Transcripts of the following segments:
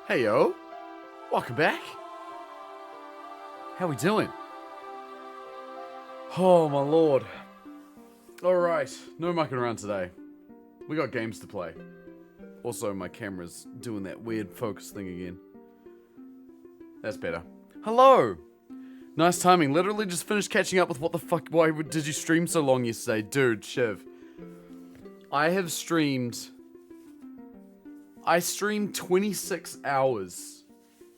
Hey yo, welcome back. How we doing? Oh my lord. Alright, no mucking around today. We got games to play. Also, my camera's doing that weird focus thing again. That's better. Hello! Nice timing, literally just finished catching up with what the fuck, why did you stream so long yesterday? Dude, Shiv. I streamed 26 hours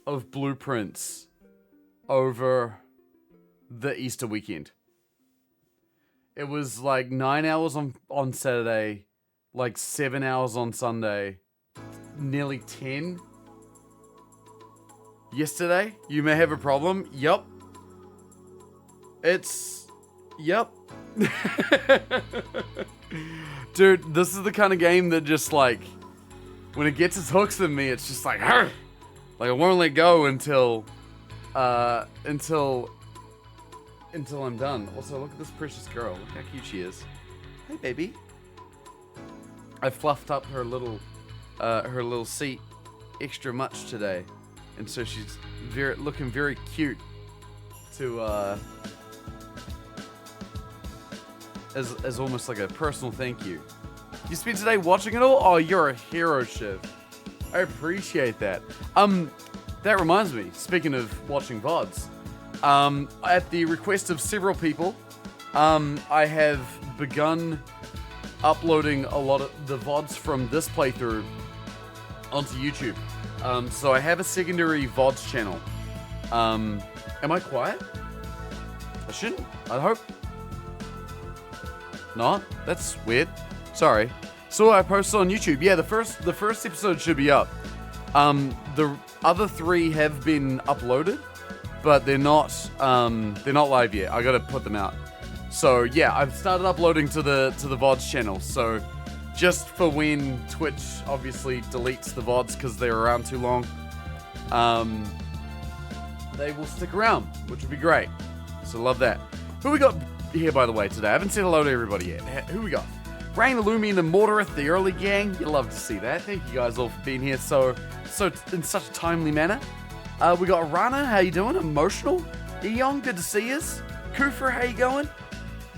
of Blueprints over the Easter weekend. It was like 9 hours on Saturday, like 7 hours on Sunday, nearly 10 yesterday. You may have a problem. Yup. Yup. Dude, this is the kind of game that just like, when it gets its hooks in me, it's just like, Argh! Like I won't let go until I'm done. Also, look at this precious girl. Look how cute she is. Hey, baby. I fluffed up her little seat extra much today, and so she's looking very cute. As almost like a personal thank you. You spent today watching it all? Oh, you're a hero, Shiv. I appreciate that. That reminds me, speaking of watching VODs, at the request of several people, I have begun uploading a lot of the VODs from this playthrough onto YouTube. So I have a secondary VODs channel. Am I quiet? I shouldn't. I hope. Not? That's weird. Sorry. So I posted on YouTube. Yeah, the first episode should be up. The other 3 have been uploaded, but they're not live yet. I gotta put them out. So yeah, I've started uploading to the VODs channel. So just for when Twitch obviously deletes the VODs because they're around too long, they will stick around, which would be great. So love that. Who we got here, by the way, today? I haven't said hello to everybody yet. Who we got? Rain, Illumi, and Mortareth, the early gang. You love to see that. Thank you guys all for being here so in such a timely manner. We got Rana, how you doing? Emotional. Eon, good to see us. Kufra, how you going?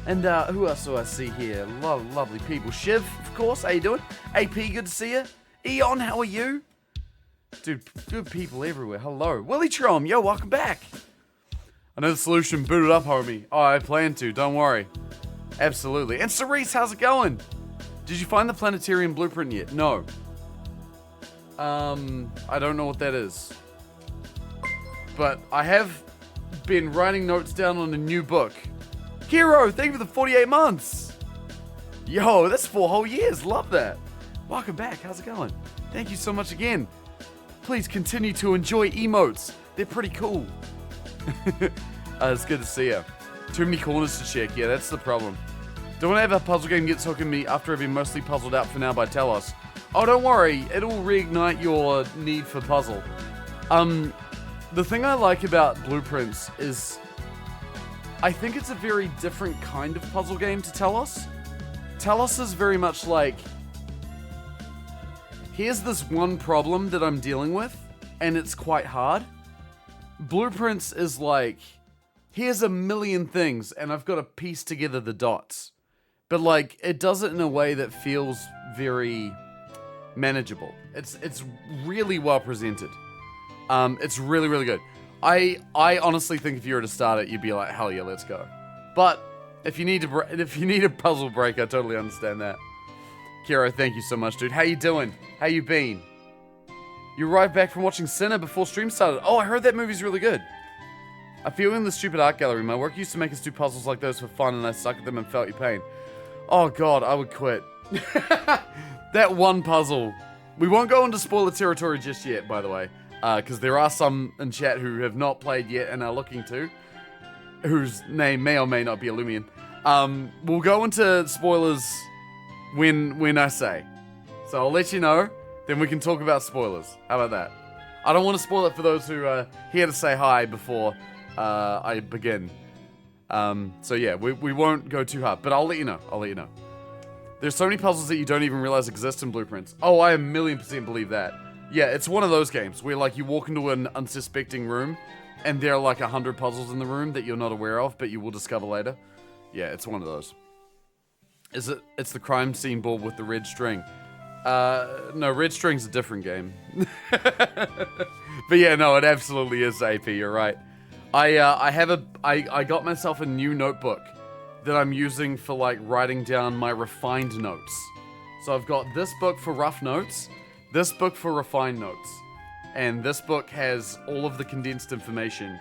And who else do I see here? Lovely people. Shiv, of course, how you doing? AP, good to see you. Eon, how are you? Dude, good people everywhere. Hello. Willie Trom, yo, welcome back. I know the solution. Boot it up, homie. Oh, I plan to. Don't worry. Absolutely. And Cerise, how's it going? Did you find the planetarium blueprint yet? No. I don't know what that is. But I have been writing notes down on a new book. Hero, thank you for the 48 months. Yo, that's 4 whole years. Love that. Welcome back. How's it going? Thank you so much again. Please continue to enjoy emotes. They're pretty cool. It's good to see you. Too many corners to check. Yeah, that's the problem. Don't want to have a puzzle game get stuck in me after I've been mostly puzzled out for now by Telos. Oh, don't worry. It'll reignite your need for puzzle. The thing I like about Blueprints is I think it's a very different kind of puzzle game to Telos. Telos is very much like, here's this one problem that I'm dealing with, and it's quite hard. Blueprints is like, here's a million things, and I've got to piece together the dots. But like, it does it in a way that feels very manageable. It's really well presented. It's really, really good. I honestly think if you were to start it, you'd be like, hell yeah, let's go. But if you need a puzzle break, I totally understand that. Kiro, thank you so much, dude. How you doing? How you been? You arrived back from watching Sinner before stream started. Oh, I heard that movie's really good. I feel in the stupid art gallery. My work used to make us do puzzles like those for fun, and I suck at them and felt your pain. Oh god, I would quit. That one puzzle. We won't go into spoiler territory just yet, by the way. Because there are some in chat who have not played yet and are looking to. Whose name may or may not be Illumian. We'll go into spoilers when I say. So I'll let you know, then we can talk about spoilers. How about that? I don't want to spoil it for those who are here to say hi before I begin. So yeah, we won't go too hard, but I'll let you know. There's so many puzzles that you don't even realize exist in Blueprints. Oh, I 1,000,000% believe that. Yeah, it's one of those games where like you walk into an unsuspecting room and there are like 100 puzzles in the room that you're not aware of, but you will discover later. Yeah, it's one of those. It's the crime scene board with the red string. No, red string's a different game. But yeah, no, it absolutely is AP, you're right. I got myself a new notebook that I'm using for like writing down my refined notes. So I've got this book for rough notes, this book for refined notes, and this book has all of the condensed information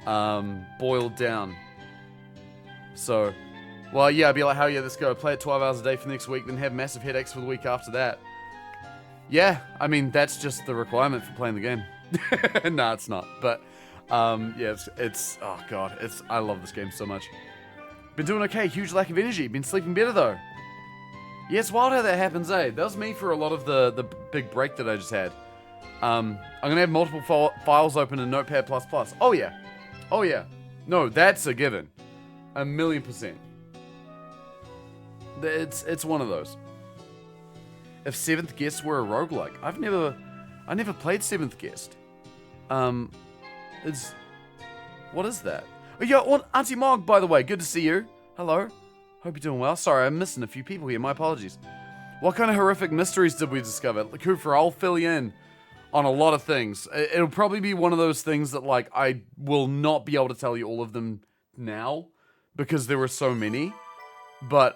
boiled down. So, well, yeah, I'd be like, hell yeah, let's go. Play it 12 hours a day for next week, then have massive headaches for the week after that. Yeah, I mean, that's just the requirement for playing the game. Nah, it's not. But, yeah, it's oh god, I love this game so much. Been doing okay, huge lack of energy. Been sleeping better though. Yeah, it's wild how that happens, eh? That was me for a lot of the big break that I just had. I'm gonna have multiple files open in Notepad++. Oh yeah. Oh yeah. No, that's a given. 1,000,000%. It's one of those. If Seventh Guest were a roguelike, I never played Seventh Guest. What is that? Oh, yo, Auntie Mog, by the way, good to see you. Hello. Hope you're doing well. Sorry, I'm missing a few people here. My apologies. What kind of horrific mysteries did we discover? Kufa, I'll fill you in on a lot of things. It'll probably be one of those things that, like, I will not be able to tell you all of them now because there were so many. But,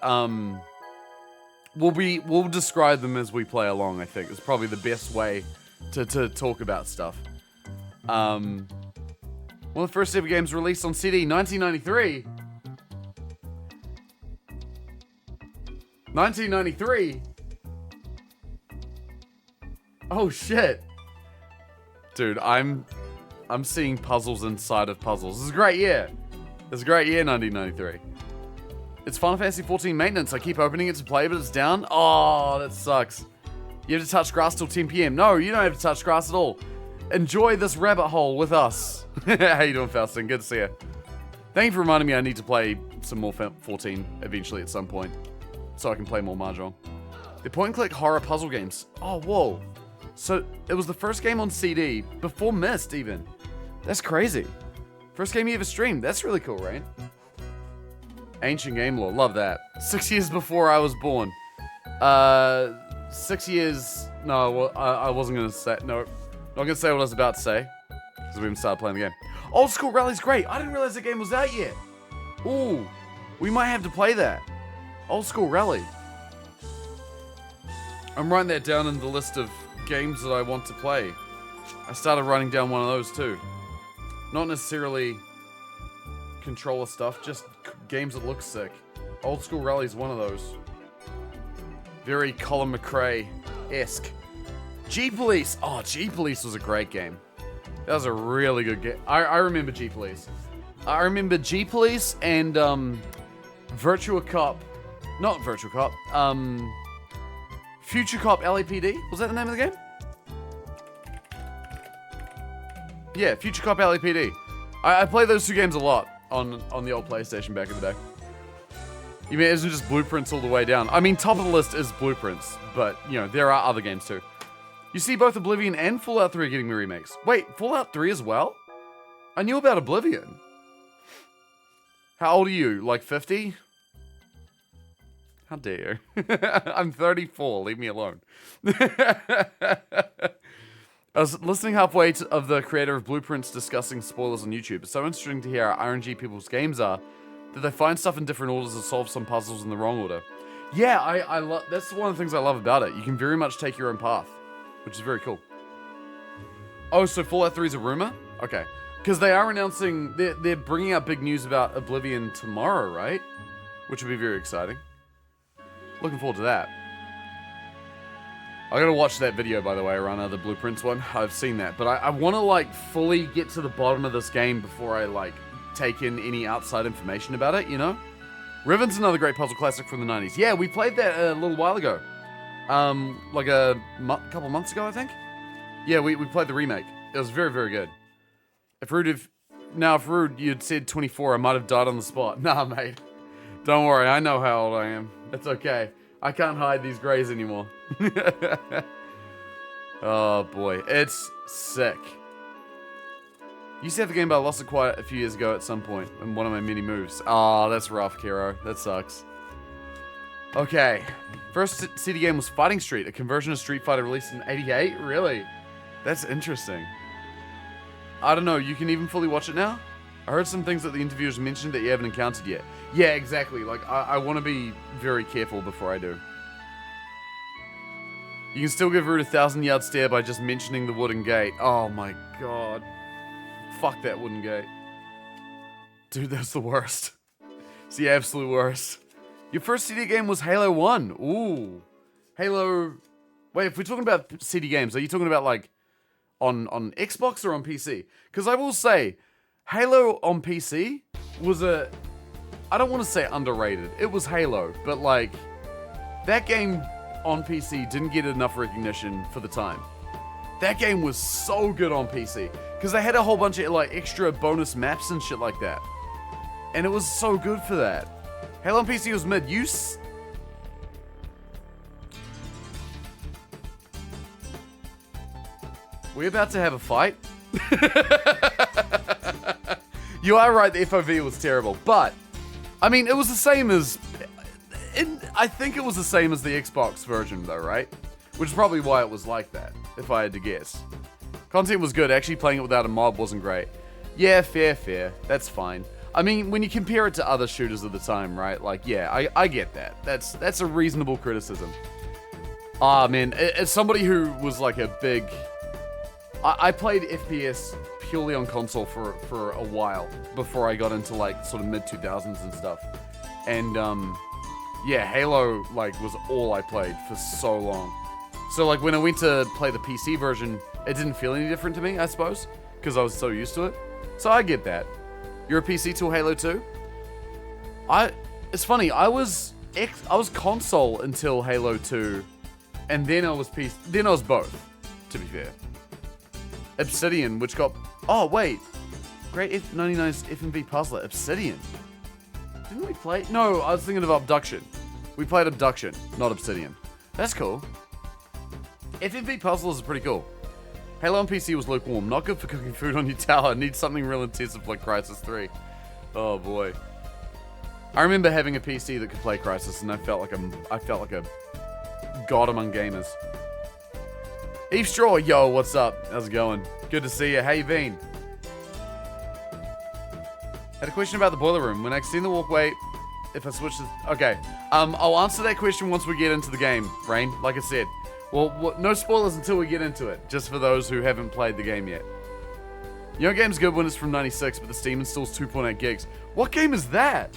we'll describe them as we play along, I think. It's probably the best way to talk about stuff. One of the first ever games released on CD, 1993. 1993? Oh shit. Dude, I'm seeing puzzles inside of puzzles. This is a great year. It's a great year, 1993. It's Final Fantasy 14 maintenance. I keep opening it to play, but it's down. Oh, that sucks. You have to touch grass till 10 PM. No, you don't have to touch grass at all. Enjoy this rabbit hole with us. How you doing, Faustin? Good to see you. Thank you for reminding me I need to play some more 14 eventually at some point, so I can play more Mahjong. They're point-and-click horror puzzle games. Oh, whoa. So, it was the first game on CD, before Myst, even. That's crazy. First game you ever streamed. That's really cool, right? Ancient game lore. Love that. 6 years before I was born. 6 years... No, well, I wasn't going to say... No. Not gonna say what I was about to say, because we haven't started playing the game. Old School Rally's great. I didn't realize the game was out yet. Ooh, we might have to play that. Old School Rally. I'm writing that down in the list of games that I want to play. I started writing down one of those too. Not necessarily controller stuff, just games that look sick. Old School Rally is one of those. Very Colin McRae-esque. G-Police! Oh, G-Police was a great game. That was a really good game. I remember G-Police. I remember G-Police and Virtua Cop. Not Virtua Cop. Future Cop LAPD? Was that the name of the game? Yeah, Future Cop LAPD. I played those two games a lot on the old PlayStation back in the day. You mean it isn't just Blueprints all the way down? I mean, top of the list is Blueprints, but, you know, there are other games too. You see both Oblivion and Fallout 3 are getting remakes. Wait, Fallout 3 as well? I knew about Oblivion. How old are you? Like 50? How dare you? I'm 34, leave me alone. I was listening halfway of the creator of Blueprints discussing spoilers on YouTube. It's so interesting to hear how RNG people's games are, that they find stuff in different orders and solve some puzzles in the wrong order. Yeah, I love. That's one of the things I love about it. You can very much take your own path, which is very cool. Oh, so Fallout 3 is a rumor? Okay. Because they are announcing, they're bringing out big news about Oblivion tomorrow, right? Which will be very exciting. Looking forward to that. I gotta watch that video, by the way, around the Blueprints one. I've seen that. But I want to, like, fully get to the bottom of this game before I, like, take in any outside information about it, you know? Riven's another great puzzle classic from the 90s. Yeah, we played that a little while ago. Like a couple months ago, I think? Yeah, we played the remake. It was very, very good. If Rude, you'd said 24, I might have died on the spot. Nah, mate. Don't worry, I know how old I am. It's okay. I can't hide these grays anymore. Oh, boy. It's sick. Used to have the game, but I lost it quite a few years ago at some point in one of my many moves. Oh, that's rough, Kiro. That sucks. Okay. First CD game was Fighting Street, a conversion of Street Fighter released in '88? Really? That's interesting. I don't know, you can even fully watch it now? I heard some things that the interviewers mentioned that you haven't encountered yet. Yeah, exactly. Like, I want to be very careful before I do. You can still give Rude a 1,000-yard stare by just mentioning the wooden gate. Oh my god. Fuck that wooden gate. Dude, that's the worst. It's the absolute worst. Your first CD game was Halo 1. Ooh. Halo... Wait, if we're talking about CD games, are you talking about, like, on Xbox or on PC? Because I will say, Halo on PC was a... I don't want to say underrated. It was Halo, but, like, that game on PC didn't get enough recognition for the time. That game was so good on PC. Because they had a whole bunch of, like, extra bonus maps and shit like that. And it was so good for that. Halo on PC was mid-use. We're about to have a fight. You are right, the FOV was terrible. But, I mean, it was the same as... I think it was the same as the Xbox version, though, right? Which is probably why it was like that, if I had to guess. Content was good. Actually, playing it without a mod wasn't great. Yeah, fair. That's fine. I mean, when you compare it to other shooters of the time, right? Like, yeah, I get that. That's a reasonable criticism. Ah, man, as somebody who was like a big... I played FPS purely on console for a while before I got into, like, sort of mid-2000s and stuff. And, yeah, Halo, like, was all I played for so long. So, like, when I went to play the PC version, it didn't feel any different to me, I suppose, because I was so used to it. So I get that. You're a PC till Halo 2? It's funny, I was console until Halo 2, and then I was PC, then I was both, to be fair. Obsidian, which got, oh wait, Great F99's FMV Puzzler, Obsidian. Didn't we play? No, I was thinking of Abduction. We played Abduction, not Obsidian. That's cool. FMV Puzzlers is pretty cool. Halo on PC was lukewarm. Not good for cooking food on your tower. Need something real intensive like Crysis 3. Oh boy. I remember having a PC that could play Crysis, and I felt like a god among gamers. Eve Straw, yo, what's up? How's it going? Good to see you. How you been? Had a question about the boiler room. When I extend the walkway, if I switch to... Okay. I'll answer that question once we get into the game, Rain. Like I said. Well, no spoilers until we get into it. Just for those who haven't played the game yet. You know, game's good when it's from 96, but the Steam installs 2.8 gigs. What game is that?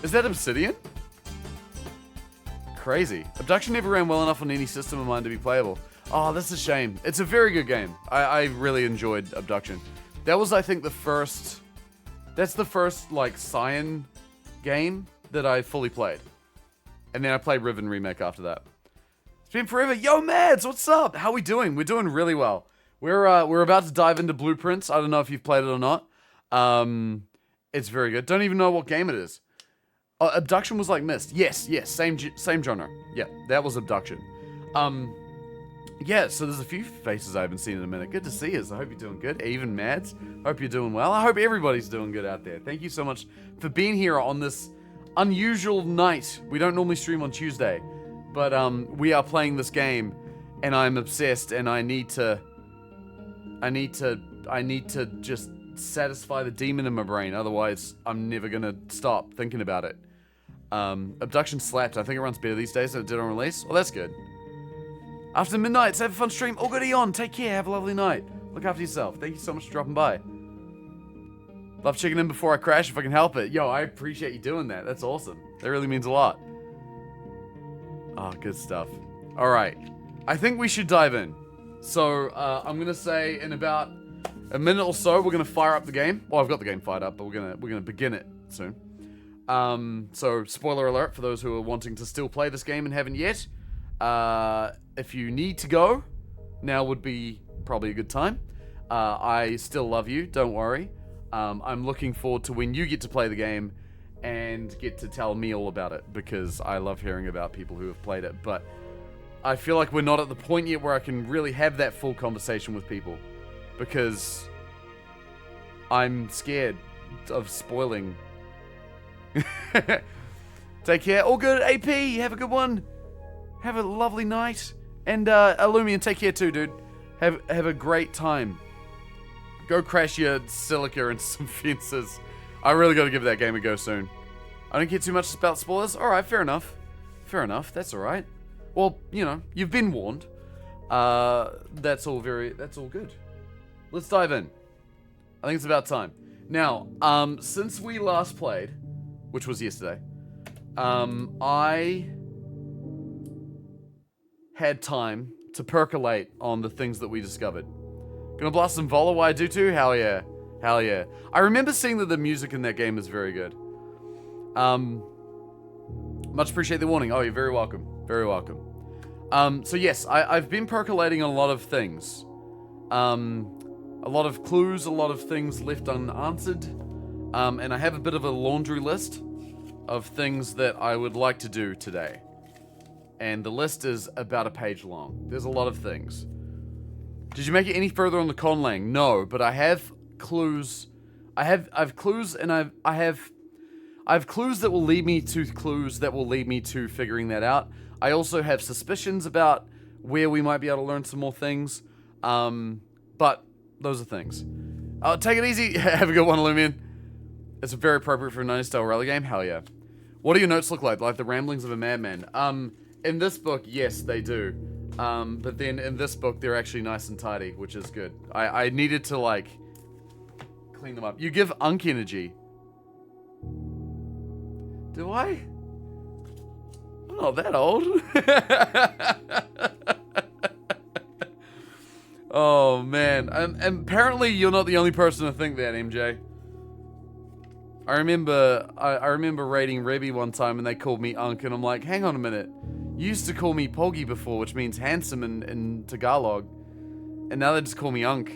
Is that Obsidian? Crazy. Abduction never ran well enough on any system of mine to be playable. Oh, that's a shame. It's a very good game. I really enjoyed Abduction. That was, I think, the first... That's the first, like, Cyan game that I fully played. And then I played Riven Remake after that. It's been forever. Yo, Mads, what's up? How we doing? We're doing really well. We're about to dive into Blueprints. I don't know if you've played it or not. It's very good. Don't even know what game it is. Abduction was like Myst. Yes, same genre. Yeah, that was Abduction. Yeah, so there's a few faces I haven't seen in a minute. Good to see you. I hope you're doing good. Even Mads, hope you're doing well. I hope everybody's doing good out there. Thank you so much for being here on this unusual night. We don't normally stream on Tuesday, but we are playing this game, and I'm obsessed, and I need to just satisfy the demon in my brain. Otherwise, I'm never gonna stop thinking about it. Abduction slapped. I think it runs better these days than it did on release. Well, that's good. After midnight, have a fun stream. All good on. Take care. Have a lovely night. Look after yourself. Thank you so much for dropping by. Love checking in before I crash if I can help it. Yo, I appreciate you doing that. That's awesome. That really means a lot. Oh, good stuff. All right. I think we should dive in. So, I'm going to say in about a minute or so, we're going to fire up the game. Well, I've got the game fired up, but we're going to begin it soon. So, spoiler alert for those who are wanting to still play this game and haven't yet. If you need to go, now would be probably a good time. I still love you, don't worry. I'm looking forward to when you get to play the game and get to tell me all about it, because I love hearing about people who have played it. But I feel like we're not at the point yet where I can really have that full conversation with people, because I'm scared of spoiling. Take care. All good, AP. Have a good one. Have a lovely night. And Illumian, take care too, dude. Have a great time. Go crash your silica into some fences. I really got to give that game a go soon. I don't care too much about spoilers. All right, fair enough. Fair enough. That's all right. Well, you know, you've been warned. That's all good. Let's dive in. I think it's about time. Now, since we last played, which was yesterday, I had time to percolate on the things that we discovered. Gonna blast some Vola while I do too? Hell yeah. Hell yeah. I remember seeing that the music in that game is very good. Much appreciate the warning. Oh, you're very welcome. Very welcome. So yes, I've been percolating on a lot of things. A lot of clues, a lot of things left unanswered. And I have a bit of a laundry list of things that I would like to do today. And the list is about a page long. There's a lot of things. Did you make it any further on the conlang? No, but I have clues. I have clues, and I have clues that will lead me to clues that will lead me to figuring that out. I also have suspicions about where we might be able to learn some more things. But those are things. Take it easy. Have a good one, Illumian. It's very appropriate for a 90s style rally game. Hell yeah. What do your notes look like? Like the ramblings of a madman? In this book, yes, they do. But then in this book, they're actually nice and tidy, which is good. I needed to, like, clean them up. You give Unk energy. Do I? I'm not that old. Oh, man. And apparently you're not the only person to think that, MJ. I remember raiding Rebby one time and they called me Unk, and I'm like, hang on a minute. You used to call me Poggy before, which means handsome in Tagalog. And now they just call me Unk.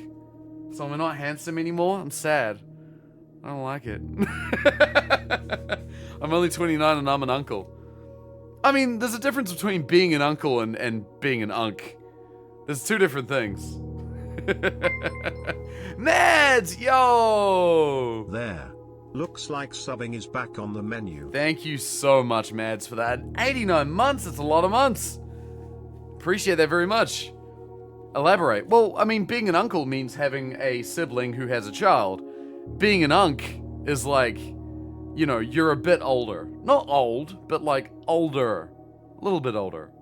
So I'm not handsome anymore? I'm sad. I don't like it. I'm only 29 and I'm an uncle. I mean, there's a difference between being an uncle and being an Unk. There's two different things. Mads, yo! There. Looks like subbing is back on the menu. Thank you so much, Mads, for that. 89 months, that's a lot of months. Appreciate that very much. Elaborate. Well, I mean, being an uncle means having a sibling who has a child. Being an unk is like, you know, you're a bit older. Not old, but like older. A little bit older.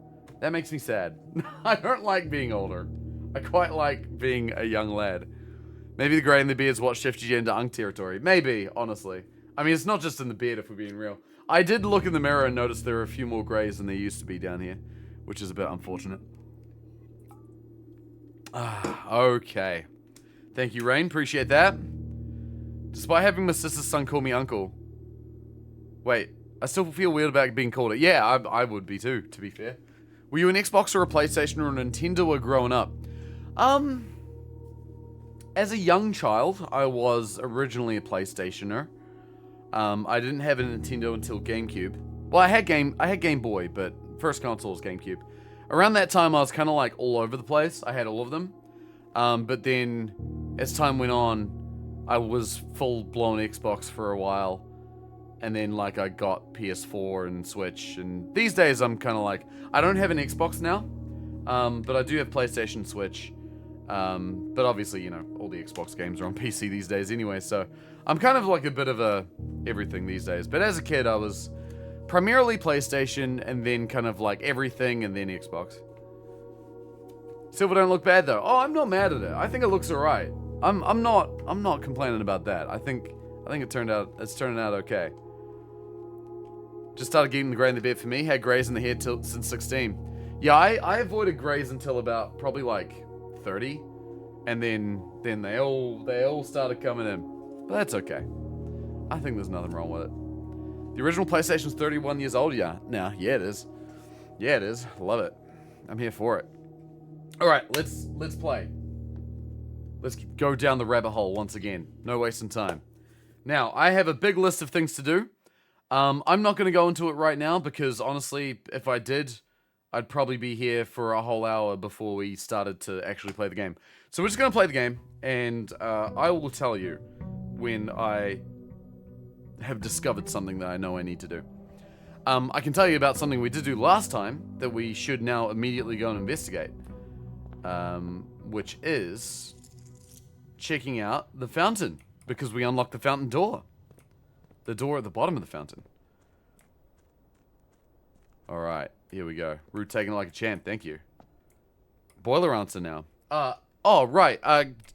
That makes me sad. I don't like being older. I quite like being a young lad. Maybe the grey in the beard's what shifted you into unk territory. Maybe, honestly. I mean, it's not just in the beard if we're being real. I did look in the mirror and notice there are a few more greys than there used to be down here, which is a bit unfortunate. Okay. Thank you, Rain. Appreciate that. Despite having my sister's son call me uncle. Wait, I still feel weird about being called it. Yeah, I would be too, to be fair. Were you an Xbox or a PlayStation or a Nintendo growing up? As a young child, I was originally a PlayStationer. I didn't have a Nintendo until GameCube. Well, I had Game Boy, but first console was GameCube. Around that time, I was kind of like all over the place. I had all of them. But then, as time went on, I was full-blown Xbox for a while. And then, like, I got PS4 and Switch. And these days, I'm kind of like, I don't have an Xbox now. But I do have PlayStation, Switch. But obviously, you know, all the Xbox games are on PC these days anyway. So, I'm kind of like a bit of a everything these days. But as a kid, I was primarily PlayStation, and then kind of like everything, and then Xbox. Silver don't look bad though. Oh, I'm not mad at it. I think it looks alright. I'm not complaining about that. I think it's turning out okay. Just started getting the grey in the beard for me. Had greys in the hair since 16. Yeah, I avoided greys until about probably like 30, and then they all started coming in. But that's okay. I think there's nothing wrong with it. The original PlayStation's 31 years old, yeah. Now, yeah, it is. Yeah, it is. Love it. I'm here for it. All right, let's play. Let's go down the rabbit hole once again. No wasting time. Now, I have a big list of things to do. I'm not going to go into it right now because, honestly, if I did, I'd probably be here for a whole hour before we started to actually play the game. So we're just going to play the game, and I will tell you when I have discovered something that I know I need to do. I can tell you about something we did do last time that we should now immediately go and investigate. Which is checking out the fountain, because we unlocked the fountain door. The door at the bottom of the fountain. Alright, here we go. Root taking it like a champ, thank you. Boiler answer now. Oh, right.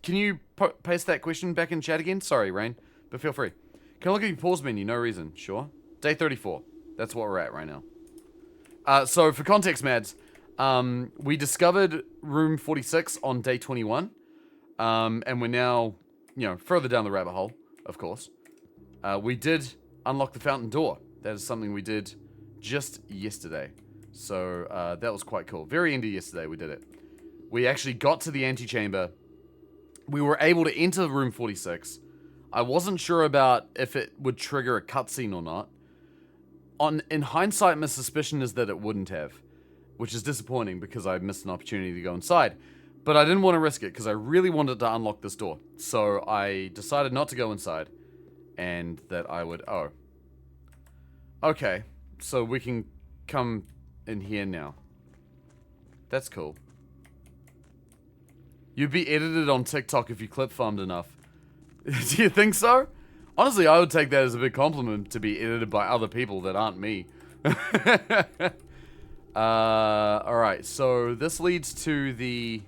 Can you paste that question back in chat again? Sorry, Rain, but feel free. Can I look at your pause menu? No reason. Sure. Day 34. That's what we're at right now. So, for context, Mads, we discovered room 46 on day 21. And we're now, you know, further down the rabbit hole, of course. We did unlock the fountain door. That is something we did just yesterday. So, that was quite cool. Very end of yesterday, we did it. We actually got to the antechamber. We were able to enter room 46. I wasn't sure about if it would trigger a cutscene or not. In hindsight, my suspicion is that it wouldn't have, which is disappointing because I missed an opportunity to go inside. But I didn't want to risk it because I really wanted to unlock this door. So I decided not to go inside, and that I would... Oh. Okay, so we can come in here now. That's cool. You'd be edited on TikTok if you clip farmed enough. Do you think so? Honestly, I would take that as a big compliment to be edited by other people that aren't me. Alright, so this leads to the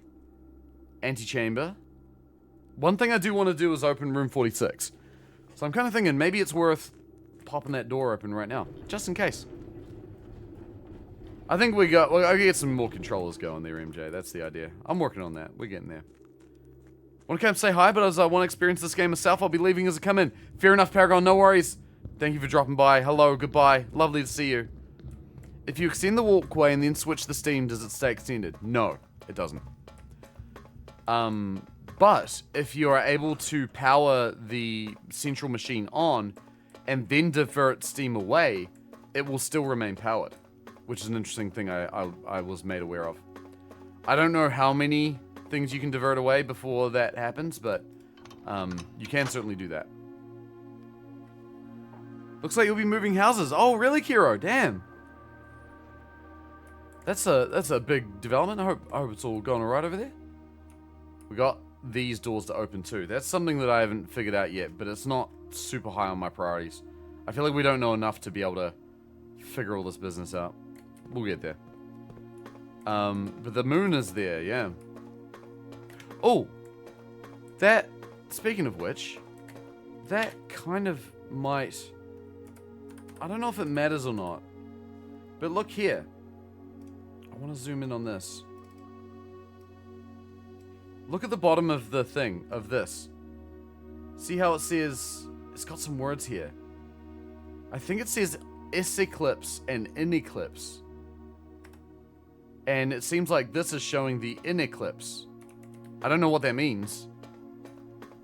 antechamber. One thing I do want to do is open room 46. So I'm kind of thinking maybe it's worth popping that door open right now, just in case. I think I gotta get some more controllers going there, MJ. That's the idea. I'm working on that. We're getting there. Want to come say hi, but as I want to experience this game myself, I'll be leaving as I come in. Fair enough, Paragon. No worries. Thank you for dropping by. Hello, goodbye. Lovely to see you. If you extend the walkway and then switch the steam, does it stay extended? No, it doesn't. But if you are able to power the central machine on and then divert steam away, it will still remain powered, which is an interesting thing I was made aware of. I don't know how many things you can divert away before that happens, but you can certainly do that. Looks like you'll be moving houses. Oh, really, Kiro? Damn. That's a big development. I hope it's all going alright over there. We got these doors to open too. That's something that I haven't figured out yet, but it's not super high on my priorities. I feel like we don't know enough to be able to figure all this business out. We'll get there. But the moon is there, yeah. Oh! That, speaking of which, that kind of might... I don't know if it matters or not. But look here. I want to zoom in on this. Look at the bottom of the thing, of this. See how it says... It's got some words here. I think it says S-eclipse and in-eclipse. And it seems like this is showing the in-eclipse. I don't know what that means.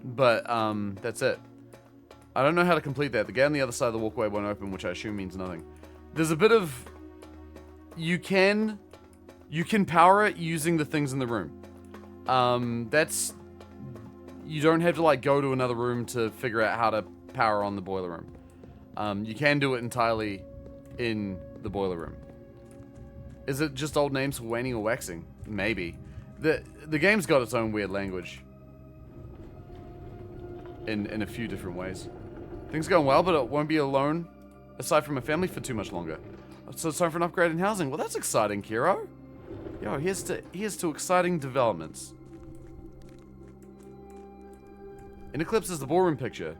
But, that's it. I don't know how to complete that. The gate on the other side of the walkway won't open, which I assume means nothing. There's a bit of... You can power it using the things in the room. That's... You don't have to, like, go to another room to figure out how to power on the boiler room. You can do it entirely in the boiler room. Is it just old names for waning or waxing? Maybe. The game's got its own weird language. In a few different ways. Things going well, but it won't be alone aside from a family for too much longer. So it's time for an upgrade in housing. Well, that's exciting, Kiro. Yo, here's to exciting developments. In Eclipse is the ballroom picture.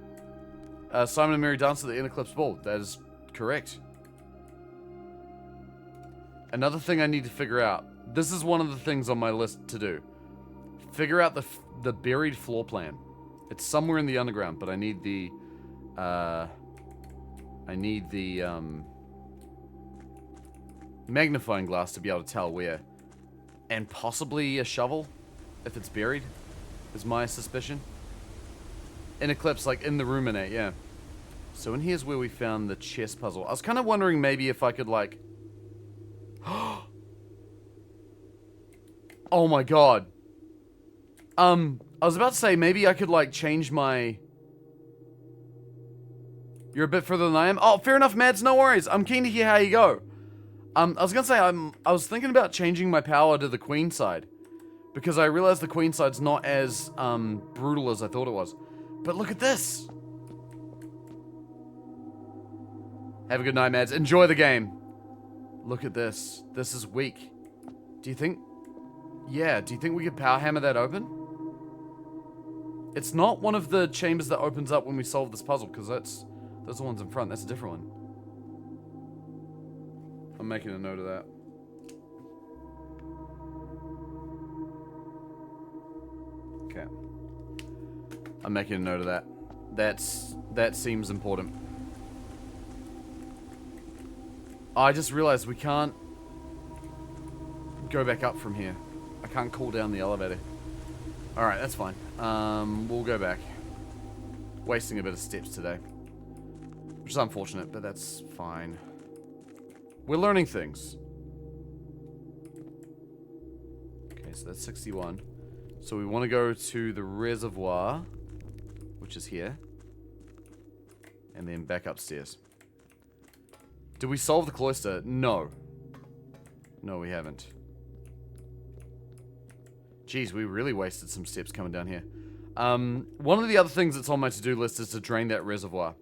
Simon and Mary dance at the Eclipse ball. That is correct. Another thing I need to figure out. This is one of the things on my list to do. Figure out the buried floor plan. It's somewhere in the underground, but I need the magnifying glass to be able to tell where. And possibly a shovel, if it's buried, is my suspicion. In Eclipse, like in the ruminate, yeah. So in here's where we found the chess puzzle. I was kind of wondering maybe if I could like... Oh my god. I was about to say maybe I could like change my... You're a bit further than I am? Oh, fair enough, Mads, no worries. I'm keen to hear how you go. I was gonna say, I was thinking about changing my power to the queen side. Because I realized the queen side's not as, brutal as I thought it was. But look at this! Have a good night, Mads. Enjoy the game. Look at this. This is weak. Do you think... Yeah, do you think we could power hammer that open? It's not one of the chambers that opens up when we solve this puzzle, because those are the ones in front. That's a different one. I'm making a note of that. Okay. I'm making a note of that. That seems important. I just realized we can't go back up from here. I can't call down the elevator. Alright, that's fine. We'll go back. Wasting a bit of steps today. Which is unfortunate, but that's fine. We're learning things. Okay, so that's 61. So we want to go to the reservoir, which is here. And then back upstairs. Did we solve the cloister? No. No, we haven't. Jeez, we really wasted some steps coming down here. One of the other things that's on my to-do list is to drain that reservoir.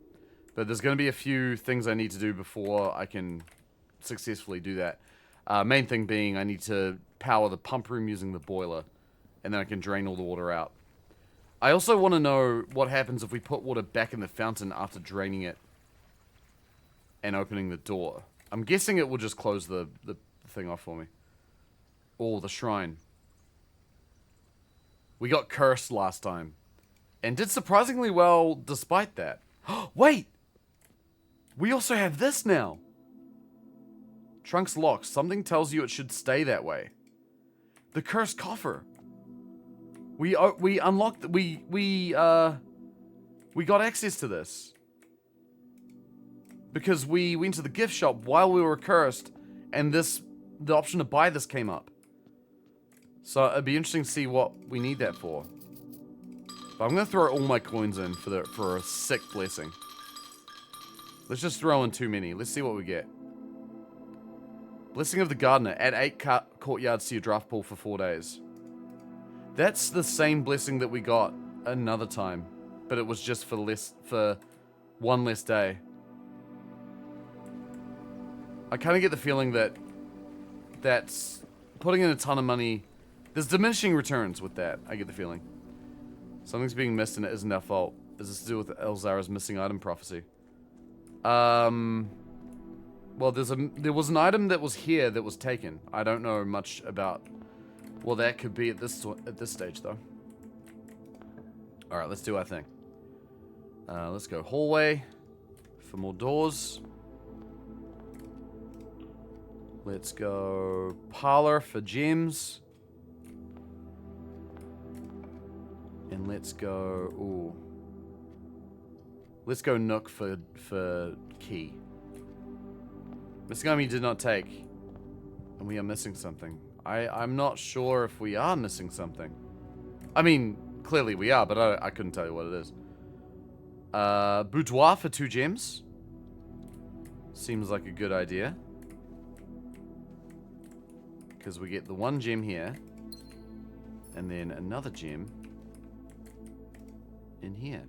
But there's going to be a few things I need to do before I can successfully do that. Main thing being I need to power the pump room using the boiler. And then I can drain all the water out. I also want to know what happens if we put water back in the fountain after draining it and opening the door. I'm guessing it will just close the thing off for me. Oh, the shrine. We got cursed last time. And did surprisingly well despite that. Wait! We also have this now. Trunk's locked. Something tells you it should stay that way. The cursed coffer. We unlocked... We got access to this. Because we went to the gift shop while we were cursed. And the option to buy this came up. So it'd be interesting to see what we need that for. But I'm going to throw all my coins in for a sick blessing. Let's just throw in too many. Let's see what we get. Blessing of the Gardener. Add 8 courtyards to your draft pool for 4 days. That's the same blessing that we got another time, but it was just for one less day. I kind of get the feeling that that's putting in a ton of money. There's diminishing returns with that. I get the feeling something's being missed and it isn't our fault. Is this to do with Elzara's missing item prophecy? Well, there was an item that was here that was taken. I don't know much about what that could be at this stage, though. All right, let's do our thing. Let's go hallway for more doors. Let's go parlor for gems. And let's go... Ooh. Let's go nook for key. Misgami did not take. And we are missing something. I'm not sure if we are missing something. I mean, clearly we are, but I couldn't tell you what it is. Boudoir for 2 gems. Seems like a good idea. Because we get the 1 gem here. And then another gem in here.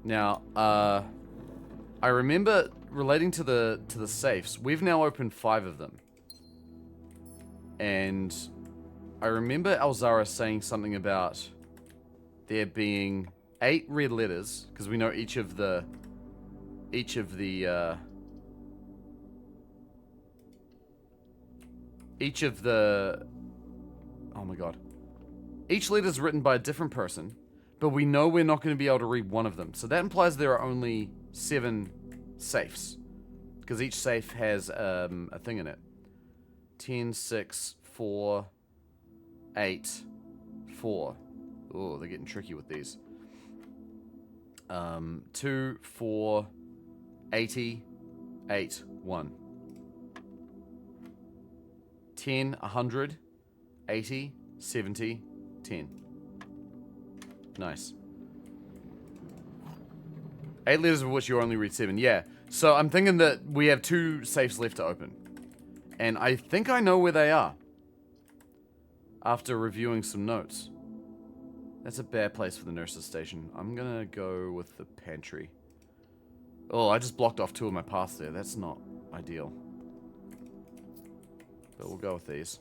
Now, I remember relating to the safes, we've now opened 5 of them. And I remember Elzara saying something about there being 8 red letters, because we know each of the oh my god. Each letter is written by a different person, but we know we're not going to be able to read one of them. So that implies there are only 7 safes, because each safe has a thing in it. 10, 6, 4, 8, 4. Oh, they're getting tricky with these. 2, 4, 80, 8, 1. 10, 100, 80, 70, 10. Nice. 8 letters of which you only read 7. Yeah. So I'm thinking that we have 2 safes left to open. And I think I know where they are. After reviewing some notes. That's a bad place for the nurse's station. I'm gonna go with the pantry. Oh, I just blocked off 2 of my paths there. That's not ideal. But we'll go with these.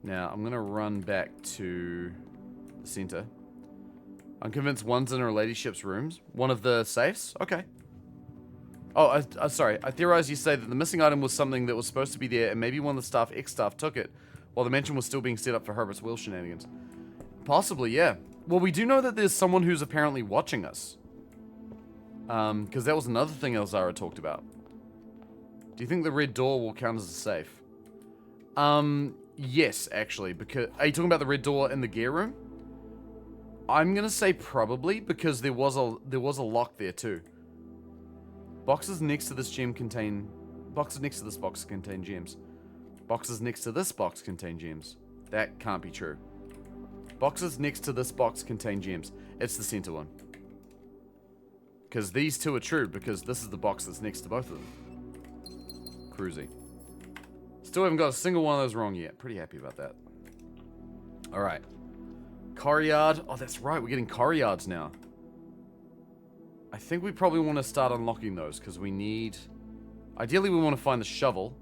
Now, I'm gonna run back to the center. I'm convinced one's in her ladyship's rooms. One of the safes? Okay. Oh, sorry. I theorize you say that the missing item was something that was supposed to be there, and maybe one of the staff, ex-staff, took it, while the mansion was still being set up for Herbert's will shenanigans. Possibly, yeah. Well, we do know that there's someone who's apparently watching us. Because that was another thing Elzara talked about. Do you think the red door will count as a safe? Yes, actually. Because are you talking about the red door in the gear room? I'm gonna say probably, because there was a lock there too. Boxes next to this gem contain... Boxes next to this box contain gems. Boxes next to this box contain gems. That can't be true. Boxes next to this box contain gems. It's the center one. Because these 2 are true, because this is the box that's next to both of them. Cruisy. Still haven't got a single one of those wrong yet. Pretty happy about that. Alright. Coryard. Oh, that's right. We're getting Corryards now. I think we probably want to start unlocking those, because we need... Ideally, we want to find the shovel.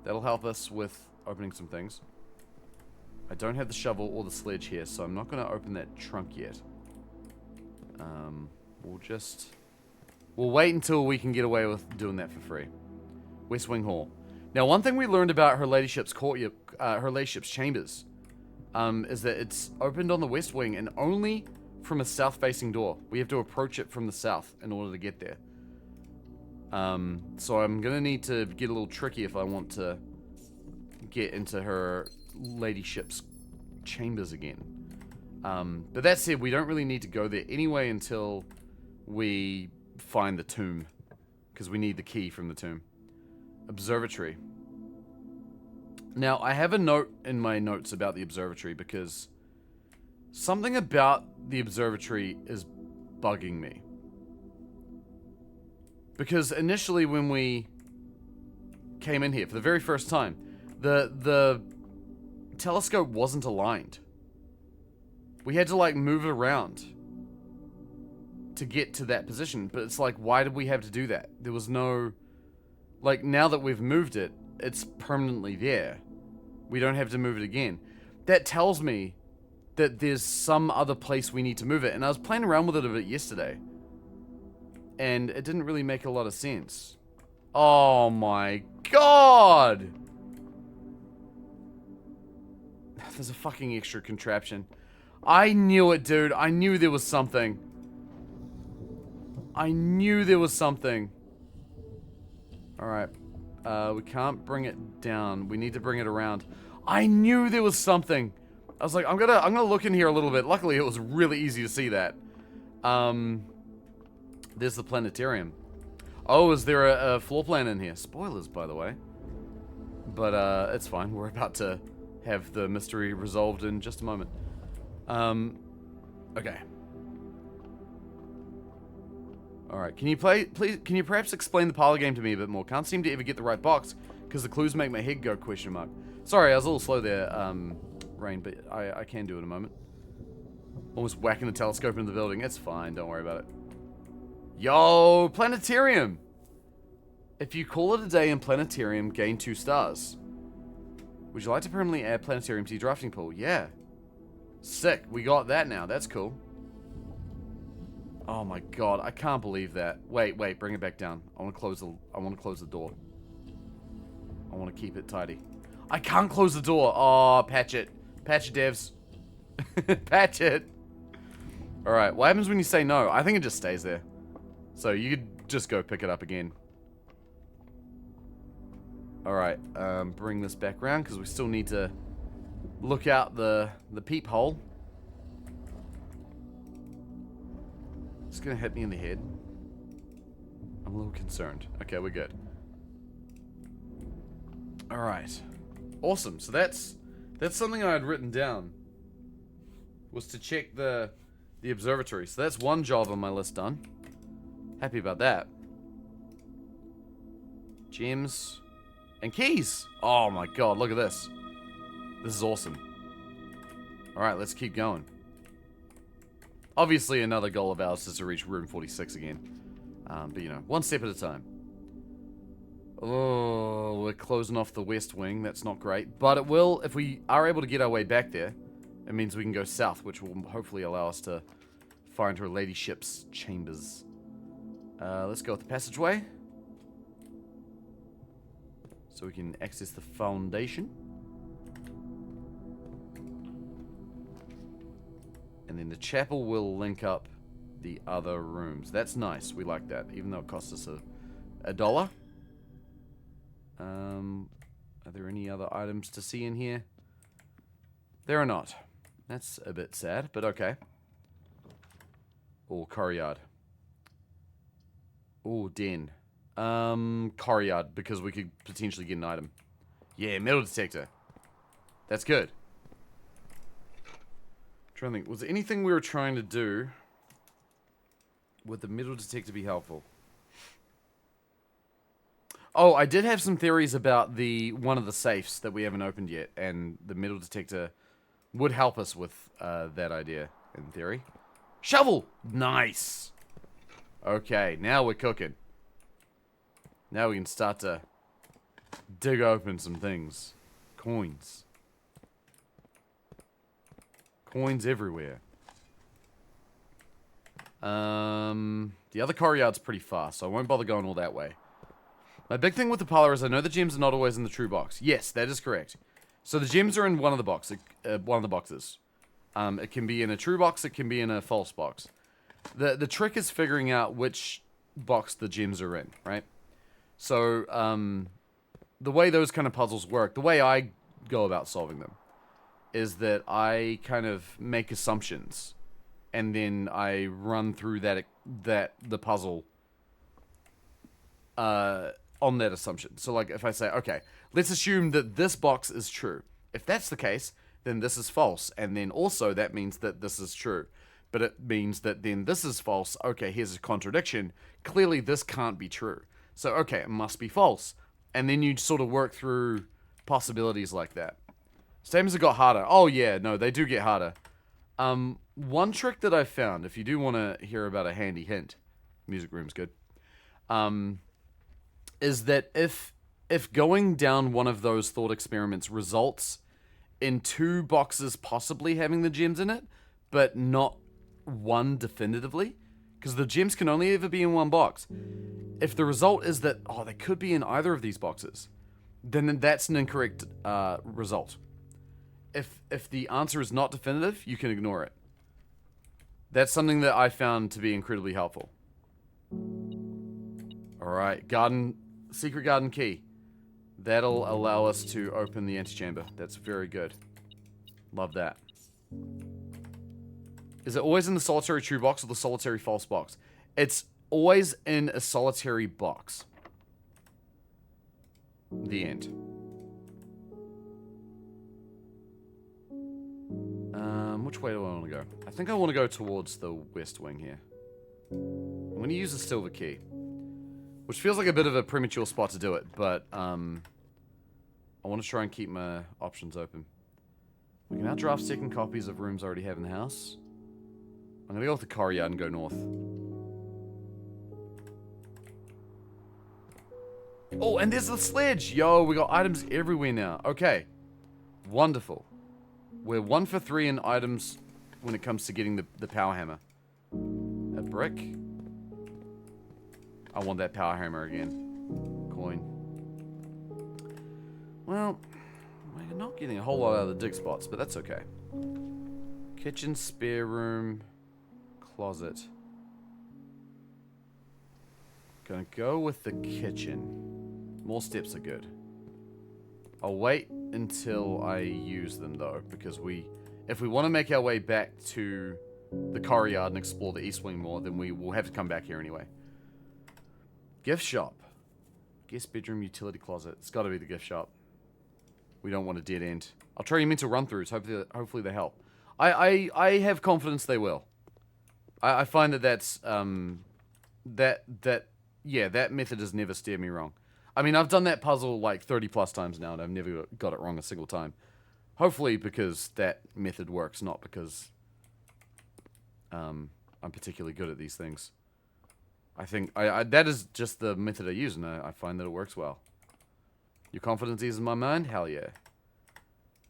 That'll help us with opening some things. I don't have the shovel or the sledge here, so I'm not going to open that trunk yet. We'll wait until we can get away with doing that for free. West Wing Hall. Now, one thing we learned about her ladyship's courtyard, her ladyship's chambers, is that it's opened on the west wing and only from a south-facing door. We have to approach it from the south in order to get there. So I'm gonna need to get a little tricky if I want to get into her ladyship's chambers again. But that said, we don't really need to go there anyway until we find the tomb, because we need the key from the tomb. Observatory. Now, I have a note in my notes about the observatory, because something about the observatory is bugging me. Because initially when we came in here for the very first time, the telescope wasn't aligned. We had to, like, move it around to get to that position. But it's like, why did we have to do that? There was no... Like, now that we've moved it, it's permanently there. We don't have to move it again. That tells me that there's some other place we need to move it. And I was playing around with it a bit yesterday. And it didn't really make a lot of sense. Oh my god! There's a fucking extra contraption. I knew it, dude. I knew there was something. I knew there was something. Alright. We can't bring it down. We need to bring it around. I knew there was something. I was like, I'm gonna look in here a little bit. Luckily, it was really easy to see that. There's the planetarium. Oh, is there a floor plan in here? Spoilers, by the way. But, it's fine. We're about to have the mystery resolved in just a moment. Okay. Alright, can you perhaps explain the parlor game to me a bit more? Can't seem to ever get the right box, because the clues make my head go question mark. Sorry, I was a little slow there, Rain, but I can do it in a moment. Almost whacking the telescope into the building. It's fine, don't worry about it. Yo, planetarium! If you call it a day in planetarium, gain 2 stars. Would you like to permanently add planetarium to your drafting pool? Yeah. Sick, we got that now, that's cool. Oh my god, I can't believe that. Wait, bring it back down. I want to close the door. I want to keep it tidy. I can't close the door. Oh, patch it. Patch it, devs. Patch it. Alright, what happens when you say no? I think it just stays there. So you could just go pick it up again. Alright, bring this back around because we still need to look out the peephole. It's gonna hit me in the head. I'm a little concerned. Okay, we're good. Alright. Awesome. So that's something I had written down. Was to check the observatory. So that's one job on my list done. Happy about that. Gems. And keys! Oh my god, look at this. This is awesome. Alright, let's keep going. Obviously, another goal of ours is to reach room 46 again. But, you know, one step at a time. Oh, we're closing off the west wing. That's not great. But it will, if we are able to get our way back there, it means we can go south, which will hopefully allow us to find her ladyship's chambers. Let's go with the passageway. So we can access the foundation. And then the chapel will link up the other rooms. That's nice. We like that, even though it costs us $1. Are there any other items to see in here? There are not. That's a bit sad, but okay. Oh, courtyard. Oh, den. Courtyard, because we could potentially get an item. Yeah, metal detector. That's good. Trying to think, was there anything we were trying to do would the metal detector be helpful? Oh, I did have some theories about one of the safes that we haven't opened yet, and the metal detector would help us with that idea, in theory. Shovel! Nice! Okay, now we're cooking. Now we can start to dig open some things. Coins. Coins everywhere. The other courtyard's pretty far, so I won't bother going all that way. My big thing with the parlor is I know the gems are not always in the true box. Yes, that is correct. So the gems are in one of the boxes. It can be in a true box, it can be in a false box. The trick is figuring out which box the gems are in, right? So, the way those kind of puzzles work, the way I go about solving them, is that I kind of make assumptions, and then I run through the puzzle on that assumption. So, like, if I say, okay, let's assume that this box is true. If that's the case, then this is false, and then also that means that this is true. But it means that then this is false. Okay, here's a contradiction. Clearly, this can't be true. So, okay, it must be false. And then you sort of work through possibilities like that. Statements have got harder. Oh, yeah, no, they do get harder. One trick that I found, if you do want to hear about a handy hint, music room's good, is that if going down one of those thought experiments results in 2 boxes possibly having the gems in it, but not one definitively, because the gems can only ever be in one box. If the result is that, oh, they could be in either of these boxes, then that's an incorrect result. If the answer is not definitive, you can ignore it. That's something that I found to be incredibly helpful. Alright, secret garden key. That'll allow us to open the antechamber. That's very good. Love that. Is it always in the solitary true box or the solitary false box? It's always in a solitary box. The end. Which way do I want to go? I think I want to go towards the west wing here. I'm going to use the silver key. Which feels like a bit of a premature spot to do it, but I want to try and keep my options open. We can now draft second copies of rooms I already have in the house. I'm going to go with the courtyard and go north. Oh, and there's the sledge! Yo, we got items everywhere now. Okay. Wonderful. We're 1 for 3 in items when it comes to getting the power hammer. A brick. I want that power hammer again. Coin. Well, we're not getting a whole lot out of the dig spots, but that's okay. Kitchen, spare room, closet. Gonna go with the kitchen. More steps are good. I'll wait until I use them though, because if we want to make our way back to the courtyard and explore the east wing more, then we will have to come back here anyway. Gift shop. Guest bedroom, utility closet. It's got to be the gift shop. We don't want a dead end. I'll try you mental run-throughs. Hopefully they help. I have confidence they will. I find that that's that method has never steered me wrong. I mean, I've done that puzzle like 30 plus times now, and I've never got it wrong a single time. Hopefully because that method works, not because I'm particularly good at these things. I think that is just the method I use, and I find that it works well. Your confidence is in my mind? Hell yeah.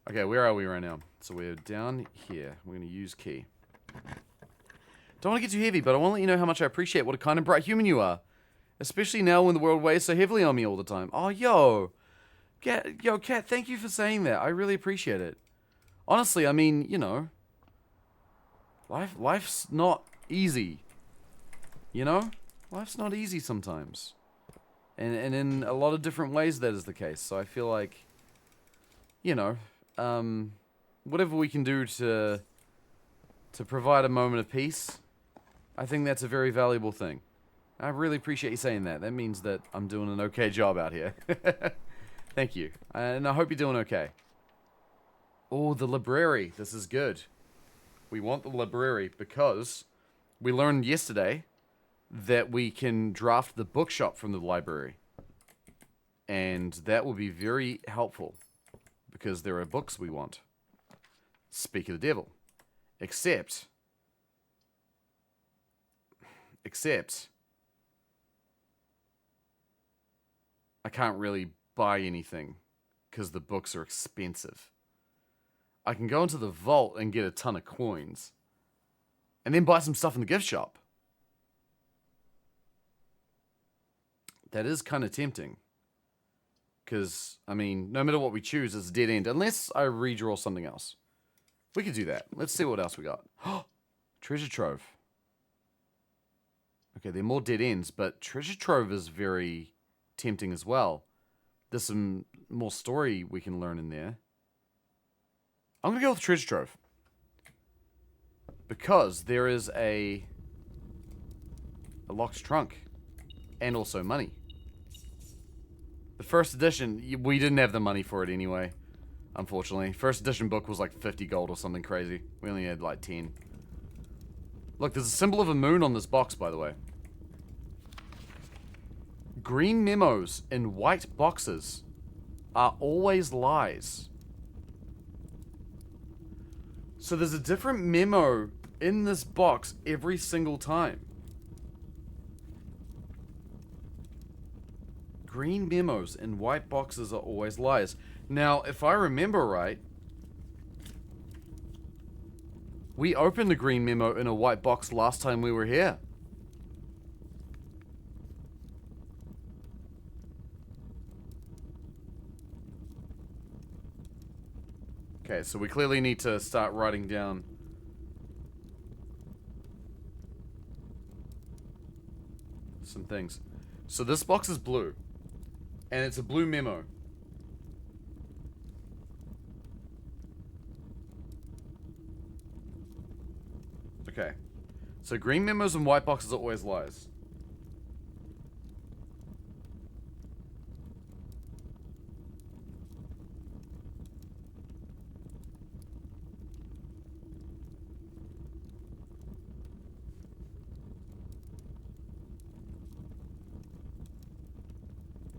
Okay, where are we right now? So we're down here. We're going to use key. Don't want to get too heavy, but I want to let you know how much I appreciate what a kind and bright human you are. Especially now when the world weighs so heavily on me all the time. Oh, yo, Kat, thank you for saying that. I really appreciate it. Honestly, I mean, you know, life's not easy. You know? Life's not easy sometimes. And in a lot of different ways that is the case. So I feel like, you know, whatever we can do to provide a moment of peace, I think that's a very valuable thing. I really appreciate you saying that. That means that I'm doing an okay job out here. Thank you. And I hope you're doing okay. Oh, the library. This is good. We want the library because we learned yesterday that we can draft the bookshop from the library. And that will be very helpful because there are books we want. Speak of the devil. Except I can't really buy anything because the books are expensive. I can go into the vault and get a ton of coins and then buy some stuff in the gift shop. That is kind of tempting. Because, I mean, no matter what we choose, it's a dead end. Unless I redraw something else. We could do that. Let's see what else we got. Treasure trove. Okay, they're more dead ends, but treasure trove is very tempting as well. There's some more story we can learn in there. I'm going to go with treasure trove. Because there is a locked trunk. And also money. The first edition, we didn't have the money for it anyway. Unfortunately. First edition book was like 50 gold or something crazy. We only had like 10. Look, there's a symbol of a moon on this box, by the way. Green memos in white boxes are always lies. So there's a different memo in this box every single time. Green memos in white boxes are always lies. Now, if I remember right, we opened a green memo in a white box last time we were here. Okay, so we clearly need to start writing down some things. So this box is blue, and it's a blue memo. Okay, so green memos and white boxes are always lies.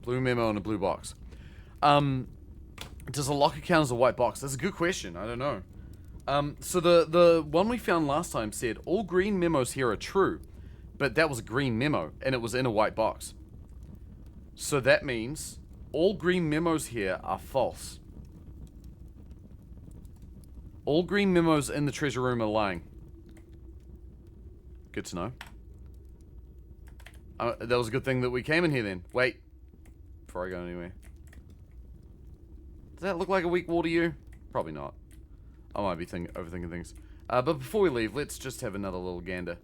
Blue memo and a blue box. Does a locker count as a white box? That's a good question. I don't know. So the one we found last time said all green memos here are true, but that was a green memo and it was in a white box. So that means all green memos here are false. All green memos in the treasure room are lying. Good to know. That was a good thing that we came in here then. Wait. Before I go anywhere. Does that look like a weak wall to you? Probably not. I might be overthinking things. But before we leave, let's just have another little gander.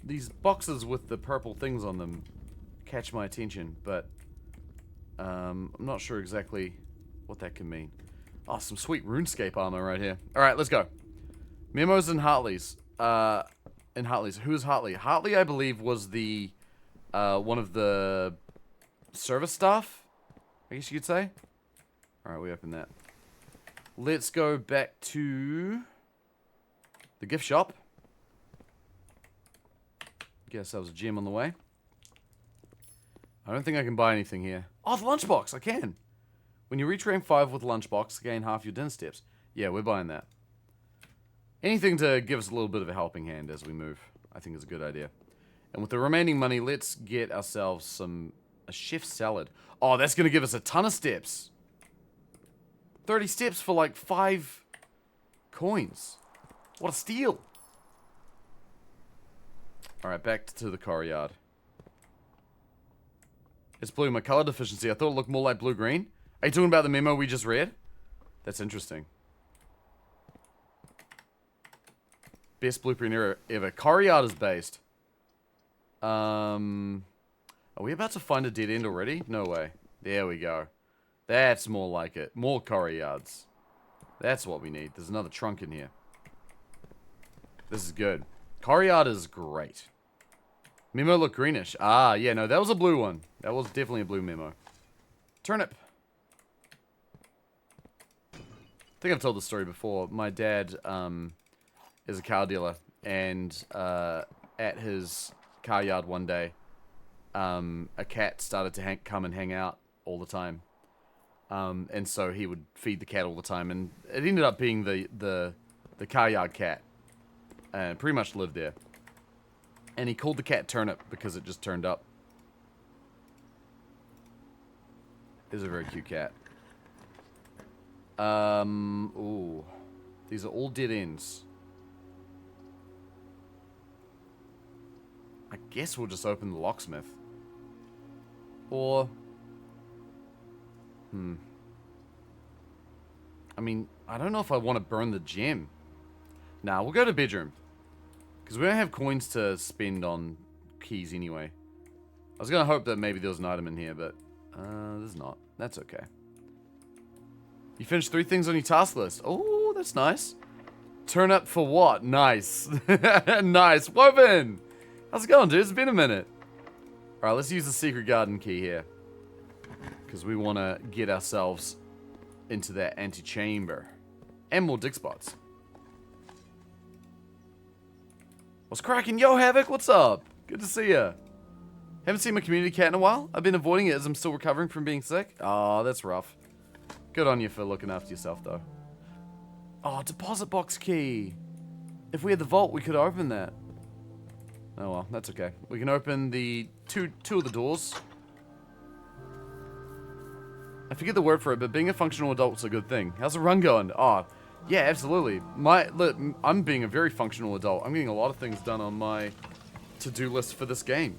These boxes with the purple things on them catch my attention, but I'm not sure exactly what that can mean. Oh, some sweet RuneScape armor right here. Alright, let's go. Memos and Hartley's. Who is Hartley? Hartley, I believe, was the one of the service staff, I guess you could say. Alright, we open that. Let's go back to the gift shop. Get ourselves a gem on the way. I don't think I can buy anything here. Oh, the lunchbox! I can! When you reach rank 5 with lunchbox, gain half your dinner steps. Yeah, we're buying that. Anything to give us a little bit of a helping hand as we move, I think is a good idea. And with the remaining money, let's get ourselves a chef salad. Oh, that's going to give us a ton of steps. 30 steps for like 5 coins. What a steal. Alright, back to the courtyard. It's blue, my color deficiency. I thought it looked more like blue-green. Are you talking about the memo we just read? That's interesting. Best blueprint ever. Courtyard is based. Are we about to find a dead end already? No way. There we go. That's more like it. More courtyards. That's what we need. There's another trunk in here. This is good. Courtyard is great. Memo looked greenish. Ah, yeah, no, that was a blue one. That was definitely a blue memo. Turnip. I think I've told this story before. My dad is a car dealer, and at his car yard one day, a cat started to come and hang out all the time. And so he would feed the cat all the time, and it ended up being the car yard cat, and pretty much lived there. And he called the cat Turnip because it just turned up. It is a very cute cat. Ooh. These are all dead ends. I guess we'll just open the locksmith. Or... I mean, I don't know if I want to burn the gem. Nah, we'll go to bedroom. Because we don't have coins to spend on keys anyway. I was going to hope that maybe there was an item in here, but there's not. That's okay. You finished 3 things on your task list. Oh, that's nice. Turn up for what? Nice. Nice. Woven! How's it going, dude? It's been a minute. Alright, let's use the secret garden key here. Because we want to get ourselves into that antechamber. And more dig spots. What's cracking? Yo, Havoc, what's up? Good to see ya. Haven't seen my community cat in a while. I've been avoiding it as I'm still recovering from being sick. Oh, that's rough. Good on you for looking after yourself, though. Oh, deposit box key. If we had the vault, we could open that. Oh well, that's okay. We can open the two of the doors. I forget the word for it, but being a functional adult's a good thing. How's the run going? Oh, yeah, absolutely. Look, I'm being a very functional adult. I'm getting a lot of things done on my to-do list for this game.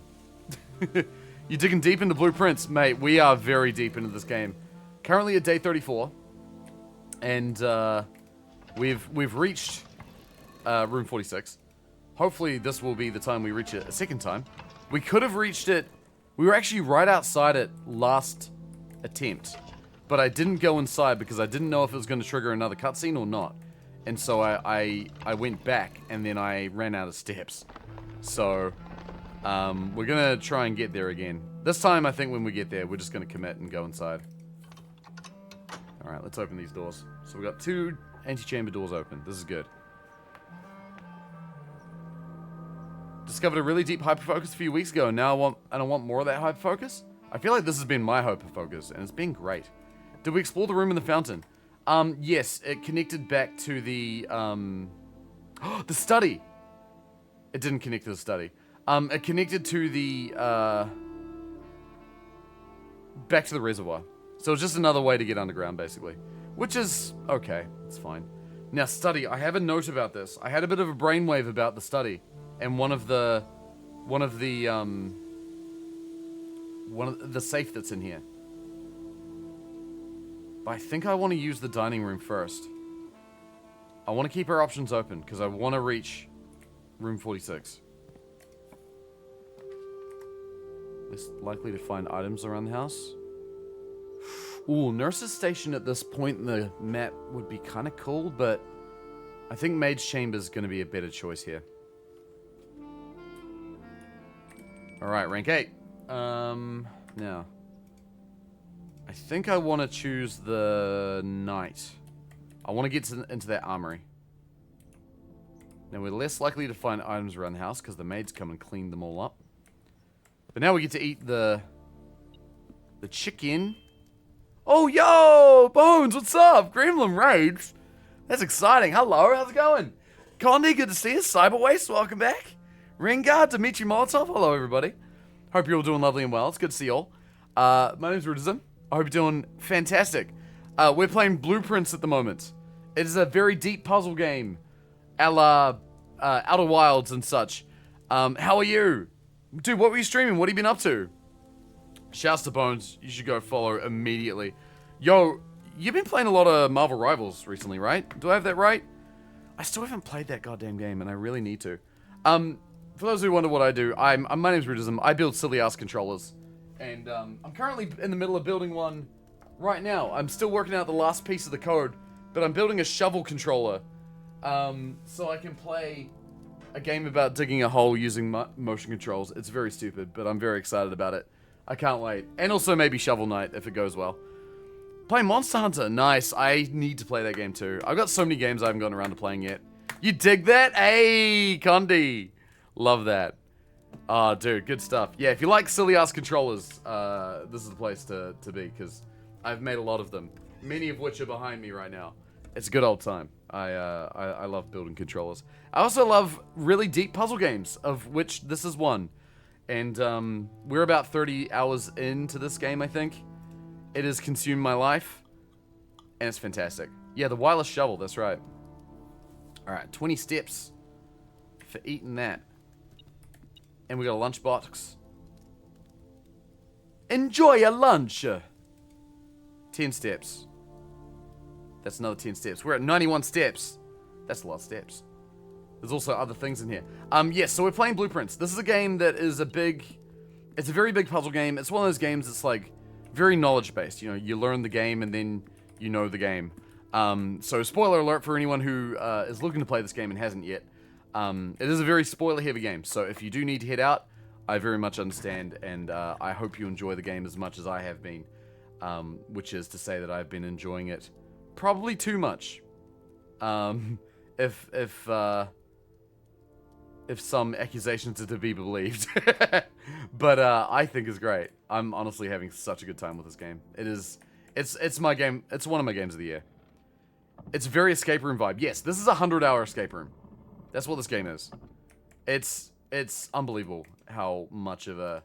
You're digging deep into blueprints, mate. We are very deep into this game. Currently at day 34, and we've reached room 46. Hopefully, this will be the time we reach it a second time. We could have reached it. We were actually right outside it last attempt, but I didn't go inside because I didn't know if it was going to trigger another cutscene or not, and so I went back and then I ran out of steps. So we're gonna try and get there again. This time, I think when we get there, we're just gonna commit and go inside. All right, let's open these doors. So we got 2 antechamber doors open. This is good. Discovered a really deep hyperfocus a few weeks ago, and now I want more of that hyperfocus. I feel like this has been my hyperfocus, and it's been great. Did we explore the room in the fountain? Yes, it connected back to the, the study. It didn't connect to the study. It connected to the, back to the reservoir. So it's just another way to get underground, basically. Which is, okay, it's fine. Now, study, I have a note about this. I had a bit of a brainwave about the study. And one of the safe that's in here. But I think I want to use the dining room first. I want to keep our options open because I want to reach room 46. Less likely to find items around the house. Ooh, nurse's station at this point in the map would be kind of cool, but I think maid's chamber is going to be a better choice here. Alright, rank 8. Now. I think I want to choose the knight. I want to get into that armory. Now, we're less likely to find items around the house because the maids come and clean them all up. But now we get to eat the chicken. Oh, yo! Bones, what's up? Gremlin Raids. That's exciting. Hello, how's it going? Condi, good to see you. Cyberwaste, welcome back. Ringard, Dimitri Molotov, hello everybody. Hope you're all doing lovely and well. It's good to see you all. My name's Rudism. I hope you're doing fantastic. We're playing Blueprints at the moment. It is a very deep puzzle game, a la Outer Wilds and such. How are you? Dude, what were you streaming? What have you been up to? Shouts to Bones. You should go follow immediately. Yo, you've been playing a lot of Marvel Rivals recently, right? Do I have that right? I still haven't played that goddamn game, and I really need to. For those who wonder what I do, my name's Rudism. I build silly-ass controllers. And I'm currently in the middle of building one right now. I'm still working out the last piece of the code, but I'm building a shovel controller. So I can play a game about digging a hole using motion controls. It's very stupid, but I'm very excited about it. I can't wait. And also maybe Shovel Knight, if it goes well. Play Monster Hunter. Nice. I need to play that game too. I've got so many games I haven't gotten around to playing yet. You dig that? Hey, Condi. Love that. Oh, dude, good stuff. Yeah, if you like silly-ass controllers, this is the place to be, because I've made a lot of them. Many of which are behind me right now. It's a good old time. I love building controllers. I also love really deep puzzle games, of which this is one. And we're about 30 hours into this game, I think. It has consumed my life, and it's fantastic. Yeah, the wireless shovel, that's right. Alright, 20 steps for eating that. And we got a lunchbox. Enjoy your lunch! 10 steps. That's another 10 steps. We're at 91 steps. That's a lot of steps. There's also other things in here. Yes, so we're playing Blueprints. This is a game that is it's a very big puzzle game. It's one of those games that's like very knowledge-based. You know, you learn the game and then you know the game. So spoiler alert for anyone who is looking to play this game and hasn't yet. It is a very spoiler-heavy game, so if you do need to head out, I very much understand, and I hope you enjoy the game as much as I have been, which is to say that I've been enjoying it probably too much. If some accusations are to be believed. But I think it's great. I'm honestly having such a good time with this game. It's my game. It's one of my games of the year. It's very escape room vibe. Yes, this is a 100-hour escape room. That's what this game is. It's unbelievable how much of a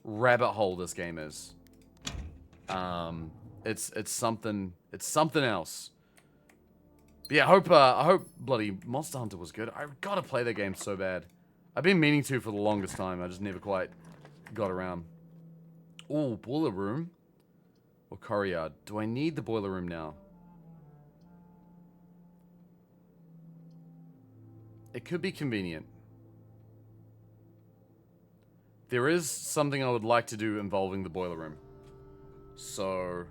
rabbit hole this game is. It's something else. But yeah, I hope bloody Monster Hunter was good. I gotta play that game so bad. I've been meaning to for the longest time. I just never quite got around. Ooh, boiler room or courtyard. Do I need the boiler room now? It could be convenient. There is something I would like to do involving the boiler room. So,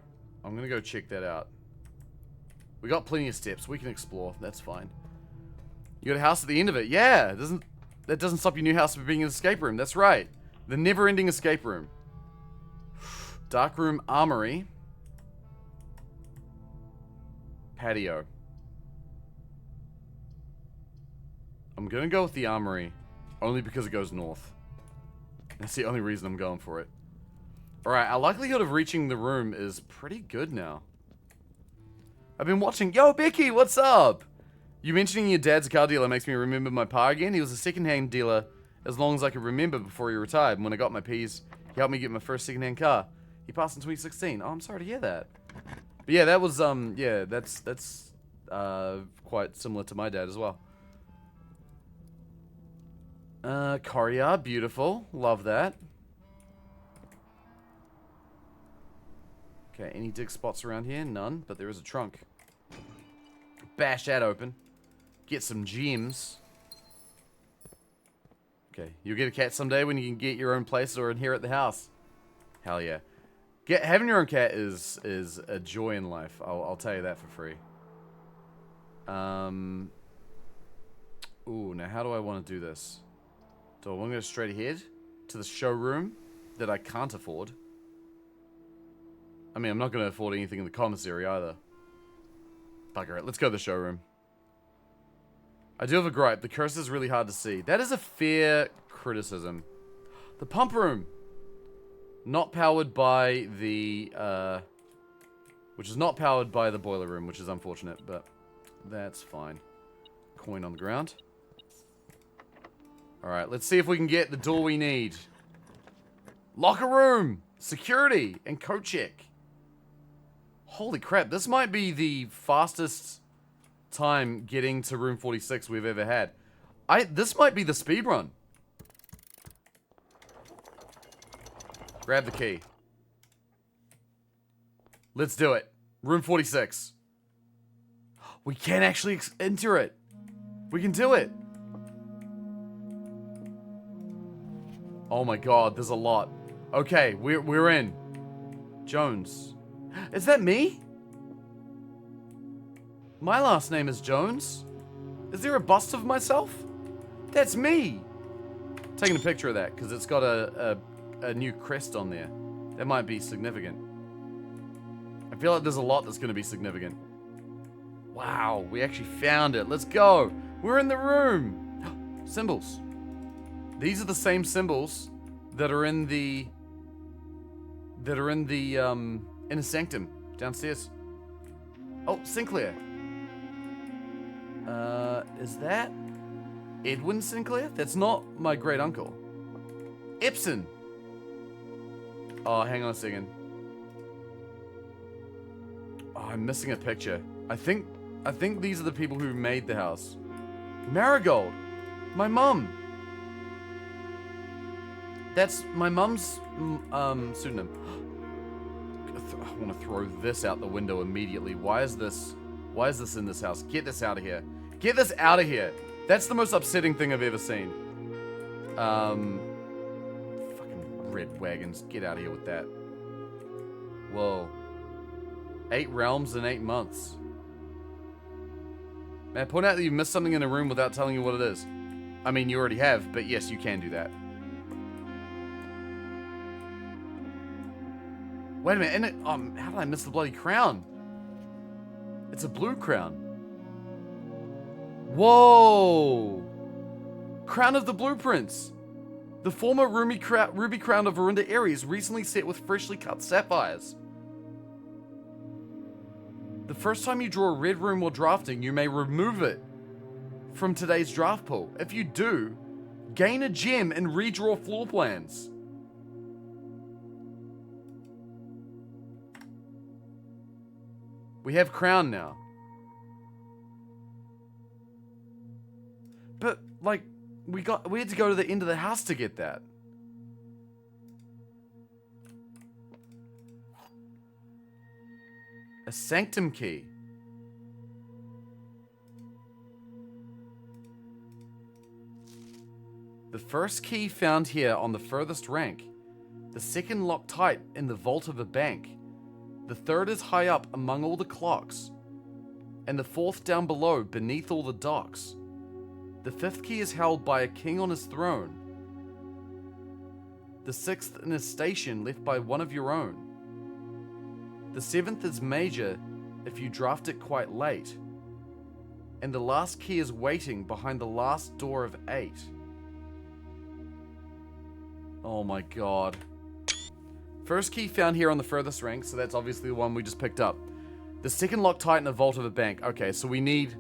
I'm gonna go check that out. We got plenty of steps. We can explore. That's fine. You got a house at the end of it. Yeah, that doesn't stop your new house from being an escape room. That's right. The never-ending escape room. Dark room armory. Patio. I'm gonna go with the armory. Only because it goes north. That's the only reason I'm going for it. Alright, our likelihood of reaching the room is pretty good now. I've been watching... Yo, Becky, what's up? You mentioning your dad's car dealer makes me remember my pa again. He was a second-hand dealer as long as I could remember before he retired. And when I got my P's, he helped me get my first second-hand car. He passed in 2016. Oh, I'm sorry to hear that. But yeah, that was, yeah, that's quite similar to my dad as well. Courtyard, beautiful. Love that. Okay, any dig spots around here? None, but there is a trunk. Bash that open. Get some gems. Okay, you'll get a cat someday when you can get your own place or inherit the house. Hell yeah. Having your own cat is a joy in life. I'll tell you that for free. Ooh, now how do I want to do this? Do I want to go straight ahead to the showroom that I can't afford? I mean, I'm not going to afford anything in the commissary either. Bugger it. Let's go to the showroom. I do have a gripe. The cursor is really hard to see. That is a fair criticism. The pump room. Not powered by the, which is not powered by the boiler room, which is unfortunate, but that's fine. Coin on the ground. Alright, let's see if we can get the door we need. Locker room! Security! And coat check. Holy crap, this might be the fastest time getting to room 46 we've ever had. This might be the speed run. Grab the key. Let's do it. Room 46. We can actually enter it. We can do it. Oh my god, there's a lot. Okay, we're in. Jones. Is that me? My last name is Jones. Is there a bust of myself? That's me. Taking a picture of that because it's got a new crest on there. That might be significant. I feel like there's a lot that's going to be significant. Wow, we actually found it. Let's go. We're in the room. Symbols. These are the same symbols that are in the inner sanctum downstairs. Oh, Sinclair. Is that Edwin Sinclair? That's not my great uncle. Epson. Oh, hang on a second. Oh, I'm missing a picture. I think these are the people who made the house. Marigold. My mum. That's my mum's pseudonym. I want to throw this out the window immediately. Why is this in this house? Get this out of here. Get this out of here. That's the most upsetting thing I've ever seen. Fucking red wagons. Get out of here with that. Whoa. 8 realms in 8 months. Man, point out that you missed something in a room without telling you what it is. I mean, you already have, but yes, you can do that. Wait a minute, how did I miss the bloody crown? It's a blue crown. Whoa! Crown of the Blueprints. The former ruby crown of Verinda Ares, recently set with freshly cut sapphires. The first time you draw a red room while drafting, you may remove it from today's draft pool. If you do, gain a gem and redraw floor plans. We have crown now. But, like, we had to go to the end of the house to get that. A sanctum key. The first key found here on the furthest rank. The second locked tight in the vault of a bank. The third is high up among all the clocks. And the fourth down below beneath all the docks. The fifth key is held by a king on his throne. The sixth in a station left by one of your own. The seventh is major if you draft it quite late. And the last key is waiting behind the last door of 8. Oh my god. First key found here on the furthest rank, so that's obviously the one we just picked up. The second locked tight in a vault of a bank. Okay, so we need...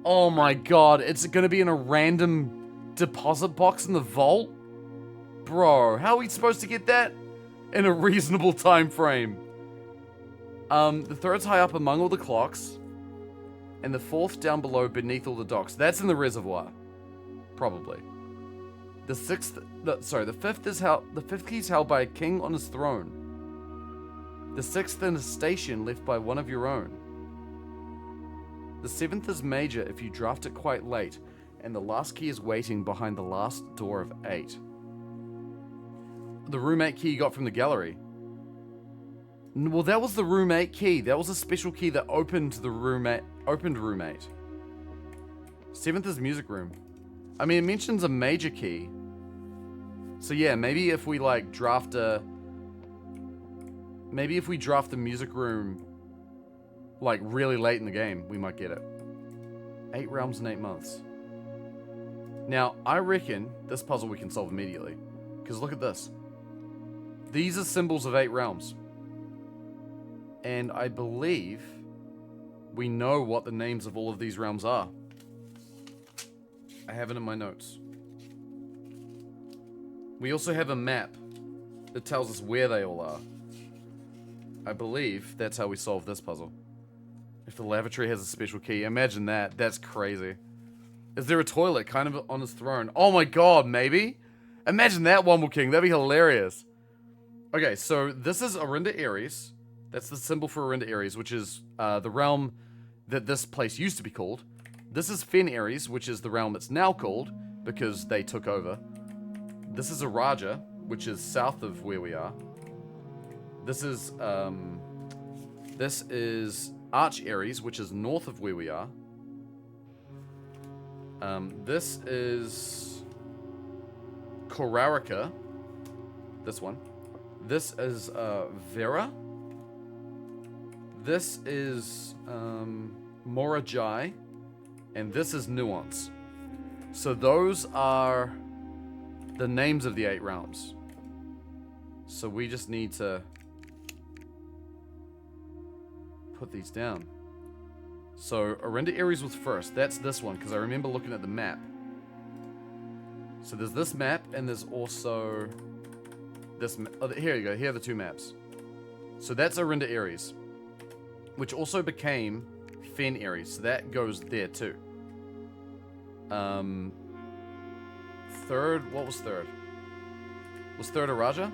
Oh my god, it's gonna be in a random deposit box in the vault? Bro, how are we supposed to get that in a reasonable time frame? The third's high up among all the clocks. And the fourth down below beneath all the docks. That's in the reservoir. Probably. The fifth key is held by a king on his throne. The sixth in a station left by one of your own. The seventh is major if you draft it quite late, and the last key is waiting behind the last door of 8. The room 8 key you got from the gallery. Well, that was the room 8 key. That was a special key that opened room 8. Seventh is music room. I mean, it mentions a major key. So yeah, maybe if we like draft the music room like really late in the game, we might get it. 8 realms in 8 months. Now, I reckon this puzzle we can solve immediately. Because look at this. These are symbols of 8 realms. And I believe we know what the names of all of these realms are. I have it in my notes. We also have a map that tells us where they all are. I believe that's how we solve this puzzle. If the lavatory has a special key, imagine that. That's crazy. Is there a toilet kind of on his throne? Oh my god, maybe? Imagine that, Womble King. That'd be hilarious. Okay, so this is Orinda Ares. That's the symbol for Orinda Ares, which is the realm that this place used to be called. This is Fen Ares, which is the realm it's now called, because they took over. This is Araja, which is south of where we are. This is Arch Ares, which is north of where we are. This is Korarika. This one. This is Vera. This is Morajai. And this is Nuance. So those are the names of the 8 realms. So we just need to put these down. So Orinda Ares was first. That's this one, because I remember looking at the map. So there's this map, and there's also this. Oh, here you go. Here are the 2 maps. So that's Orinda Ares, which also became Fen Ares. So that goes there too. Third. What was third? Was third Araja?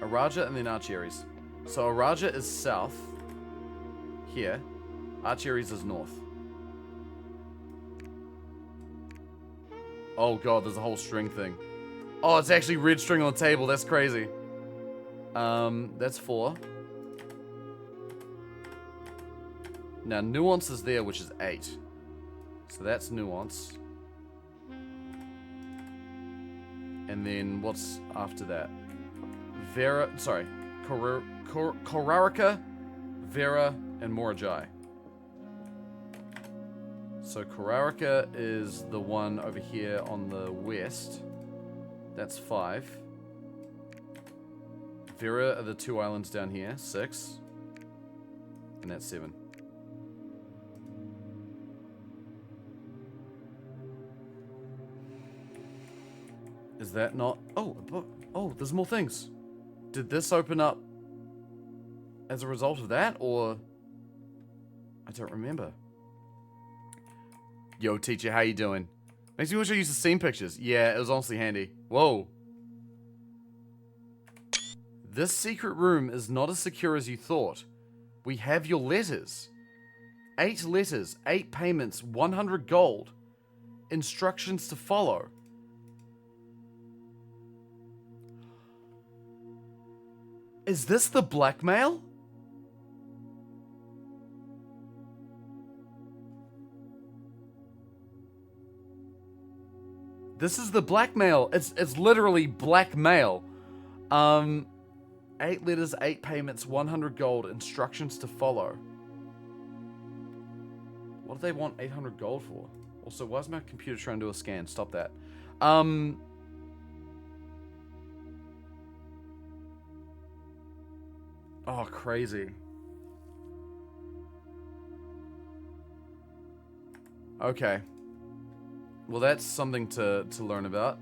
Araja and then Arch Ares. So Araja is south. Here. Arch Ares is north. Oh god, there's a whole string thing. Oh, it's actually red string on the table. That's crazy. That's 4. Now, Nuance is there, which is 8. So that's Nuance. And then what's after that? Korarika, Vera, and Morajai. So Korarika is the one over here on the west. That's 5. Vera are the 2 islands down here, 6. And that's 7. Is that not... Oh, a book. Oh, there's more things. Did this open up as a result of that, or... I don't remember. Yo, teacher, how you doing? Makes me wish I used the scene pictures. Yeah, it was honestly handy. Whoa. This secret room is not as secure as you thought. We have your letters. 8 letters, 8 payments, 100 gold. Instructions to follow. Is this the blackmail? This is the blackmail. It's literally blackmail. 8 letters, 8 payments, 100 gold, instructions to follow. What do they want 800 gold for? Also, why is my computer trying to do a scan? Stop that. Oh, crazy. Okay. Well, that's something to learn about.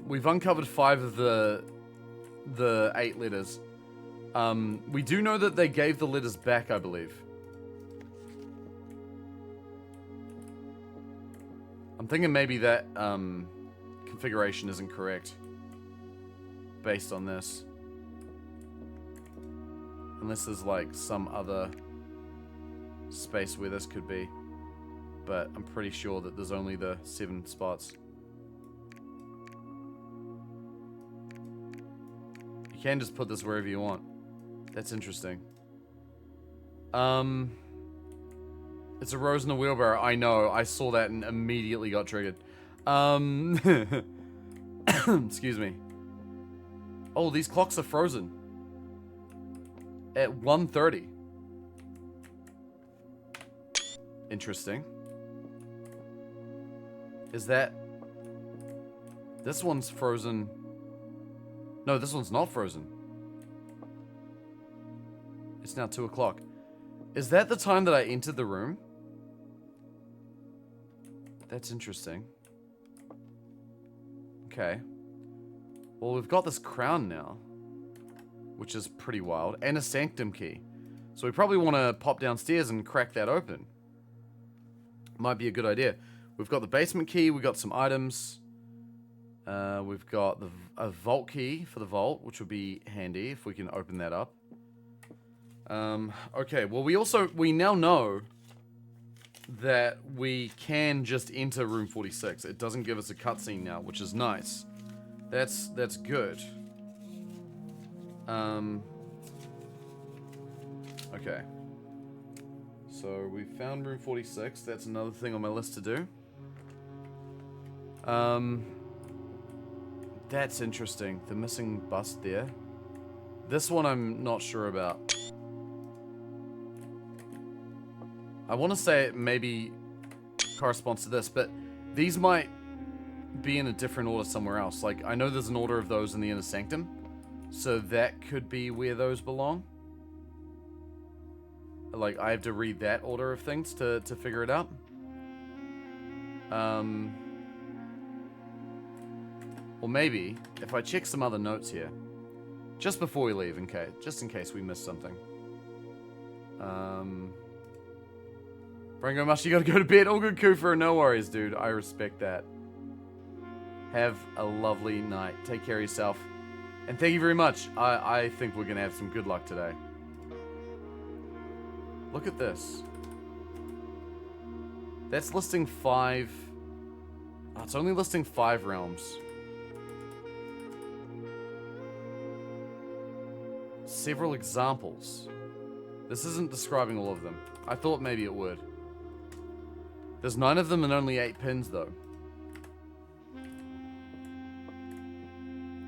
We've uncovered 5 of the 8 letters. We do know that they gave the letters back, I believe. I'm thinking maybe that configuration isn't correct based on this. Unless there's like some other space where this could be. But I'm pretty sure that there's only the 7 spots. You can just put this wherever you want. That's interesting. It's a rose in a wheelbarrow. I know. I saw that and immediately got triggered. Excuse me. Oh, these clocks are frozen. At 1:30. Interesting. Is that... This one's frozen. No, this one's not frozen. It's now 2 o'clock. Is that the time that I entered the room? That's interesting. Okay. Well, we've got this crown now, which is pretty wild, and a sanctum key. So we probably want to pop downstairs and crack that open. Might be a good idea. We've got the basement key, we've got some items. We've got a vault key for the vault, which would be handy if we can open that up. Okay, well we now know that we can just enter room 46. It doesn't give us a cutscene now, which is nice. That's good. Okay. So we found room 46. That's another thing on my list to do. That's interesting. The missing bust there. This one I'm not sure about. I want to say it maybe corresponds to this, but these might be in a different order somewhere else. Like, I know there's an order of those in the Inner Sanctum, so that could be where those belong. Like, I have to read that order of things to figure it out. Or maybe, if I check some other notes here, just before we leave, just in case we missed something. Brango Mush, you gotta go to bed. All good, Kufa. No worries, dude. I respect that. Have a lovely night. Take care of yourself. And thank you very much. I think we're gonna have some good luck today. Look at this. That's listing 5. Oh, it's only listing 5 realms. Several examples. This isn't describing all of them. I thought maybe it would. There's 9 of them and only 8 pins, though.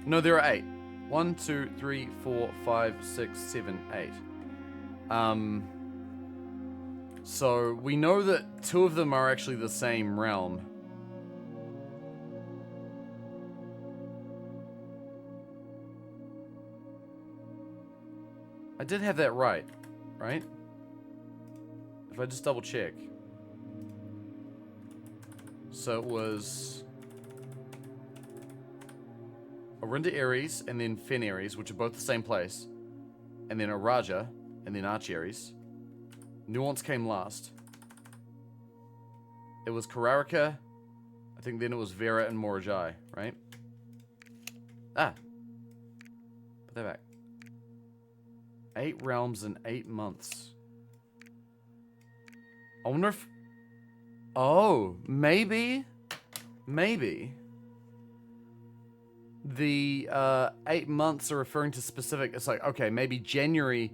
No, there are 8. 1, 2, 3, 4, 5, 6, 7, 8. So we know that 2 of them are actually the same realm. I did have that right? If I just double check. So it was Arinda Aries, and then Fen Aries, which are both the same place. And then Araja, and then Arch Aries. Nuance came last. It was Kararika. I think then it was Vera and Morajai, right? Ah. Put that back. 8 realms in 8 months. I wonder if... Oh, maybe... Maybe... The 8 months are referring to specific... It's like, okay, maybe January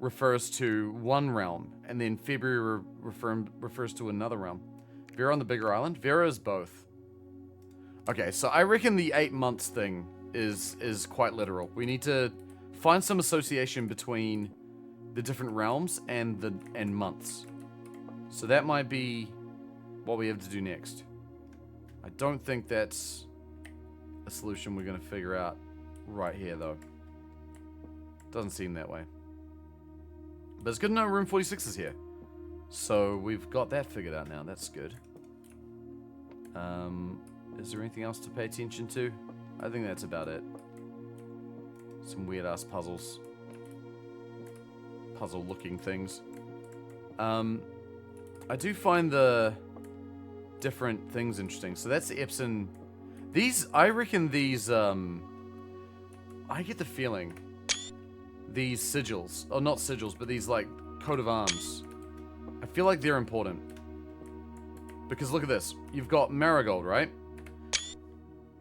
refers to one realm, and then February refers to another realm. Vera on the bigger island? Vera is both. Okay, so I reckon the 8 months thing is quite literal. We need to find some association between the different realms and months. So that might be what we have to do next. I don't think that's a solution we're going to figure out right here, though. Doesn't seem that way. But it's good to know room 46 is here. So we've got that figured out now. That's good. Is there anything else to pay attention to? I think that's about it. Some weird-ass puzzles. Puzzle-looking things. I do find the different things interesting. So that's the Epson. These, I reckon these, I get the feeling these sigils, or not sigils, but these, like, coat of arms, I feel like they're important. Because look at this. You've got Marigold, right?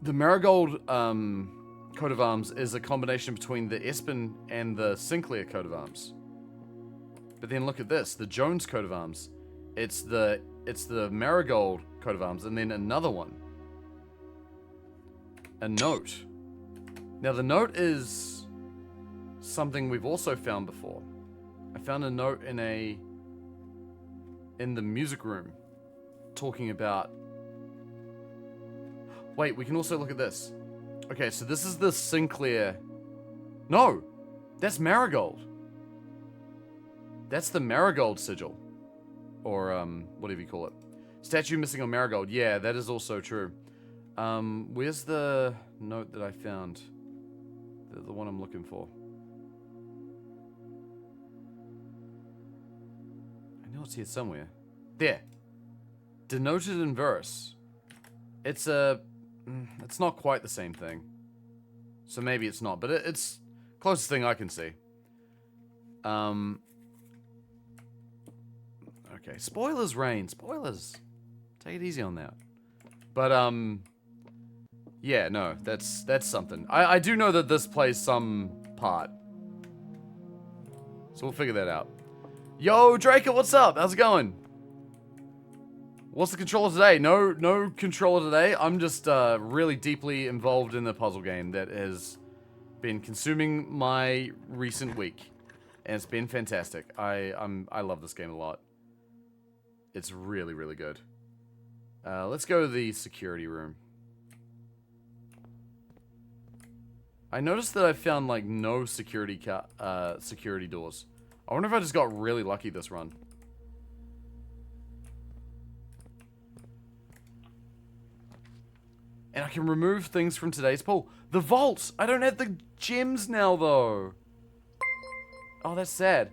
The Marigold, coat of arms is a combination between the Espen and the Sinclair coat of arms. But then look at this. The Jones coat of arms. It's the Marigold coat of arms, and then another one. A note. Now, the note is something we've also found before. I found a note in the music room talking about... Wait, we can also look at this. Okay, so this is the Sinclair... No! That's Marigold. That's the Marigold sigil. Or, whatever you call it. Statue missing on Marigold. Yeah, that is also true. Where's the note that I found? The one I'm looking for. I know it's here somewhere. There. Denoted in verse. It's not quite the same thing. So maybe it's not, but it's closest thing I can see. Okay, spoilers, Rain. Spoilers. Take it easy on that. But, yeah, no, that's something. I do know that this plays some part. So we'll figure that out. Yo, Draco, what's up? How's it going? What's the controller today? No controller today. I'm just really deeply involved in the puzzle game that has been consuming my recent week. And it's been fantastic. I love this game a lot. It's really, really good. Let's go to the security room. I noticed that I found, like, no security doors. I wonder if I just got really lucky this run. And I can remove things from today's pool. The vaults! I don't have the gems now, though. Oh, that's sad.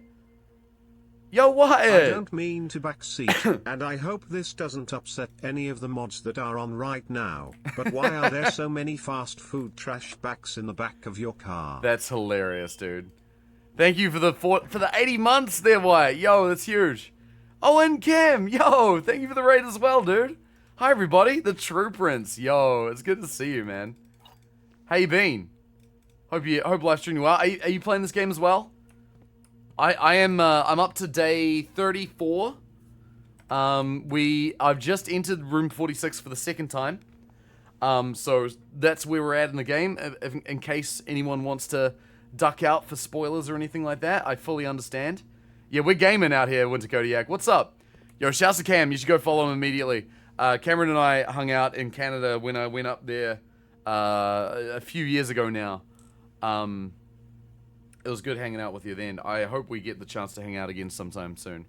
Yo, Wyatt! I don't mean to backseat, and I hope this doesn't upset any of the mods that are on right now, but why are there so many fast food trash bags in the back of your car? That's hilarious, dude. Thank you for the 80 months there, Wyatt. Yo, that's huge. Oh, and Cam, yo, thank you for the raid as well, dude. Hi, everybody. The True Prince. Yo, it's good to see you, man. How you been? Hope life's treating you well. Are you playing this game as well? I'm up to day 34. I've just entered room 46 for the second time. So that's where we're at in the game. In case anyone wants to duck out for spoilers or anything like that, I fully understand. Yeah, we're gaming out here, Winter Kodiak. What's up? Yo, shouts to Cam. You should go follow him immediately. Cameron and I hung out in Canada when I went up there a few years ago now. It was good hanging out with you then. I hope we get the chance to hang out again sometime soon.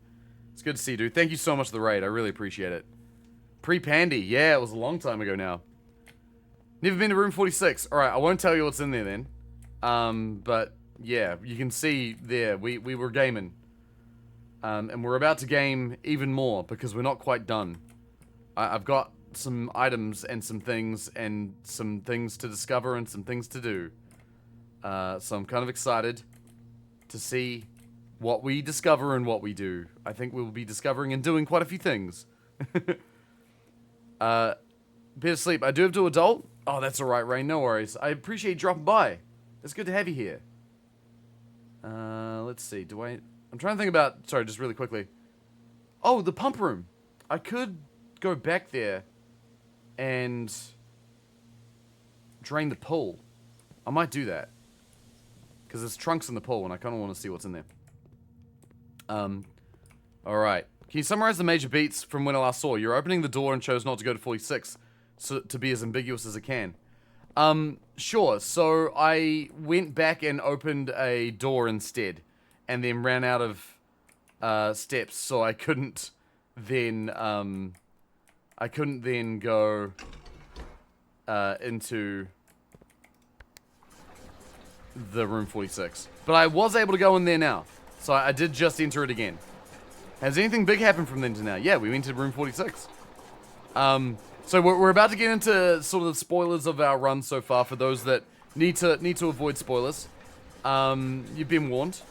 It's good to see you, dude. Thank you so much for the raid. I really appreciate it. Pre-Pandy. Yeah, it was a long time ago now. Never been to room 46. Alright, I won't tell you what's in there then. But yeah, you can see there, we were gaming. And we're about to game even more because we're not quite done. I've got some items and some things to discover and some things to do. So I'm kind of excited to see what we discover and what we do. I think we'll be discovering and doing quite a few things. Bit of sleep. I do have to adult. Oh, that's alright, Rain. No worries. I appreciate you dropping by. It's good to have you here. Let's see. I'm trying to think about... Sorry, just really quickly. Oh, the pump room. I could go back there and drain the pool. I might do that. Because there's trunks in the pool and I kind of want to see what's in there. Alright. Can you summarize the major beats from when I last saw? You're opening the door and chose not to go to 46. So, to be as ambiguous as it can. Sure. So I went back and opened a door instead. And then ran out of steps, so I couldn't then go into the room 46. But I was able to go in there now. So I did just enter it again. Has anything big happened from then to now? Yeah, we went to room 46. So we're about to get into sort of the spoilers of our run so far for those that need to avoid spoilers. You've been warned.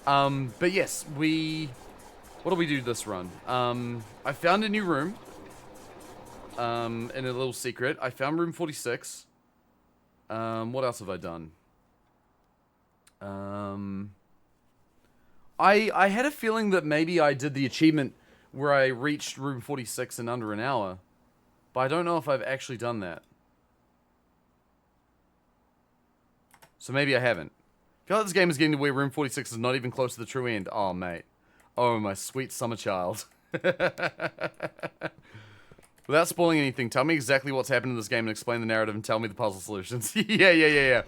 But yes, what do we do this run? I found a new room. In a little secret. I found room 46. What else have I done? I had a feeling that maybe I did the achievement where I reached room 46 in under an hour. But I don't know if I've actually done that. So maybe I haven't. I feel like this game is getting to where room 46 is not even close to the true end. Oh, mate. Oh, my sweet summer child. Without spoiling anything, tell me exactly what's happened in this game and explain the narrative and tell me the puzzle solutions. Yeah.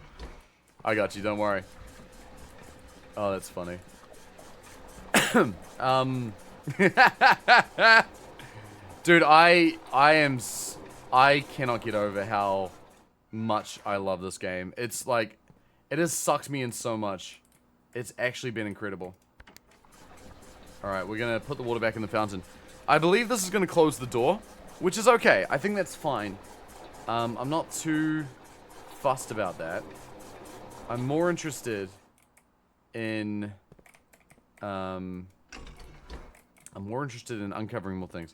I got you, don't worry. Oh, that's funny. Dude, I cannot get over how much I love this game. It's like, it has sucked me in so much. It's actually been incredible. Alright, we're gonna put the water back in the fountain. I believe this is gonna close the door, which is okay. I think that's fine. I'm not too fussed about that. I'm more interested in... I'm more interested in uncovering more things.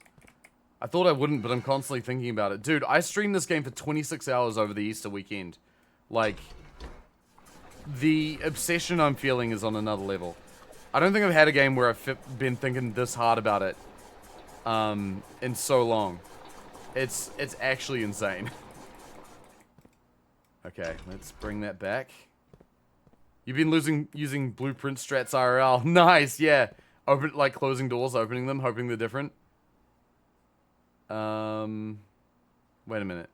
I thought I wouldn't, but I'm constantly thinking about it. Dude, I streamed this game for 26 hours over the Easter weekend. Like, the obsession I'm feeling is on another level. I don't think I've had a game where I've been thinking this hard about it in so long. It's actually insane. Okay, let's bring that back. You've been using blueprint strats IRL. Nice, yeah. Like closing doors, opening them, hoping they're different. Wait a minute.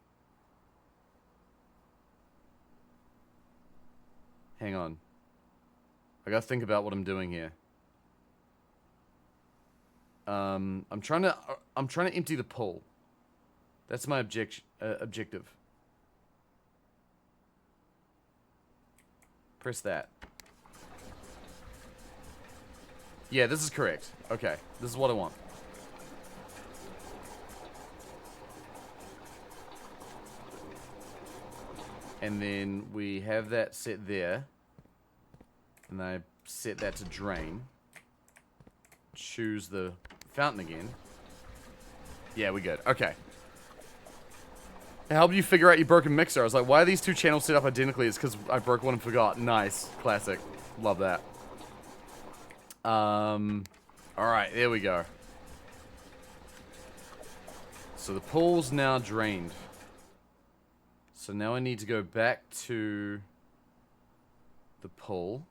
Hang on. I gotta think about what I'm doing here. I'm trying to empty the pool. That's my objective. Press that. Yeah, this is correct. Okay, this is what I want. And then we have that set there. And I set that to drain. Choose the fountain again. Yeah, we good. Okay. It helped you figure out your broken mixer. I was like, why are these two channels set up identically? It's because I broke one and forgot. Nice. Classic. Love that. Alright, there we go. So the pool's now drained. So now I need to go back to the pool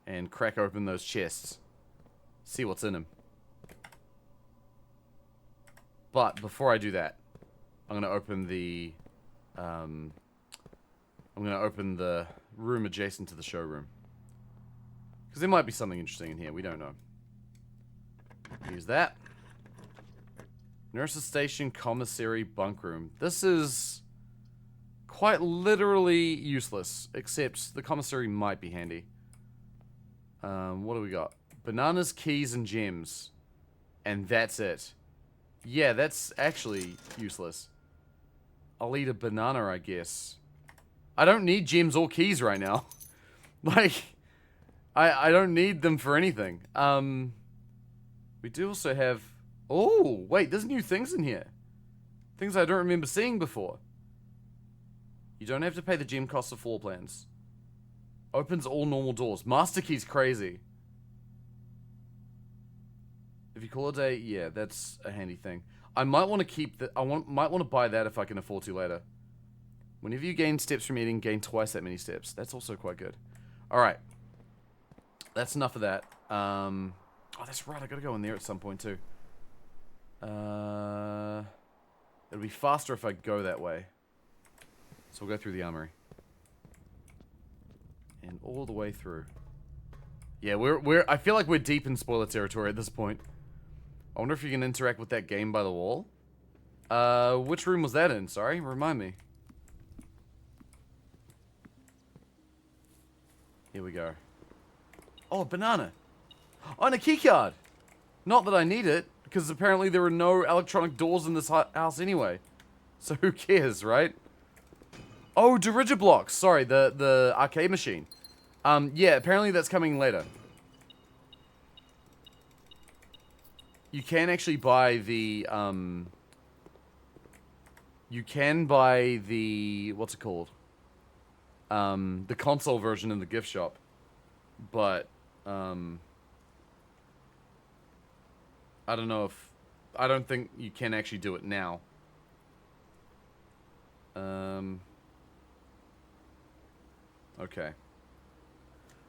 and crack open those chests. See what's in them. But before I do that, I'm gonna open the room adjacent to the showroom. Because there might be something interesting in here, we don't know. Use that. Nurse's station, commissary, bunk room. This is Quite literally useless, except the commissary might be handy. What do we got? Bananas, keys, and gems. And that's it. Yeah, that's actually useless. I'll eat a banana, I guess. I don't need gems or keys right now. Like, I don't need them for anything. We do also have... Oh, wait, there's new things in here. Things I don't remember seeing before. You don't have to pay the gem cost of floor plans. Opens all normal doors. Master key's crazy. If you call it a day, yeah, that's a handy thing. I might want to keep that. Might want to buy that if I can afford to later. Whenever you gain steps from eating, gain twice that many steps. That's also quite good. All right, that's enough of that. Oh, that's right. I gotta go in there at some point too. It'll be faster if I go that way. So we'll go through the armory. And all the way through. Yeah, I feel like we're deep in spoiler territory at this point. I wonder if you can interact with that game by the wall. Which room was that in? Sorry, remind me. Here we go. Oh, a banana. Oh, and a keycard. Not that I need it, because apparently there are no electronic doors in this house anyway. So who cares, right? Oh, Dirigiblocks. Sorry, the arcade machine. Yeah, apparently that's coming later. You can actually buy the, you can buy the, what's it called? The console version in the gift shop. But, I don't know if, I don't think you can actually do it now. Okay.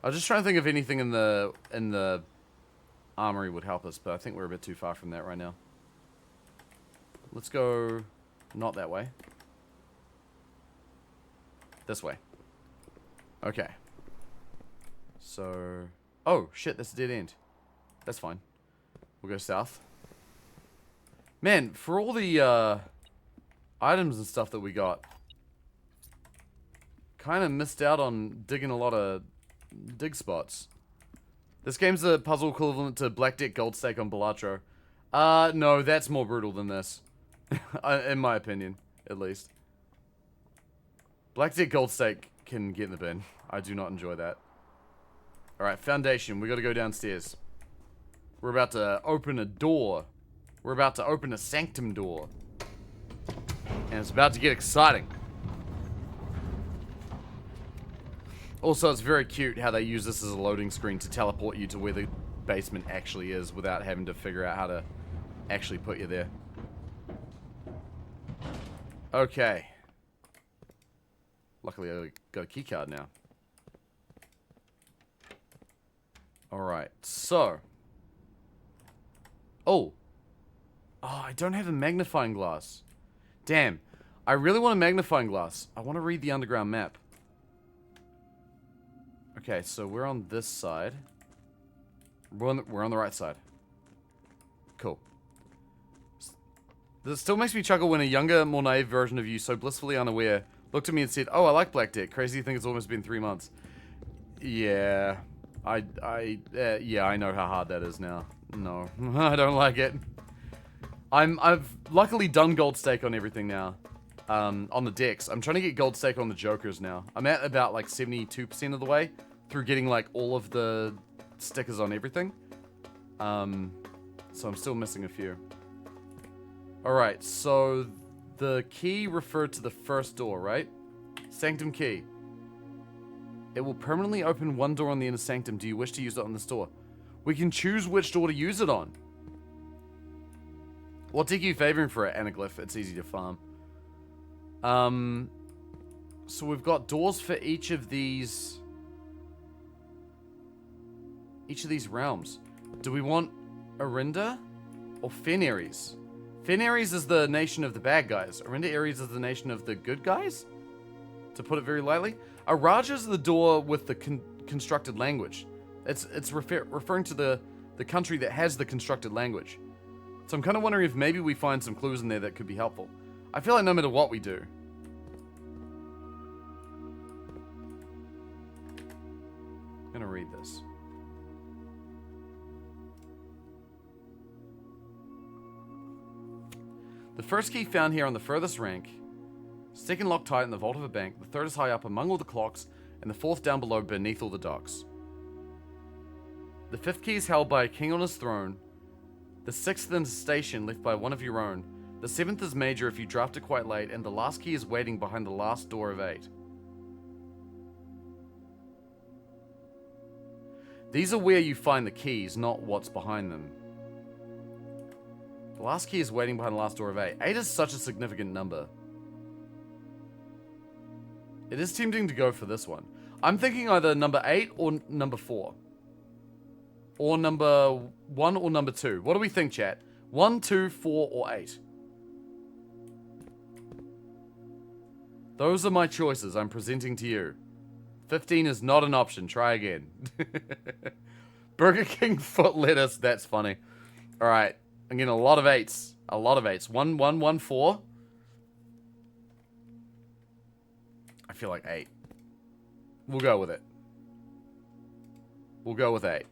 I was just trying to think of anything in the armory would help us, but I think we're a bit too far from that right now. Let's go not that way. This way. Okay. So... Oh, shit, that's a dead end. That's fine. We'll go south. Man, for all the items and stuff that we got, kind of missed out on digging a lot of dig spots. This game's a puzzle equivalent to Black Deck Gold Stake on Balatro. No, that's more brutal than this. In my opinion, at least. Black Deck Gold Stake can get in the bin. I do not enjoy that. Alright, foundation. We gotta go downstairs. We're about to open a door. We're about to open a sanctum door. And it's about to get exciting. Also, it's very cute how they use this as a loading screen to teleport you to where the basement actually is without having to figure out how to actually put you there. Okay. Luckily, I got a keycard now. Alright, so. Oh, I don't have a magnifying glass. Damn. I really want a magnifying glass. I want to read the underground map. Okay, so we're on this side. We're on the right side. Cool. This still makes me chuckle when a younger, more naive version of you, so blissfully unaware, looked at me and said, "Oh, I like Black Deck. Crazy to think it's almost been 3 months." Yeah. Yeah, I know how hard that is now. No, I don't like it. I've luckily done gold stake on everything now. On the decks. I'm trying to get gold stake on the jokers now. I'm at about like 72% of the way through getting like all of the stickers on everything. So I'm still missing a few. Alright, so the key referred to the first door, right? Sanctum key. It will permanently open one door on the inner sanctum. Do you wish to use it on this door? We can choose which door to use it on. What deck are you favoring for it, Anaglyph? It's easy to farm. So we've got doors for each of these realms. Do we want Arinda or Fen-Ares? Fen-Ares is the nation of the bad guys. Arinda-Ares is the nation of the good guys, to put it very lightly. Araj is the door with the constructed language. It's referring to the country that has the constructed language. So I'm kind of wondering if maybe we find some clues in there that could be helpful. I feel like no matter what we do, this. The first key found here on the furthest rank. Second locked tight in the vault of a bank. The third is high up among all the clocks. And the fourth down below beneath all the docks. The fifth key is held by a king on his throne. The sixth is a station left by one of your own. The seventh is major if you draft it quite late. And the last key is waiting behind the last door of 8. These are where you find the keys, not what's behind them. The last key is waiting behind the last door of 8. 8 is such a significant number. It is tempting to go for this one. I'm thinking either number 8 or number 4. Or number 1 or number 2. What do we think, chat? 1, 2, 4, or 8? Those are my choices I'm presenting to you. 15 is not an option. Try again. Burger King foot lettuce. That's funny. Alright. I'm getting a lot of 8s. A lot of 8s. 1, 1, 1, 4. I feel like 8. We'll go with it. We'll go with 8.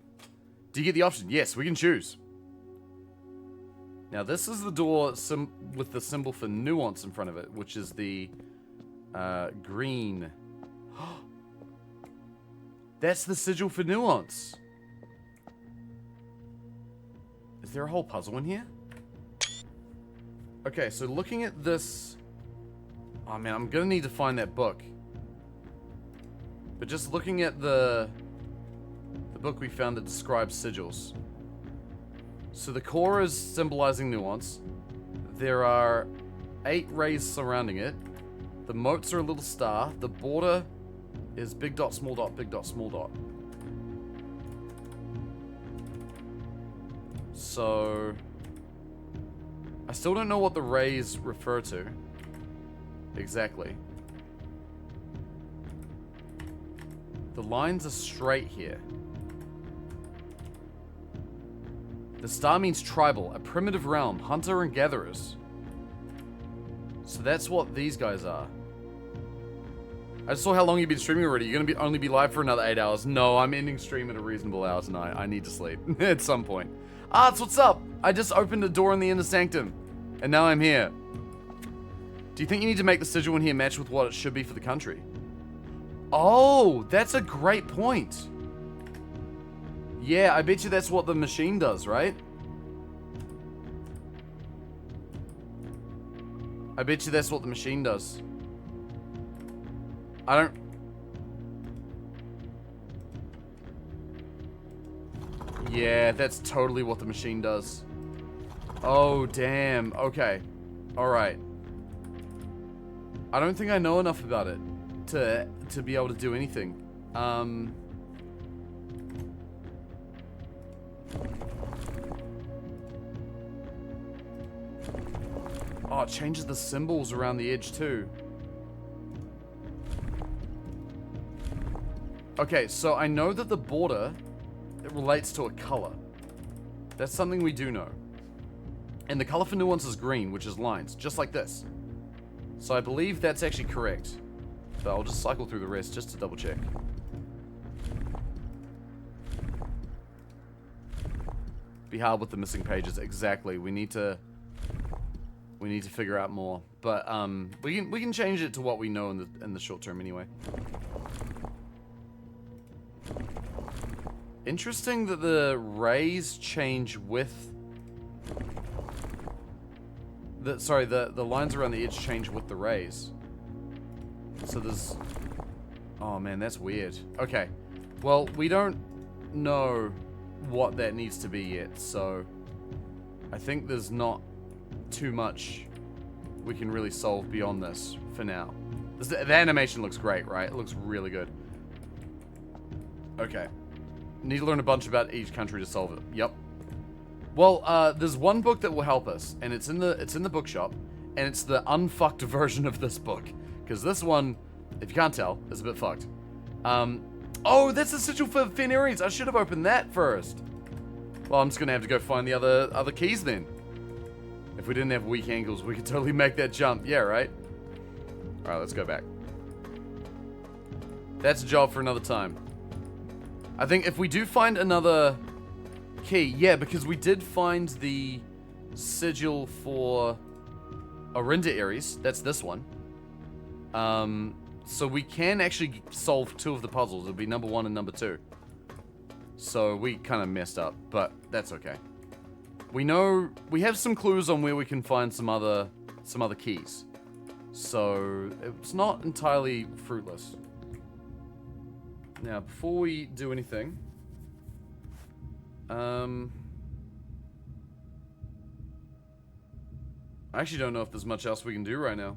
Do you get the option? Yes, we can choose. Now, this is the door with the symbol for nuance in front of it, which is the green. That's the sigil for nuance. Is there a whole puzzle in here? Okay, so looking at this... Oh man, I'm gonna need to find that book. But just looking at the book we found that describes sigils. So the core is symbolizing nuance. There are 8 rays surrounding it. The motes are a little star. The border is big dot, small dot, big dot, small dot. So... I still don't know what the rays refer to. Exactly. The lines are straight here. The star means tribal, a primitive realm, hunter and gatherers. So that's what these guys are. I just saw how long you've been streaming already. You're gonna only be live for another 8 hours. No, I'm ending stream at a reasonable hour tonight. I need to sleep at some point. Arts, what's up? I just opened a door in the inner sanctum, and now I'm here. Do you think you need to make the sigil in here match with what it should be for the country? Oh, that's a great point. Yeah, I bet you that's what the machine does, right? I bet you that's what the machine does. I don't... Yeah, that's totally what the machine does. Oh, damn. Okay. Alright. I don't think I know enough about it to be able to do anything. Oh, it changes the symbols around the edge too. Okay, so I know that the border, it relates to a color. That's something we do know. And the color for nuance is green, which is lines, just like this. So I believe that's actually correct. But I'll just cycle through the rest just to double check. Be hard with the missing pages, exactly. We need to figure out more. But we can change it to what we know in the short term anyway. Interesting that the rays change with the lines around the edge change with the rays. So there's... Oh man, that's weird. Okay. Well, we don't know what that needs to be yet, so I think there's not too much we can really solve beyond this for now. The animation looks great, right? It looks really good. Okay. Need to learn a bunch about each country to solve it. Yep. Well, there's one book that will help us, and it's in the bookshop, and it's the unfucked version of this book. Because this one, if you can't tell, is a bit fucked. Oh, that's a sigil for Fenarians. I should have opened that first. Well, I'm just gonna have to go find the other keys then. If we didn't have weak ankles, we could totally make that jump. Yeah, right? Alright, let's go back. That's a job for another time. I think if we do find another key, yeah, because we did find the sigil for Orinda Ares. That's this one. So we can actually solve 2 of the puzzles. It'll be number 1 and number 2. So we kind of messed up, but that's okay. We know we have some clues on where we can find some other keys. So it's not entirely fruitless. Now, before we do anything, I actually don't know if there's much else we can do right now.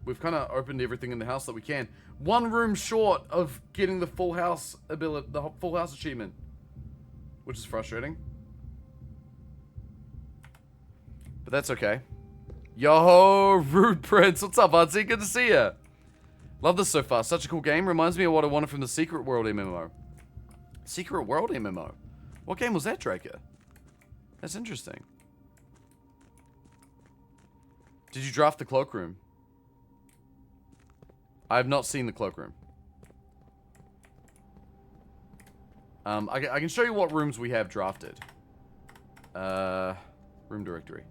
We've kind of opened everything in the house that we can. 1 room short of getting the full house ability, the full house achievement, which is frustrating. But that's okay. Yo, Rude Prince, what's up, Udsy? Good to see ya. Love this so far. Such a cool game. Reminds me of what I wanted from the Secret World MMO. Secret World MMO? What game was that, Draker? That's interesting. Did you draft the cloakroom? I have not seen the cloakroom. I can show you what rooms we have drafted. Room directory.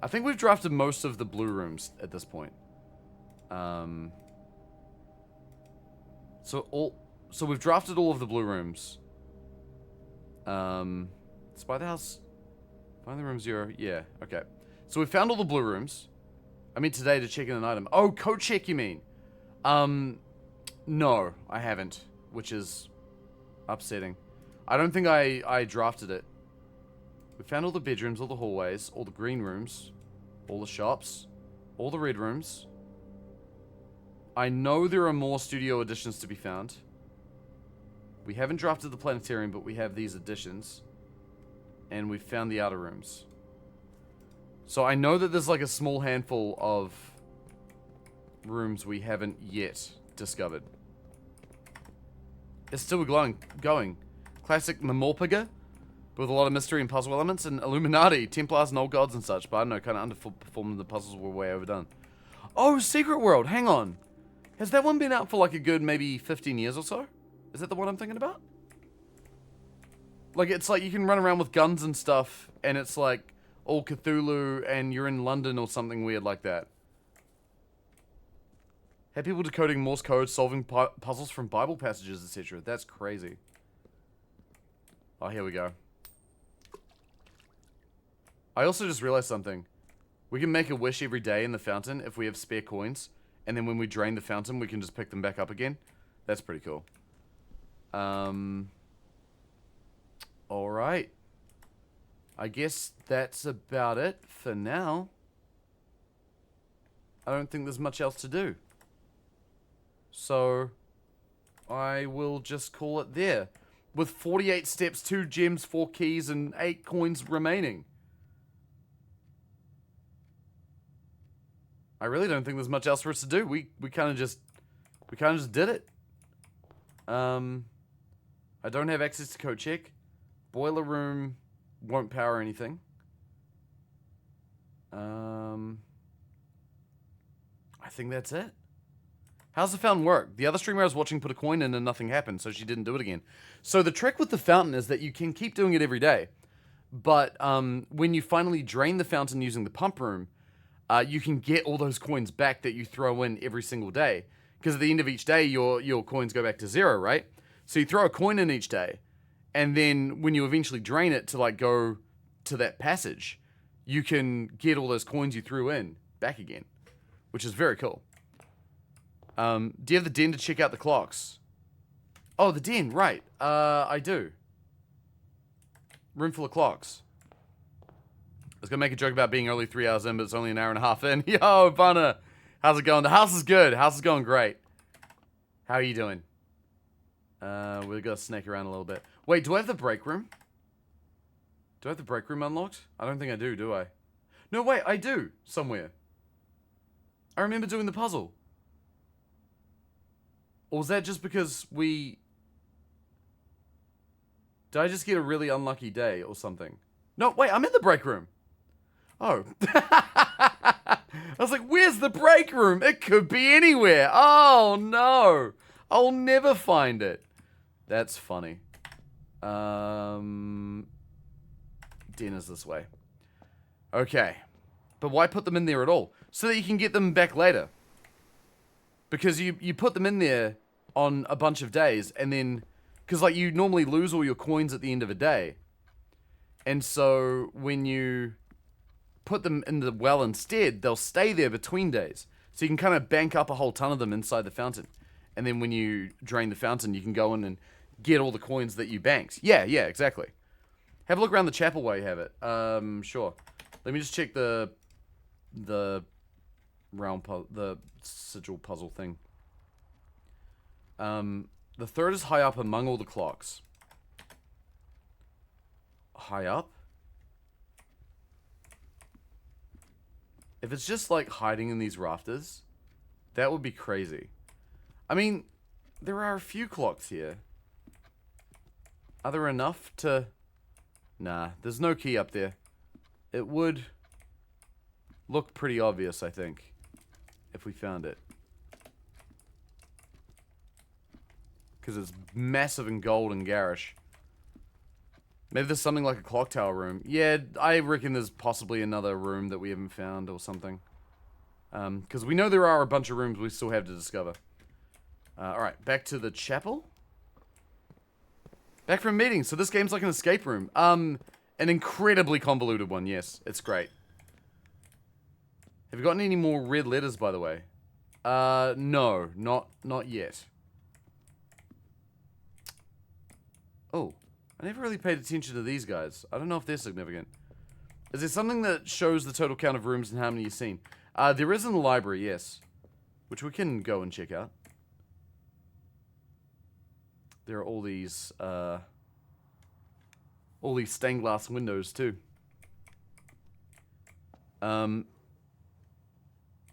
I think we've drafted most of the blue rooms at this point. So we've drafted all of the blue rooms. Spy the house. Find the room 0. Yeah, okay. So we found all the blue rooms. I mean today to check in an item. Oh, code check you mean? No, I haven't, which is upsetting. I don't think I drafted it. We found all the bedrooms, all the hallways, all the green rooms, all the shops, all the red rooms. I know there are more studio additions to be found. We haven't drafted the planetarium, but we have these additions. And we've found the outer rooms. So I know that there's like a small handful of rooms we haven't yet discovered. It's still going. Classic Mamorpaga, with a lot of mystery and puzzle elements, and Illuminati, Templars and Old Gods and such, but I don't know, kind of underperformed. The puzzles were way overdone. Oh, Secret World, hang on. Has that one been out for like a good maybe 15 years or so? Is that the one I'm thinking about? Like, it's like you can run around with guns and stuff, and it's like all Cthulhu, and you're in London or something weird like that. Had people decoding Morse code, solving puzzles from Bible passages, etc. That's crazy. Oh, here we go. I also just realized something. We can make a wish every day in the fountain if we have spare coins. And then when we drain the fountain, we can just pick them back up again. That's pretty cool. Alright. I guess that's about it for now. I don't think there's much else to do. So, I will just call it there. With 48 steps, 2 gems, 4 keys, and 8 coins remaining. I really don't think there's much else for us to do. We kind of just did it. I don't have access to code check. Boiler room won't power anything. I think that's it. How's the fountain work? The other streamer I was watching put a coin in and nothing happened, so she didn't do it again. So the trick with the fountain is that you can keep doing it every day. But when you finally drain the fountain using the pump room, you can get all those coins back that you throw in every single day. Because at the end of each day, your coins go back to 0, right? So you throw a coin in each day, and then when you eventually drain it to like go to that passage, you can get all those coins you threw in back again, which is very cool. Do you have the den to check out the clocks? Oh, the den, right. I do. Room full of clocks. I was gonna make a joke about being only 3 hours in, but it's only an hour and a half in. Yo, Bunna! How's it going? The house is good. The house is going great. How are you doing? We're gonna snake around a little bit. Wait, do I have the break room? Do I have the break room unlocked? I don't think I do I? No, wait, I do. Somewhere. I remember doing the puzzle. Or was that just because we... Did I just get a really unlucky day or something? No, wait, I'm in the break room. Oh. I was like, where's the break room? It could be anywhere. Oh, no. I'll never find it. That's funny. Dinner's this way. Okay. But why put them in there at all? So that you can get them back later. Because you put them in there on a bunch of days, and then... Because, like, you normally lose all your coins at the end of a day. And so, when you put them in the well instead, they'll stay there between days. So you can kind of bank up a whole ton of them inside the fountain. And then when you drain the fountain, you can go in and get all the coins that you banked. Yeah, exactly. Have a look around the chapel while you have it. Sure. Let me just check the the sigil puzzle thing. The third is high up among all the clocks. High up? If it's just like hiding in these rafters, that would be crazy. I mean, there are a few clocks here. Are there enough to... Nah, there's no key up there. It would look pretty obvious, I think, if we found it. Because it's massive and gold and garish. Maybe there's something like a clock tower room. Yeah, I reckon there's possibly another room that we haven't found or something. Because we know there are a bunch of rooms we still have to discover. Alright, back to the chapel. Back from meeting. So this game's like an escape room. An incredibly convoluted one, yes. It's great. Have you gotten any more red letters, by the way? No. Not yet. Oh. I never really paid attention to these guys. I don't know if they're significant. Is there something that shows the total count of rooms and how many you've seen? There is in the library, yes. Which we can go and check out. There are all these stained glass windows, too. A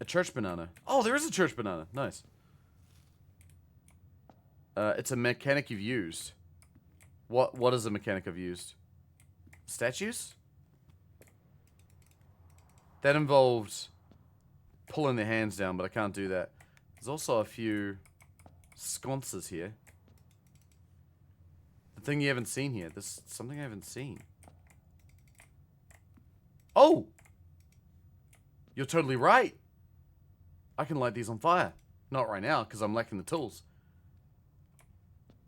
church banana. Oh, there is a church banana. Nice. It's a mechanic you've used. What is a mechanic I've used? Statues? That involved pulling their hands down, but I can't do that. There's also a few sconces here. The thing you haven't seen here. There's something I haven't seen. Oh! You're totally right. I can light these on fire. Not right now, because I'm lacking the tools.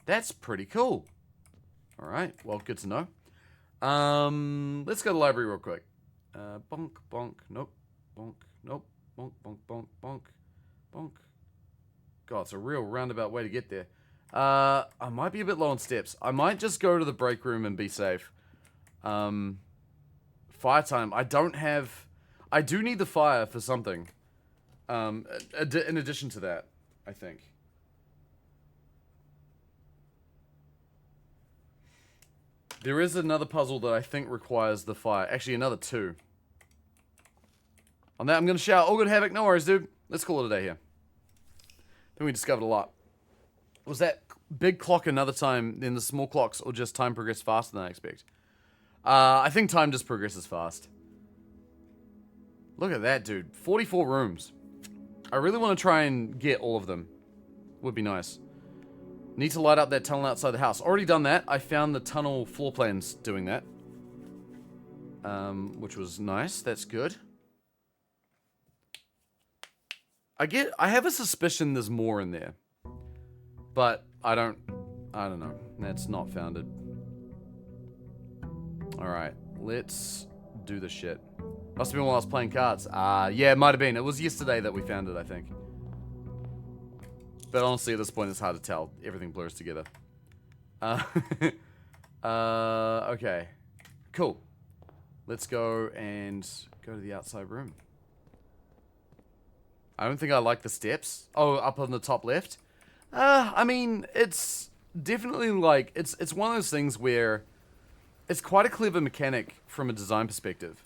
That's pretty cool. Alright, well, good to know. Let's go to the library real quick. Bonk, bonk, nope. Bonk, nope. Bonk, bonk, bonk, bonk. Bonk. God, it's a real roundabout way to get there. I might be a bit low on steps. I might just go to the break room and be safe. Fire time. I do need the fire for something. In addition to that, I think. There is another puzzle that I think requires the fire. Actually, another two. On that, I'm going to shout, "Oh, good havoc." No worries, dude. Let's call it a day here. I think we discovered a lot. Was that big clock another time than the small clocks, or just time progressed faster than I expect? I think time just progresses fast. Look at that, dude. 44 rooms. I really want to try and get all of them. Would be nice. Need to light up that tunnel outside the house. Already done that. I found the tunnel floor plans doing that. Which was nice. That's good. I have a suspicion there's more in there. But I don't know. That's not founded. Alright. Let's do the shit. Must have been while I was playing cards. Yeah, it might have been. It was yesterday that we found it, I think. But honestly, at this point, it's hard to tell. Everything blurs together. Okay. Cool. Let's go and go to the outside room. I don't think I like the steps. Oh, up on the top left? I mean, it's definitely like... It's one of those things where... It's quite a clever mechanic from a design perspective.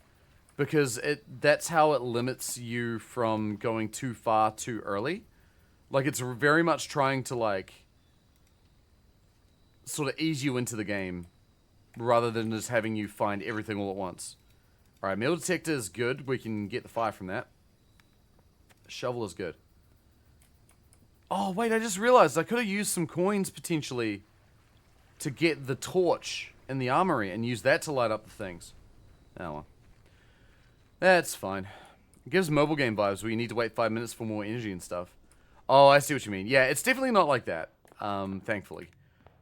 Because that's how it limits you from going too far too early. Like, it's very much trying to, like, sort of ease you into the game, rather than just having you find everything all at once. Alright, metal detector is good. We can get the fire from that. Shovel is good. Oh, wait, I just realized I could have used some coins, potentially, to get the torch in the armory and use that to light up the things. Oh well. That's fine. It gives mobile game vibes where you need to wait 5 minutes for more energy and stuff. Oh, I see what you mean. Yeah, it's definitely not like that, thankfully.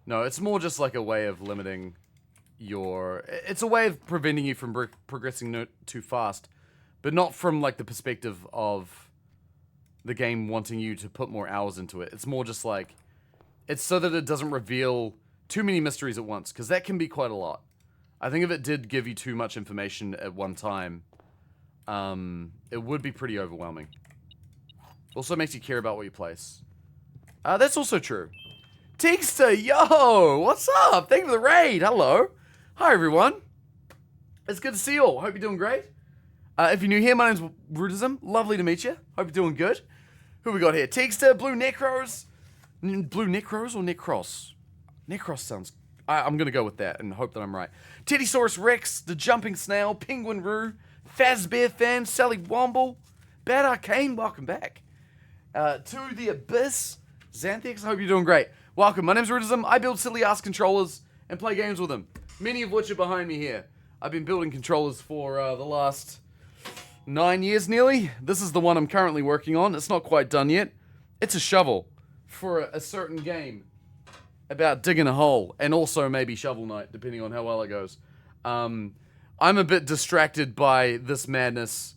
No, it's more just like a way of limiting your... It's a way of preventing you from progressing too fast, but not from like the perspective of the game wanting you to put more hours into it. It's more just like... It's so that it doesn't reveal too many mysteries at once, because that can be quite a lot. I think if it did give you too much information at one time, it would be pretty overwhelming. Also makes you care about what you place. That's also true. Teekster, yo! What's up? Thank you for the raid. Hello. Hi, everyone. It's good to see you all. Hope you're doing great. If you're new here, my name's Rudism. Lovely to meet you. Hope you're doing good. Who we got here? Teekster, Blue Necros. Blue Necros or Necros? Necros sounds... I'm going to go with that and hope that I'm right. Teddysaurus Rex, The Jumping Snail, Penguin Roo, Fazbear Fan, Sally Womble, Bad Arcane, welcome back. To the Abyss, Xanthix, I hope you're doing great. Welcome, my name's Rudism. I build silly-ass controllers and play games with them, many of which are behind me here. I've been building controllers for the last 9 years nearly. This is the one I'm currently working on. It's not quite done yet. It's a shovel for a certain game about digging a hole, and also maybe Shovel Knight, depending on how well it goes. I'm a bit distracted by this madness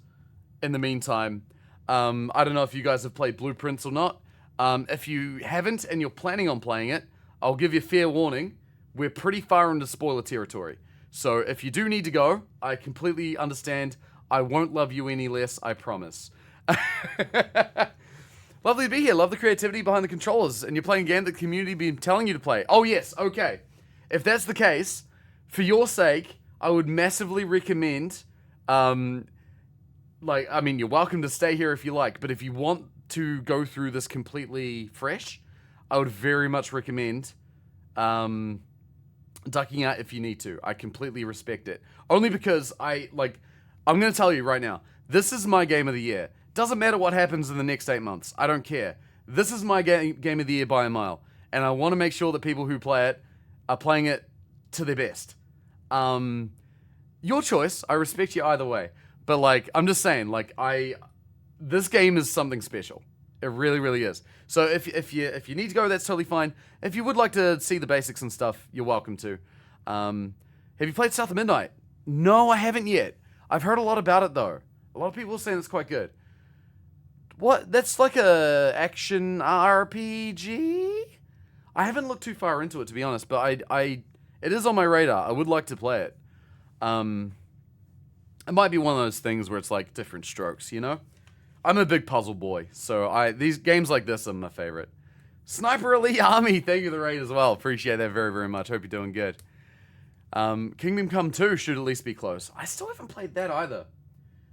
in the meantime. I don't know if you guys have played Blueprints or not. If you haven't and you're planning on playing it, I'll give you fair warning. We're pretty far into spoiler territory. So if you do need to go, I completely understand. I won't love you any less, I promise. Lovely to be here. Love the creativity behind the controllers. And you're playing a game that the community been telling you to play. Oh, yes. Okay. If that's the case, for your sake, I would massively recommend... you're welcome to stay here if you like. But if you want to go through this completely fresh, I would very much recommend ducking out if you need to. I completely respect it. Only because I'm going to tell you right now, this is my game of the year. Doesn't matter what happens in the next 8 months. I don't care. This is my game of the year by a mile. And I want to make sure that people who play it are playing it to their best. Your choice. I respect you either way. But, I'm just saying, this game is something special. It really, really is. So if you need to go, that's totally fine. If you would like to see the basics and stuff, you're welcome to. Have you played South of Midnight? No, I haven't yet. I've heard a lot about it, though. A lot of people are saying it's quite good. What? That's like a action RPG? I haven't looked too far into it, to be honest, but it is on my radar. I would like to play it. It might be one of those things where it's like different strokes, you know? I'm a big puzzle boy, so these games like this are my favorite. Sniper Elite Army, thank you for the raid as well. Appreciate that very, very much. Hope you're doing good. Kingdom Come 2 should at least be close. I still haven't played that either.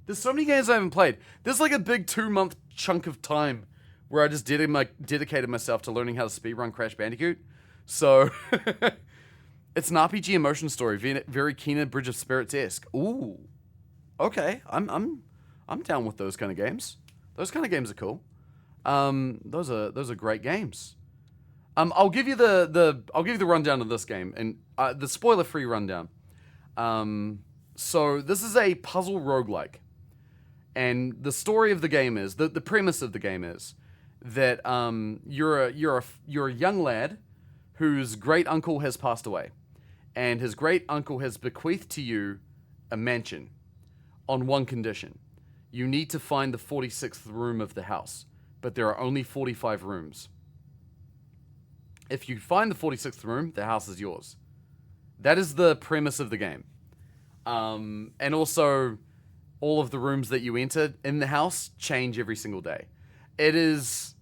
There's so many games I haven't played. There's like a big 2-month chunk of time where I just dedicated myself to learning how to speedrun Crash Bandicoot. So, it's an RPG emotion story, very Kena Bridge of Spirits-esque. Ooh, okay, I'm down with those kind of games. Those kind of games are cool. Those are great games. I'll give you the rundown of this game and the spoiler-free rundown. So this is a puzzle roguelike. And the story of the game is, the premise of the game is that you're a young lad whose great uncle has passed away, and his great uncle has bequeathed to you a mansion on one condition: you need to find the 46th room of the house, but there are only 45 rooms. If you find the 46th room, the house is yours. That is the premise of the game, and also, all of the rooms that you enter in the house change every single day. It is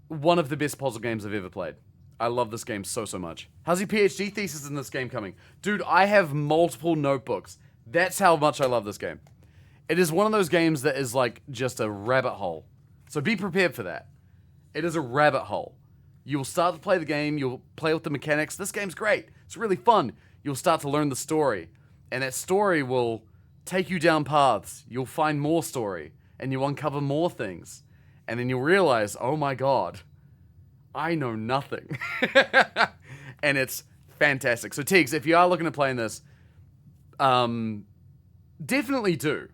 one of the best puzzle games I've ever played. I love this game so, so much. How's your PhD thesis in this game coming? Dude, I have multiple notebooks. That's how much I love this game. It is one of those games that is like just a rabbit hole. So be prepared for that. It is a rabbit hole. You'll start to play the game. You'll play with the mechanics. This game's great. It's really fun. You'll start to learn the story. And that story will take you down paths. You'll find more story, and you'll uncover more things. And then you'll realize, oh my god, I know nothing. and it's fantastic. So Teagues, if you are looking to play in this, definitely do.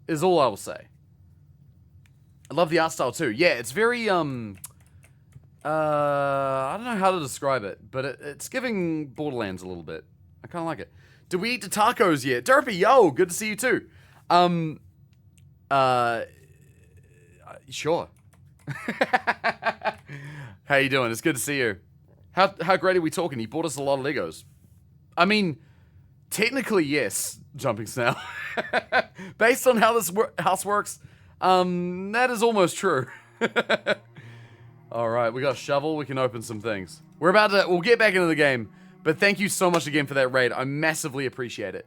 Is all I will say. I love the art style too. Yeah, it's very I don't know how to describe it, but it's giving Borderlands a little bit. I kind of like it. Did we eat the tacos yet? Derpy, yo, good to see you too. Sure. How you doing? It's good to see you. How great are we talking? He bought us a lot of Legos. I mean, technically, yes, Jumping Snail. Based on how this house works, that is almost true. All right, we got a shovel. We can open some things. We'll get back into the game, but thank you so much again for that raid. I massively appreciate it.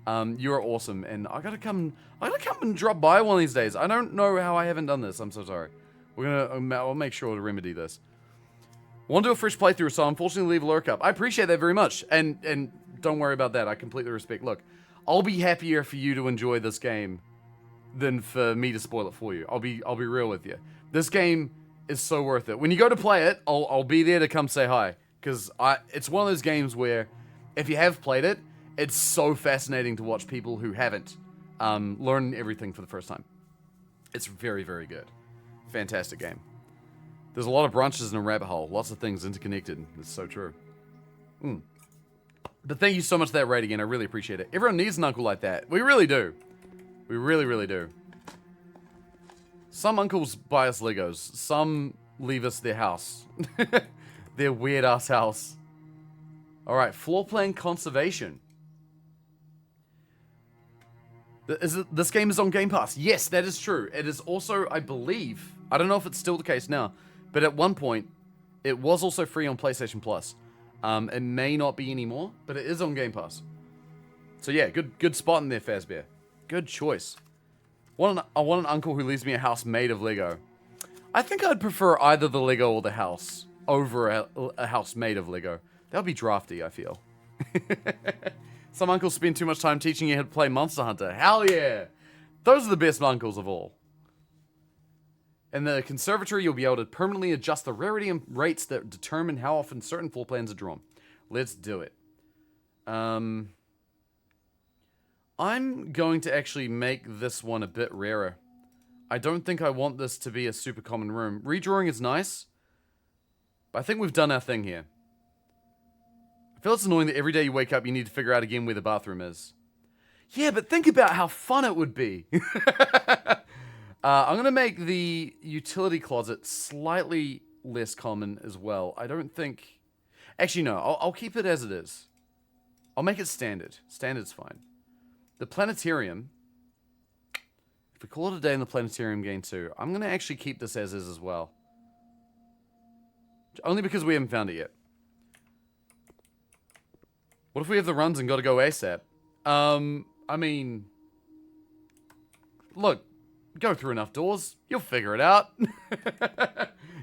You are awesome, and I gotta come and drop by one of these days. I don't know how I haven't done this. I'm so sorry. I'll make sure to remedy this. Want to do a fresh playthrough, so unfortunately leave a lurk up. I appreciate that very much, and don't worry about that. I completely respect. Look, I'll be happier for you to enjoy this game than for me to spoil it for you. I'll be real with you. This game is so worth it. When you go to play it, I'll be there to come say hi, because it's one of those games where if you have played it, it's so fascinating to watch people who haven't learn everything for the first time. It's very, very good. Fantastic game. There's a lot of branches in a rabbit hole. Lots of things interconnected. It's so true. But thank you so much for that raid again. I really appreciate it. Everyone needs an uncle like that. We really do. We really, really do. Some uncles buy us Legos. Some leave us their house. Their weird-ass house. Alright, floor plan conservation. This game is on Game Pass. Yes, that is true. It is also, I believe, I don't know if it's still the case now, but at one point, it was also free on PlayStation Plus. It may not be anymore, but it is on Game Pass. So yeah, good spot in there, Fazbear. Good choice. I want an uncle who leaves me a house made of Lego. I think I'd prefer either the Lego or the house over a house made of Lego. That would be drafty, I feel. Some uncles spend too much time teaching you how to play Monster Hunter. Hell yeah! Those are the best uncles of all. In the conservatory, you'll be able to permanently adjust the rarity and rates that determine how often certain floor plans are drawn. Let's do it. I'm going to actually make this one a bit rarer. I don't think I want this to be a super common room. Redrawing is nice, but I think we've done our thing here. I feel it's annoying that every day you wake up, you need to figure out again where the bathroom is. Yeah, but think about how fun it would be. I'm going to make the utility closet slightly less common as well. I don't think... Actually, no. I'll keep it as it is. I'll make it standard. Standard's fine. The planetarium... If we call it a day in the planetarium game too, I'm going to actually keep this as is as well. Only because we haven't found it yet. What if we have the runs and got to go ASAP? I mean... Look, go through enough doors. You'll figure it out.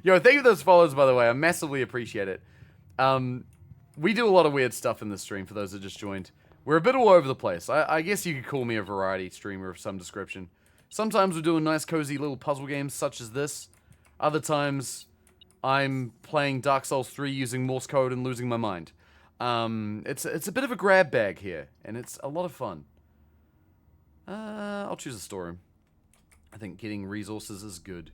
Yo, thank you for those follows, by the way. I massively appreciate it. We do a lot of weird stuff in this stream, for those that just joined. We're a bit all over the place. I guess you could call me a variety streamer of some description. Sometimes we're doing nice, cozy little puzzle games such as this. Other times, I'm playing Dark Souls 3 using Morse code and losing my mind. It's a bit of a grab bag here, and it's a lot of fun. I'll choose a storeroom. I think getting resources is good.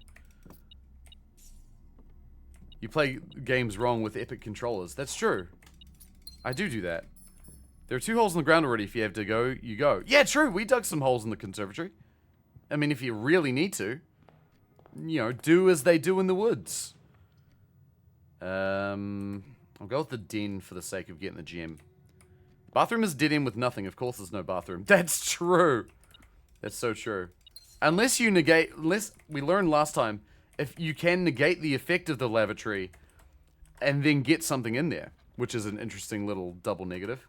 You play games wrong with epic controllers. That's true. I do that. There are 2 holes in the ground already. If you have to go, you go. Yeah, true. We dug some holes in the conservatory. I mean, if you really need to. You know, do as they do in the woods. I'll go with the den for the sake of getting the gem. Bathroom is dead end with nothing. Of course there's no bathroom. That's true. That's so true. Unless you negate... Unless we learned last time, if you can negate the effect of the lavatory and then get something in there, which is an interesting little double negative.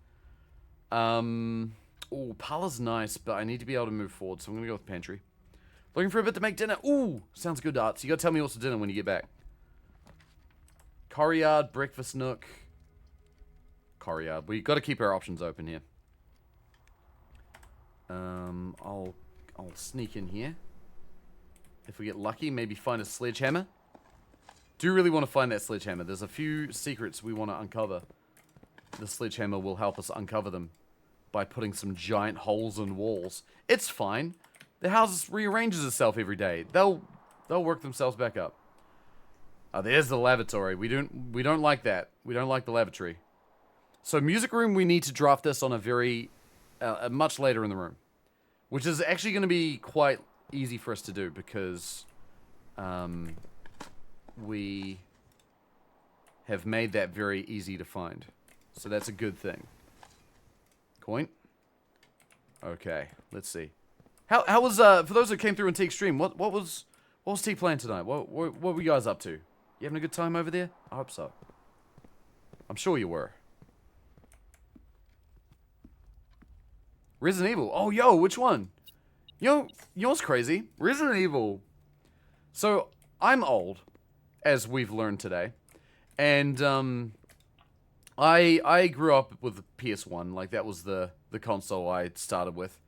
Oh, parlor's nice, but I need to be able to move forward, so I'm going to go with pantry. Looking for a bit to make dinner. Ooh, sounds good, Art. So you got to tell me what's for dinner when you get back. Courtyard, breakfast nook. Courtyard. We got to keep our options open here. I'll sneak in here. If we get lucky, maybe find a sledgehammer. Do really want to find that sledgehammer. There's a few secrets we want to uncover. The sledgehammer will help us uncover them by putting some giant holes in walls. It's fine. The house rearranges itself every day. They'll work themselves back up. Oh, there's the lavatory. We don't like that. We don't like the lavatory. So music room, we need to draft this on a very much later in the room, which is actually going to be quite easy for us to do because we have made that very easy to find. So that's a good thing. Coin. Okay, let's see. How was for those that came through on Teague's stream? What was Teague playing tonight? What were you guys up to? You having a good time over there? I hope so. I'm sure you were. Resident Evil. Oh, yo, which one? You know what's crazy? Resident Evil. So I'm old, as we've learned today, and I grew up with the PS1. Like that was the console I started with.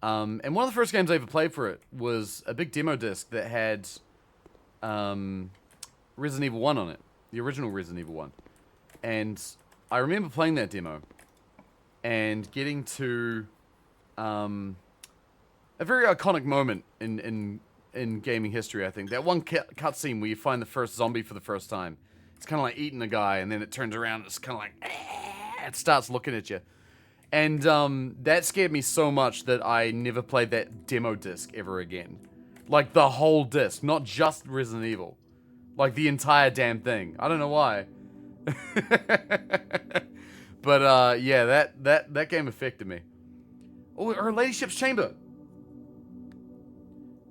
And one of the first games I ever played for it was a big demo disc that had Resident Evil 1 on it. The original Resident Evil 1. And I remember playing that demo and getting to a very iconic moment in gaming history, I think. That one cutscene where you find the first zombie for the first time. It's kind of like eating a guy, and then it turns around and it's kind of like, it starts looking at you. And that scared me so much that I never played that demo disc ever again. Like the whole disc, not just Resident Evil. Like the entire damn thing. I don't know why. But yeah, that game affected me. Oh, her ladyship's chamber.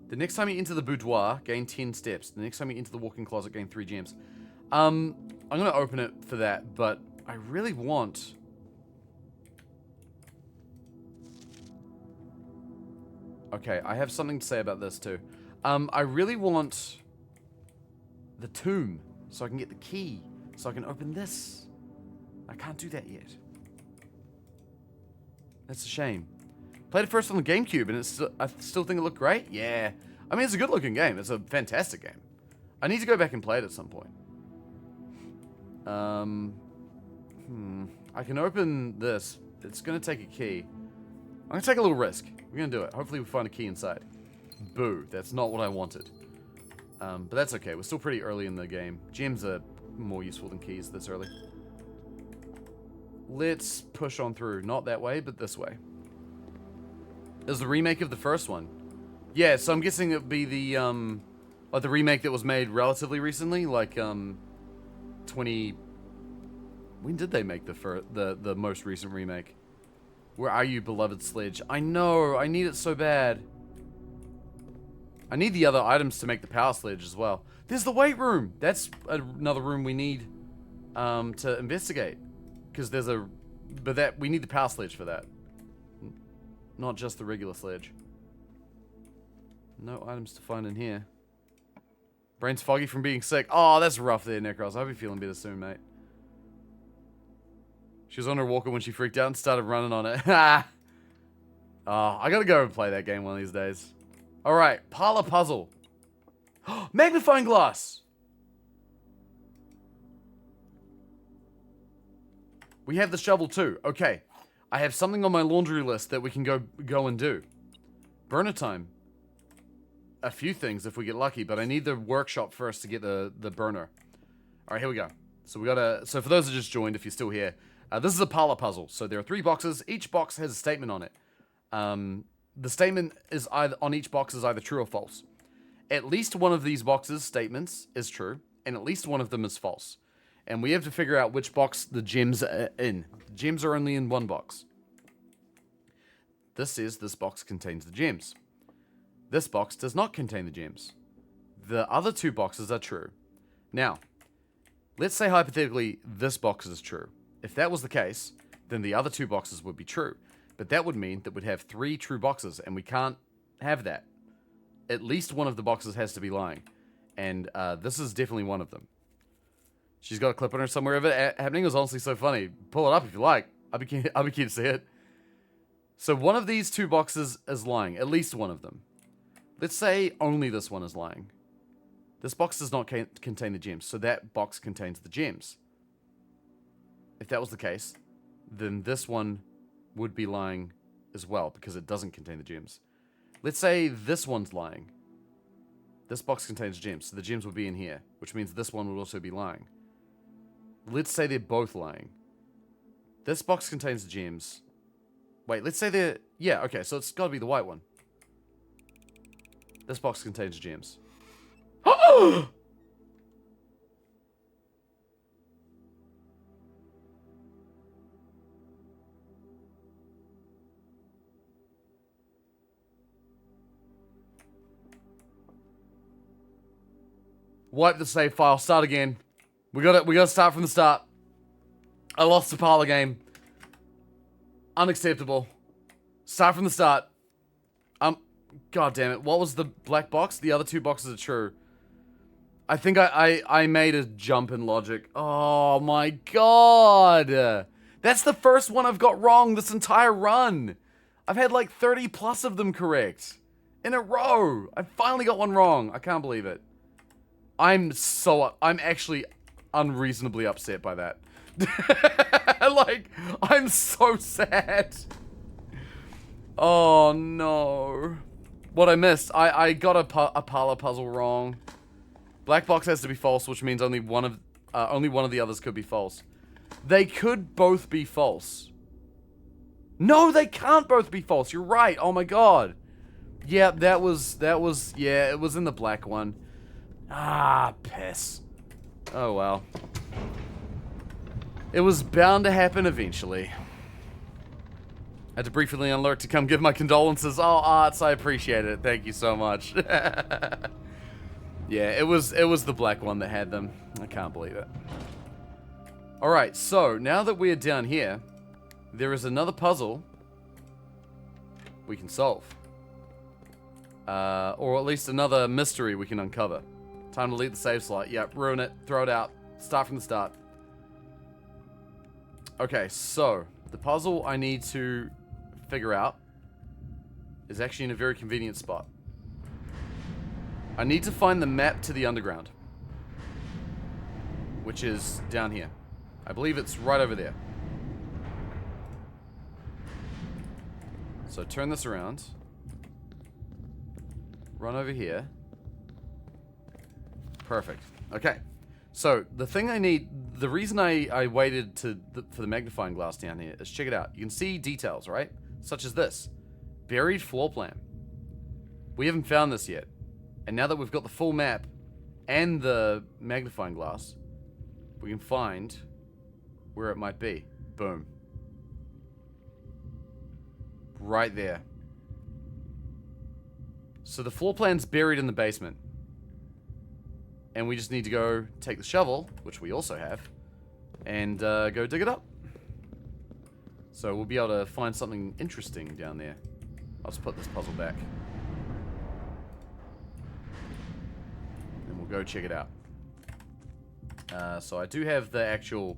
The next time you enter the boudoir, gain 10 steps. The next time you enter the walk-in closet, gain 3 gems. I'm gonna open it for that, but I really want... Okay, I have something to say about this too. I really want the tomb so I can get the key, so I can open this. I can't do that yet. That's a shame. Played it first on the GameCube, and I still think it looked great. Yeah, I mean it's a good-looking game. It's a fantastic game. I need to go back and play it at some point. I can open this. It's gonna take a key. I'm gonna take a little risk. We're gonna do it. Hopefully we find a key inside. Boo, that's not what I wanted. But that's okay. We're still pretty early in the game. Gems are more useful than keys this early. Let's push on through. Not that way, but this way. It was the remake of the first one. Yeah, so I'm guessing it would be the, like the remake that was made relatively recently, like, 20... When did they make the most recent remake? Where are you, beloved sledge? I know, I need it so bad. I need the other items to make the power sledge as well. There's the weight room! That's another room we need, to investigate. Because there's a... But we need the power sledge for that. Not just the regular sledge. No items to find in here. Brain's foggy from being sick. Oh, that's rough there, Necros. I hope you're feeling better soon, mate. She was on her walker when she freaked out and started running on it. Ha! Oh, I gotta go and play that game one of these days. Alright, parlor puzzle. Magnifying glass! We have the shovel too. Okay. I have something on my laundry list that we can go and do. Burner time. A few things if we get lucky, but I need the workshop first to get the burner. Alright, here we go. So so for those that just joined, if you're still here, this is a parlor puzzle. So there are 3 boxes. Each box has a statement on it. The statement is on each box is either true or false. At least one of these boxes' statements is true, and at least one of them is false. And we have to figure out which box the gems are in. The gems are only in one box. This says this box contains the gems. This box does not contain the gems. The other 2 boxes are true. Now, let's say hypothetically this box is true. If that was the case, then the other 2 boxes would be true. But that would mean that we'd have 3 true boxes, and we can't have that. At least one of the boxes has to be lying. And this is definitely one of them. She's got a clip on her somewhere of it happening. It was honestly so funny. Pull it up if you like. I'll be keen to see it. So one of these 2 boxes is lying. At least one of them. Let's say only this one is lying. This box does not contain the gems, so that box contains the gems. If that was the case, then this one would be lying as well, because it doesn't contain the gems. Let's say this one's lying. This box contains gems, so the gems will be in here, which means this one would also be lying. Let's say they're both lying. This box contains the gems. Wait, let's say they're... Yeah, okay, so it's gotta be the white one. This box contains gems. Wipe the save file. Start again. We gotta start from the start. I lost the parlor game. Unacceptable. Start from the start. God damn it. What was the black box? The other two boxes are true. I think I made a jump in logic. Oh my god. That's the first one I've got wrong this entire run. I've had like 30 plus of them correct. In a row. I finally got one wrong. I can't believe it. I'm actually unreasonably upset by that. Like, I'm so sad. Oh no. What I missed, I got a parlor puzzle wrong. Black box has to be false, which means only one of the others could be false. They could both be false. No, they can't both be false. You're right. Oh my god. Yeah, that was yeah, it was in the black one. Ah, piss. Oh well. It was bound to happen eventually. I had to briefly unlurk to come give my condolences. Oh, Arts, I appreciate it. Thank you so much. Yeah, it was the black one that had them. I can't believe it. Alright, so now that we're down here, there is another puzzle we can solve. Or at least another mystery we can uncover. Time to delete the save slot. Yep, ruin it. Throw it out. Start from the start. Okay, so the puzzle I need to figure out is actually in a very convenient spot. I need to find the map to the underground, which is down here. I believe it's right over there. So turn this around. Run over here. Perfect. Okay. So, the thing I need... The reason I waited for the magnifying glass down here is, check it out. You can see details, right? Such as this. Buried floor plan. We haven't found this yet. And now that we've got the full map and the magnifying glass, we can find where it might be. Boom. Right there. So the floor plan's buried in the basement. And we just need to go take the shovel, which we also have, and go dig it up. So we'll be able to find something interesting down there. I'll just put this puzzle back. And we'll go check it out. So I do have the actual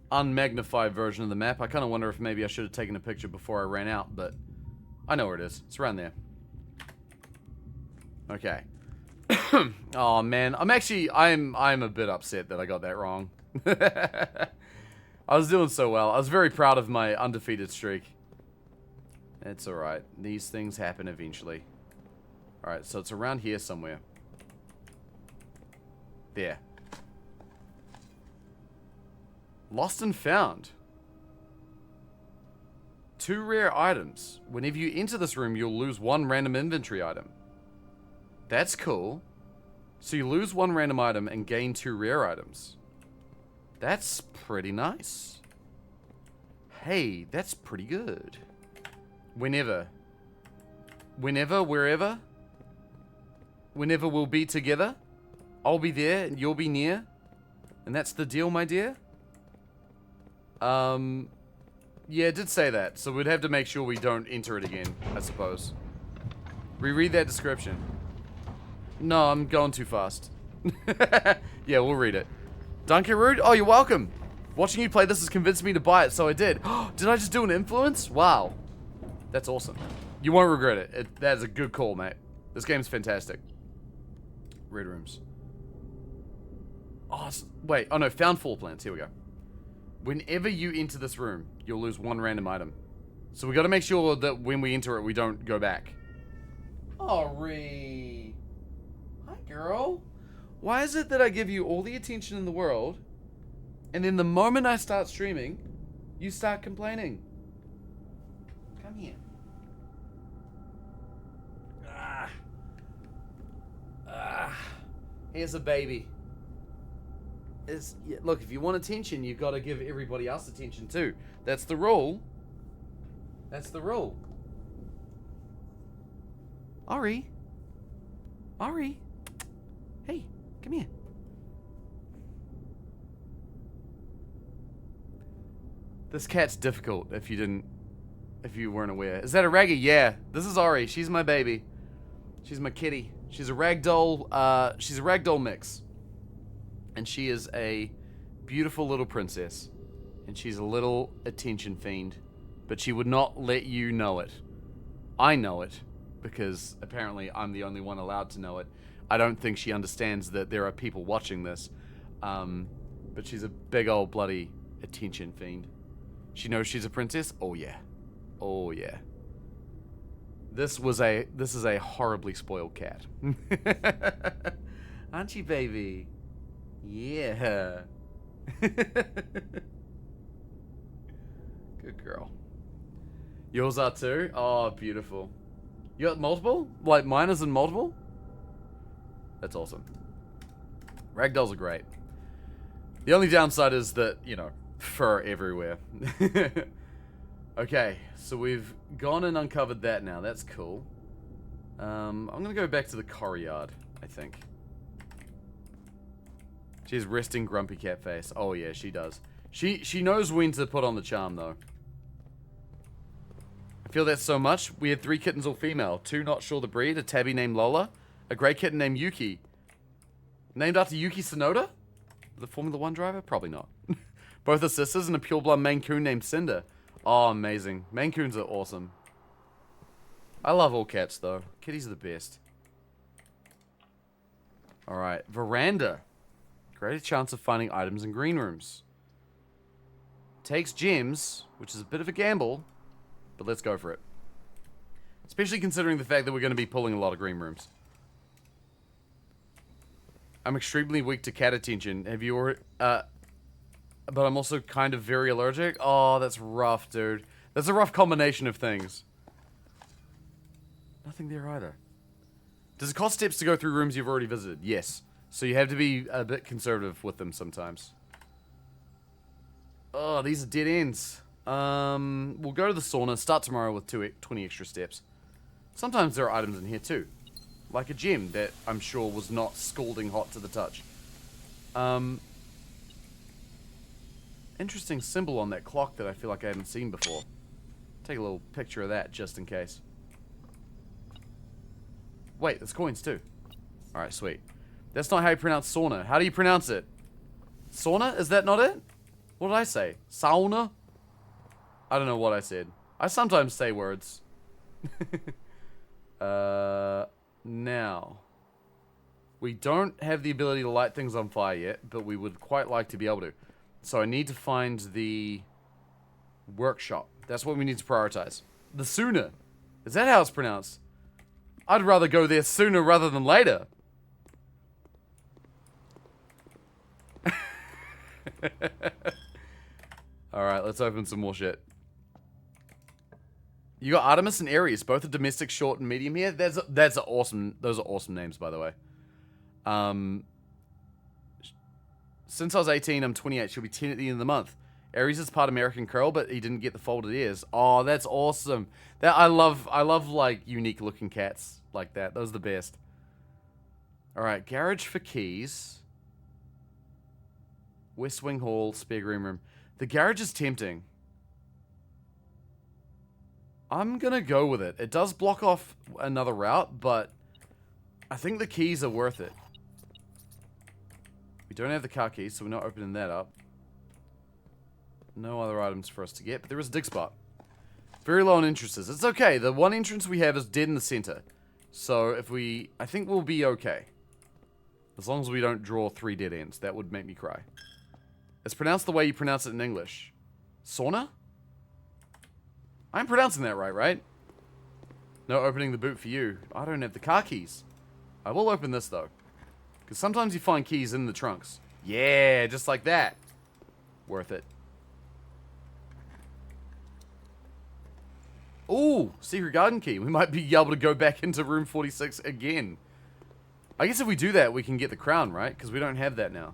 unmagnified version of the map. I kind of wonder if maybe I should have taken a picture before I ran out, but I know where it is. It's around there. Okay. Oh man, I'm a bit upset that I got that wrong. I was doing so well. I was very proud of my undefeated streak. It's alright. These things happen eventually. Alright, so it's around here somewhere. There. Lost and found. 2 rare items. Whenever you enter this room, you'll lose 1 random inventory item. That's cool. So you lose 1 random item and gain 2 rare items. That's pretty nice. Hey, that's pretty good. Whenever, wherever we'll be together, I'll be there and you'll be near. And that's the deal, my dear? Yeah, it did say that. So we'd have to make sure we don't enter it again, I suppose. Reread that description. No, I'm going too fast. Yeah, we'll read it. Duncan Rude? Oh, you're welcome. Watching you play this has convinced me to buy it, so I did. Did I just do an influence? Wow. That's awesome. You won't regret it. That is a good call, mate. This game's fantastic. red rooms. Oh, wait. Oh, no. Found floor plans. Here we go. Whenever you enter this room, you'll lose one random item. So we got to make sure that when we enter it, we don't go back. Ori. Hi, girl. Why is it that I give you all the attention in the world, and then the moment I start streaming, you start complaining? Come here. Here's a baby. Look, if you want attention, you've got to give everybody else attention too. That's the rule. That's the rule. Ori. Ori. Hey, come here. This cat's difficult if you weren't aware. Is that a raggy? Yeah. This is Ori. She's my baby. She's my kitty. She's a ragdoll mix. And she is a beautiful little princess. And she's a little attention fiend. But she would not let you know it. I know it. Because apparently I'm the only one allowed to know it. I don't think she understands that there are people watching this. But she's a big old bloody attention fiend. She knows she's a princess? Oh yeah. Oh yeah. This is a horribly spoiled cat. Aren't you, baby? Yeah. Good girl. Yours are too? Oh, beautiful. You got multiple? Like mine is in multiple? That's awesome. Ragdolls are great. The only downside is that, you know, fur everywhere. Okay, so we've gone and uncovered that now. That's cool. I'm gonna go back to the courtyard, I think. She has resting grumpy cat face. Oh yeah, she does. She knows when to put on the charm though. I feel that so much. We had 3 kittens all female. 2 not sure the breed. A tabby named Lola. A grey kitten named Yuki. Named after Yuki Tsunoda? The Formula 1 driver? Probably not. Both are sisters and a pureblood Maine Coon named Cinder. Oh, amazing. Maine Coons are awesome. I love all cats, though. Kitties are the best. Alright, veranda. Greater chance of finding items in green rooms. Takes gems, which is a bit of a gamble, but let's go for it. Especially considering the fact that we're going to be pulling a lot of green rooms. I'm extremely weak to cat attention. Have you already... But I'm also kind of very allergic. Oh, that's rough, dude. That's a rough combination of things. Nothing there either. Does it cost steps to go through rooms you've already visited? Yes. So you have to be a bit conservative with them sometimes. Oh, these are dead ends. We'll go to the sauna. Start tomorrow with 20 extra steps. Sometimes there are items in here too. Like a gem that I'm sure was not scalding hot to the touch. Interesting symbol on that clock that I feel like I haven't seen before. Take a little picture of that just in case. Wait, there's coins too. Alright, sweet. That's not how you pronounce sauna. How do you pronounce it? Sauna? Is that not it? What did I say? Sauna? I don't know what I said. I sometimes say words. Now. We don't have the ability to light things on fire yet, but we would quite like to be able to. So I need to find the workshop. That's what we need to prioritize. The sooner. Is that how it's pronounced? I'd rather go there sooner rather than later. Alright, let's open some more shit. You got Artemis and Aries, both are domestic, short, and medium here. That's awesome. Those are awesome names, by the way. Since I was 18, I'm 28. She'll be 10 at the end of the month. Aries is part American Curl, but he didn't get the folded ears. Oh, that's awesome. I love like unique looking cats like that. Those are the best. All right, garage for keys. West Wing Hall, spare green room. The garage is tempting. I'm gonna go with it. It does block off another route, but I think the keys are worth it. We don't have the car keys, so we're not opening that up. No other items for us to get, but there is a dig spot. Very low on entrances. It's okay. The one entrance we have is dead in the center. So if I think we'll be okay. As long as we don't draw 3 dead ends. That would make me cry. It's pronounced the way you pronounce it in English. Sauna? I'm pronouncing that right? No opening the boot for you. I don't have the car keys. I will open this, though. Because sometimes you find keys in the trunks. Yeah, just like that. Worth it. Ooh, secret garden key. We might be able to go back into room 46 again. I guess if we do that, we can get the crown, right? Because we don't have that now.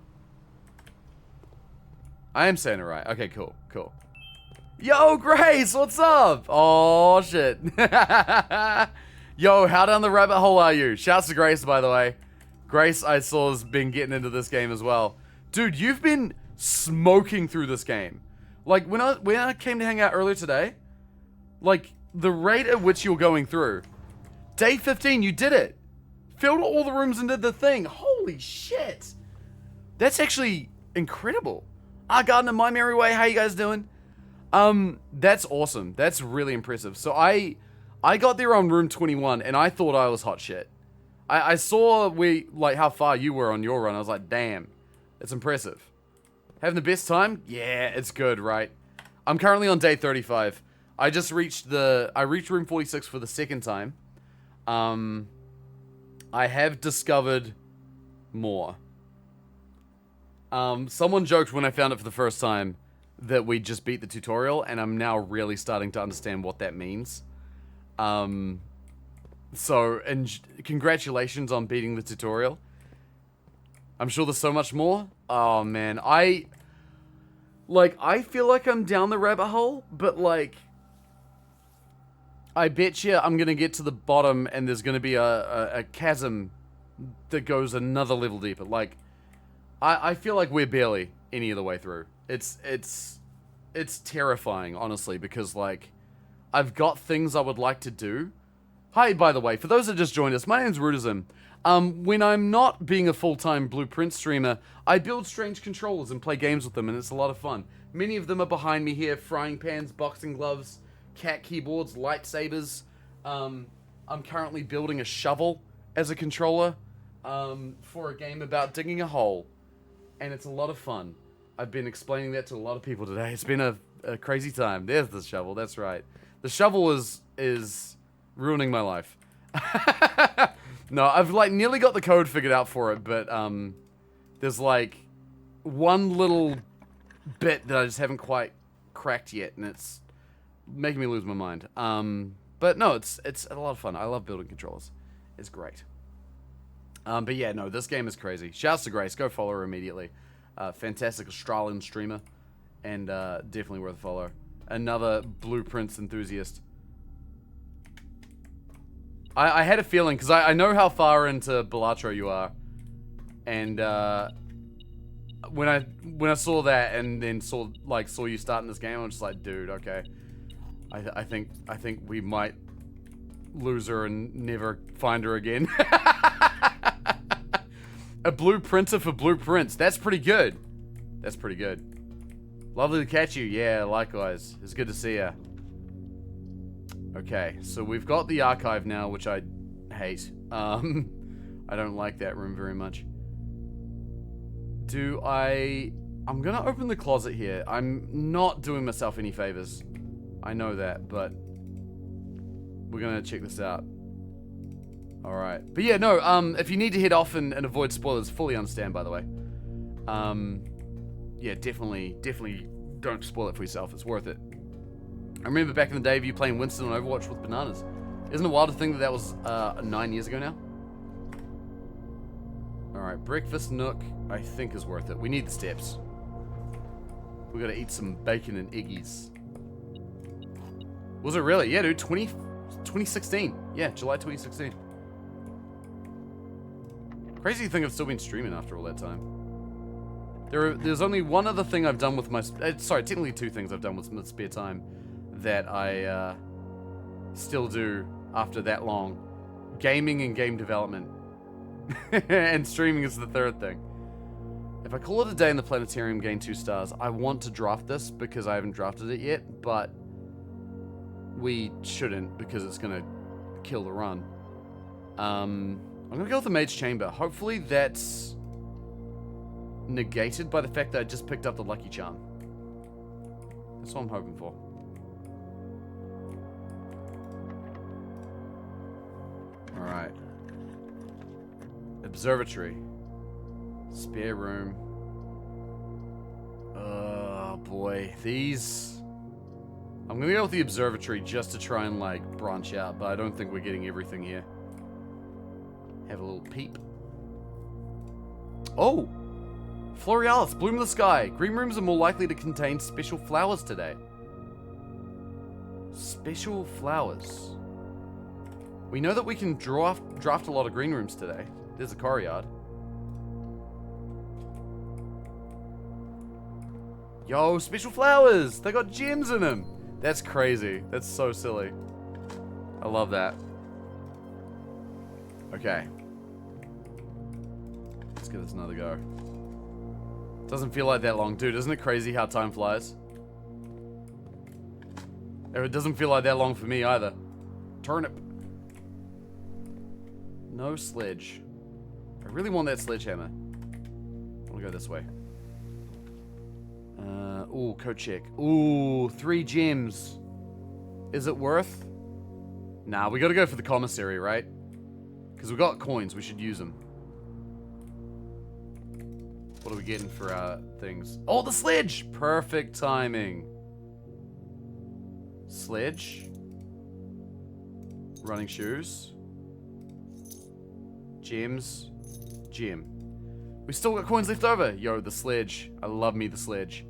I am saying it right. Okay, cool. Yo, Grace, what's up? Oh, shit. Yo, how down the rabbit hole are you? Shouts to Grace, by the way. Grace, I saw, has been getting into this game as well. Dude, you've been smoking through this game. Like, when I came to hang out earlier today, like, the rate at which you're going through. Day 15, you did it. Filled all the rooms and did the thing. Holy shit. That's actually incredible. Our Garden of My Merry Way, how you guys doing? That's awesome. That's really impressive. So I got there on room 21 and I thought I was hot shit. I saw how far you were on your run. I was like, damn, it's impressive. Having the best time? Yeah, it's good, right? I'm currently on day 35. I just reached room 46 for the second time. I have discovered more. Someone joked when I found it for the first time that we just beat the tutorial, and I'm now really starting to understand what that means. And congratulations on beating the tutorial. I'm sure there's so much more. Oh, man. I feel like I'm down the rabbit hole, but, I bet you I'm going to get to the bottom, and there's going to be a chasm that goes another level deeper. I feel like we're barely any of the way through. It's terrifying, honestly, because, I've got things I would like to do. Hi, by the way, for those that just joined us, my name's Rudism. When I'm not being a full-time Blueprint streamer, I build strange controllers and play games with them, and it's a lot of fun. Many of them are behind me here: frying pans, boxing gloves, cat keyboards, lightsabers. I'm currently building a shovel as a controller for a game about digging a hole, and it's a lot of fun. I've been explaining that to a lot of people today. It's been a crazy time. There's the shovel, that's right. The shovel is ruining my life. No, I've nearly got the code figured out for it, but there's one little bit that I just haven't quite cracked yet, and it's making me lose my mind. But no, it's a lot of fun. I love building controllers. It's great. But yeah, no, this game is crazy. Shouts to Grace. Go follow her immediately. Fantastic Australian streamer, and definitely worth a follow. Another Blueprints enthusiast. I had a feeling, because I know how far into Balatro you are, and when I saw that and then saw you starting this game, I was just like, dude, okay, I think we might lose her and never find her again. A blueprinter for blueprints. That's pretty good. That's pretty good. Lovely to catch you. Yeah, likewise. It's good to see you. Okay, so we've got the archive now, which I hate. I don't like that room very much. I'm gonna open the closet here. I'm not doing myself any favors. I know that, but we're gonna check this out. Alright. But yeah, no, if you need to head off and avoid spoilers, fully understand, by the way. Yeah, definitely don't spoil it for yourself. It's worth it. I remember back in the day of you playing Winston on Overwatch with bananas. Isn't it wild to think that was 9 years ago now? Alright, breakfast nook, I think is worth it. We need the steps. We gotta eat some bacon and eggies. Was it really? Yeah, dude, 2016. Yeah, July 2016. Crazy to think I've still been streaming after all that time. There's only one other thing I've done with my... sorry, technically 2 things I've done with my spare time that I still do after that long. Gaming and game development. And streaming is the 3rd thing. If I call it a day in the planetarium, gain 2 stars, I want to draft this because I haven't drafted it yet, but we shouldn't because it's going to kill the run. I'm going to go with the Mage Chamber. Hopefully that's negated by the fact that I just picked up the lucky charm. That's what I'm hoping for. Alright. Observatory. Spare room. Oh boy. These... I'm gonna go with the observatory just to try and like branch out, but I don't think we're getting everything here. Have a little peep. Oh! Florealis, bloom of the sky. Green rooms are more likely to contain special flowers today. Special flowers. We know that we can draft a lot of green rooms today. There's a courtyard. Yo, special flowers! They got gems in them! That's crazy. That's so silly. I love that. Okay. Let's give this another go. Doesn't feel like that long. Dude, isn't it crazy how time flies? It doesn't feel like that long for me either. Turnip. No sledge. I really want that sledgehammer. I want to go this way. Ooh, code check. Ooh, 3 gems. Is it worth? Nah, we gotta go for the commissary, right? Because we got coins, we should use them. What are we getting for our things? Oh, the sledge! Perfect timing. Sledge. Running shoes. Gems. Gem. We still got coins left over. Yo, the sledge. I love me the sledge.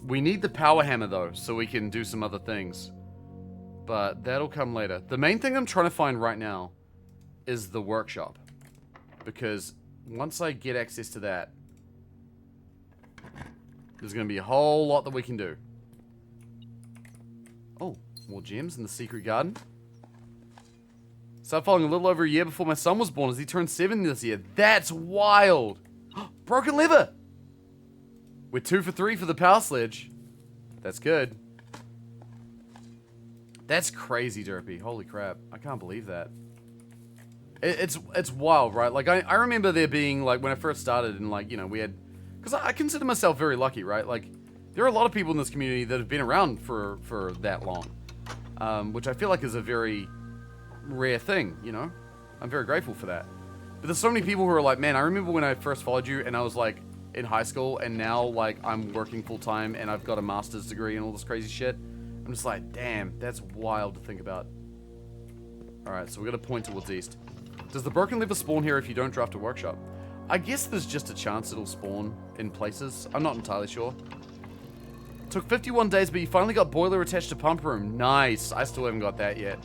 We need the power hammer though, so we can do some other things. But that'll come later. The main thing I'm trying to find right now is the workshop. Because once I get access to that, there's going to be a whole lot that we can do. Oh, more gems in the secret garden. Started following a little over a year before my son was born as he turned 7 this year. That's wild. Broken liver. We're 2 for 3 for the power sledge. That's good. That's crazy, Derpy. Holy crap. I can't believe that. It's wild, right? Like, I remember there being, like, when I first started and, like, you know, we had... Because I consider myself very lucky, right? Like, there are a lot of people in this community that have been around for that long. Which I feel like is a very rare thing, you know? I'm very grateful for that. But there's so many people who are like, man, I remember when I first followed you and I was, like, in high school and now, like, I'm working full-time and I've got a master's degree and all this crazy shit. I'm just like, damn, that's wild to think about. Alright, so we're gonna point towards east. Does the broken liver spawn here if you don't draft a workshop? I guess there's just a chance it'll spawn in places. I'm not entirely sure. Took 51 days, but you finally got boiler attached to pump room. Nice. I still haven't got that yet.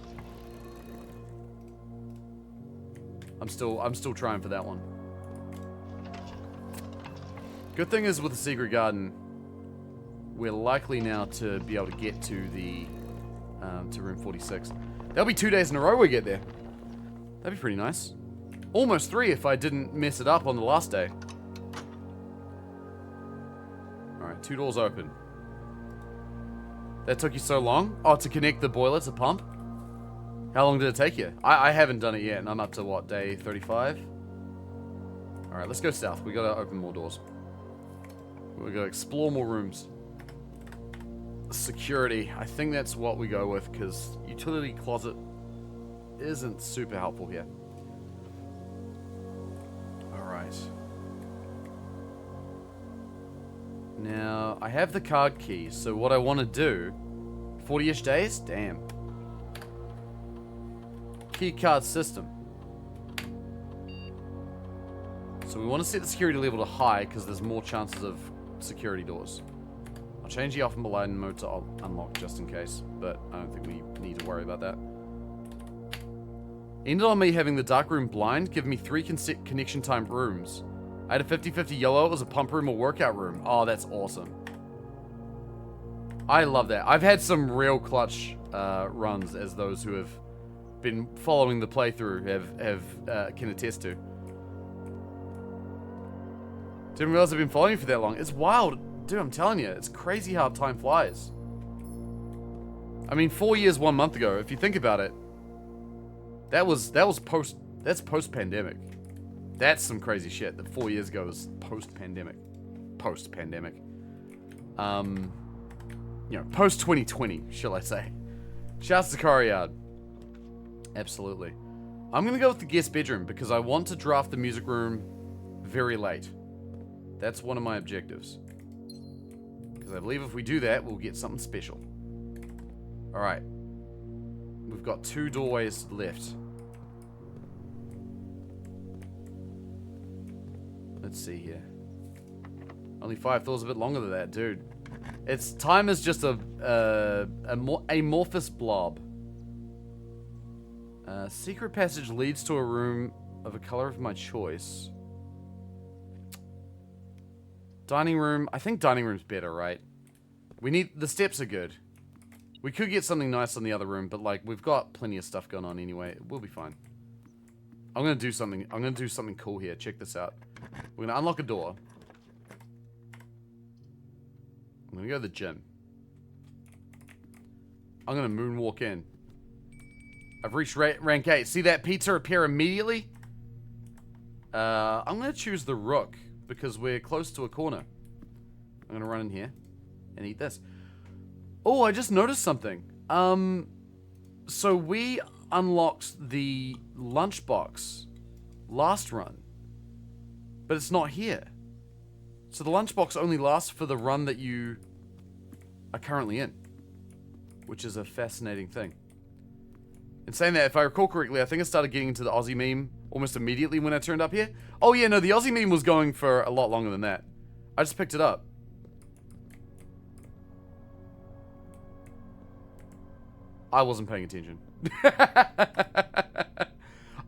I'm still trying for that one. Good thing is with the secret garden, we're likely now to be able to get to the to room 46. That'll be 2 days in a row we get there. That'd be pretty nice. Almost 3 if I didn't mess it up on the last day. Alright, 2 doors open. That took you so long? Oh, to connect the boiler to pump? How long did it take you? I haven't done it yet, and I'm up to, what, day 35? Alright, let's go south. We gotta open more doors. We gotta explore more rooms. Security. I think that's what we go with, because utility closet isn't super helpful here. Alright. Now, I have the card key, so what I want to do... 40-ish days? Damn. Key card system. So we want to set the security level to high, because there's more chances of security doors. I'll change the alpha lighting mode to unlock just in case, but I don't think we need to worry about that. Ended on me having the dark room blind, give me 3 connection time rooms. I had a 50-50 yellow, it was a pump room or workout room. Oh, that's awesome. I love that. I've had some real clutch runs, as those who have been following the playthrough can attest to. Didn't realize I've been following you for that long. It's wild. Dude, I'm telling you, it's crazy how time flies. I mean, 4 years, 1 month ago, if you think about it, that's post-pandemic. That's some crazy shit that 4 years ago was post-pandemic. Post-pandemic. You know, post-2020, shall I say. Shouts to Coriard. Absolutely. I'm going to go with the guest bedroom because I want to draft the music room very late. That's one of my objectives. Because I believe if we do that, we'll get something special. Alright. We've got 2 doorways left. Let's see here. Only 5 thoughts a bit longer than that, dude. It's time is just a amorphous blob. Secret passage leads to a room of a color of my choice. Dining room. I think dining room's better, right? We need... The steps are good. We could get something nice in the other room, but, like, we've got plenty of stuff going on anyway. We'll be fine. I'm gonna do something. I'm gonna do something cool here. Check this out. We're gonna unlock a door. I'm gonna go to the gym. I'm gonna moonwalk in. I've reached rank 8. See that pizza appear immediately? I'm gonna choose the rook because we're close to a corner. I'm gonna run in here and eat this. Oh, I just noticed something. So we unlocked the lunchbox last run, but it's not here. So the lunchbox only lasts for the run that you are currently in, which is a fascinating thing. In saying that, if I recall correctly, I think I started getting into the Aussie meme almost immediately when I turned up here. Oh yeah, no, the Aussie meme was going for a lot longer than that. I just picked it up. I wasn't paying attention.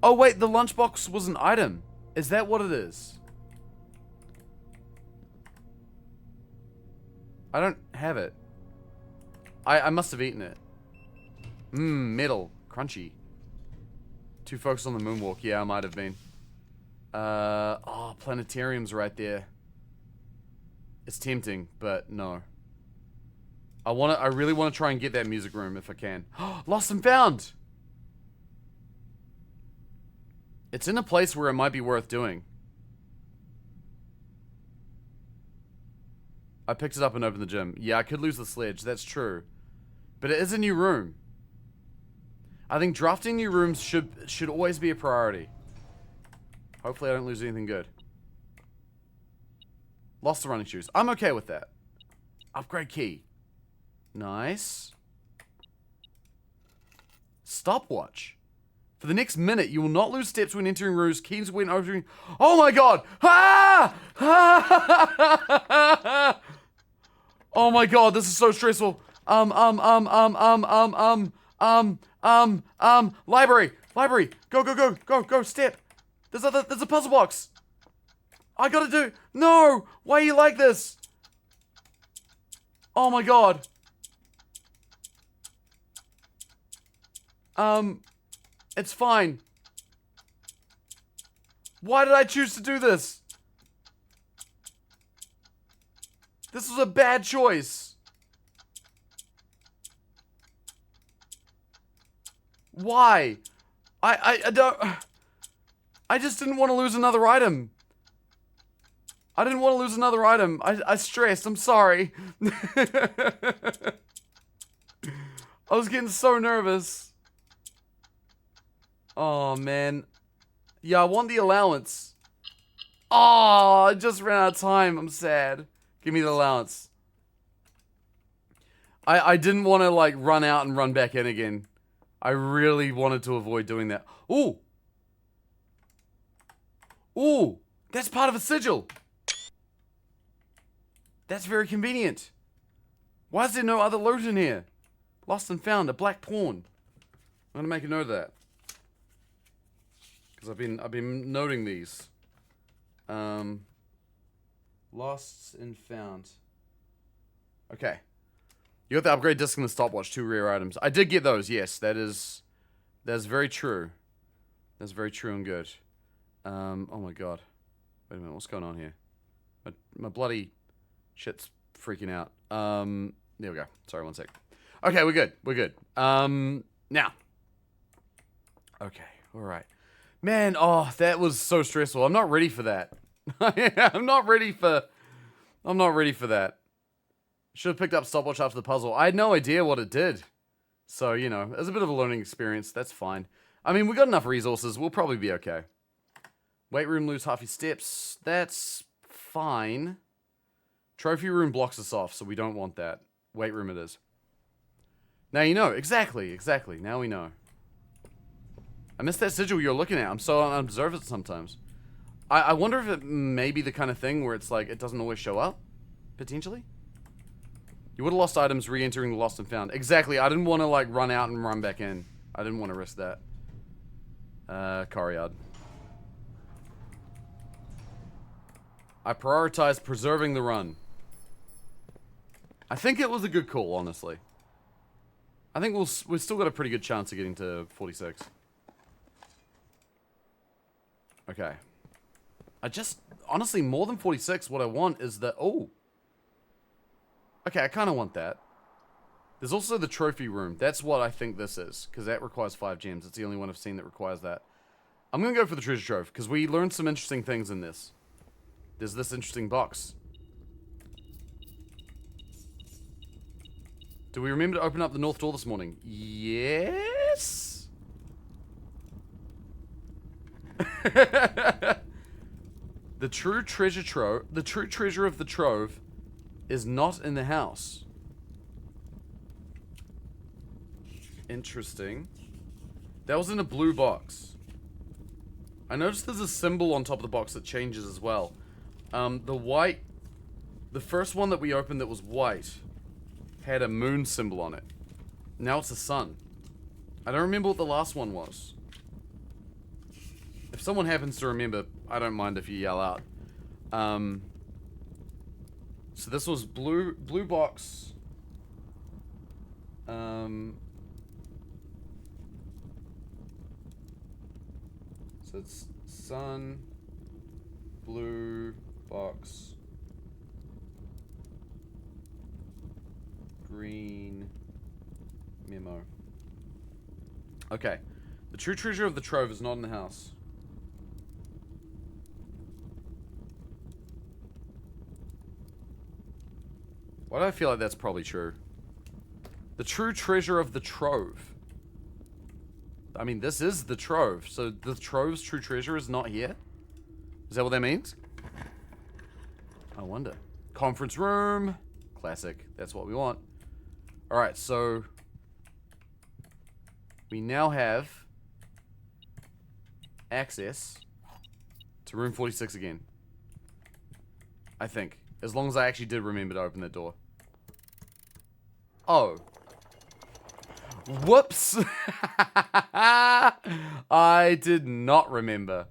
Oh wait, the lunchbox was an item. Is that what it is? I don't have it. I must have eaten it. Metal. Crunchy. Too focused on the moonwalk. Yeah, I might have been. Oh, planetarium's right there. It's tempting, but no. I really want to try and get that music room if I can. Lost and found! It's in a place where it might be worth doing. I picked it up and opened the gym. Yeah, I could lose the sledge, that's true. But it is a new room. I think drafting new rooms should always be a priority. Hopefully I don't lose anything good. Lost the running shoes. I'm okay with that. Upgrade key. Nice. Stopwatch. For the next minute, you will not lose steps when entering rooms, keys when opening. Oh my god! Ah! Oh my god, this is so stressful. Library! Library! Go, step! There's a puzzle box! I gotta do... No! Why are you like this? Oh my god. It's fine. Why did I choose to do this? This was a bad choice. Why? I don't... I just didn't want to lose another item. I didn't want to lose another item. I stressed. I'm sorry. I was getting so nervous. Oh, man. Yeah, I want the allowance. Oh, I just ran out of time. I'm sad. Give me the allowance. I didn't want to, like, run out and run back in again. I really wanted to avoid doing that. Ooh. Ooh. That's part of a sigil. That's very convenient. Why is there no other loot in here? Lost and found, a black pawn. I'm gonna make a note of that. Because I've been noting these. Lost and found. Okay. You got the upgrade disc and the stopwatch, 2 rare items. I did get those, yes. That's very true. That's very true and good. Oh my god. Wait a minute, what's going on here? My bloody shit's freaking out. There we go. Sorry, one sec. Okay, we're good. Now. Okay, alright. Man, oh, that was so stressful. I'm not ready for that. I'm not ready for that. Should have picked up stopwatch after the puzzle. I had no idea what it did. So, you know, it was a bit of a learning experience. That's fine. I mean, we got enough resources. We'll probably be okay. Weight room, lose half your steps. That's fine. Trophy room blocks us off, so we don't want that. Weight room it is. Now you know. Exactly. Now we know. I missed that sigil you're looking at. I'm so unobservant sometimes. I wonder if it may be the kind of thing where it's like it doesn't always show up. Potentially. You would have lost items re-entering the lost and found. Exactly. I didn't want to like run out and run back in. I didn't want to risk that. Coryard. I prioritized preserving the run. I think it was a good call, honestly. I think we've still got a pretty good chance of getting to 46. Okay. Honestly, more than 46, what I want is the... Oh. Okay, I kind of want that. There's also the trophy room. That's what I think this is, because that requires 5 gems. It's the only one I've seen that requires that. I'm going to go for the treasure trove, because we learned some interesting things in this. There's this interesting box. Do we remember to open up the north door this morning? Yes? The true treasure of the trove is not in the house. Interesting. That was in a blue box. I noticed there's a symbol on top of the box that changes as well. The first one that we opened that was white had a moon symbol on it. Now it's a sun. I don't remember what the last one was. If someone happens to remember, I don't mind if you yell out. So this was blue box. So it's sun, blue box, green memo. Okay. The true treasure of the trove is not in the house. Why do I feel like that's probably true? The true treasure of the trove. I mean, this is the trove. So the trove's true treasure is not here? Is that what that means? I wonder. Conference room. Classic. That's what we want. Alright, so... we now have... access to room 46 again. I think. As long as I actually did remember to open that door. Oh. Whoops. I did not remember.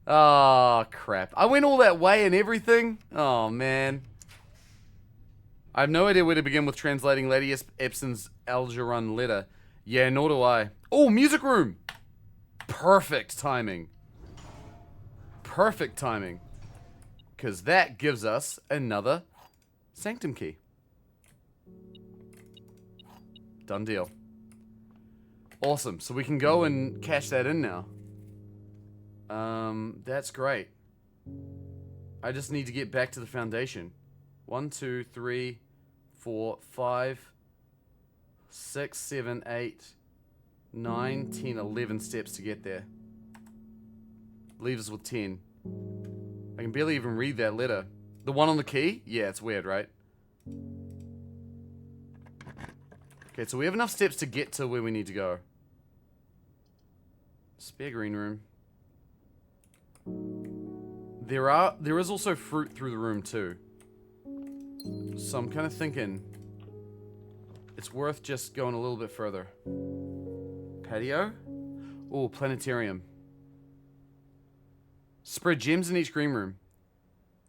Oh, crap. I went all that way and everything? Oh, man. I have no idea where to begin with translating Lady Epson's Algernon letter. Yeah, nor do I. Oh, music room! Perfect timing. Perfect timing. Because that gives us another sanctum key. Done deal. Awesome. So we can go and cash that in now. That's great. I just need to get back to the foundation. 1, 2, 3, 4, 5, 6, 7, 8, 9, 10, 11 steps to get there. Leaves us with 10. I can barely even read that letter. The one on the key? Yeah, it's weird, right? Okay, so we have enough steps to get to where we need to go. Spare green room. There is also fruit through the room too. So I'm kind of thinking it's worth just going a little bit further. Patio? Oh, planetarium. Spread gems in each green room.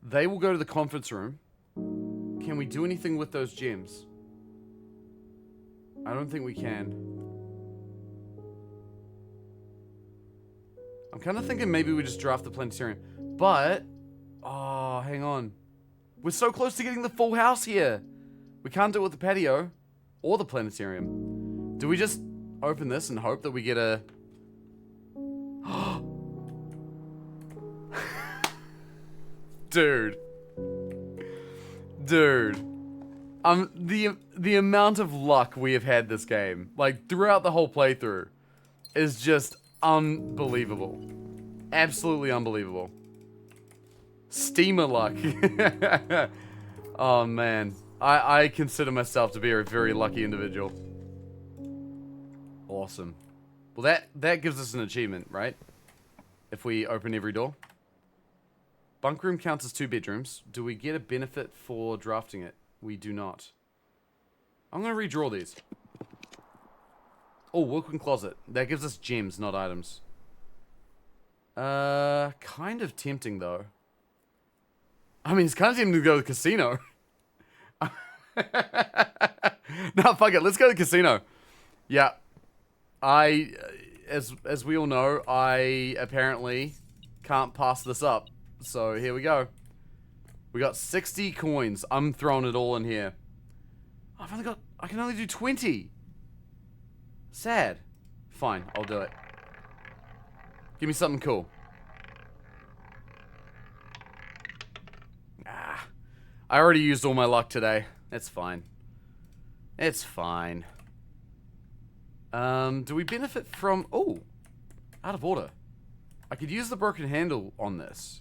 They will go to the conference room. Can we do anything with those gems? I don't think we can. I'm kind of thinking maybe we just draft the planetarium. But, oh, hang on. We're so close to getting the full house here. We can't do it with the patio or the planetarium. Do we just open this and hope that we get a... Dude. Dude. The amount of luck we have had this game, like, throughout the whole playthrough, is just unbelievable. Absolutely unbelievable. Steamer luck. Oh, man. I consider myself to be a very lucky individual. Awesome. Well, that gives us an achievement, right? If we open every door. Bunk room counts as 2 bedrooms. Do we get a benefit for drafting it? We do not. I'm going to redraw these. Oh, working closet. That gives us gems, not items. Kind of tempting, though. I mean, it's kind of tempting to go to the casino. No, fuck it. Let's go to the casino. Yeah. As we all know, I apparently can't pass this up. So here we go. We got 60 coins. I'm throwing it all in here. I can only do 20. Sad. Fine, I'll do it. Give me something cool. Ah. I already used all my luck today. It's fine. It's fine. Do we benefit from... Oh! Out of order. I could use the broken handle on this.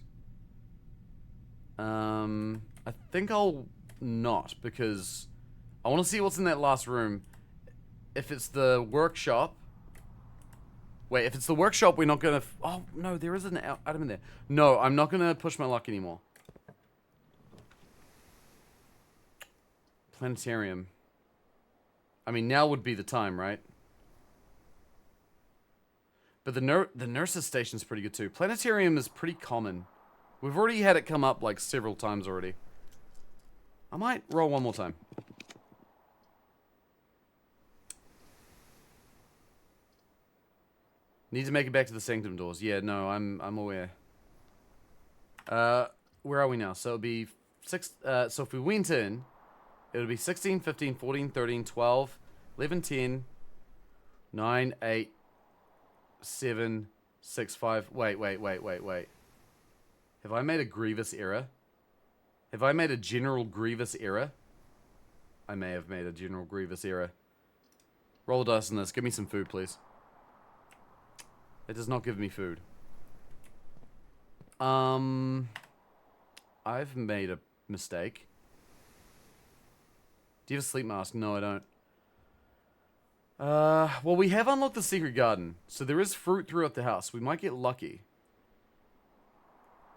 I think I'll not, because I want to see what's in that last room. If it's the workshop... Wait, if it's the workshop, we're not gonna... Oh, no, there is an item in there. No, I'm not gonna push my luck anymore. Planetarium. I mean, now would be the time, right? But the nurse's station's pretty good too. Planetarium is pretty common. We've already had it come up like several times already. I might roll one more time. Need to make it back to the sanctum doors. Yeah, no, I'm aware. Where are we now? So it'll be 6. So if we went in, it would be 16, 15, 14, 13, 12, 11, 10, 9, 8, 7, 6, 5. Wait. Have I made a grievous error? Have I made a general grievous error? I may have made a general grievous error. Roll the dice on this. Give me some food, please. It does not give me food. I've made a mistake. Do you have a sleep mask? No, I don't. Well, we have unlocked the secret garden, so there is fruit throughout the house. We might get lucky.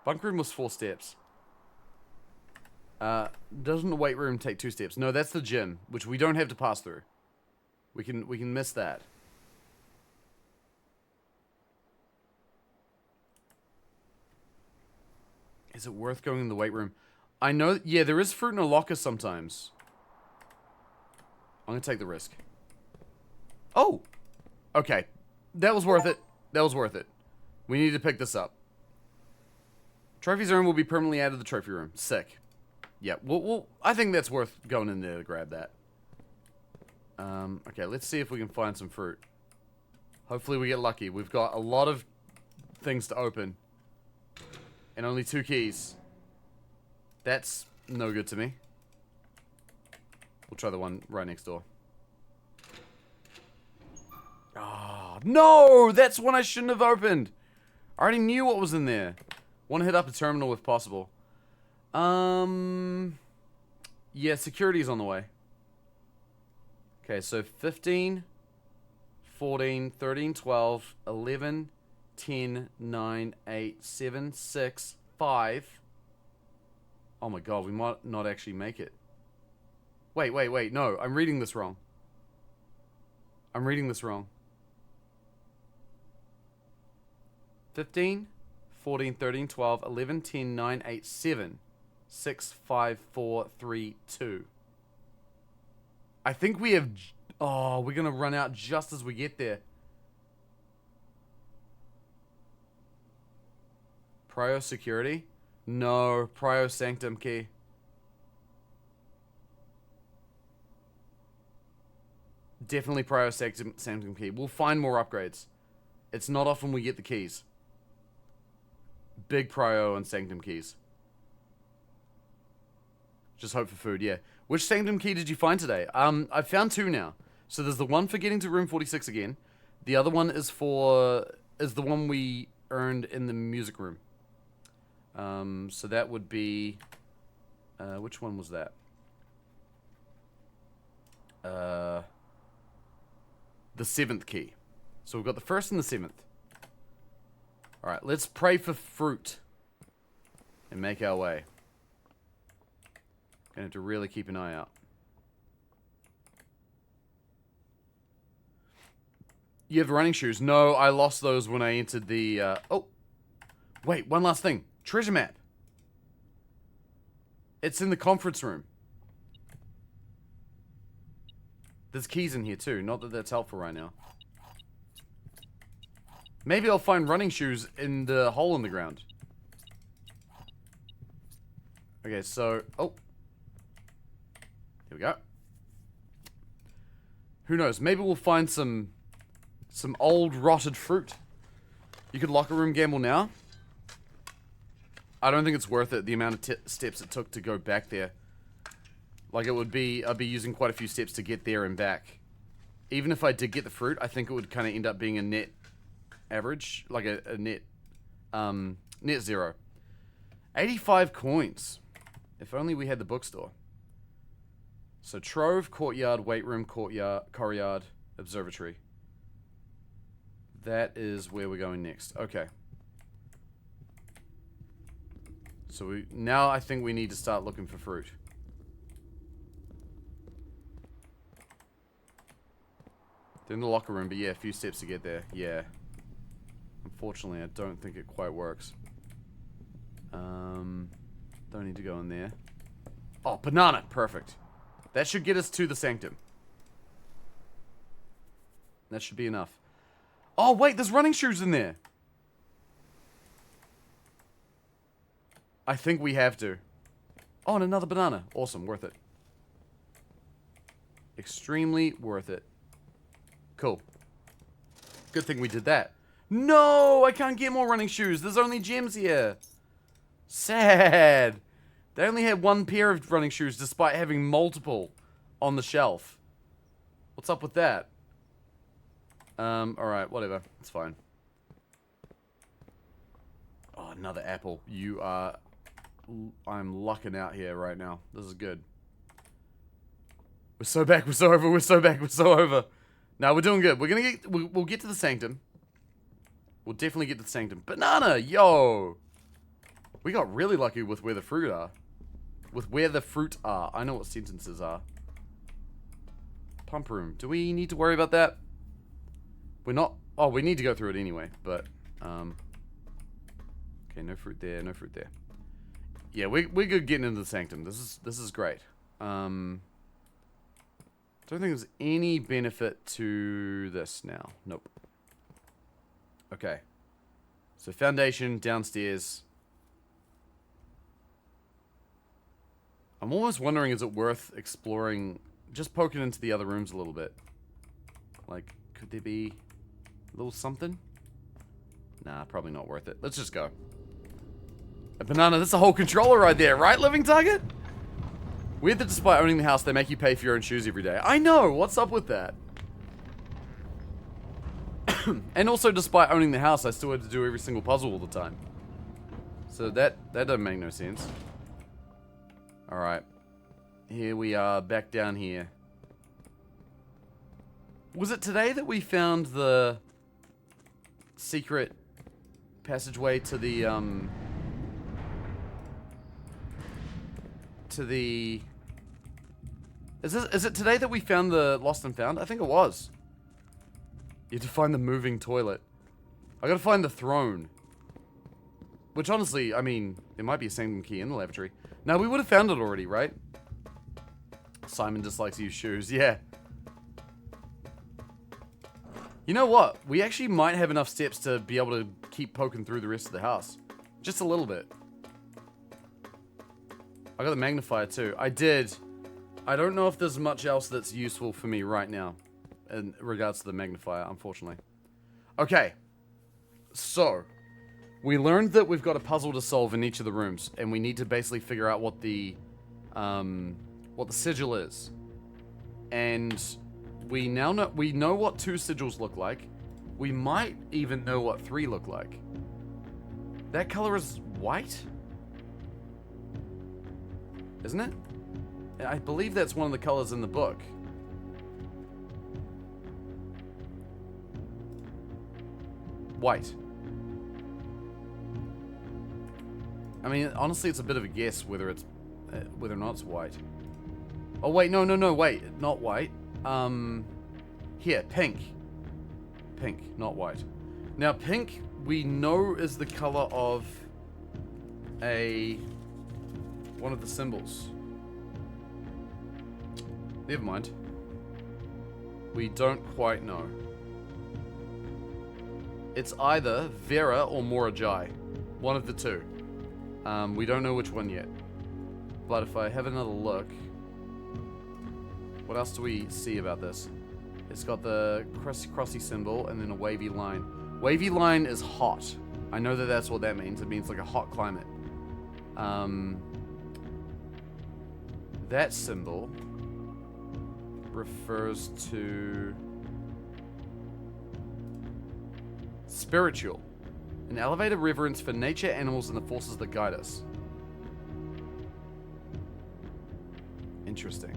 Bunk room was 4 steps. Doesn't the weight room take 2 steps? No, that's the gym, which we don't have to pass through. We can miss that. Is it worth going in the weight room? I know, yeah, there is fruit in a locker sometimes. I'm gonna take the risk. Oh! Okay. That was worth it. That was worth it. We need to pick this up. Trophies room will be permanently added to the trophy room. Sick. Yeah, well, I think that's worth going in there to grab that. Okay, let's see if we can find some fruit. Hopefully we get lucky. We've got a lot of things to open. And only 2 keys. That's no good to me. We'll try the one right next door. Ah, oh, no! That's one I shouldn't have opened. I already knew what was in there. Want to hit up a terminal if possible. Yeah, security's on the way. Okay, so 15, 14, 13, 12, 11, 10, 9, 8, 7, 6, 5. Oh my god, we might not actually make it. Wait, no, I'm reading this wrong. I'm reading this wrong. 15, 14, 13, 12, 11, 10, 9, 8, 7, 6, 5, 4, 3, 2. I think we have... Oh, we're gonna run out just as we get there. Prio security? No, Prio sanctum key. Definitely Prio sanctum key. We'll find more upgrades. It's not often we get the keys. Big Prio and sanctum keys. Just hope for food, yeah. Which sanctum key did you find today? I found 2 now. So there's the one for getting to room 46 again. The other one is the one we earned in the music room. So that would be... which one was that? The 7th key. So we've got the 1st and the 7th. Alright, let's pray for fruit. And make our way. Gonna have to really keep an eye out. You have running shoes? No, I lost those when I entered the, oh! Wait, one last thing. Treasure map. It's in the conference room. There's keys in here too. Not that that's helpful right now. Maybe I'll find running shoes in the hole in the ground. Okay, so... Oh. Here we go. Who knows? Maybe we'll find some old rotted fruit. You could locker room gamble now. I don't think it's worth it, the amount of steps it took to go back there. Like, it would be... I'd be using quite a few steps to get there and back. Even if I did get the fruit, I think it would kind of end up being a net average. Like, a net... net 0. 85 coins. If only we had the bookstore. So, Trove, Courtyard, Weight Room, Courtyard, Observatory. That is where we're going next. Okay. So, now I think we need to start looking for fruit. They're in the locker room, but yeah, a few steps to get there. Yeah. Unfortunately, I don't think it quite works. Don't need to go in there. Oh, banana! Perfect. That should get us to the sanctum. That should be enough. Oh, wait, there's running shoes in there. I think we have to. Oh, and another banana. Awesome, worth it. Extremely worth it. Cool. Good thing we did that. No, I can't get more running shoes. There's only gems here. Sad. They only had 1 pair of running shoes despite having multiple on the shelf. What's up with that? Alright, whatever. It's fine. Oh, another apple. You are... I'm lucking out here right now. This is good. We're so back, we're so over, we're so back, we're so over. No, we're doing good. We're gonna get... We'll get to the sanctum. We'll definitely get to the sanctum. Banana! Yo! We got really lucky with where the fruit are. With where the fruit are. I know what sentences are. Pump room. Do we need to worry about that? We're not... Oh, we need to go through it anyway, but... Okay, no fruit there, no fruit there. Yeah, we're good getting into the sanctum. This is great. Don't think there's any benefit to this now. Nope. Okay. So foundation, downstairs. I'm almost wondering, is it worth exploring, just poking into the other rooms a little bit? Like, could there be a little something? Nah, probably not worth it. Let's just go. A banana, that's a whole controller right there, right, Living Target? Weird that despite owning the house, they make you pay for your own shoes every day. I know, what's up with that? And also, despite owning the house, I still had to do every single puzzle all the time. So that doesn't make no sense. Alright. Here we are, back down here. Was it today that we found the secret passageway to the, Is it today that we found the lost and found? I think it was. You have to find the moving toilet. I gotta find the throne. Which honestly, I mean, there might be a sanctum key in the lavatory. No, we would have found it already, right? Simon dislikes to use shoes, yeah. You know what? We actually might have enough steps to be able to keep poking through the rest of the house. Just a little bit. I got the magnifier too. I did. I don't know if there's much else that's useful for me right now in regards to the magnifier, unfortunately. Okay. So, we learned that we've got a puzzle to solve in each of the rooms, and we need to basically figure out what the what the sigil is. And we now know what 2 sigils look like. We might even know what 3 look like. That color is white? Isn't it? I believe that's one of the colors in the book. White. I mean, honestly, it's a bit of a guess whether or not it's white. Oh wait, no, wait, not white. Here, pink. Pink, not white. Now, pink we know is the color of one of the symbols. Never mind. We don't quite know. It's either Vera or Morajai. One of the 2. We don't know which one yet. But if I have another look... What else do we see about this? It's got the crossy symbol and then a wavy line. Wavy line is hot. I know that that's what that means. It means like a hot climate. That symbol refers to spiritual. An elevated reverence for nature, animals, and the forces that guide us. Interesting.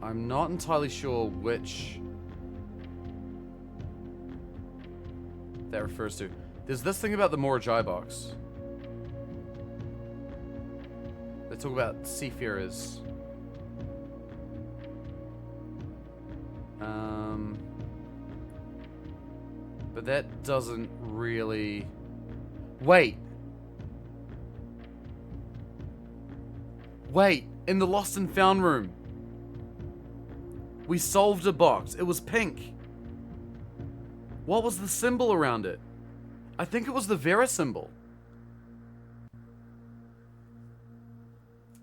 I'm not entirely sure which that refers to. There's this thing about the Morajai box. They talk about seafarers. But that doesn't really... Wait! Wait! In the Lost and Found room! We solved a box. It was pink. What was the symbol around it? I think it was the Vera symbol.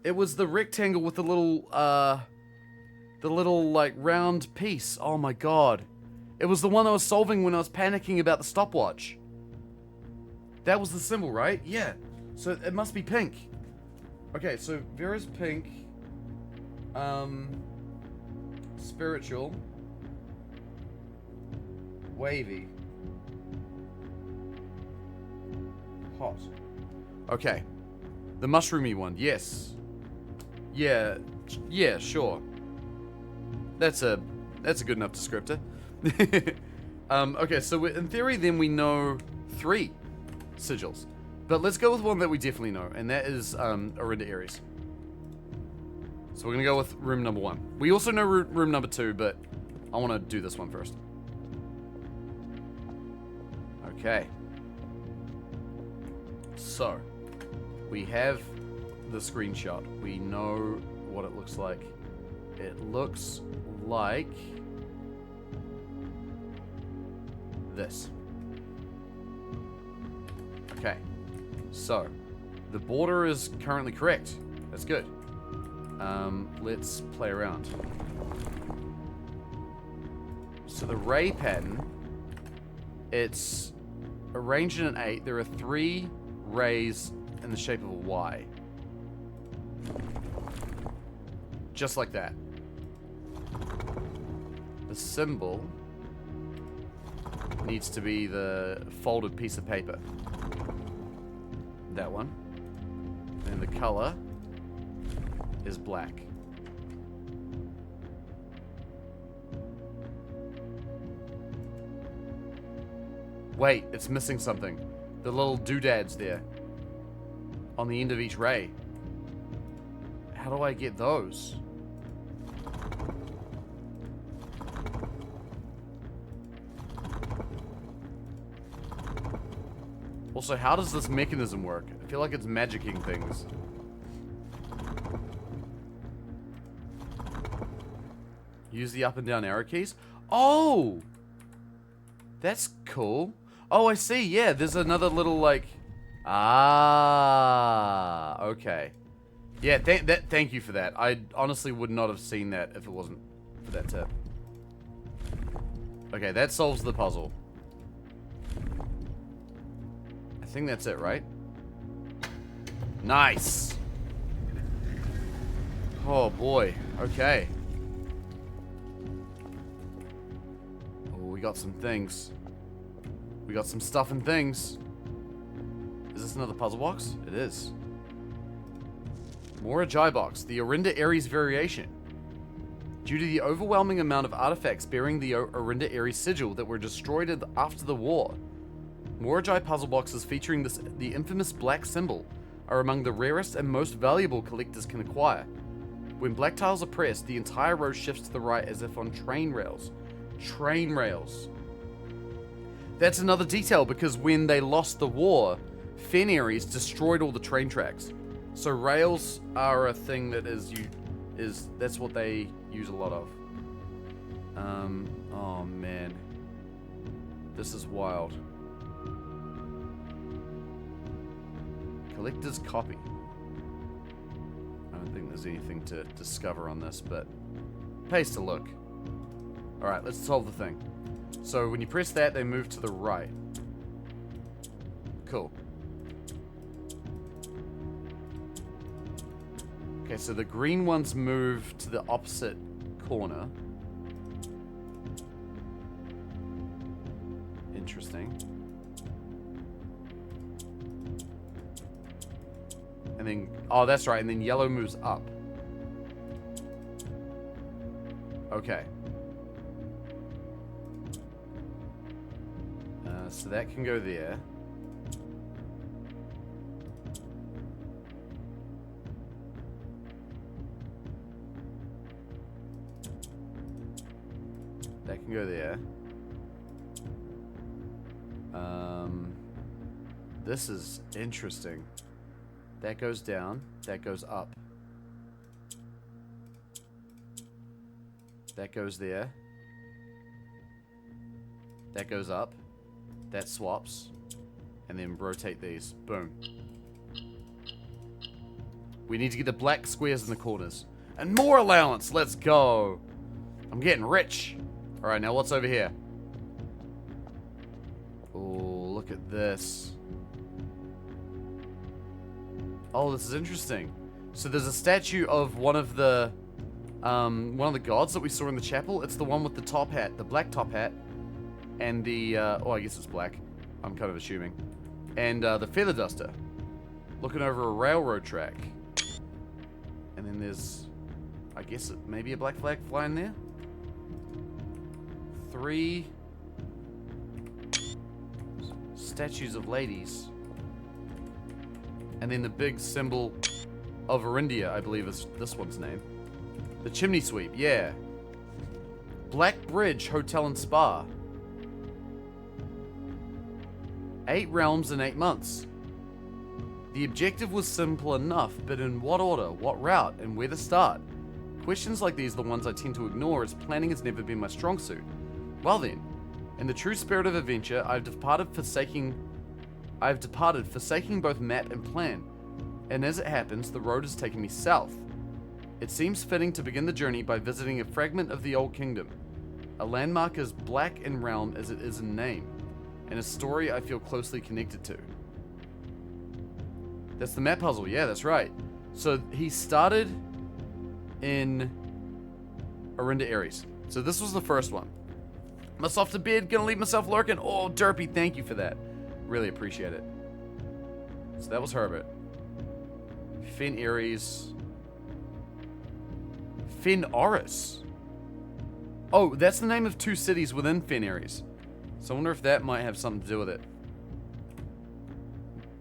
It was the rectangle with the little, like, round piece. Oh my god. It was the one I was solving when I was panicking about the stopwatch. That was the symbol, right? Yeah. So it must be pink. Okay, so Vera's pink. Spiritual. Wavy. Hot. Okay. The mushroomy one, yes. Yeah, sure. That's a good enough descriptor. Okay, so in theory then we know 3 sigils. But let's go with one that we definitely know, and that is Orinda Aries. So we're going to go with room number 1. We also know room number 2, but I want to do this one first. Okay. So, we have the screenshot. We know what it looks like. It looks like this. Okay. So, the border is currently correct. That's good. Let's play around. So the ray pattern, it's arranged in an 8. There are 3 rays in the shape of a Y. Just like that. The symbol needs to be the folded piece of paper. That one. And the color is black. Wait, it's missing something. The little doodads there. On the end of each ray. How do I get those? Also, how does this mechanism work? I feel like it's magicking things. Use the up and down arrow keys? Oh! That's cool. Oh, I see. Yeah, there's another little, like... Ah, okay. Yeah, thank you for that. I honestly would not have seen that if it wasn't for that tip. Okay, that solves the puzzle. I think that's it, right? Nice! Oh boy. Okay. Oh, we got some things. We got some stuff and things. Is this another puzzle box? It is. More Ajai box. The Orinda Aries variation. Due to the overwhelming amount of artifacts bearing the Orinda Aries sigil that were destroyed after the war, Morajai puzzle boxes featuring the infamous black symbol are among the rarest and most valuable collectors can acquire. When black tiles are pressed, the entire row shifts to the right as if on train rails. Train rails. That's another detail because when they lost the war, Fen Aries destroyed all the train tracks. So rails are a thing that that's what they use a lot of. Oh man. This is wild. Collector's copy. I don't think there's anything to discover on this, but pays to look. Alright, let's solve the thing. So when you press that, they move to the right. Cool. Okay, so the green ones move to the opposite corner. Interesting. And then, oh, that's right, and then yellow moves up. Okay. So that can go there. That can go there. This is interesting. That goes down. That goes up. That goes there. That goes up. That swaps. And then rotate these. Boom. We need to get the black squares in the corners. And more allowance. Let's go. I'm getting rich. Alright, now what's over here? Oh, look at this. Oh, this is interesting. So there's a statue of one of the gods that we saw in the chapel. It's the one with the top hat, the black top hat, and the oh, I guess it's black. I'm kind of assuming, and the feather duster, looking over a railroad track. And then there's, I guess, maybe a black flag flying there. 3 statues of ladies. And then the big symbol of Orindia, I believe is this one's name. The chimney sweep, yeah. Black Bridge Hotel and Spa. 8 realms in 8 months. The objective was simple enough, but in what order, what route, and where to start? Questions like these are the ones I tend to ignore, as planning has never been my strong suit. Well then, in the true spirit of adventure, I've departed forsaking both map and plan, and as it happens, the road has taken me south. It seems fitting to begin the journey by visiting a fragment of the Old Kingdom, a landmark as black in realm as it is in name, and a story I feel closely connected to. That's the map puzzle, yeah, that's right. So he started in Orinda Aries. So this was the first one. Myself to bed, gonna leave myself lurking. Oh, Derpy, thank you for that. Really appreciate it. So that was Herbert. Fen Aries. Fen Oris. Oh, that's the name of 2 cities within Fen Aries. So I wonder if that might have something to do with it.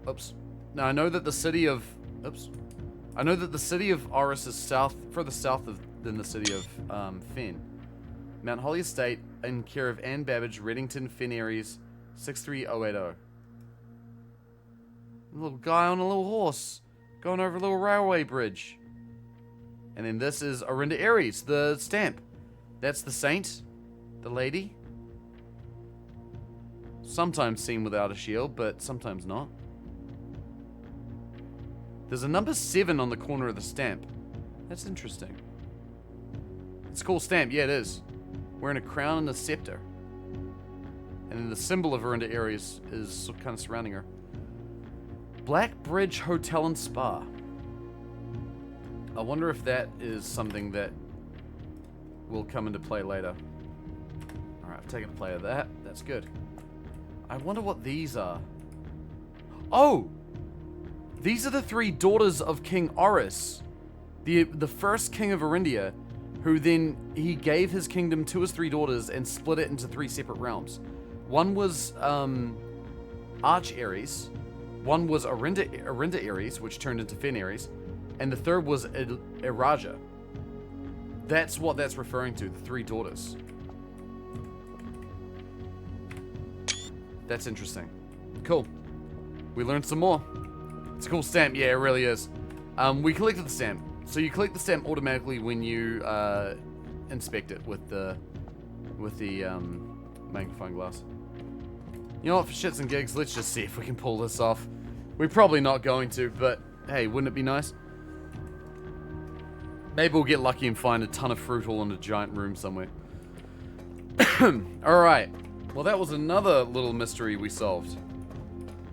Oops. Now I know that the city of... Oops. I know that the city of Oris is further south than the city of Fen. Mount Holly Estate, in care of Anne Babbage, Reddington, Fen Aries, 63080. A little guy on a little horse, going over a little railway bridge. And then this is Orinda Aries, the stamp. That's the saint, the lady. Sometimes seen without a shield, but sometimes not. There's a number 7 on the corner of the stamp. That's interesting. It's a cool stamp, yeah it is. Wearing a crown and a scepter. And then the symbol of Orinda Aries is kind of surrounding her. Black Bridge Hotel and Spa. I wonder if that is something that will come into play later. Alright, I've taken a play of that. That's good. I wonder what these are. Oh! These are the 3 daughters of King Oris, the first king of Arindia, who then he gave his kingdom to his 3 daughters and split it into 3 separate realms. One was Arch Ares, one was Arinda Ares, which turned into Fen Ares, and the third was Iraja. That's what that's referring to, the 3 daughters. That's interesting. Cool. We learned some more. It's a cool stamp. Yeah, it really is. We collected the stamp. So you collect the stamp automatically when you inspect it with the magnifying glass. You know what, for shits and gigs, let's just see if we can pull this off. We're probably not going to, but hey, wouldn't it be nice? Maybe we'll get lucky and find a ton of fruit all in a giant room somewhere. Alright. Well, that was another little mystery we solved.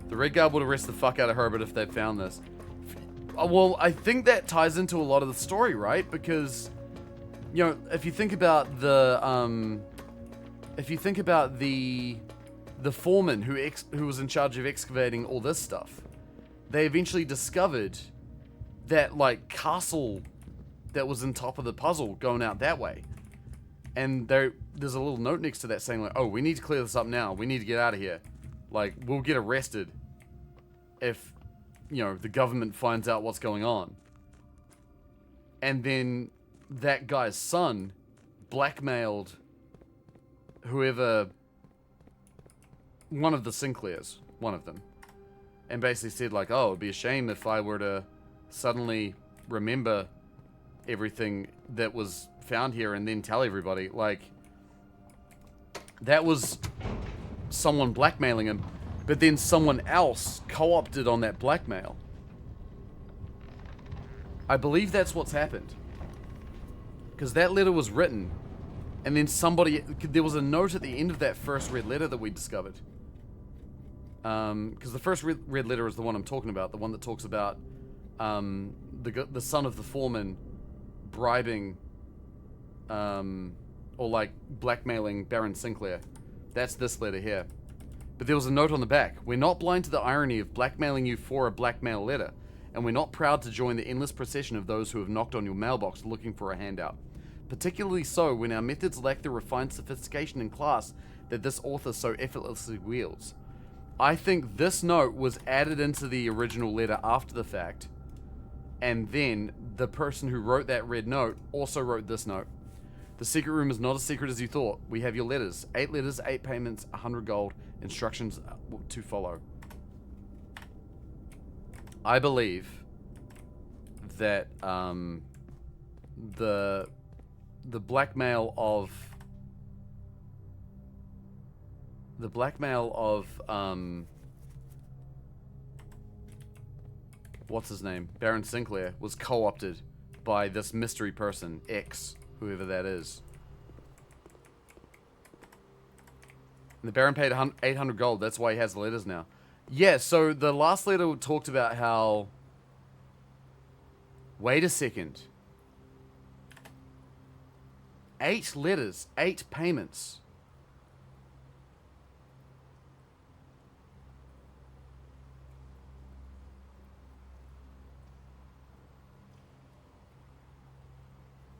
The Red Guard would arrest the fuck out of Herbert if they'd found this. Well, I think that ties into a lot of the story, right? Because, you know, if you think about the foreman who was in charge of excavating all this stuff, they eventually discovered that, like, castle that was on top of the puzzle going out that way. And there's a little note next to that saying, like, oh, we need to clear this up now. We need to get out of here. Like, we'll get arrested if, you know, the government finds out what's going on. And then that guy's son blackmailed whoever, one of the Sinclairs, one of them, and basically said, like, oh, it'd be a shame if I were to suddenly remember everything that was found here and then tell everybody. Like, that was someone blackmailing him, but then someone else co-opted on that blackmail. I believe that's what's happened. Because that letter was written, and then there was a note at the end of that first red letter that we discovered. Because the first red letter is the one I'm talking about, the one that talks about the son of the foreman bribing, or like blackmailing Baron Sinclair. That's this letter here. But there was a note on the back. We're not blind to the irony of blackmailing you for a blackmail letter, and we're not proud to join the endless procession of those who have knocked on your mailbox looking for a handout. Particularly so when our methods lack the refined sophistication and class that this author so effortlessly wields. I think this note was added into the original letter after the fact, and then the person who wrote that red note also wrote this note. The secret room is not as secret as you thought. We have your letters. 8 letters, 8 payments, 100 gold. Instructions to follow. I believe that the blackmail of what's his name? Baron Sinclair was co-opted by this mystery person, X, whoever that is. And the Baron paid 800 gold. That's why he has the letters now. Yeah, so the last letter talked about how... Wait a second. 8 letters, 8 payments.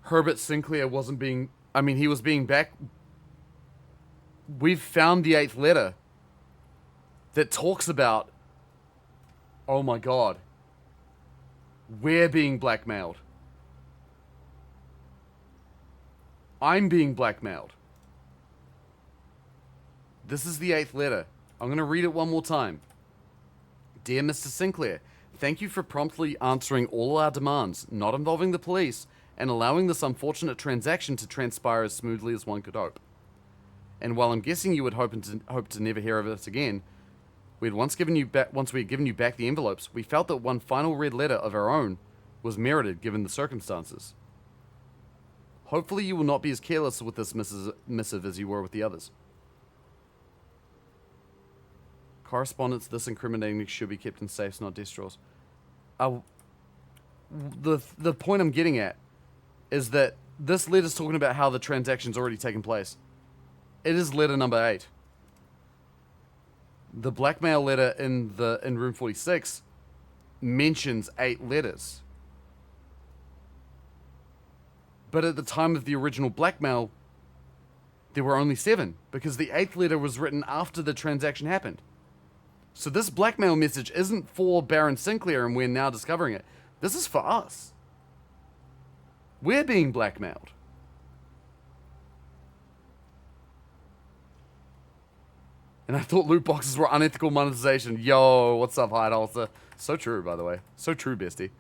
Herbert Sinclair wasn't being... I mean, he was being back... We've found the 8th letter that talks about... Oh my god. We're being blackmailed. I'm being blackmailed. This is the 8th letter. I'm going to read it one more time. Dear Mr. Sinclair, thank you for promptly answering all our demands, not involving the police, and allowing this unfortunate transaction to transpire as smoothly as one could hope. And while I'm guessing you would hope to never hear of us again, once we had given you back the envelopes, we felt that one final red letter of our own was merited given the circumstances. Hopefully you will not be as careless with this missive as you were with the others. Correspondence this incriminating should be kept in safes, not desk drawers. the point I'm getting at is that this letter's talking about how the transaction's already taken place. It is letter number 8. The blackmail letter in room 46 mentions 8 letters. But at the time of the original blackmail, there were only 7, because the 8th letter was written after the transaction happened. So this blackmail message isn't for Baron Sinclair and we're now discovering it. This is for us. We're being blackmailed. And I thought loot boxes were unethical monetization. Yo, what's up, Hide Halter? So true, by the way. So true, bestie.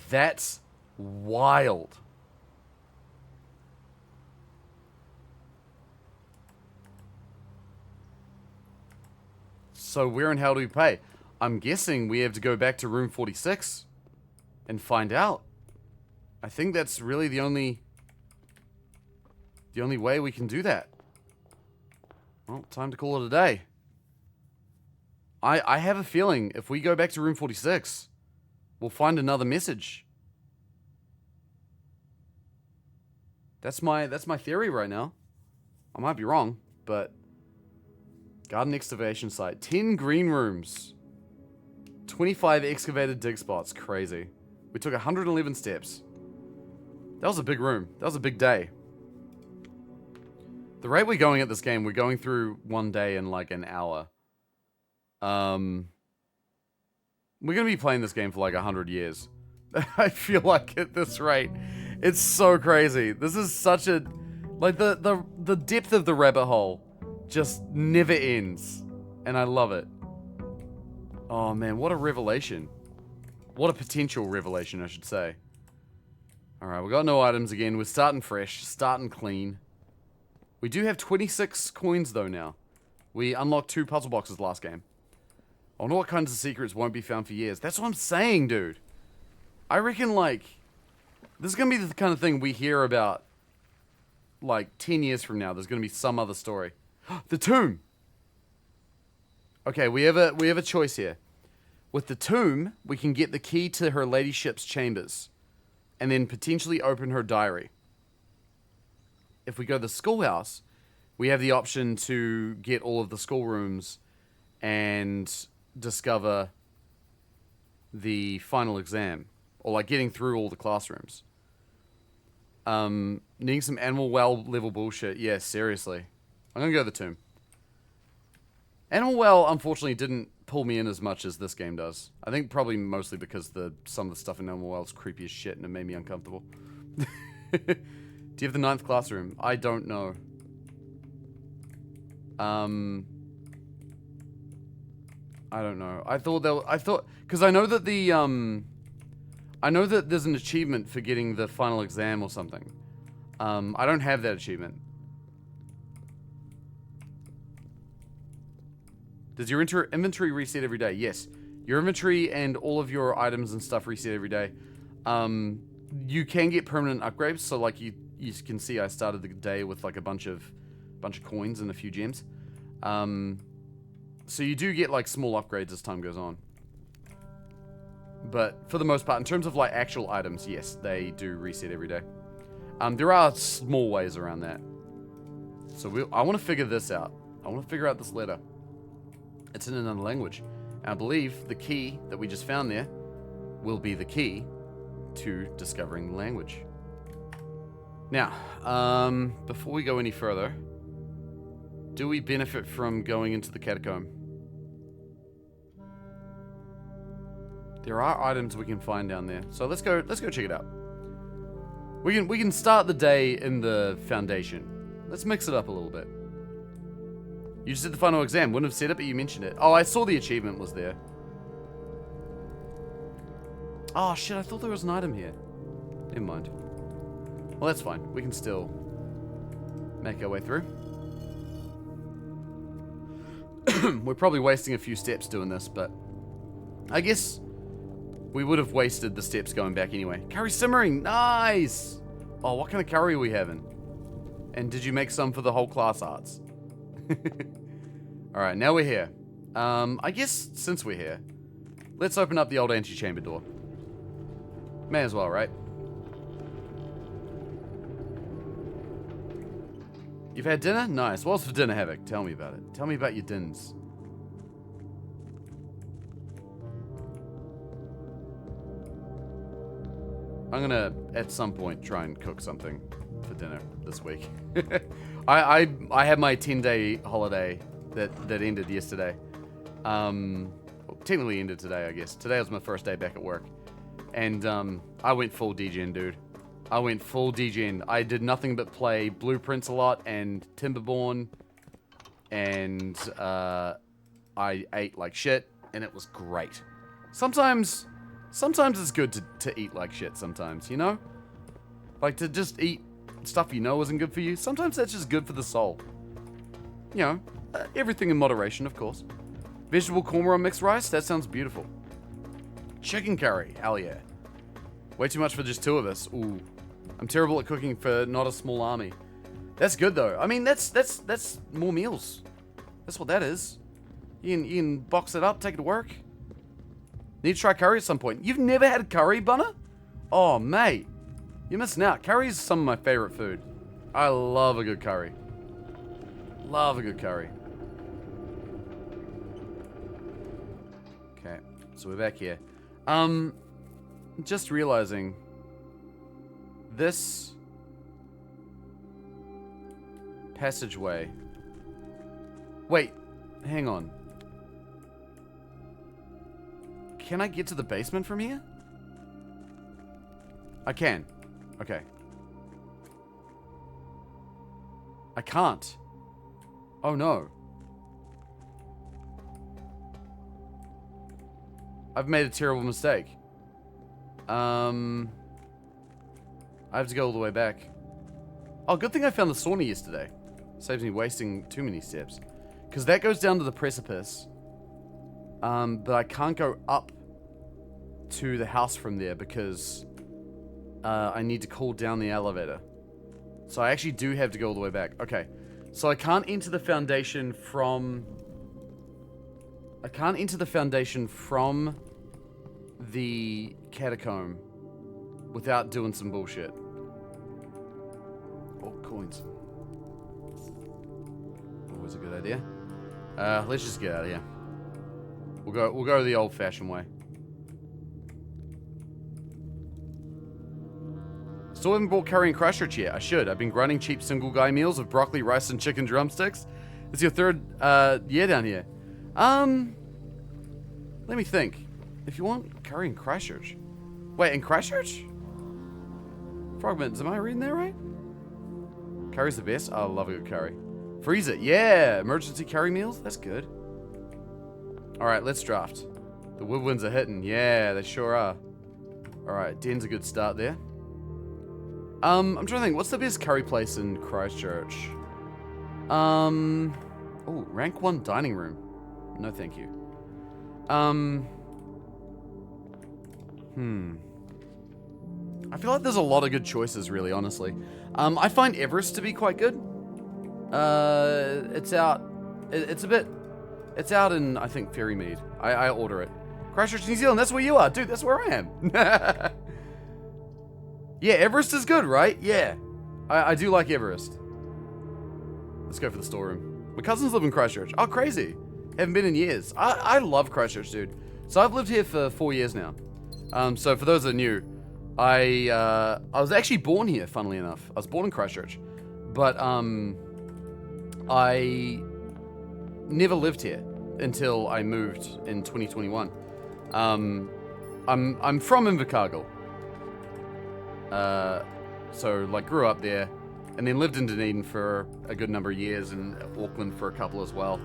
That's wild. So where and how do we pay? I'm guessing we have to go back to room 46 and find out. I think that's really the only way we can do that. Well, time to call it a day. I have a feeling if we go back to room 46, we'll find another message. That's my theory right now. I might be wrong, but garden excavation site, 10 green rooms, 25 excavated dig spots. Crazy. We took 111 steps. That was a big room. That was a big day. The rate we're going at this game, we're going through one day in like an hour. We're going to be playing this game for like 100 years. I feel like at this rate. It's so crazy. This is such a... Like, the depth of the rabbit hole just never ends. And I love it. Oh, man, what a revelation. What a potential revelation, I should say. Alright, we got no items again. We're starting fresh, starting clean. We do have 26 coins, though, now. We unlocked 2 puzzle boxes last game. I wonder what kinds of secrets won't be found for years. That's what I'm saying, dude. I reckon, like... This is going to be the kind of thing we hear about, like, 10 years from now. There's going to be some other story. The tomb! Okay, we have a choice here. With the tomb, we can get the key to her ladyship's chambers. And then potentially open her diary. If we go to the schoolhouse, we have the option to get all of the schoolrooms and discover the final exam. Or like getting through all the classrooms. Needing some animal well level bullshit. Yeah, seriously. I'm gonna go to the tomb. Animal well, unfortunately, didn't pull me in as much as this game does. I think probably mostly because some of the stuff in Animal well is creepy as shit and it made me uncomfortable. Do you have the 9th classroom? I don't know. I don't know. Because I know that I know that there's an achievement for getting the final exam or something. I don't have that achievement. Does your inventory reset every day? Yes. Your inventory and all of your items and stuff reset every day. You can get permanent upgrades. So like you can see, I started the day with like a bunch of coins and a few gems. So you do get like small upgrades as time goes on. But for the most part, in terms of like actual items, yes, they do reset every day. There are small ways around that. So I want to figure this out. I want to figure out this letter. It's in another language. And I believe the key that we just found there will be the key to discovering the language. Now, before we go any further, do we benefit from going into the catacomb? There are items we can find down there. So let's go check it out. We can start the day in the foundation. Let's mix it up a little bit. You just did the final exam. Wouldn't have said it, but you mentioned it. Oh, I saw the achievement was there. Oh shit, I thought there was an item here. Never mind. Well, that's fine. We can still make our way through. We're probably wasting a few steps doing this, but I guess we would have wasted the steps going back anyway. Curry simmering, nice! Oh, what kind of curry are we having? And did you make some for the whole class arts? Alright, now we're here. I guess since we're here, Let's open up the old antechamber door. May as well, right? You've had dinner? Nice. What's for dinner, Havoc? Tell me about it. Tell me about your dinners. I'm gonna, at some point, try and cook something for dinner this week. I had my 10-day holiday that ended yesterday. Well, technically ended today, I guess. Today was my first day back at work. And I went full degen, dude. I went full degen. I did nothing but play Blueprints a lot and Timberborn. And I ate like shit, and it was great. Sometimes it's good to eat like shit sometimes, you know? Like, to just eat stuff you know isn't good for you. Sometimes that's just good for the soul. You know, everything in moderation, of course. Vegetable korma on mixed rice? That sounds beautiful. Chicken curry? Hell yeah. Way too much for just two of us. Ooh. I'm terrible at cooking for not a small army. That's good, though. I mean, that's more meals. That's what that is. You can box it up, take it to work. Need to try curry at some point. You've never had curry, Bunner? Oh, mate. You're missing out. Curry is some of my favorite food. I love a good curry. Love a good curry. Okay, so we're back here. Just realizing this passageway. Wait, hang on. Can I get to the basement from here? I can. Okay. I can't. Oh no. I've made a terrible mistake. I have to go all the way back. Oh, good thing I found the sauna yesterday. Saves me wasting too many steps. Because that goes down to the precipice. But I can't go up to the house from there because I need to call down the elevator. So I actually do have to go all the way back. Okay. So I can't enter the foundation from... I can't enter the foundation from the catacomb without doing some bullshit. Oh, coins. Always a good idea. Let's just get out of here. We'll go the old-fashioned way. Still haven't bought curry and Christchurch yet. I should. I've been grinding cheap single guy meals of broccoli, rice, and chicken drumsticks. It's your third year down here. Let me think. If you want curry and Christchurch. Wait, in Christchurch? Frogmans, am I reading that right? Curry's the best. I love a good curry. Freeze it. Yeah, emergency curry meals. That's good. All right, let's draft. The woodwinds are hitting. Yeah, they sure are. All right, Den's a good start there. I'm trying to think. What's the best curry place in Christchurch? Oh, rank 1 dining room. No, thank you. I feel like there's a lot of good choices, really, honestly. I find Everest to be quite good. It's out in, I think, Ferrymead. I order it. Christchurch, New Zealand, that's where you are. Dude, that's where I am. Yeah, Everest is good, right? Yeah. I do like Everest. Let's go for the storeroom. My cousins live in Christchurch. Oh, crazy. Haven't been in years. I love Christchurch, dude. So I've lived here for 4 years now. So for those that are new, I was actually born here, funnily enough. I was born in Christchurch. But I never lived here until I moved in 2021. I'm from Invercargill. So like grew up there and then lived in Dunedin for a good number of years and Auckland for a couple as well.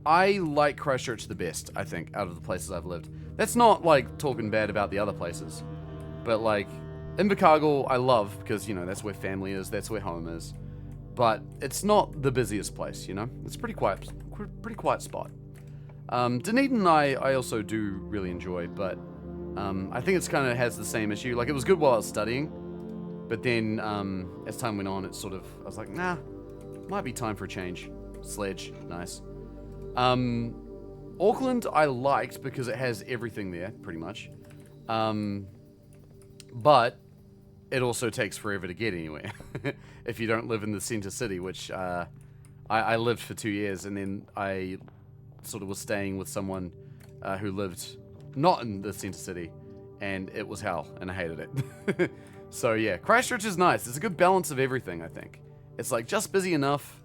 I like Christchurch the best, I think, out of the places I've lived. That's not like talking bad about the other places, but like Invercargill I love because, you know, that's where family is, that's where home is. But it's not the busiest place, you know? It's pretty quiet spot. Dunedin I also do really enjoy, but I think it's kind of has the same issue. Like, it was good while I was studying, but then as time went on, it's sort of, I was like, nah, might be time for a change. Sledge, nice. Auckland I liked because it has everything there, pretty much. But it also takes forever to get anywhere if you don't live in the center city, which I lived for 2 years, and then I sort of was staying with someone who lived not in the center city, and it was hell, and I hated it. So yeah, Christchurch is nice. It's a good balance of everything, I think. It's like just busy enough,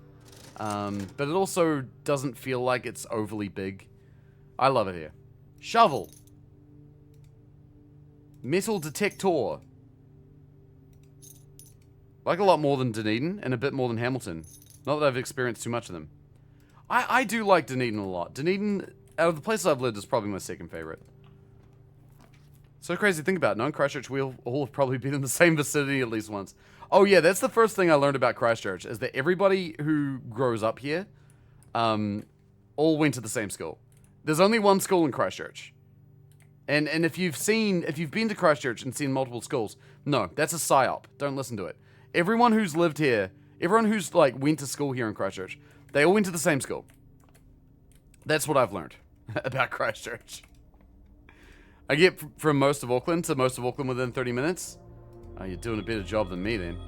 but it also doesn't feel like it's overly big. I love it here. Shovel. Metal detector. Like a lot more than Dunedin, and a bit more than Hamilton. Not that I've experienced too much of them. I do like Dunedin a lot. Dunedin, out of the places I've lived, is probably my second favorite. So crazy to think about. Knowing Christchurch, we all have probably been in the same vicinity at least once. Oh yeah, that's the first thing I learned about Christchurch, is that everybody who grows up here all went to the same school. There's only one school in Christchurch. And if you've been to Christchurch and seen multiple schools, no, that's a psyop. Don't listen to it. Everyone who's lived here, everyone who's like went to school here in Christchurch, they all went to the same school. That's what I've learned about Christchurch. I get from most of Auckland to most of Auckland within 30 minutes. Oh, you're doing a better job than me then.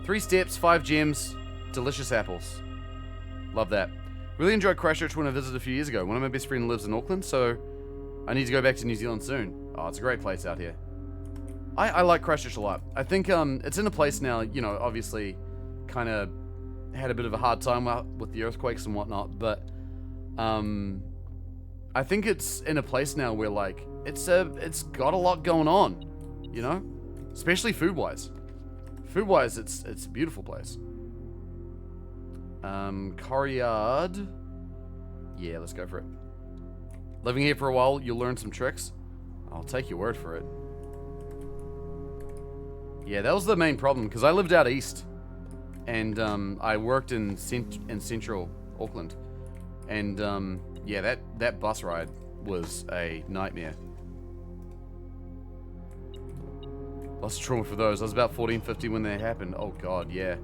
3 steps, 5 gems, delicious apples. Love that. Really enjoyed Christchurch when I visited a few years ago. One of my best friends lives in Auckland, so I need to go back to New Zealand soon. Oh, it's a great place out here. I like Christchurch a lot. I think it's in a place now, you know, obviously kind of had a bit of a hard time with the earthquakes and whatnot, but I think it's in a place now where like it's got a lot going on, you know, especially food-wise. Food-wise, it's a beautiful place. Coryard. Yeah, let's go for it. Living here for a while, you'll learn some tricks. I'll take your word for it. Yeah, that was the main problem, because I lived out east, and I worked in central Auckland, and yeah, that bus ride was a nightmare. Lots of trauma for those. I was about 14, 15 when that happened. Oh god, yeah.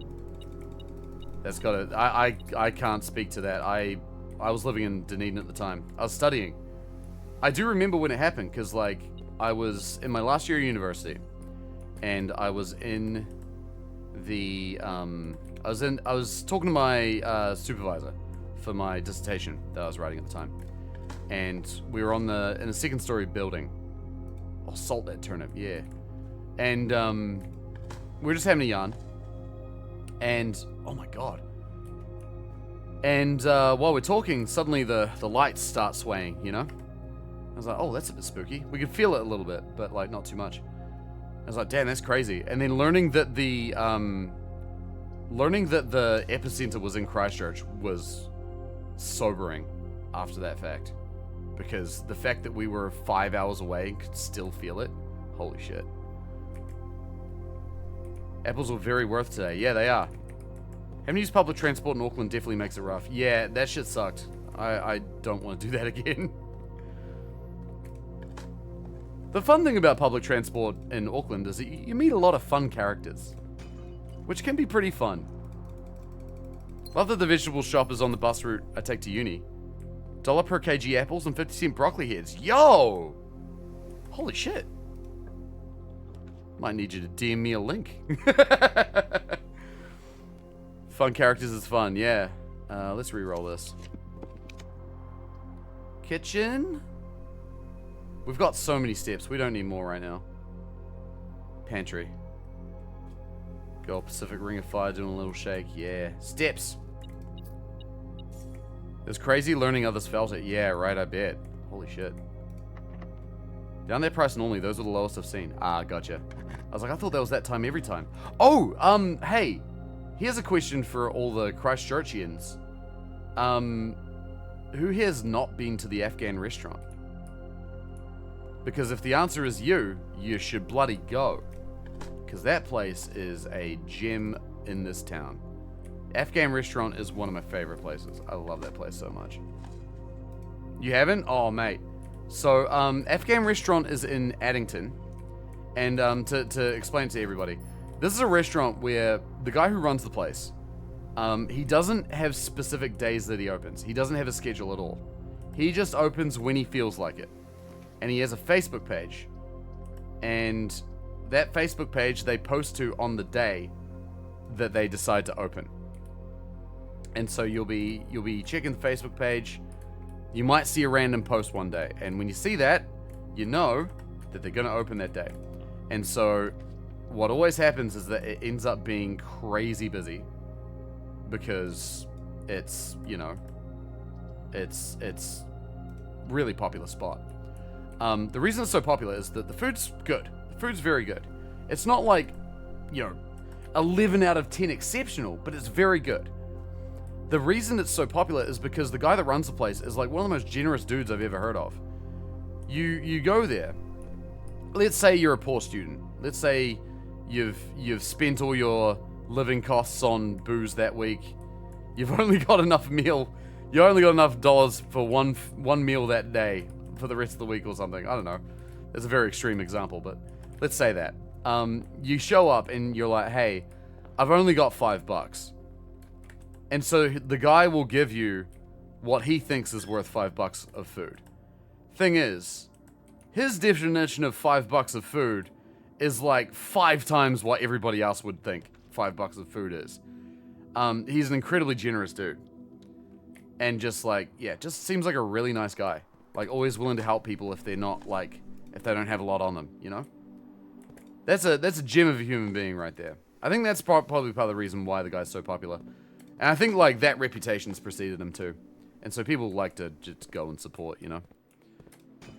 That's gotta... I can't speak to that. I was living in Dunedin at the time. I was studying. I do remember when it happened, because like I was in my last year of university, and I was in the I was talking to my supervisor for my dissertation that I was writing at the time, and we were in a second story building. Oh, salt that turnip, yeah. And we were just having a yarn, and oh my god. And while we're talking, suddenly the lights start swaying, you know? I was like, oh, that's a bit spooky. We could feel it a little bit, but like not too much. I was like, damn, that's crazy. And then learning that the epicenter was in Christchurch was sobering after that fact. Because the fact that we were 5 hours away and could still feel it, holy shit. Apples were very worth today. Yeah, they are. Having to use public transport in Auckland definitely makes it rough. Yeah, that shit sucked. I don't want to do that again. The fun thing about public transport in Auckland is that you meet a lot of fun characters, which can be pretty fun. Love that the vegetable shop is on the bus route I take to uni. $1 per kg apples and 50-cent broccoli heads. Yo! Holy shit. Might need you to DM me a link. Fun characters is fun, yeah. Let's re-roll this. Kitchen. We've got so many steps. We don't need more right now. Pantry. Go Pacific Ring of Fire doing a little shake. Yeah. Steps. It was crazy learning others felt it. Yeah, right, I bet. Holy shit. Down their price normally, those are the lowest I've seen. Ah, gotcha. I was like, I thought that was that time every time. Oh, hey. Here's a question for all the Christchurchians. Who has not been to the Afghan restaurant? Because if the answer is you should bloody go. Because that place is a gem in this town. Afghan restaurant is one of my favorite places. I love that place so much. You haven't? Oh, mate. So, Afghan restaurant is in Addington. And to explain to everybody, this is a restaurant where the guy who runs the place, he doesn't have specific days that he opens. He doesn't have a schedule at all. He just opens when he feels like it. And he has a Facebook page. And that Facebook page they post to on the day that they decide to open. And so you'll be checking the Facebook page. You might see a random post one day. And when you see that, you know that they're going to open that day. And so what always happens is that it ends up being crazy busy. Because it's, you know, it's really popular spot. The reason it's so popular is that the food's good. The food's very good. It's not like, you know, 11 out of 10 exceptional, but it's very good. The reason it's so popular is because the guy that runs the place is like one of the most generous dudes I've ever heard of. You go there. Let's say you're a poor student. Let's say you've spent all your living costs on booze that week. You've only got enough meal. You only got enough dollars for one meal that day for the rest of the week or something. I don't know. That's a very extreme example, but let's say that. You show up and you're like, hey, I've only got $5. And so the guy will give you what he thinks is worth $5 of food. Thing is, his definition of $5 of food is like 5 times what everybody else would think $5 of food is. He's an incredibly generous dude. And just like, yeah, just seems like a really nice guy. Like always willing to help people if they're not like, if they don't have a lot on them, you know? That's a gem of a human being right there. I think that's probably part of the reason why the guy's so popular. And I think, like, that reputation's preceded him, too. And so people like to just go and support, you know?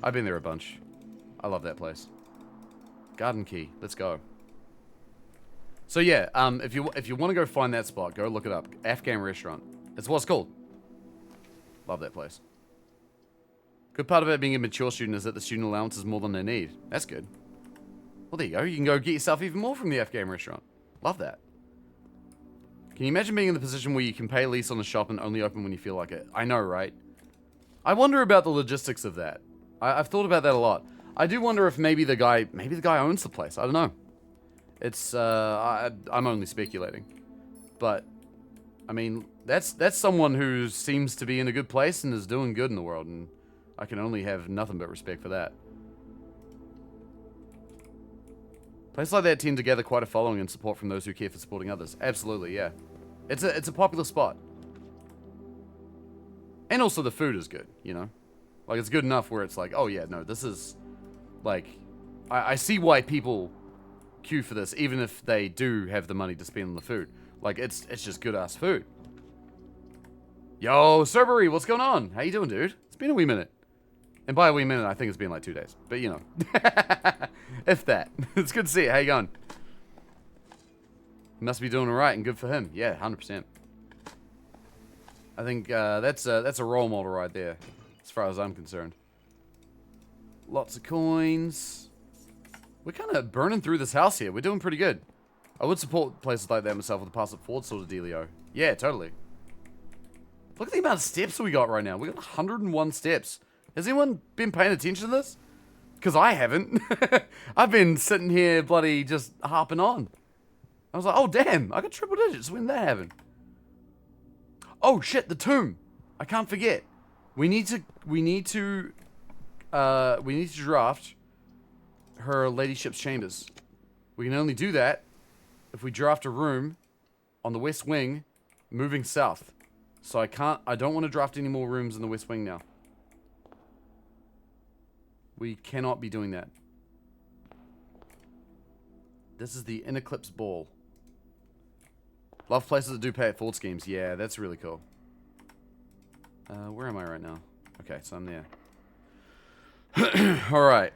I've been there a bunch. I love that place. Garden Key. Let's go. So, yeah, if you want to go find that spot, go look it up. Afghan restaurant. That's what it's called. Love that place. Good part about being a mature student is that the student allowance is more than they need. That's good. Well, there you go. You can go get yourself even more from the Afghan restaurant. Love that. Can you imagine being in the position where you can pay a lease on a shop and only open when you feel like it? I know, right? I wonder about the logistics of that. I've thought about that a lot. I do wonder if maybe the guy owns the place. I don't know. It's, I'm only speculating. But, I mean, that's someone who seems to be in a good place and is doing good in the world, and I can only have nothing but respect for that. Places like that tend to gather quite a following and support from those who care for supporting others. Absolutely, yeah. It's a popular spot. And also the food is good, you know? Like, it's good enough where it's like, oh yeah, no, this is, like, I see why people queue for this, even if they do have the money to spend on the food. Like, it's just good-ass food. Yo, Cerberry, what's going on? How you doing, dude? It's been a wee minute. And by a wee minute, I think it's been like 2 days. But, you know. If that. It's good to see you. How you going? He must be doing alright and good for him. Yeah, 100%. I think that's a role model right there, as far as I'm concerned. Lots of coins. We're kind of burning through this house here. We're doing pretty good. I would support places like that myself with a pass it forward sort of dealio. Yeah, totally. Look at the amount of steps we got right now. We got 101 steps. Has anyone been paying attention to this? Because I haven't. I've been sitting here bloody just harping on. I was like, oh damn, I got triple digits. When did that happen? Oh shit, the tomb. I can't forget. We need to draft her ladyship's chambers. We can only do that if we draft a room on the west wing moving south. So I don't want to draft any more rooms in the west wing now. We cannot be doing that. This is the Eclipse Ball. Love places that do pay it forward schemes. Yeah, that's really cool. Where am I right now? Okay, so I'm there. Alright.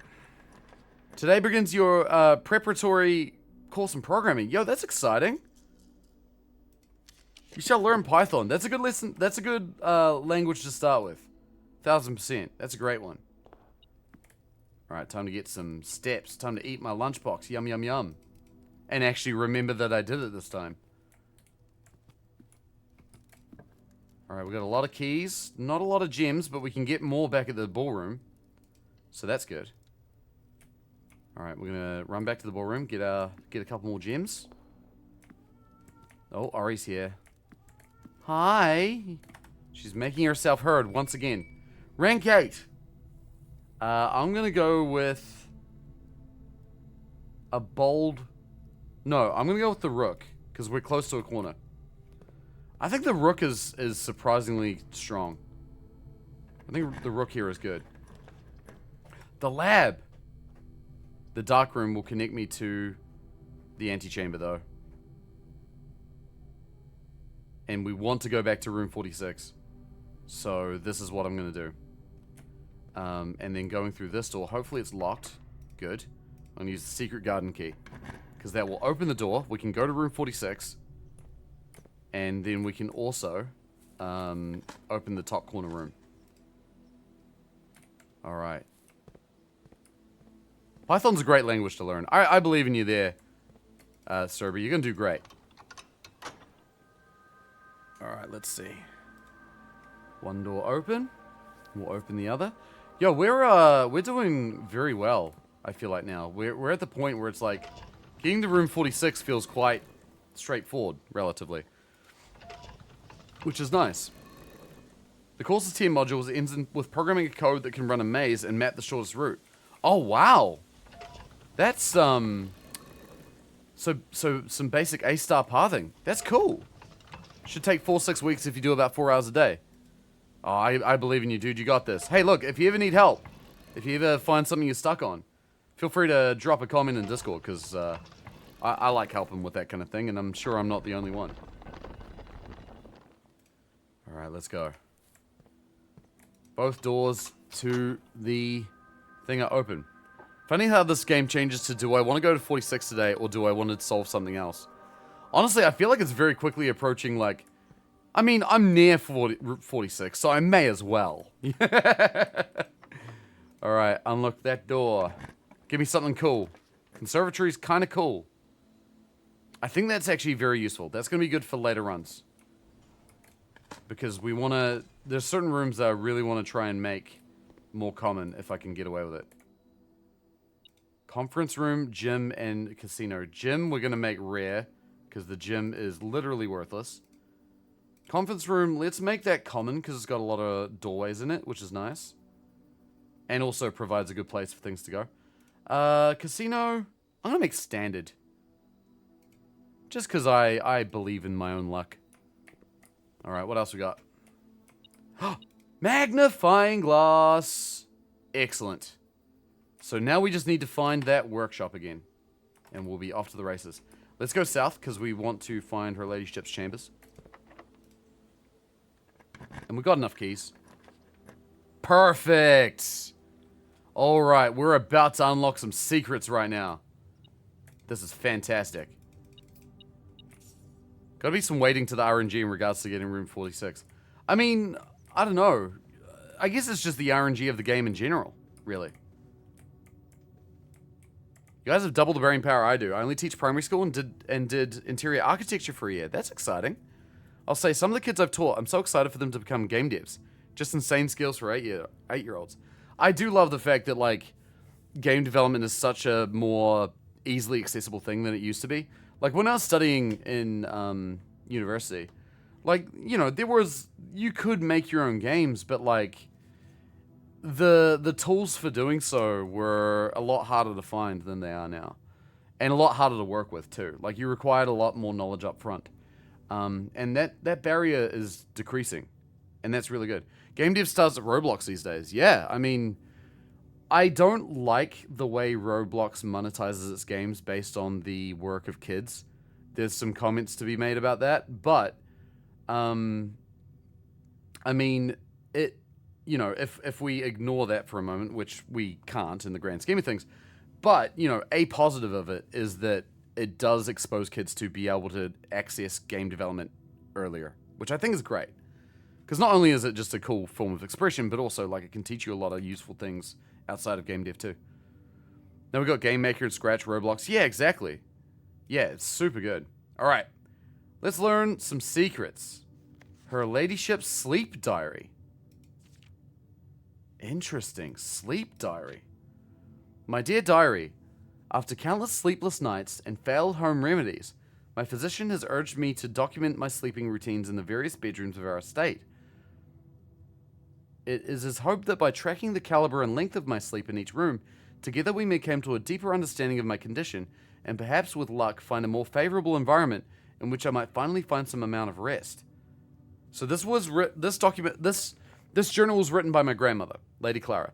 Today begins your preparatory course in programming. Yo, that's exciting. You shall learn Python. That's a good lesson. That's a good language to start with. 1000%. That's a great one. Alright, time to get some steps. Time to eat my lunchbox. Yum, yum, yum. And actually remember that I did it this time. Alright, we got a lot of keys. Not a lot of gems, but we can get more back at the ballroom. So that's good. Alright, we're gonna run back to the ballroom. Get a couple more gems. Oh, Ari's here. Hi. She's making herself heard once again. Rank 8. I'm going to go with a bold... No, I'm going to go with the rook, because we're close to a corner. I think the rook is surprisingly strong. I think the rook here is good. The lab. The dark room will connect me to the antechamber, though. And we want to go back to room 46. So this is what I'm going to do. And then going through this door. Hopefully it's locked. Good. I'm going to use the secret garden key. Because that will open the door. We can go to room 46. And then we can also open the top corner room. Alright. Python's a great language to learn. I believe in you there, Serby. You're going to do great. Alright, let's see. One door open. We'll open the other. Yo, we're doing very well, I feel like now. We're at the point where it's like, getting to room 46 feels quite straightforward, relatively. Which is nice. The course's TM modules ends with programming a code that can run a maze and map the shortest route. Oh, wow. That's, so some basic A-star pathing. That's cool. Should take 4-6 weeks if you do about 4 hours a day. Oh, I believe in you, dude. You got this. Hey, look, if you ever need help, if you ever find something you're stuck on, feel free to drop a comment in Discord, because I like helping with that kind of thing, and I'm sure I'm not the only one. Alright, let's go. Both doors to the thing are open. Funny how this game changes to, do I want to go to 46 today, or do I want to solve something else? Honestly, I feel like it's very quickly approaching, like... I mean, I'm near 46, so I may as well. Alright, unlock that door. Give me something cool. Conservatory's kind of cool. I think that's actually very useful. That's going to be good for later runs. Because we want to... There's certain rooms that I really want to try and make more common if I can get away with it. Conference room, gym, and casino. Gym we're going to make rare, because the gym is literally worthless. Conference room, let's make that common, because it's got a lot of doorways in it, which is nice. And also provides a good place for things to go. Casino, I'm going to make standard. Just because I believe in my own luck. Alright, what else we got? Magnifying glass! Excellent. So now we just need to find that workshop again. And we'll be off to the races. Let's go south, because we want to find her ladyship's chambers. And we got enough keys. Perfect! Alright, we're about to unlock some secrets right now. This is fantastic. Gotta be some waiting to the RNG in regards to getting room 46. I mean, I don't know. I guess it's just the RNG of the game in general, really. You guys have double the brain power I do. I only teach primary school and did interior architecture for a year. That's exciting. I'll say some of the kids I've taught, I'm so excited for them to become game devs. Just insane skills for 8-year-olds. I do love the fact that, like, game development is such a more easily accessible thing than it used to be. Like, when I was studying in university, like, you know, you could make your own games, but, like, the tools for doing so were a lot harder to find than they are now. And a lot harder to work with, too. Like, you required a lot more knowledge up front. And that barrier is decreasing. And that's really good. Game dev starts at Roblox these days. Yeah, I mean, I don't like the way Roblox monetizes its games based on the work of kids. There's some comments to be made about that, but, I mean, you know, if we ignore that for a moment, which we can't in the grand scheme of things, but, you know, a positive of it is that it does expose kids to be able to access game development earlier, which I think is great. Because not only is it just a cool form of expression, but also, like, it can teach you a lot of useful things outside of game dev, too. Now we got Game Maker and Scratch, Roblox. Yeah, exactly. Yeah, it's super good. All right. Let's learn some secrets. Her ladyship's sleep diary. Interesting. Sleep diary. My dear diary, after countless sleepless nights and failed home remedies, my physician has urged me to document my sleeping routines in the various bedrooms of our estate. It is his hope that by tracking the caliber and length of my sleep in each room, together we may come to a deeper understanding of my condition, and perhaps with luck find a more favorable environment in which I might finally find some amount of rest. So this journal was written by my grandmother, Lady Clara.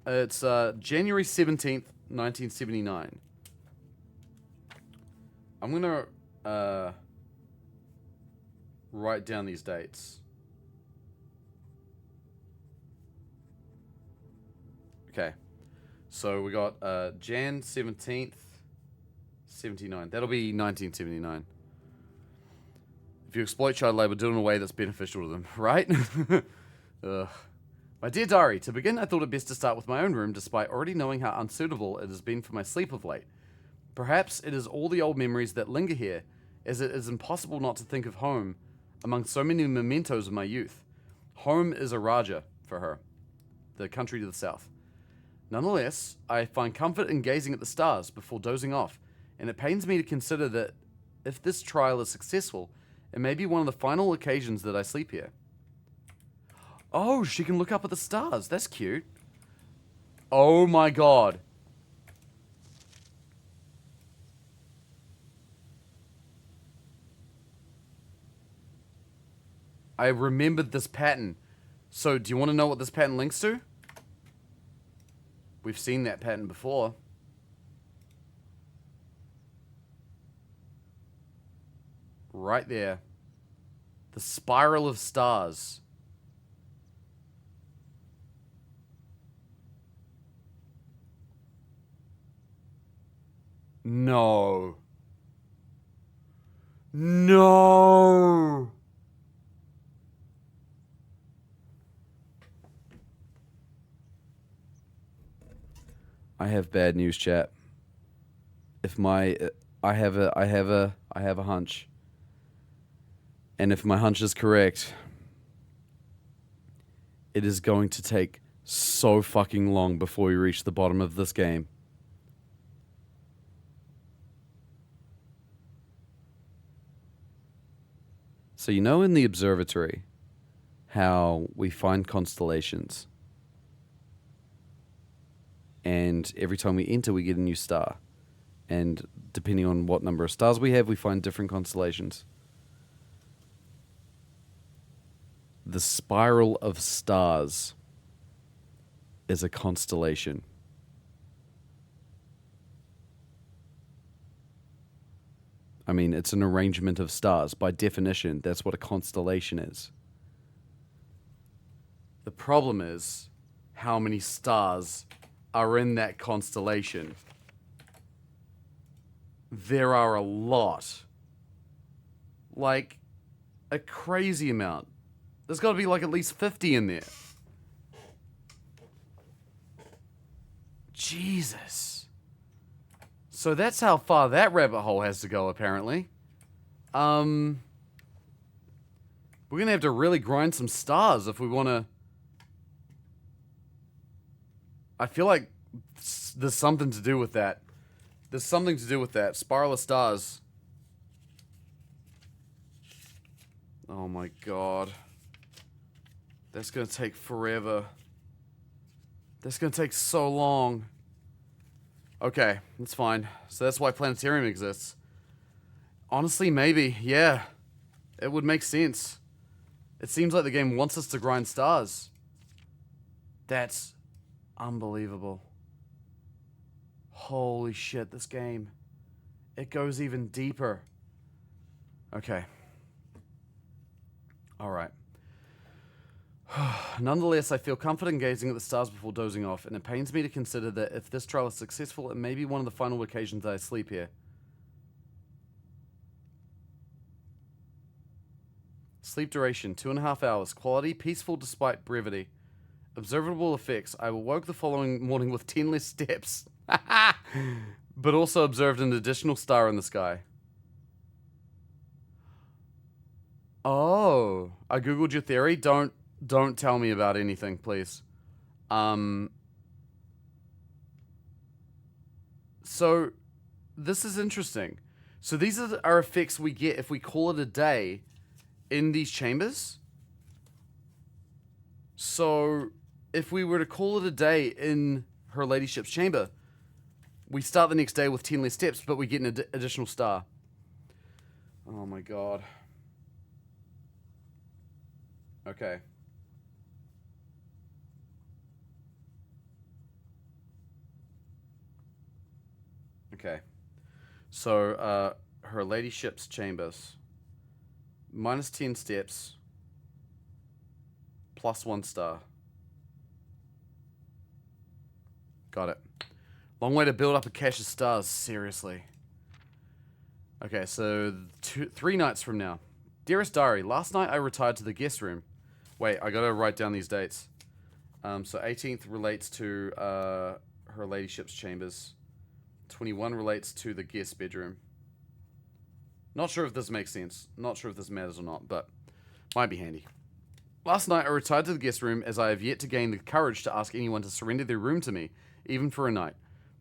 It's January 17th, 1979. I'm gonna write down these dates. Okay, so we got Jan 17th, 79. That'll be 1979. If you exploit child labor, do it in a way that's beneficial to them, right? Ugh. My dear diary, to begin, I thought it best to start with my own room, despite already knowing how unsuitable it has been for my sleep of late. Perhaps it is all the old memories that linger here, as it is impossible not to think of home among so many mementos of my youth. Home is a Raja for her, the country to the south. Nonetheless, I find comfort in gazing at the stars before dozing off, and it pains me to consider that if this trial is successful, it may be one of the final occasions that I sleep here. Oh, she can look up at the stars. That's cute. Oh my god. I remembered this pattern. So, do you want to know what this pattern links to? We've seen that pattern before. Right there. The spiral of stars. No. No. I have bad news, chat. I have a hunch. And if my hunch is correct, it is going to take so fucking long before we reach the bottom of this game. So you know in the observatory how we find constellations, and every time we enter we get a new star, and depending on what number of stars we have, we find different constellations. The spiral of stars is a constellation. I mean, it's an arrangement of stars. By definition, that's what a constellation is. The problem is how many stars are in that constellation. There are a lot. Like, a crazy amount. There's got to be like at least 50 in there. Jesus. So that's how far that rabbit hole has to go, apparently. We're gonna have to really grind some stars if we want to... I feel like there's something to do with that. There's something to do with that. Spiral of stars. Oh my god. That's gonna take forever. That's gonna take so long. Okay, that's fine. So that's why Planetarium exists. Honestly, maybe. Yeah. It would make sense. It seems like the game wants us to grind stars. That's unbelievable. Holy shit, this game. It goes even deeper. Okay. Alright. Nonetheless, I feel confident gazing at the stars before dozing off, and it pains me to consider that if this trial is successful, it may be one of the final occasions that I sleep here. Sleep duration, 2.5 hours. Quality, peaceful despite brevity. Observable effects, I awoke the following morning with 10 less steps. But also observed an additional star in the sky. Oh, I googled your theory. Don't tell me about anything, please. So, this is interesting. So these are effects we get if we call it a day in these chambers. So, if we were to call it a day in her ladyship's chamber, we start the next day with 10 less steps, but we get an additional star. Oh my god. Okay. Okay. So, her ladyship's chambers. Minus 10 steps. Plus 1 star. Got it. Long way to build up a cache of stars, seriously. Okay, so 3 nights from now. Dearest Diary, last night I retired to the guest room. Wait, I gotta write down these dates. So 18th relates to her ladyship's chambers. 21 relates to the guest bedroom. Not sure if this makes sense. Not sure if this matters or not, but might be handy. Last night I retired to the guest room as I have yet to gain the courage to ask anyone to surrender their room to me, even for a night.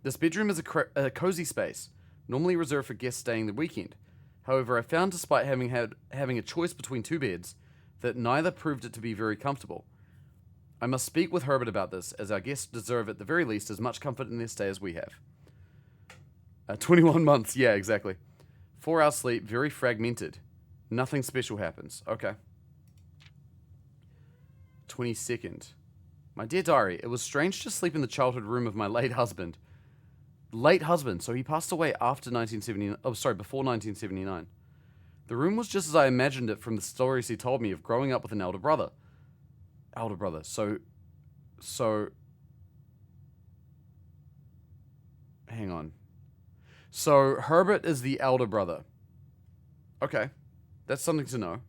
This bedroom is a cozy space, normally reserved for guests staying the weekend. However, I found despite having a choice between 2 beds, that neither proved it to be very comfortable. I must speak with Herbert about this, as our guests deserve at the very least as much comfort in their stay as we have. 21 months, yeah, exactly. 4 hours sleep, very fragmented. Nothing special happens. Okay. 22nd. My dear diary, it was strange to sleep in the childhood room of my late husband. Late husband, so he passed away after 1979. Oh, sorry, before 1979. The room was just as I imagined it from the stories he told me of growing up with an elder brother. So, hang on. So, Herbert is the elder brother. Okay. That's something to know.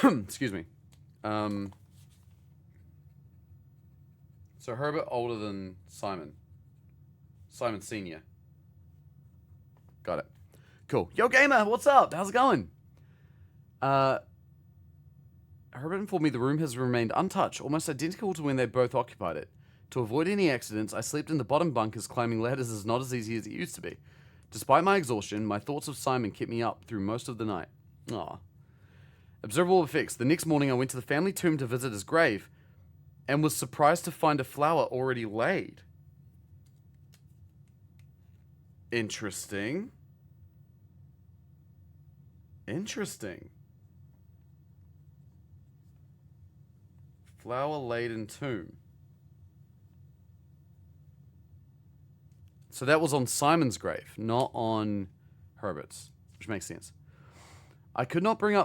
Excuse me. So, Herbert older than Simon. Simon Sr. Got it. Cool. Yo, gamer, what's up? How's it going? Herbert informed me the room has remained untouched, almost identical to when they both occupied it. To avoid any accidents, I slept in the bottom bunk as climbing ladders is not as easy as it used to be. Despite my exhaustion, my thoughts of Simon kept me up through most of the night. Aw. Observable effects. The next morning I went to the family tomb to visit his grave, and was surprised to find a flower already laid. Interesting. Interesting. Flower-laden tomb. So that was on Simon's grave, not on Herbert's, which makes sense. I could not bring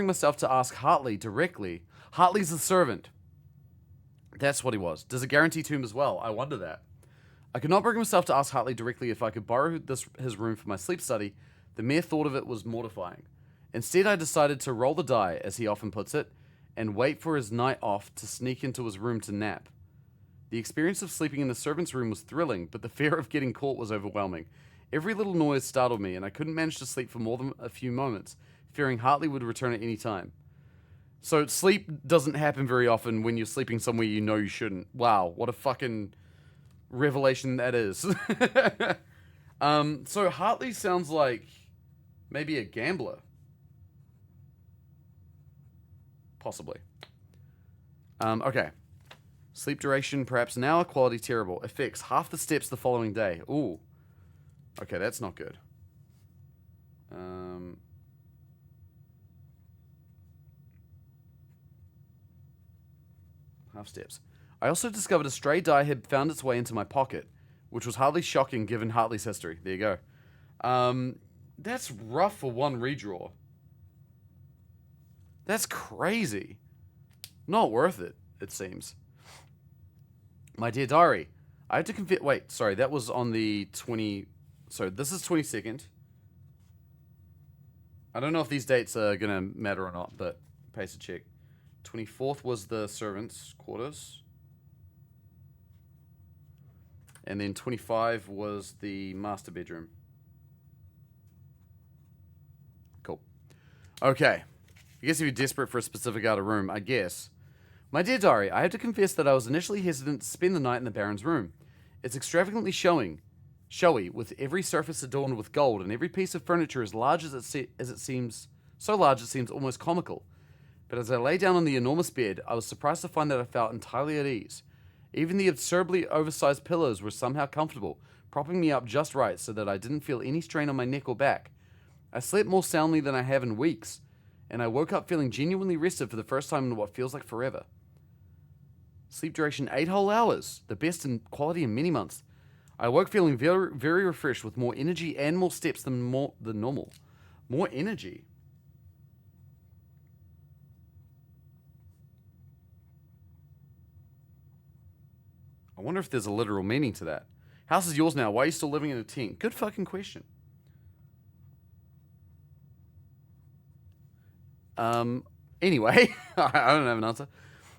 myself to ask Hartley directly. Hartley's the servant. That's what he was. Does it guarantee tomb as well? I wonder that. I could not bring myself to ask Hartley directly if I could borrow his room for my sleep study. The mere thought of it was mortifying. Instead, I decided to roll the die, as he often puts it, and wait for his night off to sneak into his room to nap. The experience of sleeping in the servant's room was thrilling, but the fear of getting caught was overwhelming. Every little noise startled me, and I couldn't manage to sleep for more than a few moments, fearing Hartley would return at any time. So sleep doesn't happen very often when you're sleeping somewhere you know you shouldn't. Wow, what a fucking revelation that is. So Hartley sounds like maybe a gambler. Possibly. Okay. Sleep duration, perhaps an hour. Quality, terrible. Effects, half the steps the following day. Ooh. Okay, that's not good. Half steps. I also discovered a stray die had found its way into my pocket, which was hardly shocking given Hartley's history. There you go. That's rough for one redraw. That's crazy. Not worth it, it seems. My dear diary, I had to confess... Wait, sorry, that was on the 20... So this is 22nd. I don't know if these dates are going to matter or not, but pace a check. 24th was the servants' quarters. And then 25 was the master bedroom. Cool. Okay. I guess if you're desperate for a specific outer room, I guess. My dear diary, I have to confess that I was initially hesitant to spend the night in the Baron's room. It's extravagantly showy, with every surface adorned with gold, and every piece of furniture as large as it seems, so large it seems almost comical. But as I lay down on the enormous bed, I was surprised to find that I felt entirely at ease. Even the absurdly oversized pillows were somehow comfortable, propping me up just right so that I didn't feel any strain on my neck or back. I slept more soundly than I have in weeks, and I woke up feeling genuinely rested for the first time in what feels like forever. Sleep duration 8 whole hours, the best in quality in many months. I woke feeling very, very refreshed with more energy and more steps than normal. More energy? I wonder if there's a literal meaning to that. House is yours now. Why are you still living in a tent? Good fucking question. Anyway, I don't have an answer.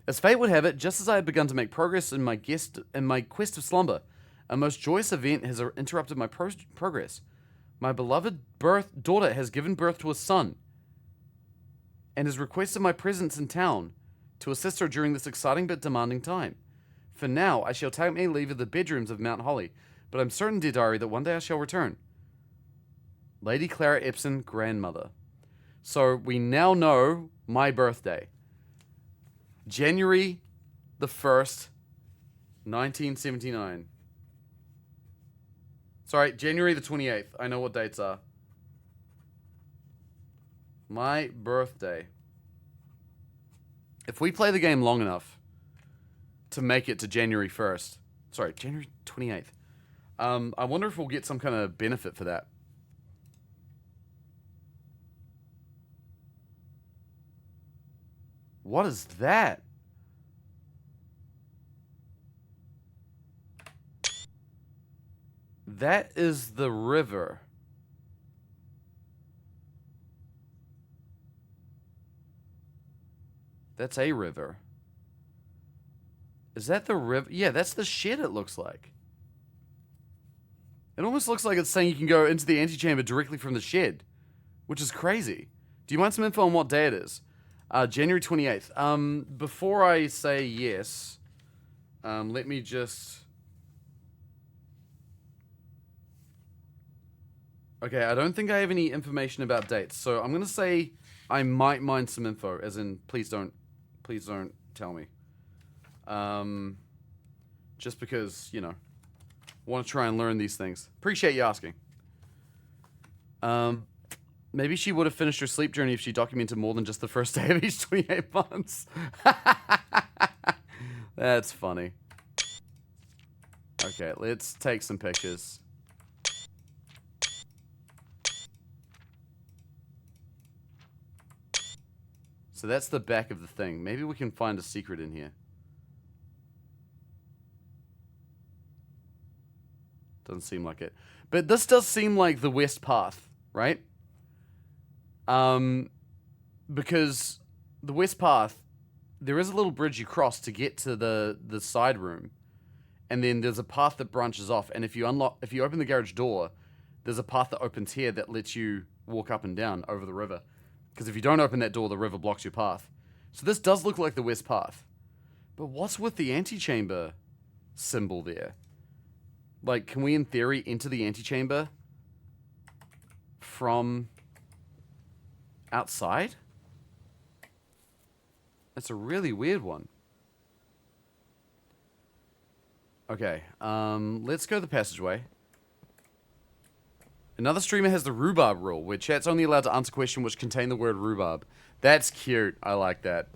As fate would have it, just as I had begun to make progress in my quest of slumber, a most joyous event has interrupted my progress. My beloved daughter has given birth to a son, and has requested my presence in town to assist her during this exciting but demanding time. For now, I shall take my leave of the bedrooms of Mount Holly, but I'm certain, dear diary, that one day I shall return. Lady Clara Epson, grandmother. So we now know my birthday. January the 1st, 1979. Sorry, January the 28th. I know what dates are. My birthday. If we play the game long enough to make it to January 1st. Sorry, January 28th. I wonder if we'll get some kind of benefit for that. What is that? That is the river. That's a river. Is that the river? Yeah, that's the shed it looks like. It almost looks like it's saying you can go into the antechamber directly from the shed, which is crazy. Do you want some info on what day it is? January 28th. Before I say yes, let me just... Okay, I don't think I have any information about dates, so I'm gonna say I might mind some info, as in, please don't tell me. Just because, you know, want to try and learn these things. Appreciate you asking. Maybe she would have finished her sleep journey if she documented more than just the first day of each 28 months. That's funny. Okay, let's take some pictures. So that's the back of the thing. Maybe we can find a secret in here. Doesn't seem like it. But this does seem like the west path, right? Because the west path, there is a little bridge you cross to get to the side room. And then there's a path that branches off. And if you open the garage door, there's a path that opens here that lets you walk up and down over the river. Because if you don't open that door, the river blocks your path. So this does look like the west path. But what's with the antechamber symbol there? Like, can we, in theory, enter the antechamber from outside? That's a really weird one. Okay, let's go the passageway. Another streamer has the rhubarb rule, where chat's only allowed to answer questions which contain the word rhubarb. That's cute. I like that.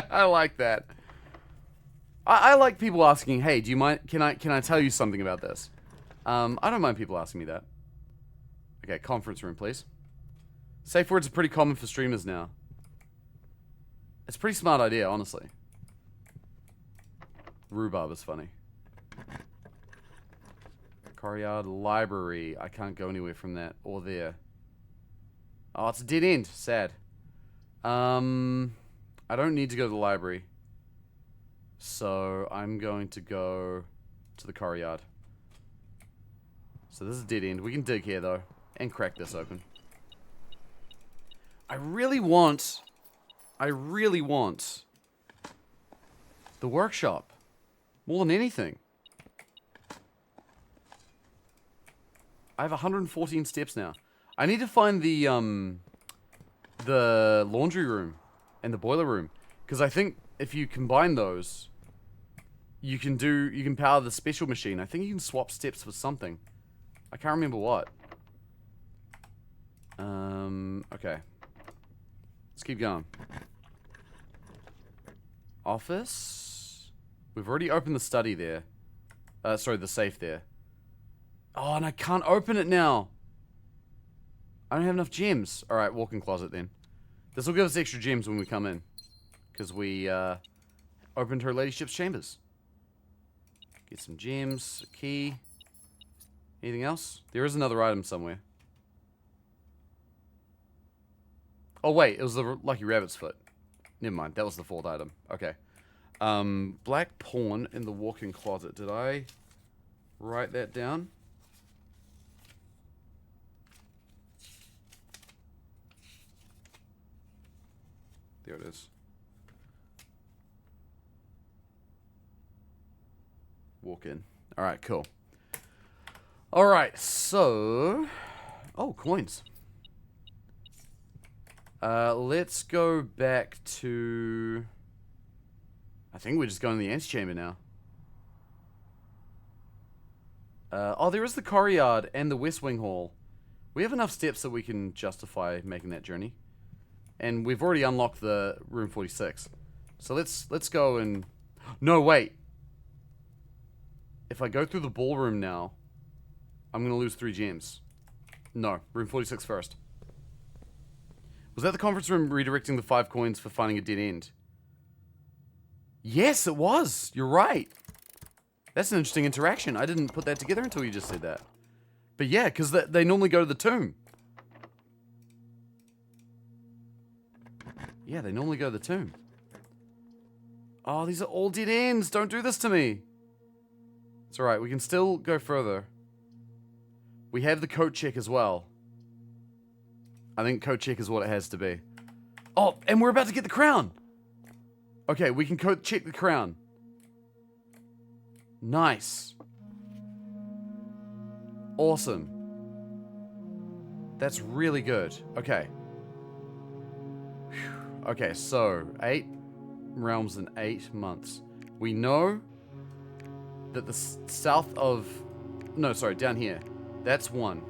I like that. I like people asking, hey, do you mind, can I tell you something about this? I don't mind people asking me that. Okay, conference room, please. Safe words are pretty common for streamers now. It's a pretty smart idea, honestly. Rhubarb is funny. Courtyard library. I can't go anywhere from that or there. Oh, it's a dead end. Sad. I don't need to go to the library. So I'm going to go to the courtyard. So this is a dead end. We can dig here though and crack this open. I really want the workshop more than anything. I have 114 steps now. I need to find the laundry room and the boiler room. Because I think if you combine those, you can power the special machine. I think you can swap steps for something. I can't remember what. Okay. Let's keep going. Office. We've already opened the study there. Sorry, the safe there. Oh, and I can't open it now. I don't have enough gems. Alright, walk-in closet then. This will give us extra gems when we come in. Because we, opened her ladyship's chambers. Get some gems, a key. Anything else? There is another item somewhere. Oh wait, it was the lucky rabbit's foot. Never mind, that was the fourth item. Okay. Black pawn in the walk-in closet. Did I write that down? There it is. Walk in. Alright, cool. Alright, so... Oh, coins. Let's go back to... I think we're just going to the antechamber now. Oh, there is the courtyard and the West Wing Hall. We have enough steps that we can justify making that journey. And we've already unlocked the room 46. So let's go and... No, wait. If I go through the ballroom now, I'm going to lose 3 gems. No, room 46 first. Was that the conference room redirecting the 5 coins for finding a dead end? Yes, it was. You're right. That's an interesting interaction. I didn't put that together until you just said that. But yeah, because they normally go to the tomb. Yeah, they normally go to the tomb. Oh, these are all dead ends. Don't do this to me. It's alright. We can still go further. We have the coat check as well. I think coat check is what it has to be. Oh, and we're about to get the crown. Okay, we can coat check the crown. Nice. Awesome. That's really good. Okay. Whew. Okay, so 8 realms in 8 months. We know that the south of... No, sorry, down here. That's 1.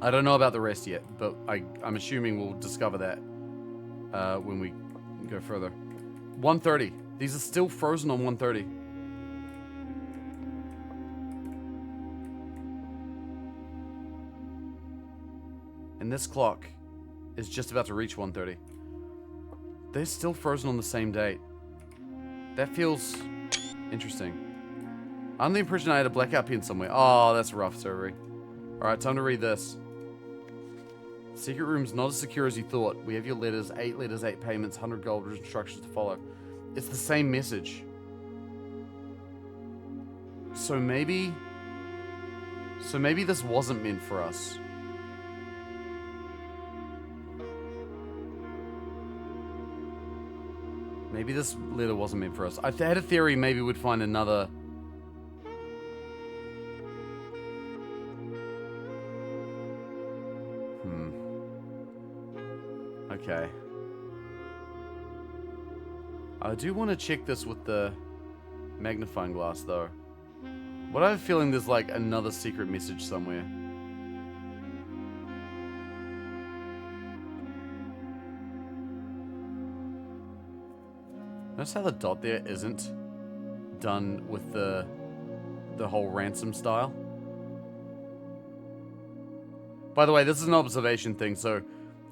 I don't know about the rest yet, but I'm assuming we'll discover that when we go further. 130. These are still frozen on 130. And this clock is just about to reach 130. They're still frozen on the same date. That feels interesting. I'm under the impression I had a blackout pin somewhere. Oh, that's rough, Cerberus. Alright, time to read this. Secret room's not as secure as you thought. We have your letters, 8 letters, 8 payments, 100 gold instructions to follow. It's the same message. So maybe this wasn't meant for us. Maybe this letter wasn't meant for us. I had a theory maybe we'd find another... Okay. I do want to check this with the magnifying glass, though. But I have a feeling there's, like, another secret message somewhere. Notice how the dot there isn't done with the whole ransom style? By the way, this is an observation thing, so...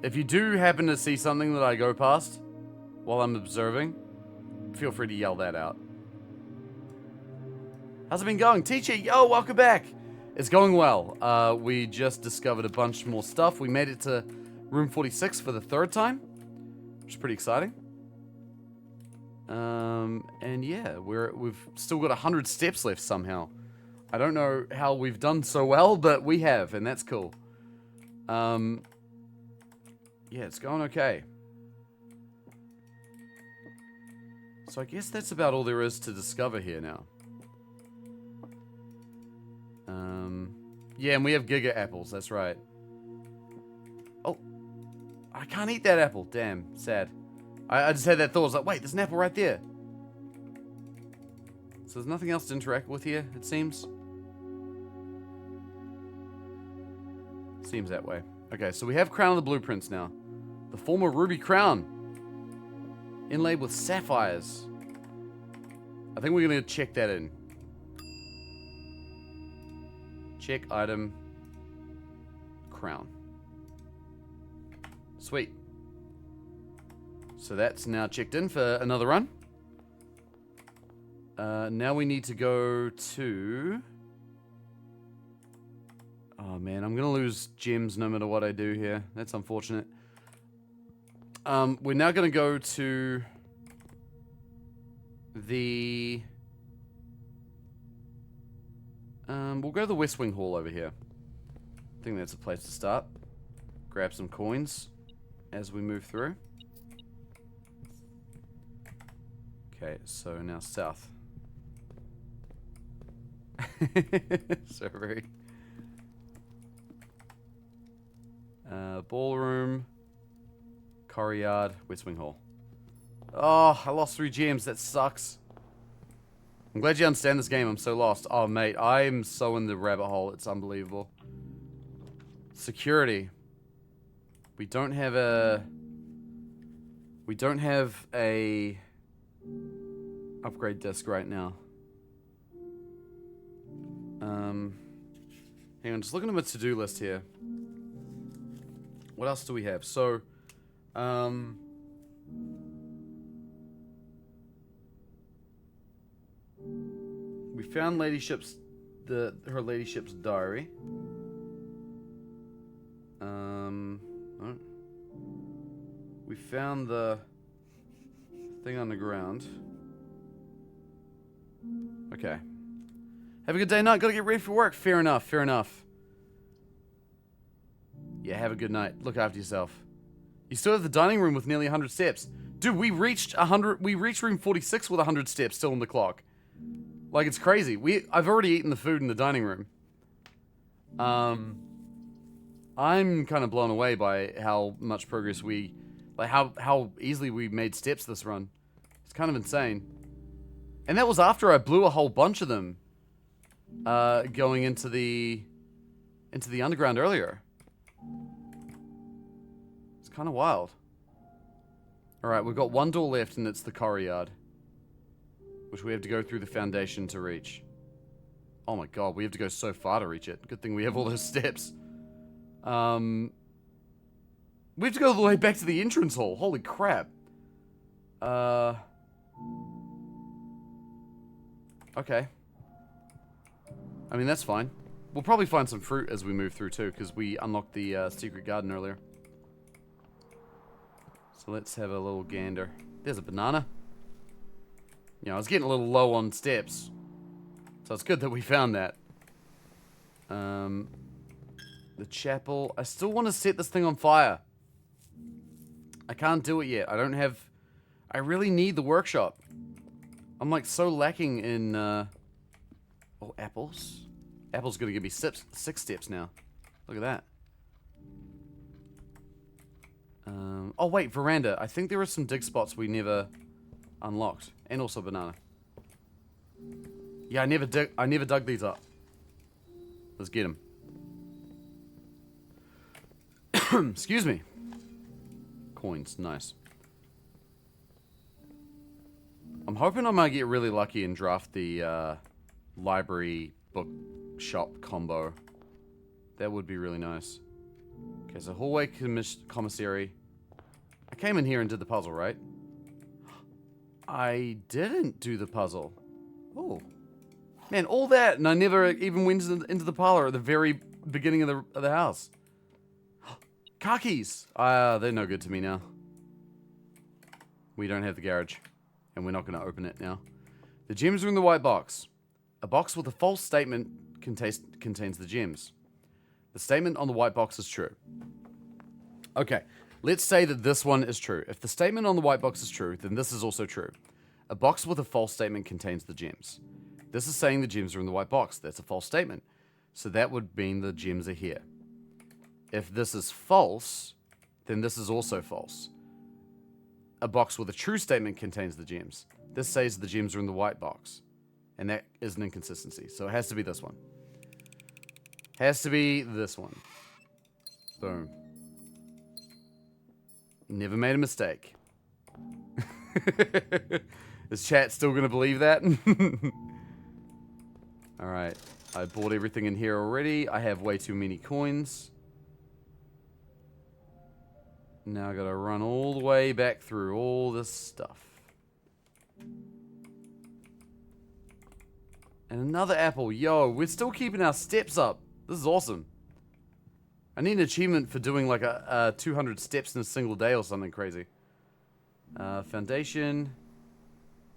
If you do happen to see something that I go past while I'm observing, feel free to yell that out. How's it been going? Teacher, yo, welcome back. It's going well. We just discovered a bunch more stuff. We made it to room 46 for the 3rd time, which is pretty exciting. And yeah, we've still got 100 steps left somehow. I don't know how we've done so well, but we have, and that's cool. Yeah, it's going okay. So I guess that's about all there is to discover here now. Yeah, and we have Giga Apples, that's right. Oh, I can't eat that apple. Damn, sad. I just had that thought. I was like, wait, there's an apple right there. So there's nothing else to interact with here, it seems. Seems that way. Okay, so we have Crown of the Blueprints now. The former ruby crown. Inlaid with sapphires. I think we're going to check that in. Check item. Crown. Sweet. So that's now checked in for another run. Now we need to go to... Oh man, I'm gonna lose gems no matter what I do here. That's unfortunate. We're now gonna go to the... we'll go to the West Wing Hall over here. I think that's a place to start. Grab some coins as we move through. Okay, so now south. So very... ballroom, courtyard, West Wing Hall. Oh, I lost 3 gems. That sucks. I'm glad you understand this game. I'm so lost. Oh, mate, I'm so in the rabbit hole. It's unbelievable. Security. We don't have a... We don't have a... upgrade disc right now. Hang on, just looking at my to-do list here. What else do we have? So, we found Ladyship's her Ladyship's diary. Oh. We found the thing on the ground. Okay. Have a good day, night. Gotta get ready for work. Fair enough. Fair enough. Yeah, have a good night. Look after yourself. You still have the dining room with nearly 100 steps. Dude, we reached room 46 with 100 steps still on the clock. Like, it's crazy. I've already eaten the food in the dining room. I'm kind of blown away by how much progress how easily we made steps this run. It's kind of insane. And that was after I blew a whole bunch of them going into the underground earlier. It's kind of wild. Alright, we've got one door left and it's the courtyard, which we have to go through the foundation to reach. Oh my god, we have to go so far to reach it. Good thing we have all those steps. We have to go all the way back to the entrance hall. Holy crap. Okay. I mean, that's fine. We'll probably find some fruit as we move through too, because we unlocked the secret garden earlier. So let's have a little gander. There's a banana. You know, I was getting a little low on steps, so it's good that we found that. The chapel. I still want to set this thing on fire. I can't do it yet. I really need the workshop. I'm like so lacking in, oh, apples. Apple's gonna give me 6 steps now. Look at that. Oh wait, veranda. I think there are some dig spots we never unlocked. And also banana. Yeah, I never dug these up. Let's get them. Excuse me. Coins, nice. I'm hoping I might get really lucky and draft the library bookshop combo. That would be really nice. Okay, so hallway commissary. I came in here and did the puzzle, right? I didn't do the puzzle. Oh. Man, all that, and I never even went into the parlor at the very beginning of the house. Car keys! They're no good to me now. We don't have the garage, and we're not going to open it now. The gems are in the white box. A box with a false statement contains the gems. The statement on the white box is true. Okay, let's say that this one is true. If the statement on the white box is true, then this is also true. A box with a false statement contains the gems. This is saying the gems are in the white box. That's a false statement. So that would mean the gems are here. If this is false, then this is also false. A box with a true statement contains the gems. This says the gems are in the white box. And that is an inconsistency. So it has to be this one. Has to be this one. Boom. Never made a mistake. Is chat still going to believe that? Alright. I bought everything in here already. I have way too many coins. Now I gotta run all the way back through all this stuff. And another apple. Yo, we're still keeping our steps up. This is awesome. I need an achievement for doing like a 200 steps in a single day or something crazy. Foundation.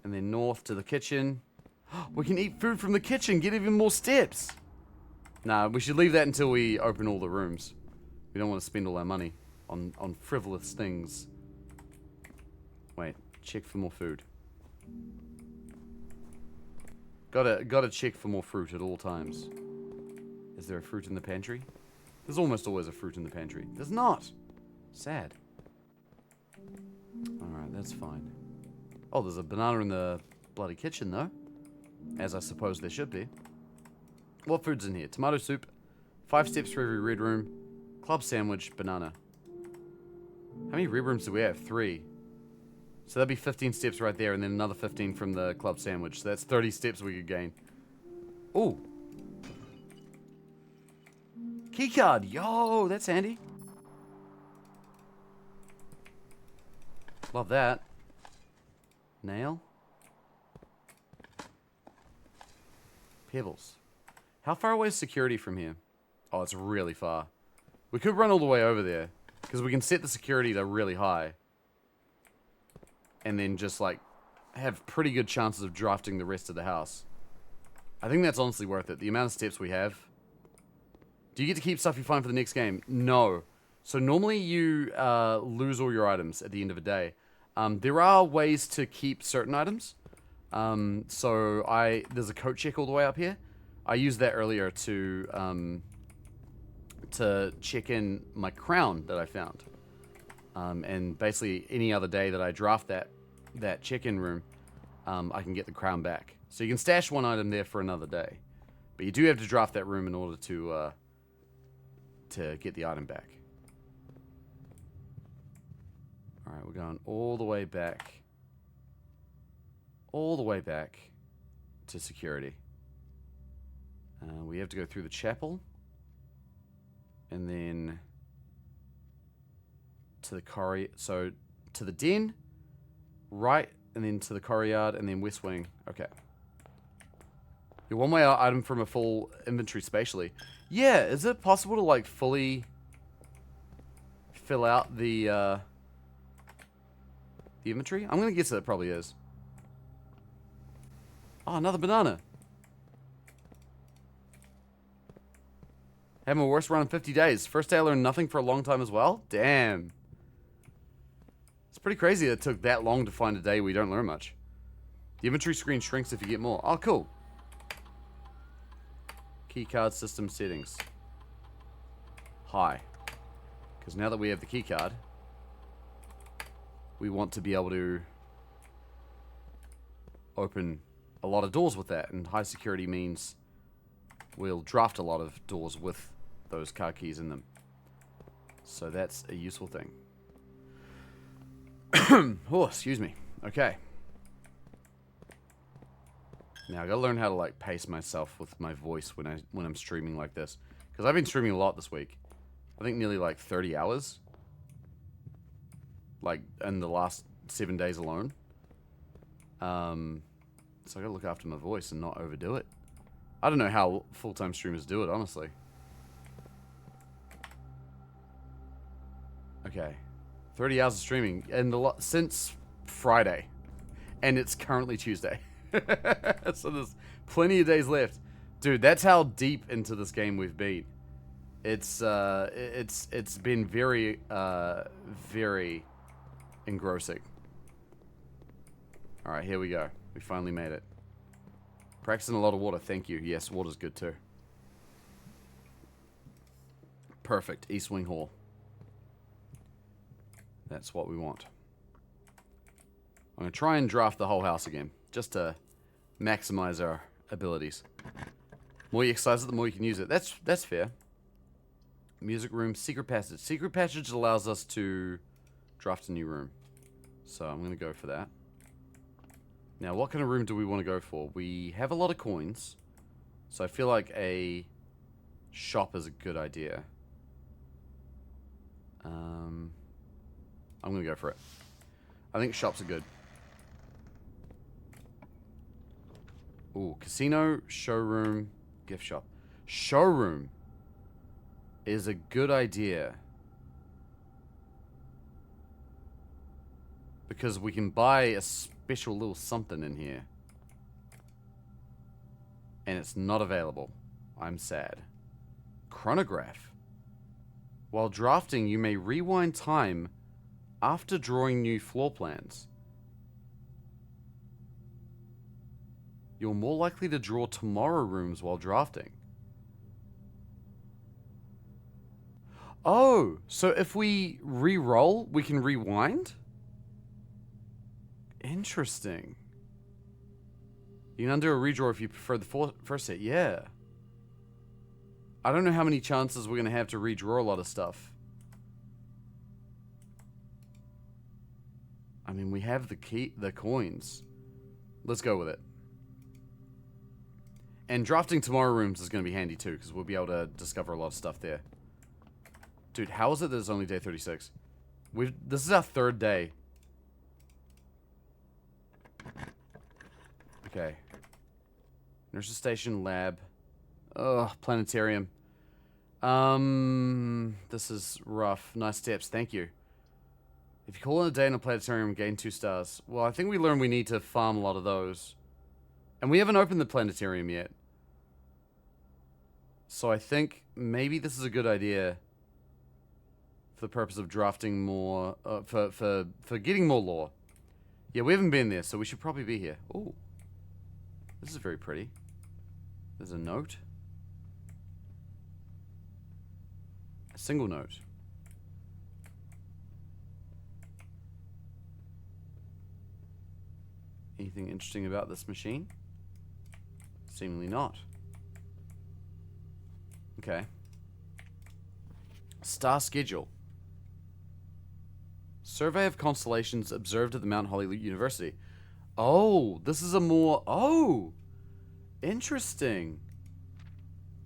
And then north to the kitchen. We can eat food from the kitchen, get even more steps. Nah, we should leave that until we open all the rooms. We don't want to spend all our money on frivolous things. Wait, check for more food. Gotta check for more fruit at all times. Is there a fruit in the pantry? There's almost always a fruit in the pantry. There's not. Sad. Alright, that's fine. Oh, there's a banana in the bloody kitchen, though. As I suppose there should be. What food's in here? Tomato soup. 5 steps for every red room. Club sandwich. Banana. How many red rooms do we have? 3. So that'd be 15 steps right there, and then another 15 from the club sandwich. So that's 30 steps we could gain. Ooh. Keycard. Yo, that's handy. Love that. Nail. Pebbles. How far away is security from here? Oh, it's really far. We could run all the way over there, because we can set the security to really high. And then just, like, have pretty good chances of drafting the rest of the house. I think that's honestly worth it. The amount of steps we have. Do you get to keep stuff you find for the next game? No. So normally you lose all your items at the end of a day. There are ways to keep certain items. There's a coat check all the way up here. I used that earlier to check in my crown that I found. And basically any other day that I draft that check-in room, I can get the crown back. So you can stash one item there for another day. But you do have to draft that room in order to get the item back. Alright, we're going all the way back. All the way back to security. We have to go through the chapel. And then to the corridor. So to the den, right, and then to the courtyard, and then west wing. Okay. Your one-way item from a full inventory spatially. Yeah, is it possible to like fully fill out the inventory? I'm gonna guess that it probably is. Oh, another banana. Had my worst run in 50 days. First day I learned nothing for a long time as well. Damn. It's pretty crazy that it took that long to find a day where you don't learn much. The inventory screen shrinks if you get more. Oh, cool. Keycard system settings. High. Because now that we have the keycard, we want to be able to open a lot of doors with that. And high security means we'll draft a lot of doors with those card keys in them. So that's a useful thing. Oh, excuse me. Okay. Now I gotta learn how to like pace myself with my voice when I'm streaming like this, because I've been streaming a lot this week. I think nearly like 30 hours, like in the last 7 days alone. So I gotta look after my voice and not overdo it. I don't know how full-time streamers do it, honestly. Okay. 30 hours of streaming and since Friday. And it's currently Tuesday. So there's plenty of days left. Dude, that's how deep into this game we've been. It's been very, very engrossing. Alright, here we go. We finally made it. Practicing a lot of water, thank you. Yes, water's good too. Perfect, East Wing Hall. That's what we want. I'm going to try and draft the whole house again, just to maximize our abilities. The more you exercise it, the more you can use it. That's fair. Music room, secret passage. Secret passage allows us to draft a new room. So I'm going to go for that. Now, what kind of room do we want to go for? We have a lot of coins. So I feel like a shop is a good idea. I'm going to go for it. I think shops are good. Ooh, casino, showroom, gift shop. Showroom is a good idea. Because we can buy a special little something in here. And it's not available. I'm sad. Chronograph. While drafting, you may rewind time after drawing new floor plans. You're more likely to draw tomorrow rooms while drafting. Oh, so if we re-roll, we can rewind? Interesting. You can undo a redraw if you prefer the first set. Yeah. I don't know how many chances we're going to have to redraw a lot of stuff. I mean, we have the coins. Let's go with it. And drafting tomorrow rooms is going to be handy too, because we'll be able to discover a lot of stuff there. Dude, how is it that it's only day 36? This is our third day. Okay. Nurse's station, lab. Ugh, planetarium. This is rough. Nice tips, thank you. If you call in a day in a planetarium, gain 2 stars. Well, I think we learned we need to farm a lot of those. And we haven't opened the planetarium yet. So I think maybe this is a good idea for the purpose of drafting more, for getting more lore. Yeah, we haven't been there, so we should probably be here. Ooh. This is very pretty. There's a note. A single note. Anything interesting about this machine? Seemingly not. Okay. Star schedule. Survey of constellations observed at the Mount Holly University. Oh, this is a more... Oh! Interesting.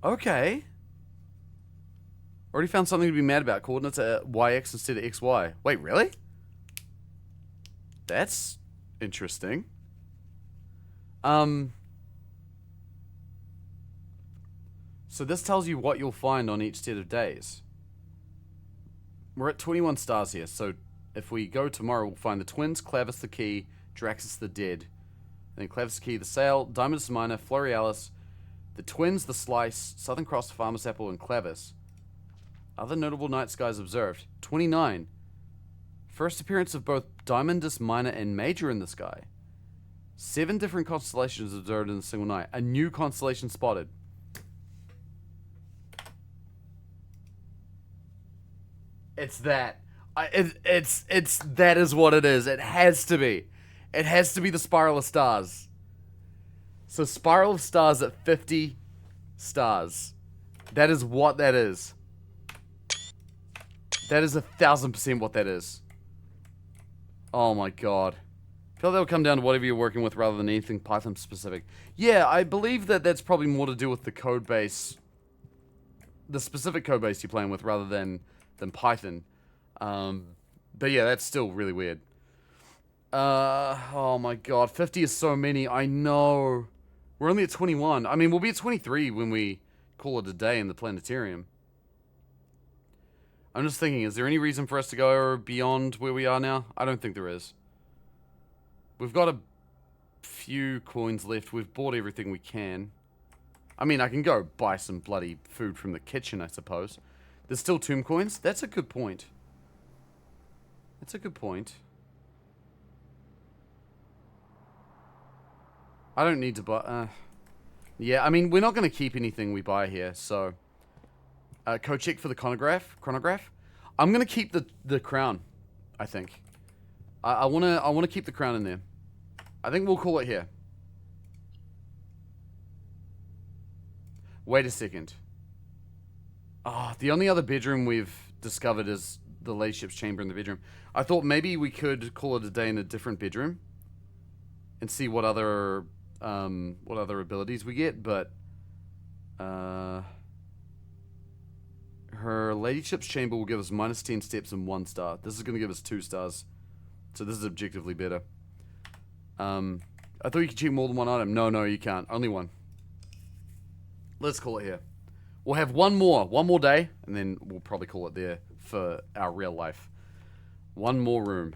Okay. Already found something to be mad about. Coordinates are YX instead of XY. Wait, really? That's interesting. So this tells you what you'll find on each set of days. We're at 21 stars here, so if we go tomorrow, we'll find the twins, Clavis the key, Draxus the dead. And then Clavis the key, the sail, Diamondus minor, Florealis, the twins, the slice, Southern Cross, Farmer's apple, and Clavis. Other notable night skies observed. 29. First appearance of both Diamondus minor and major in the sky. 7 different constellations observed in a single night. A new constellation spotted. It's that. It's that is what it is. It has to be. It has to be the Spiral of Stars. So Spiral of Stars at 50 stars. That is what that is. That is 1000% what that is. Oh my god. I feel that will come down to whatever you're working with rather than anything Python specific. Yeah, I believe that that's probably more to do with the code base. The specific code base you're playing with rather than Python. But yeah, that's still really weird. Oh my god, 50 is so many, I know. We're only at 21. I mean, we'll be at 23 when we call it a day in the planetarium. I'm just thinking, is there any reason for us to go beyond where we are now? I don't think there is. We've got a few coins left. We've bought everything we can. I mean, I can go buy some bloody food from the kitchen, I suppose. There's still tomb coins? That's a good point. That's a good point. I don't need to buy... yeah, I mean, we're not going to keep anything we buy here, so... code check for the chronograph. I'm going to keep the crown. I think. I wanna keep the crown in there. I think we'll call it here. Wait a second. Ah, the only other bedroom we've discovered is the ladyship's chamber in the bedroom. I thought maybe we could call it a day in a different bedroom and see what other abilities we get, but her ladyship's chamber will give us minus 10 steps and 1 star. This is going to give us 2 stars. So this is objectively better. I thought you could check more than 1 item. No, you can't. Only 1. Let's call it here. We'll have one more day, and then we'll probably call it there for our real life. 1 more room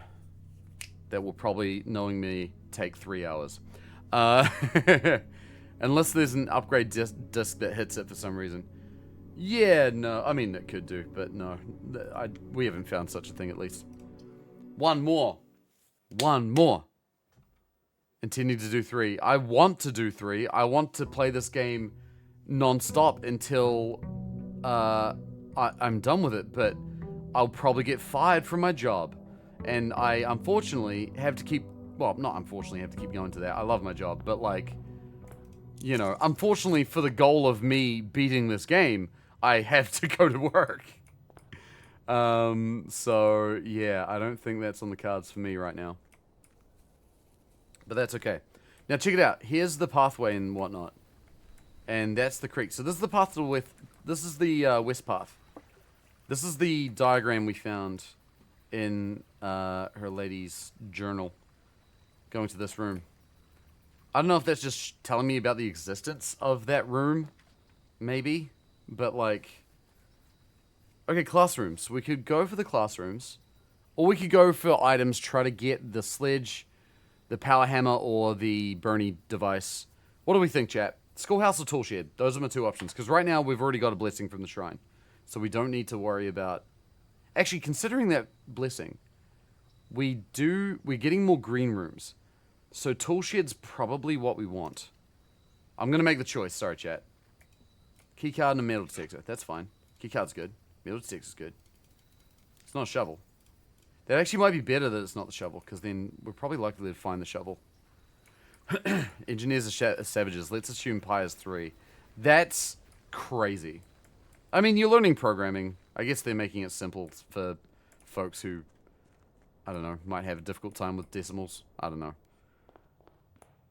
that will probably, knowing me, take 3 hours. Unless there's an upgrade disc that hits it for some reason. Yeah, no, I mean, it could do, but no. We haven't found such a thing, at least. 1 more. 1 more. Intending to do 3. I want to do 3. I want to play this game non-stop until I'm done with it, but I'll probably get fired from my job. And I, unfortunately, have to keep... Well, not unfortunately have to keep going to that. I love my job, but, like... You know, unfortunately for the goal of me beating this game, I have to go to work. So, yeah, I don't think that's on the cards for me right now. But that's okay. Now, check it out. Here's the pathway and whatnot. And that's the creek. So this is the path to the west. This is the west path. This is the diagram we found in her lady's journal. Going to this room. I don't know if that's just telling me about the existence of that room. Maybe. But like... Okay, classrooms. We could go for the classrooms. Or we could go for items, try to get the sledge, the power hammer, or the Bernie device. What do we think, chat? Schoolhouse or toolshed? Those are my 2 options. Because right now, we've already got a blessing from the shrine. So we don't need to worry about... Actually, considering that blessing, we're getting more green rooms. So toolshed's probably what we want. I'm going to make the choice. Sorry, chat. Keycard and a metal detector. That's fine. Keycard's good. Metal detector's good. It's not a shovel. That actually might be better that it's not the shovel, because then we're probably likely to find the shovel. Engineers are savages. Let's assume pi is 3. That's crazy. I mean, you're learning programming. I guess they're making it simple for folks who, I don't know, might have a difficult time with decimals. I don't know.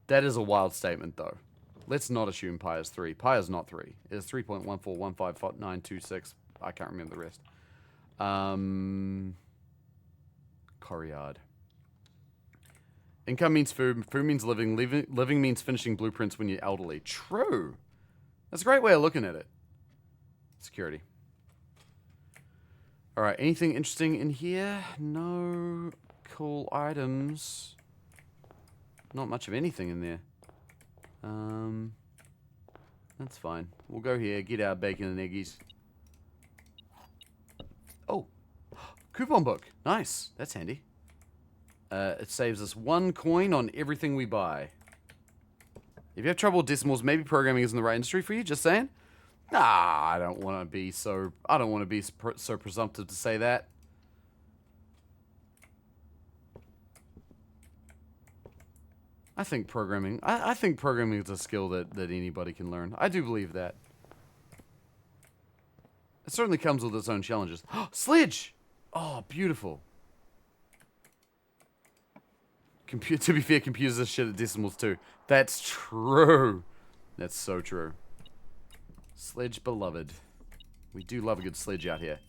That is a wild statement, though. Let's not assume pi is 3. Pi is not 3. It is 3.1415926. I can't remember the rest. Coriad. Income means food. Food means living. Living means finishing blueprints when you're elderly. True. That's a great way of looking at it. Security. Alright, anything interesting in here? No cool items. Not much of anything in there. That's fine. We'll go here, get our bacon and eggies. Oh. Coupon book. Nice. That's handy. It saves us 1 coin on everything we buy. If you have trouble with decimals, maybe programming isn't the right industry for you. Just saying. Nah, I don't want to be so presumptive to say that. I think programming. I think programming is a skill that anybody can learn. I do believe that. It certainly comes with its own challenges. Sledge! Oh, beautiful. To be fair, computers are shit at decimals too. That's true. That's so true. Sledge beloved. We do love a good sledge out here.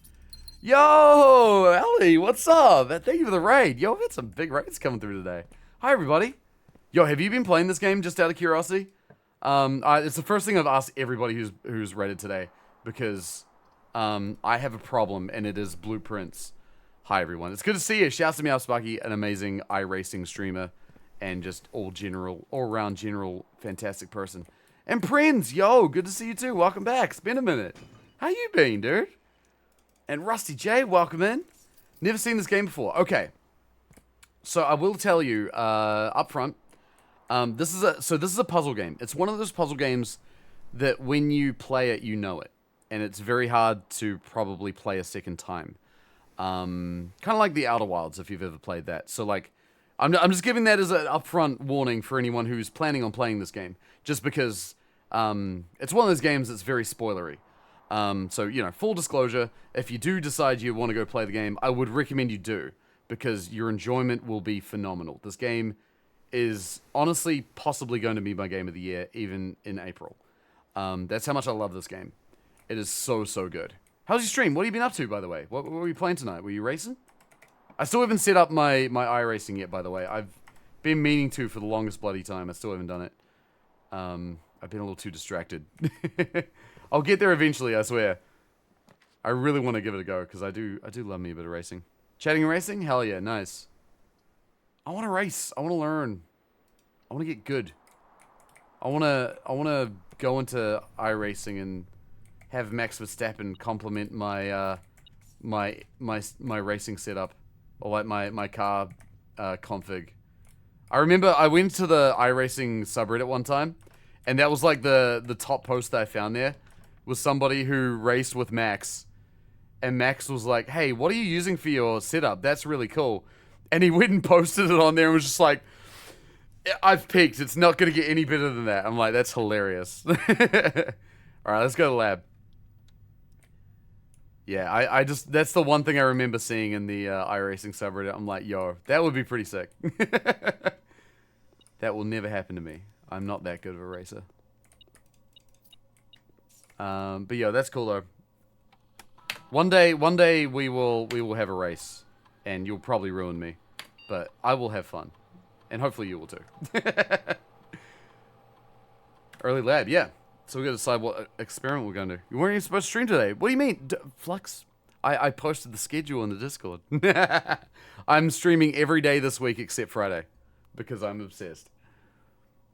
Yo, Ellie, what's up? Thank you for the raid. Yo, we've had some big raids coming through today. Hi, everybody. Yo, have you been playing this game just out of curiosity? It's the first thing I've asked everybody who's raided today because I have a problem and it is blueprints. Hi, everyone. It's good to see you. Shouts to me out, Sparky, an amazing iRacing streamer and just all-around general fantastic person. And Prinz, yo, good to see you too. Welcome back. It's been a minute. How you been, dude? And Rusty J, welcome in. Never seen this game before. Okay. So I will tell you up front, this is a puzzle game. It's one of those puzzle games that when you play it, you know it. And it's very hard to probably play a second time. Kind of like the Outer Wilds, if you've ever played that. So, like, I'm just giving that as an upfront warning for anyone who's planning on playing this game, just because it's one of those games that's very spoilery. So, you know, full disclosure, if you do decide you want to go play the game, I would recommend you do, because your enjoyment will be phenomenal. This game is honestly possibly going to be my game of the year, even in April. That's how much I love this game. It is so, so good. How's your stream? What have you been up to, by the way? What were you playing tonight? Were you racing? I still haven't set up my iRacing yet, by the way. I've been meaning to for the longest bloody time. I still haven't done it. I've been a little too distracted. I'll get there eventually, I swear. I really want to give it a go, because I do love me a bit of racing. Chatting and racing? Hell yeah, nice. I want to race. I want to learn. I want to get good. I want to go into iRacing and have Max Verstappen complement my my racing setup, or like my car config. I remember I went to the iRacing subreddit one time, and that was like the top post that I found there was somebody who raced with Max, and Max was like, "Hey, what are you using for your setup? That's really cool." And he went and posted it on there and was just like, "I've peaked. It's not going to get any better than that." I'm like, that's hilarious. All right, let's go to the lab. Yeah, I just, that's the one thing I remember seeing in the iRacing subreddit. I'm like, yo, that would be pretty sick. That will never happen to me. I'm not that good of a racer. But yeah, that's cool though. One day we will have a race, and you'll probably ruin me, but I will have fun, and hopefully you will too. Early lab, yeah. So we got to decide what experiment we're going to do. You weren't even supposed to stream today. What do you mean, Flux? I posted the schedule in the Discord. I'm streaming every day this week except Friday, because I'm obsessed.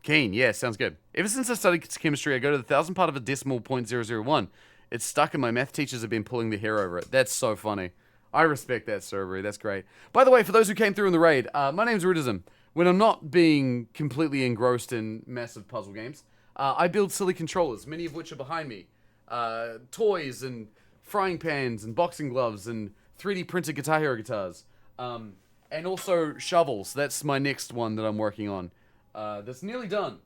Keen, yeah, sounds good. Ever since I studied chemistry, I go to the 1,000th part of a decimal 0.001. It's stuck, and my math teachers have been pulling their hair over it. That's so funny. I respect that, Cerberus. That's great. By the way, for those who came through in the raid, my name's Rudism. When I'm not being completely engrossed in massive puzzle games, I build silly controllers, many of which are behind me. Toys and frying pans and boxing gloves and 3D printed Guitar Hero guitars. And also shovels. That's my next one that I'm working on. That's nearly done.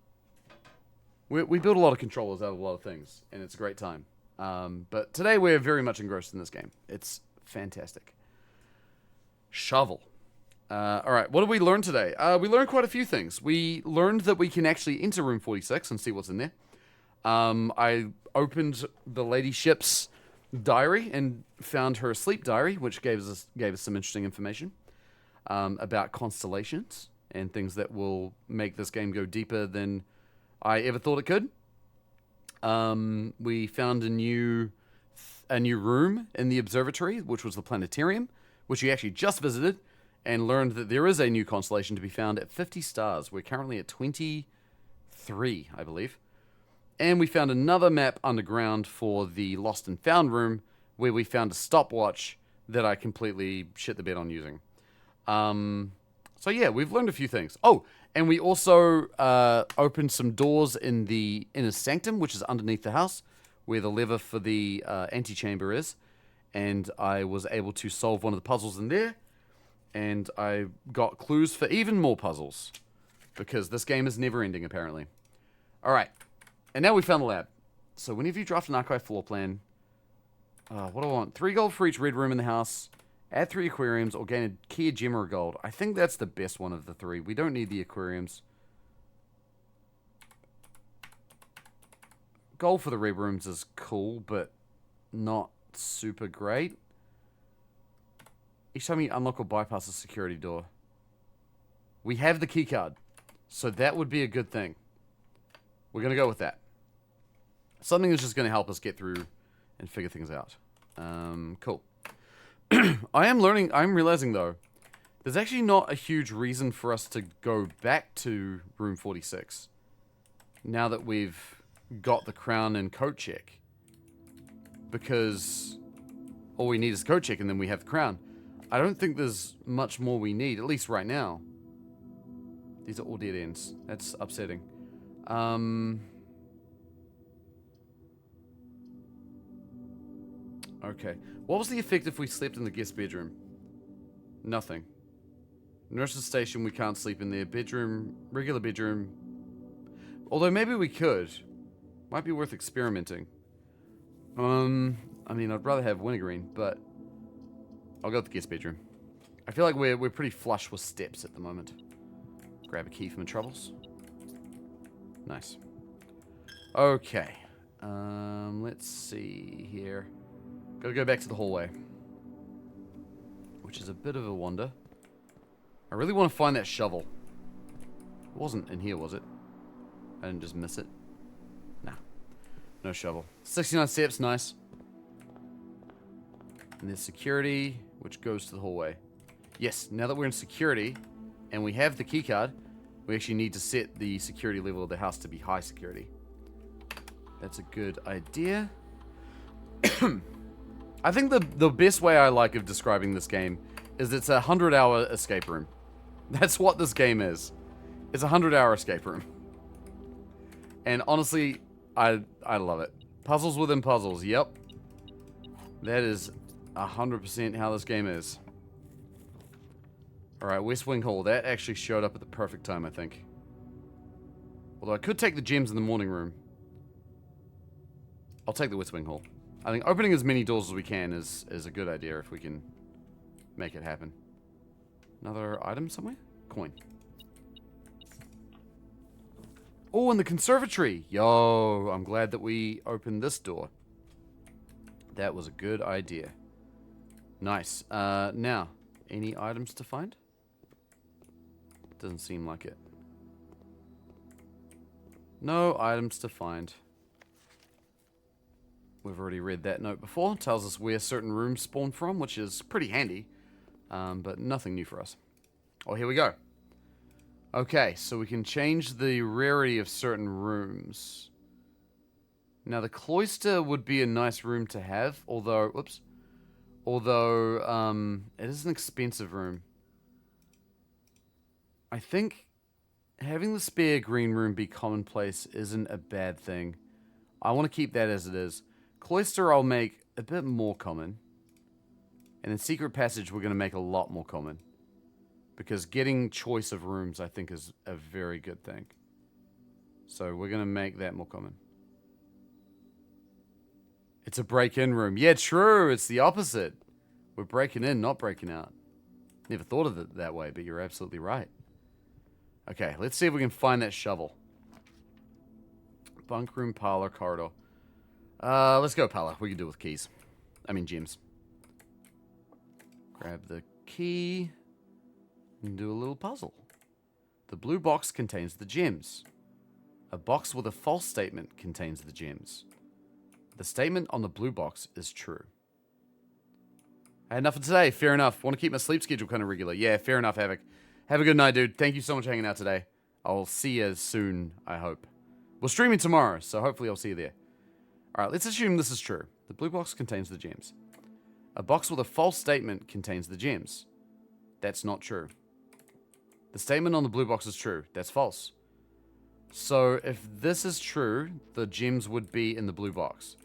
We build a lot of controllers out of a lot of things, and it's a great time. But today we're very much engrossed in this game. It's fantastic. Shovel. Alright, what did we learn today? We learned quite a few things. We learned that we can actually enter room 46 and see what's in there. I opened the ladyship's diary and found her sleep diary, which gave us some interesting information about constellations and things that will make this game go deeper than I ever thought it could. We found a new room in the observatory, which was the planetarium, which we actually just visited, and learned that there is a new constellation to be found at 50 stars. We're currently at 23, I believe. And we found another map underground for the Lost and Found room, where we found a stopwatch that I completely shit the bed on using. So yeah, we've learned a few things. Oh, and we also opened some doors in the inner sanctum, which is underneath the house, where the lever for the antechamber is. And I was able to solve one of the puzzles in there. And I got clues for even more puzzles, because this game is never ending, apparently. Alright, and now we found the lab. So whenever you draft an archive floor plan, what do I want? 3 gold for each red room in the house, add 3 aquariums, or gain a key, a gem, or a gold. I think that's the best one of the 3. We don't need the aquariums. Gold for the red rooms is cool, but not super great. Each time you unlock or bypass a security door. We have the key card, so that would be a good thing. We're going to go with that. Something that's just going to help us get through and figure things out. Cool. I'm realizing, though, there's actually not a huge reason for us to go back to room 46. Now that we've got the crown and coat check. Because all we need is coat check and then we have the crown. I don't think there's much more we need, at least right now. These are all dead ends. That's upsetting. Okay. What was the effect if we slept in the guest bedroom? Nothing. Nurse's station, we can't sleep in there. Bedroom, regular bedroom. Although maybe we could. Might be worth experimenting. I mean, I'd rather have wintergreen, but I'll go with the guest bedroom. I feel like we're pretty flush with steps at the moment. Grab a key from the troubles. Nice. Okay. Let's see here. Gotta go back to the hallway. Which is a bit of a wander. I really want to find that shovel. It wasn't in here, was it? I didn't just miss it. Nah. No shovel. 69 steps, nice. And there's security, which goes to the hallway. Yes, now that we're in security, and we have the keycard, we actually need to set the security level of the house to be high security. That's a good idea. I think the best way I like of describing this game is it's a 100-hour escape room. That's what this game is. It's a 100-hour escape room. And honestly, I love it. Puzzles within puzzles, yep. That is 100% how this game is. Alright, West Wing Hall. That actually showed up at the perfect time, I think. Although I could take the gems in the morning room. I'll take the West Wing Hall. I think opening as many doors as we can is a good idea if we can make it happen. Another item somewhere? Coin. Oh, and the conservatory! Yo, I'm glad that we opened this door. That was a good idea. Nice. Now, any items to find? Doesn't seem like it. No items to find. We've already read that note before. It tells us where certain rooms spawn from, which is pretty handy. But nothing new for us. Oh, here we go. Okay, so we can change the rarity of certain rooms. Now, the cloister would be a nice room to have, although, whoops. Although, it is an expensive room. I think having the spare green room be commonplace isn't a bad thing. I want to keep that as it is. Cloister I'll make a bit more common. And then Secret Passage we're going to make a lot more common. Because getting choice of rooms I think is a very good thing. So we're going to make that more common. It's a break-in room. Yeah, true. It's the opposite. We're breaking in, not breaking out. Never thought of it that way, but you're absolutely right. Okay, let's see if we can find that shovel. Bunk room, parlor, corridor. Let's go parlor. We can do it with keys. I mean gems. Grab the key and do a little puzzle. The blue box contains the gems. A box with a false statement contains the gems. The statement on the blue box is true. I had enough for today. Fair enough. Want to keep my sleep schedule kind of regular. Yeah, fair enough, Havoc. Have a good night, dude. Thank you so much for hanging out today. I'll see you soon, I hope. We're streaming tomorrow, so hopefully I'll see you there. Alright, let's assume this is true. The blue box contains the gems. A box with a false statement contains the gems. That's not true. The statement on the blue box is true. That's false. So if this is true, the gems would be in the blue box.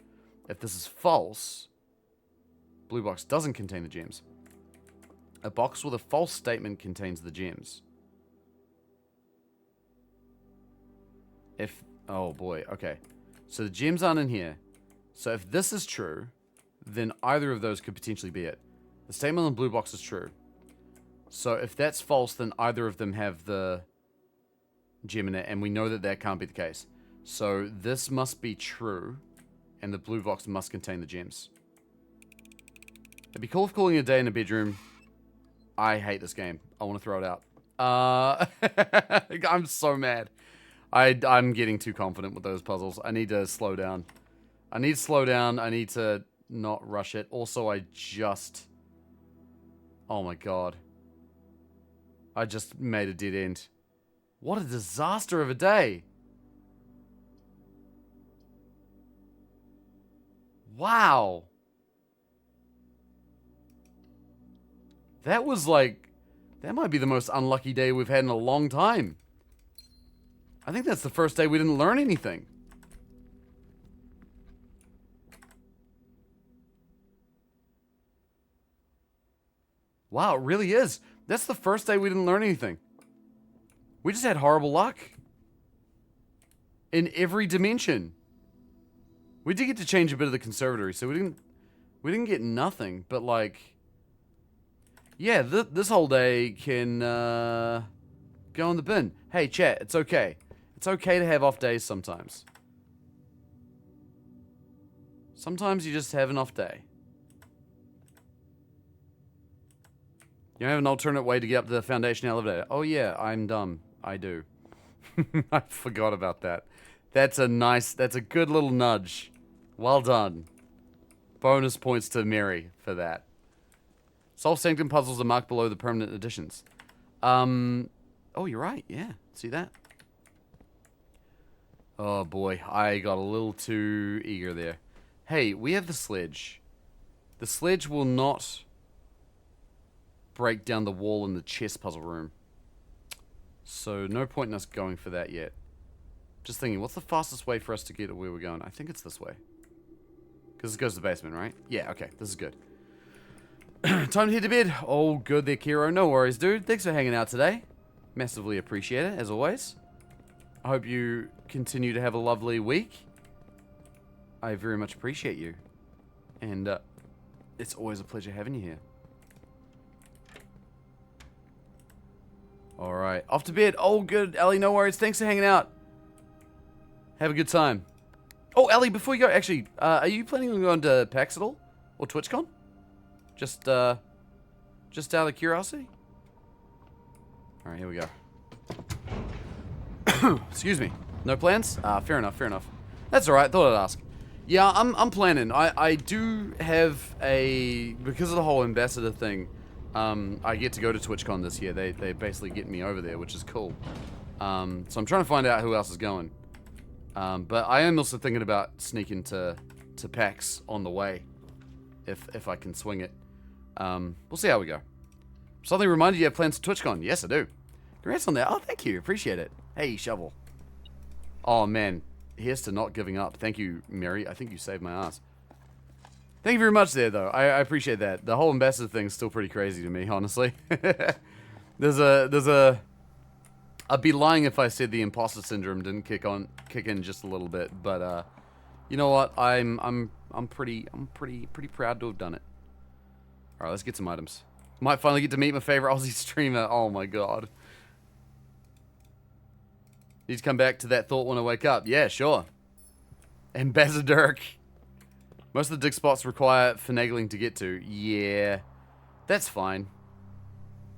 If this is false, blue box doesn't contain the gems. A box with a false statement contains the gems. Oh boy, okay. So the gems aren't in here. So if this is true, then either of those could potentially be it. The statement on the blue box is true. So if that's false, then either of them have the gem in it, and we know that that can't be the case. So this must be true, and the blue box must contain the gems. It'd be cool if calling it a day in a bedroom. I hate this game. I want to throw it out. I'm so mad. I'm getting too confident with those puzzles. I need to slow down. I need to slow down. I need to not rush it. Also, oh my god. I just made a dead end. What a disaster of a day. Wow. That might be the most unlucky day we've had in a long time. I think that's the first day we didn't learn anything. Wow, it really is. That's the first day we didn't learn anything. We just had horrible luck. In every dimension. We did get to change a bit of the conservatory, so we didn't get nothing, but like, yeah, this whole day can go in the bin. Hey, chat, it's okay. It's okay to have off days sometimes. Sometimes you just have an off day. You don't have an alternate way to get up to the foundation elevator. Oh yeah, I'm dumb. I do. I forgot about that. That's a good little nudge. Well done. Bonus points to Mary for that. Solve Sanctum puzzles are marked below the permanent additions. Oh, you're right. Yeah. See that? Oh boy, I got a little too eager there. Hey, we have the sledge. The sledge will not break down the wall in the chess puzzle room. So no point in us going for that yet. Just thinking, what's the fastest way for us to get to where we're going? I think it's this way. Because this goes to the basement, right? Yeah, okay, this is good. Time to head to bed. Oh, good there, Kiro. No worries, dude. Thanks for hanging out today. Massively appreciate it, as always. I hope you continue to have a lovely week. I very much appreciate you. And it's always a pleasure having you here. Alright, off to bed. Oh, good, Ellie, no worries. Thanks for hanging out. Have a good time. Oh, Ellie, before you go, actually, are you planning on going to PAX at all? Or TwitchCon? Just out of curiosity? Alright, here we go. Excuse me. No plans? Fair enough, fair enough. That's alright, thought I'd ask. Yeah, I'm planning. I do have a... Because of the whole ambassador thing, I get to go to TwitchCon this year. They basically get me over there, which is cool. So I'm trying to find out who else is going. But I am also thinking about sneaking to PAX on the way. If I can swing it. We'll see how we go. Something reminded you have plans to TwitchCon. Yes, I do. Congrats on that. Oh, thank you. Appreciate it. Hey, Shovel. Oh, man. Here's to not giving up. Thank you, Mary. I think you saved my ass. Thank you very much there, though. I appreciate that. The whole ambassador thing's still pretty crazy to me, honestly. I'd be lying if I said the imposter syndrome didn't kick in just a little bit, but you know what? I'm pretty proud to have done it. All right, let's get some items. Might finally get to meet my favorite Aussie streamer. Oh my god. Need to come back to that thought when I wake up. Yeah, sure. Ambassador. Most of the dig spots require finagling to get to. Yeah, that's fine.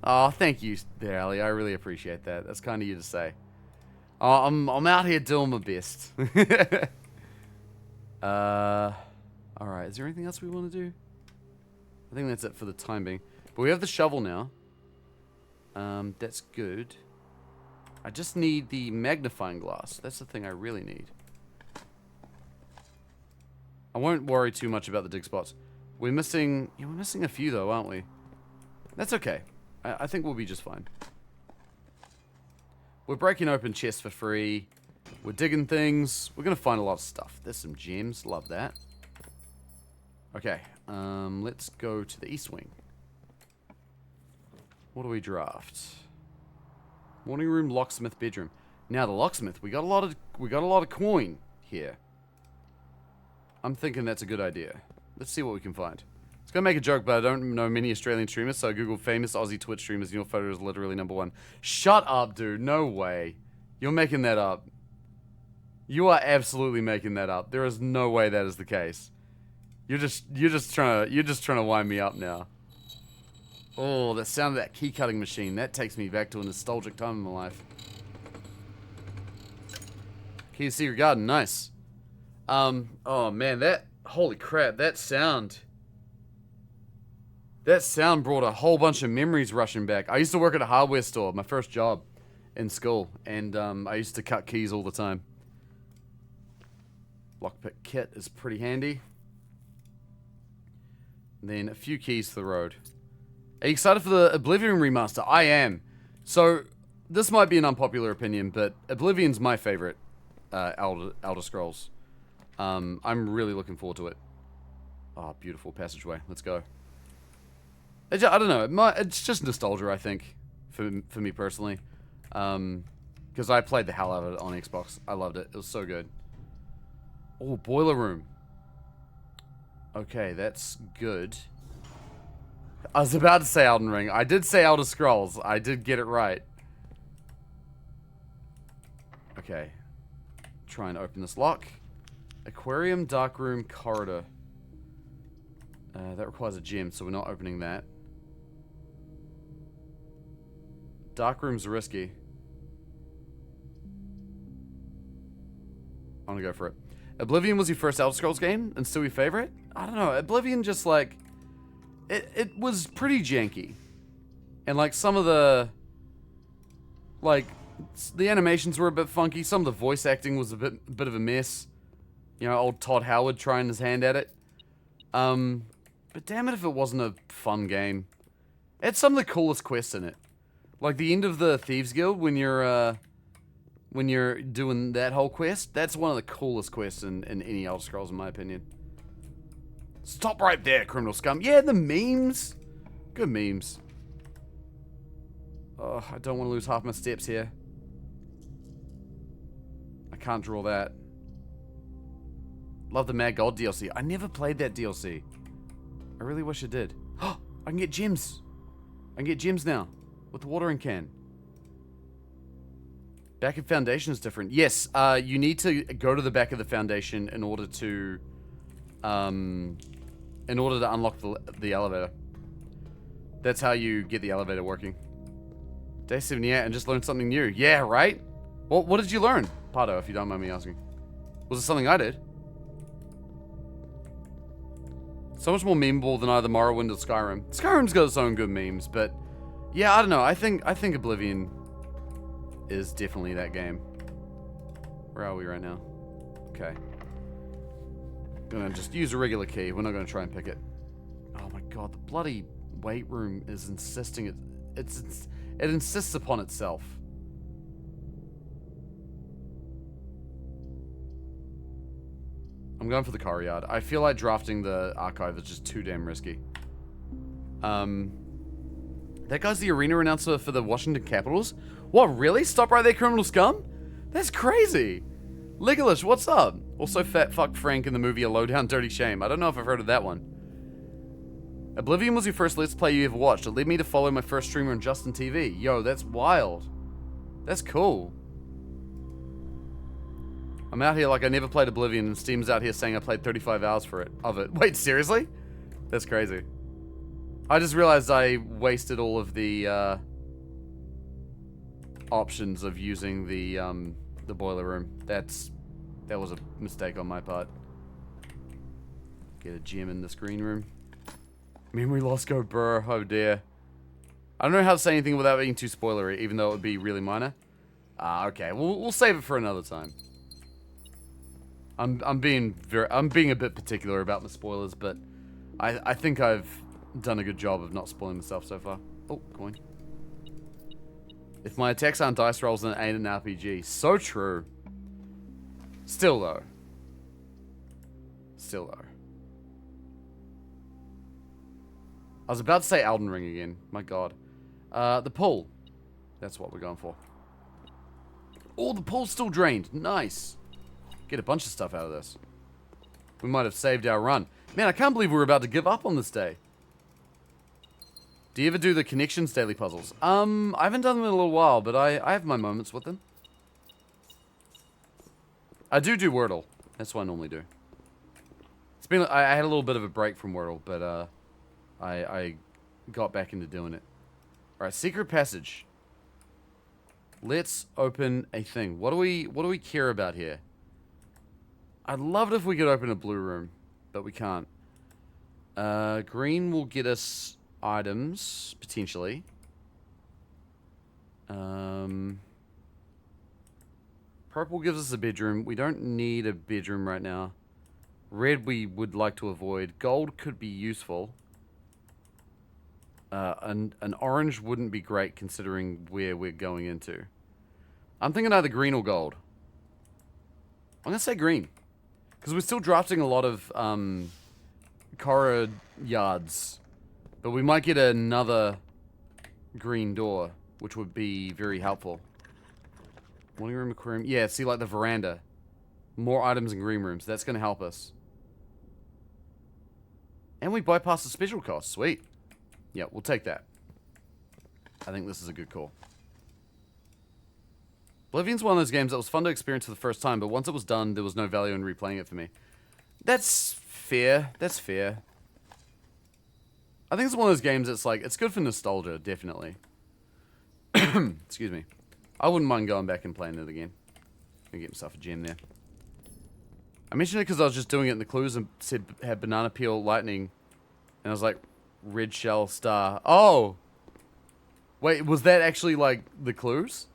Oh, thank you there, Ali. I really appreciate that. That's kind of you to say. Oh, I'm out here doing my best. Alright, is there anything else we want to do? I think that's it for the time being. But we have the shovel now. That's good. I just need the magnifying glass. That's the thing I really need. I won't worry too much about the dig spots. We're missing a few though, aren't we? That's okay. I think we'll be just fine. We're breaking open chests for free. We're digging things. We're gonna find a lot of stuff. There's some gems. Love that. Okay. Let's go to the east wing. What do we draft? Morning room, locksmith, bedroom. Now the locksmith. We got a lot of coin here. I'm thinking that's a good idea. Let's see what we can find. I was gonna make a joke, but I don't know many Australian streamers, so I googled famous Aussie Twitch streamers and your photo is literally #1. Shut up, dude. No way. You're making that up. You are absolutely making that up. There is no way that is the case. You're just trying to wind me up now. Oh, the sound of that key cutting machine. That takes me back to a nostalgic time in my life. Key to Secret Garden, nice. Oh man, holy crap, that sound brought a whole bunch of memories rushing back. I used to work at a hardware store, my first job in school, and I used to cut keys all the time. Lockpick kit is pretty handy. And then a few keys to the road. Are you excited for the Oblivion remaster? I am. So, this might be an unpopular opinion, but Oblivion's my favorite Elder Scrolls. I'm really looking forward to it. Oh, beautiful passageway. Let's go. I don't know. It's just nostalgia, I think, for me personally. Because I played the hell out of it on Xbox. I loved it. It was so good. Oh, boiler room. Okay, that's good. I was about to say Elden Ring. I did say Elder Scrolls. I did get it right. Okay. Try and open this lock. Aquarium, dark room, corridor. That requires a gem, so we're not opening that. Dark room's risky. I'm gonna go for it. Oblivion was your first Elder Scrolls game, and still your favorite? I don't know. Oblivion just like... It was pretty janky. And like some of the... Like, the animations were a bit funky. Some of the voice acting was a bit of a mess. You know, old Todd Howard trying his hand at it. But damn it if it wasn't a fun game. It had some of the coolest quests in it. Like the end of the Thieves Guild when you're doing that whole quest. That's one of the coolest quests in any Elder Scrolls in my opinion. Stop right there, criminal scum. Yeah, the memes. Good memes. Oh, I don't want to lose half my steps here. I can't draw that. Love the Mad God DLC. I never played that DLC. I really wish I did. Oh, I can get gems. I can get gems now. With the watering can. Back of Foundation is different. Yes, you need to go to the back of the Foundation in order to unlock the elevator. That's how you get the elevator working. Day 78 and just learned something new. Yeah, right? Well, what did you learn, Pardo, if you don't mind me asking? Was it something I did? So much more memeable than either Morrowind or Skyrim. Skyrim's got its own good memes, but yeah, I don't know. I think Oblivion is definitely that game. Where are we right now? Okay. Gonna just use a regular key. We're not gonna try and pick it. Oh my god, the bloody weight room is insisting it insists upon itself. I'm going for the car yard. I feel like drafting the archive is just too damn risky. That guy's the arena announcer for the Washington Capitals? What, really? Stop right there, criminal scum? That's crazy. Legolas, what's up? Also Fat Fuck Frank in the movie A Lowdown Dirty Shame. I don't know if I've heard of that one. Oblivion was your first Let's Play you ever watched. It led me to follow my first streamer on Justin TV. Yo, that's wild. That's cool. I'm out here like I never played Oblivion, and Steam's out here saying I played 35 hours of it. Wait, seriously? That's crazy. I just realized I wasted all of the options of using the boiler room. That was a mistake on my part. Get a gem in this green room. Memory loss go burr. Oh dear. I don't know how to say anything without being too spoilery, even though it would be really minor. Okay. We'll save it for another time. I'm being a bit particular about my spoilers, but I think I've done a good job of not spoiling myself so far. Oh, coin. If my attacks aren't dice rolls, then it ain't an RPG. So true. Still though. I was about to say Elden Ring again. My god. The pool. That's what we're going for. Oh, the pool's still drained. Nice. Get a bunch of stuff out of this. We might have saved our run. Man, I can't believe we were about to give up on this day. Do you ever do the Connections daily puzzles? I haven't done them in a little while, but I have my moments with them. I do Wordle. That's what I normally do. It's been I had a little bit of a break from Wordle, but I got back into doing it. All right, secret passage. Let's open a thing. What do we care about here? I'd love it if we could open a blue room, but we can't. Green will get us items, potentially. Purple gives us a bedroom. We don't need a bedroom right now. Red we would like to avoid. Gold could be useful. An orange wouldn't be great considering where we're going into. I'm thinking either green or gold. I'm going to say green. Because we're still drafting a lot of Korra yards But we might get another green door, which would be very helpful. Morning room, aquarium. Yeah, see, like the veranda. More items in green rooms. That's going to help us. And we bypass the special cost. Sweet. Yeah, we'll take that. I think this is a good call. Oblivion's one of those games that was fun to experience for the first time, but once it was done, there was no value in replaying it for me. That's fair. That's fair. I think it's one of those games that's like, it's good for nostalgia, definitely. Excuse me. I wouldn't mind going back and playing it again. Gonna get myself a gem there. I mentioned it because I was just doing it in the clues and said had banana peel lightning. And I was like, red shell star. Oh! Wait, was that actually like the clues?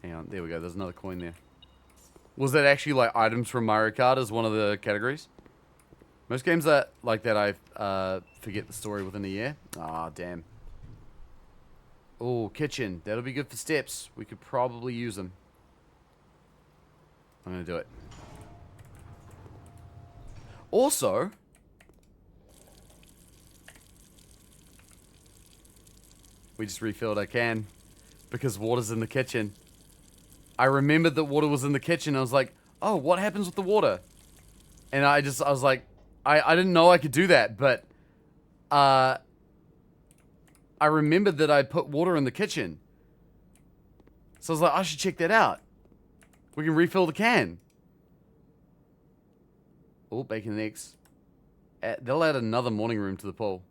Hang on, there we go. There's another coin there. Was that actually like items from Mario Kart as one of the categories? Most games that like that I forget the story within a year. Ah, damn. Oh, kitchen. That'll be good for steps. We could probably use them. I'm gonna do it. Also, we just refilled our can because water's in the kitchen. I remembered that water was in the kitchen. I was like, oh, what happens with the water? And I was like, I didn't know I could do that, but I remembered that I put water in the kitchen. So I was like, I should check that out. We can refill the can. Oh, bacon and eggs. They'll add another morning room to the pool.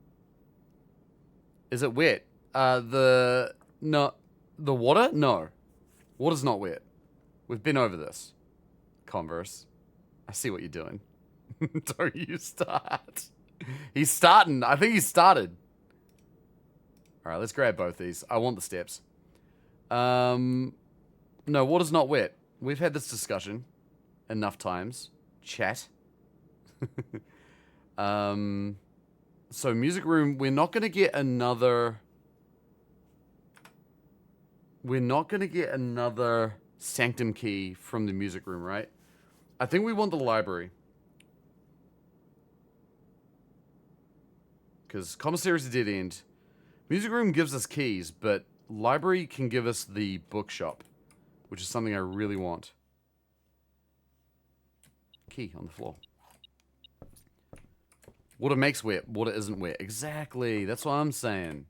Is it wet? The water? No. Water's not wet. We've been over this. Converse. I see what you're doing. Don't you start. He's starting. I think he started. Alright, let's grab both these. I want the steps. No, water's not wet. We've had this discussion enough times. Chat. So music room, we're not going to get another... We're not going to get another sanctum key from the music room, right? I think we want the library. Because commissary is a dead end. Music room gives us keys, but library can give us the bookshop, which is something I really want. Key on the floor. Water makes wet. Water isn't wet. Exactly. That's what I'm saying.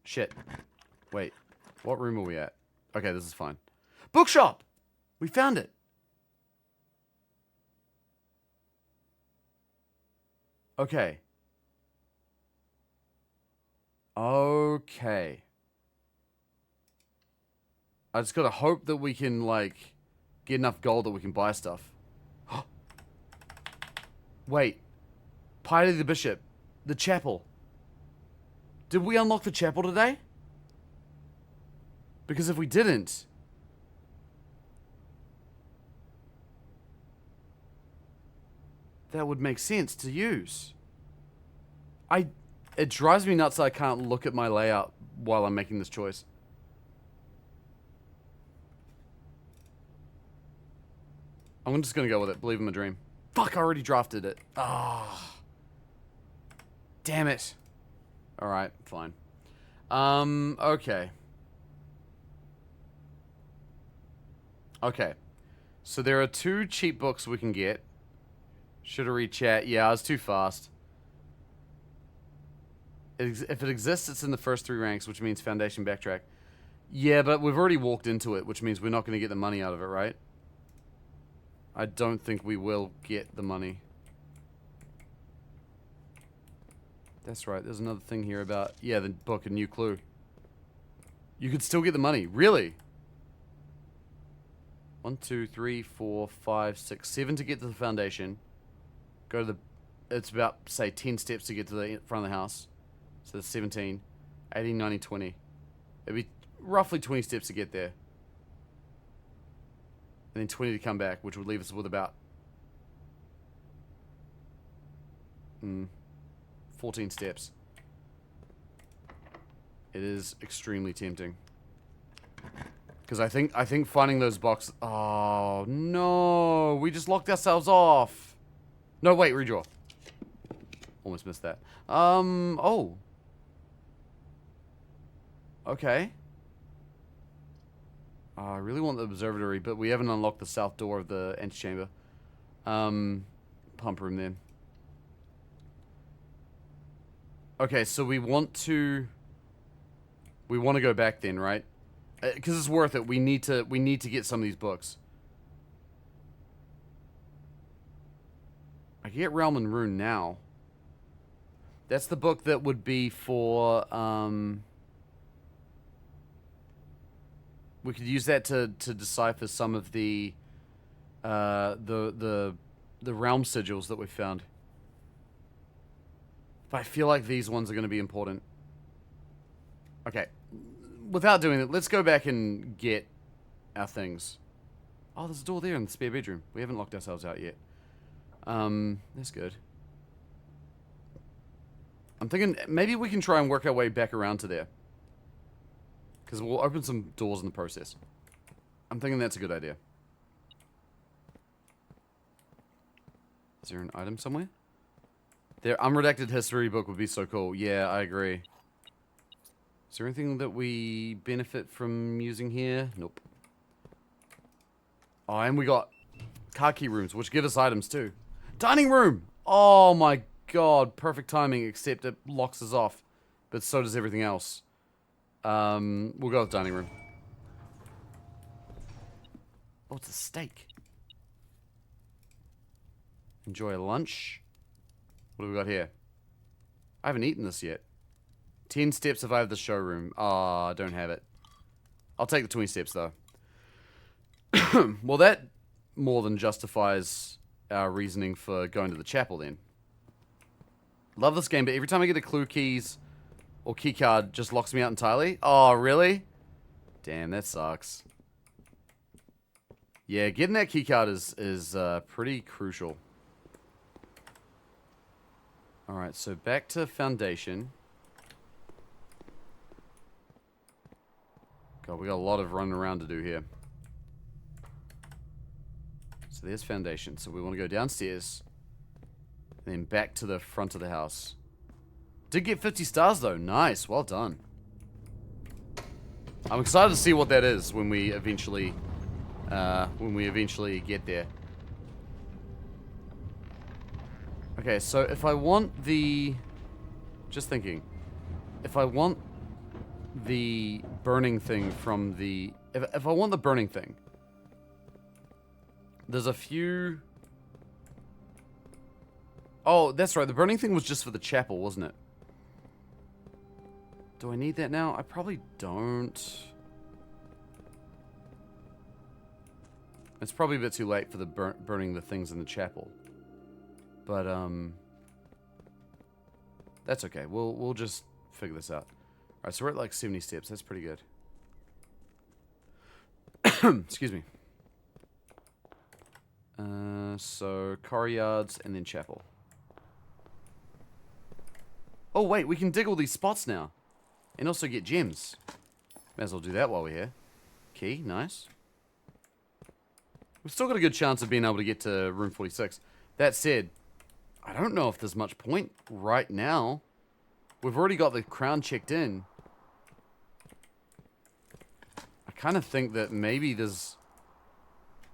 Shit. Wait. What room are we at? Okay, this is fine. Bookshop! We found it. Okay. Okay. I just gotta hope that we can, like, get enough gold that we can buy stuff. Wait. Piety of the Bishop. The chapel. Did we unlock the chapel today? Because if we didn't... that would make sense to use. It drives me nuts that I can't look at my layout while I'm making this choice. I'm just gonna go with it. Believe in my dream. Fuck, I already drafted it. Ah. Damn it. Alright, fine. Okay. Okay. So there are 2 cheap books we can get. Should have read chat. Yeah, I was too fast. If it exists, it's in the first 3 ranks, which means foundation backtrack. Yeah, but we've already walked into it, which means we're not going to get the money out of it, right? I don't think we will get the money. That's right. There's another thing here about... yeah, the book, a new clue. You could still get the money. Really? 1, 2, 3, 4, 5, 6, 7 to get to the foundation. Go to the... it's about, say, 10 steps to get to the front of the house. So that's 17. 18, 19, 20. It'd be roughly 20 steps to get there. And then 20 to come back, which would leave us with about... 14 steps. It is extremely tempting. Because I think finding those boxes... oh, no! We just locked ourselves off! No, wait, redraw. Almost missed that. Oh. Okay. I really want the observatory, but we haven't unlocked the south door of the antechamber. Pump room then. Okay, so we want to go back then, right? Because it's worth it. We need to get some of these books. I can get Realm and Rune now. That's the book that would be for we could use that to decipher some of the realm sigils that we found. But I feel like these ones are going to be important. Okay. Without doing it, let's go back and get our things. Oh, there's a door there in the spare bedroom. We haven't locked ourselves out yet. That's good. I'm thinking maybe we can try and work our way back around to there. Because we'll open some doors in the process. I'm thinking that's a good idea. Is there an item somewhere? Their unredacted history book would be so cool. Yeah, I agree. Is there anything that we benefit from using here? Nope. Oh, and we got car key rooms, which give us items too. Dining room! Oh my god, perfect timing, except it locks us off. But so does everything else. We'll go with dining room. Oh, it's a steak. Enjoy a lunch. What do we got here? I haven't eaten this yet. 10 steps if I have the showroom. Ah, I don't have it. I'll take the 20 steps, though. Well, that more than justifies our reasoning for going to the chapel, then. Love this game, but every time I get a clue keys or key card, just locks me out entirely. Oh, really? Damn, that sucks. Yeah, getting that key card is pretty crucial. Alright, so back to Foundation. God, we got a lot of running around to do here. So there's Foundation. So we want to go downstairs. And then back to the front of the house. Did get 50 stars though. Nice, well done. I'm excited to see what that is when we eventually get there. Okay, so if I want the... Just thinking. If I want the burning thing from the... If I want the burning thing, there's a few... Oh, that's right. The burning thing was just for the chapel, wasn't it? Do I need that now? I probably don't. It's probably a bit too late for the burning the things in the chapel. But, that's okay. We'll just figure this out. Alright, so we're at like 70 steps. That's pretty good. Excuse me. So, car yards and then chapel. Oh, wait. We can dig all these spots now. And also get gems. May as well do that while we're here. Key. Nice. We've still got a good chance of being able to get to room 46. That said, I don't know if there's much point right now. We've already got the crown checked in. I kind of think that maybe there's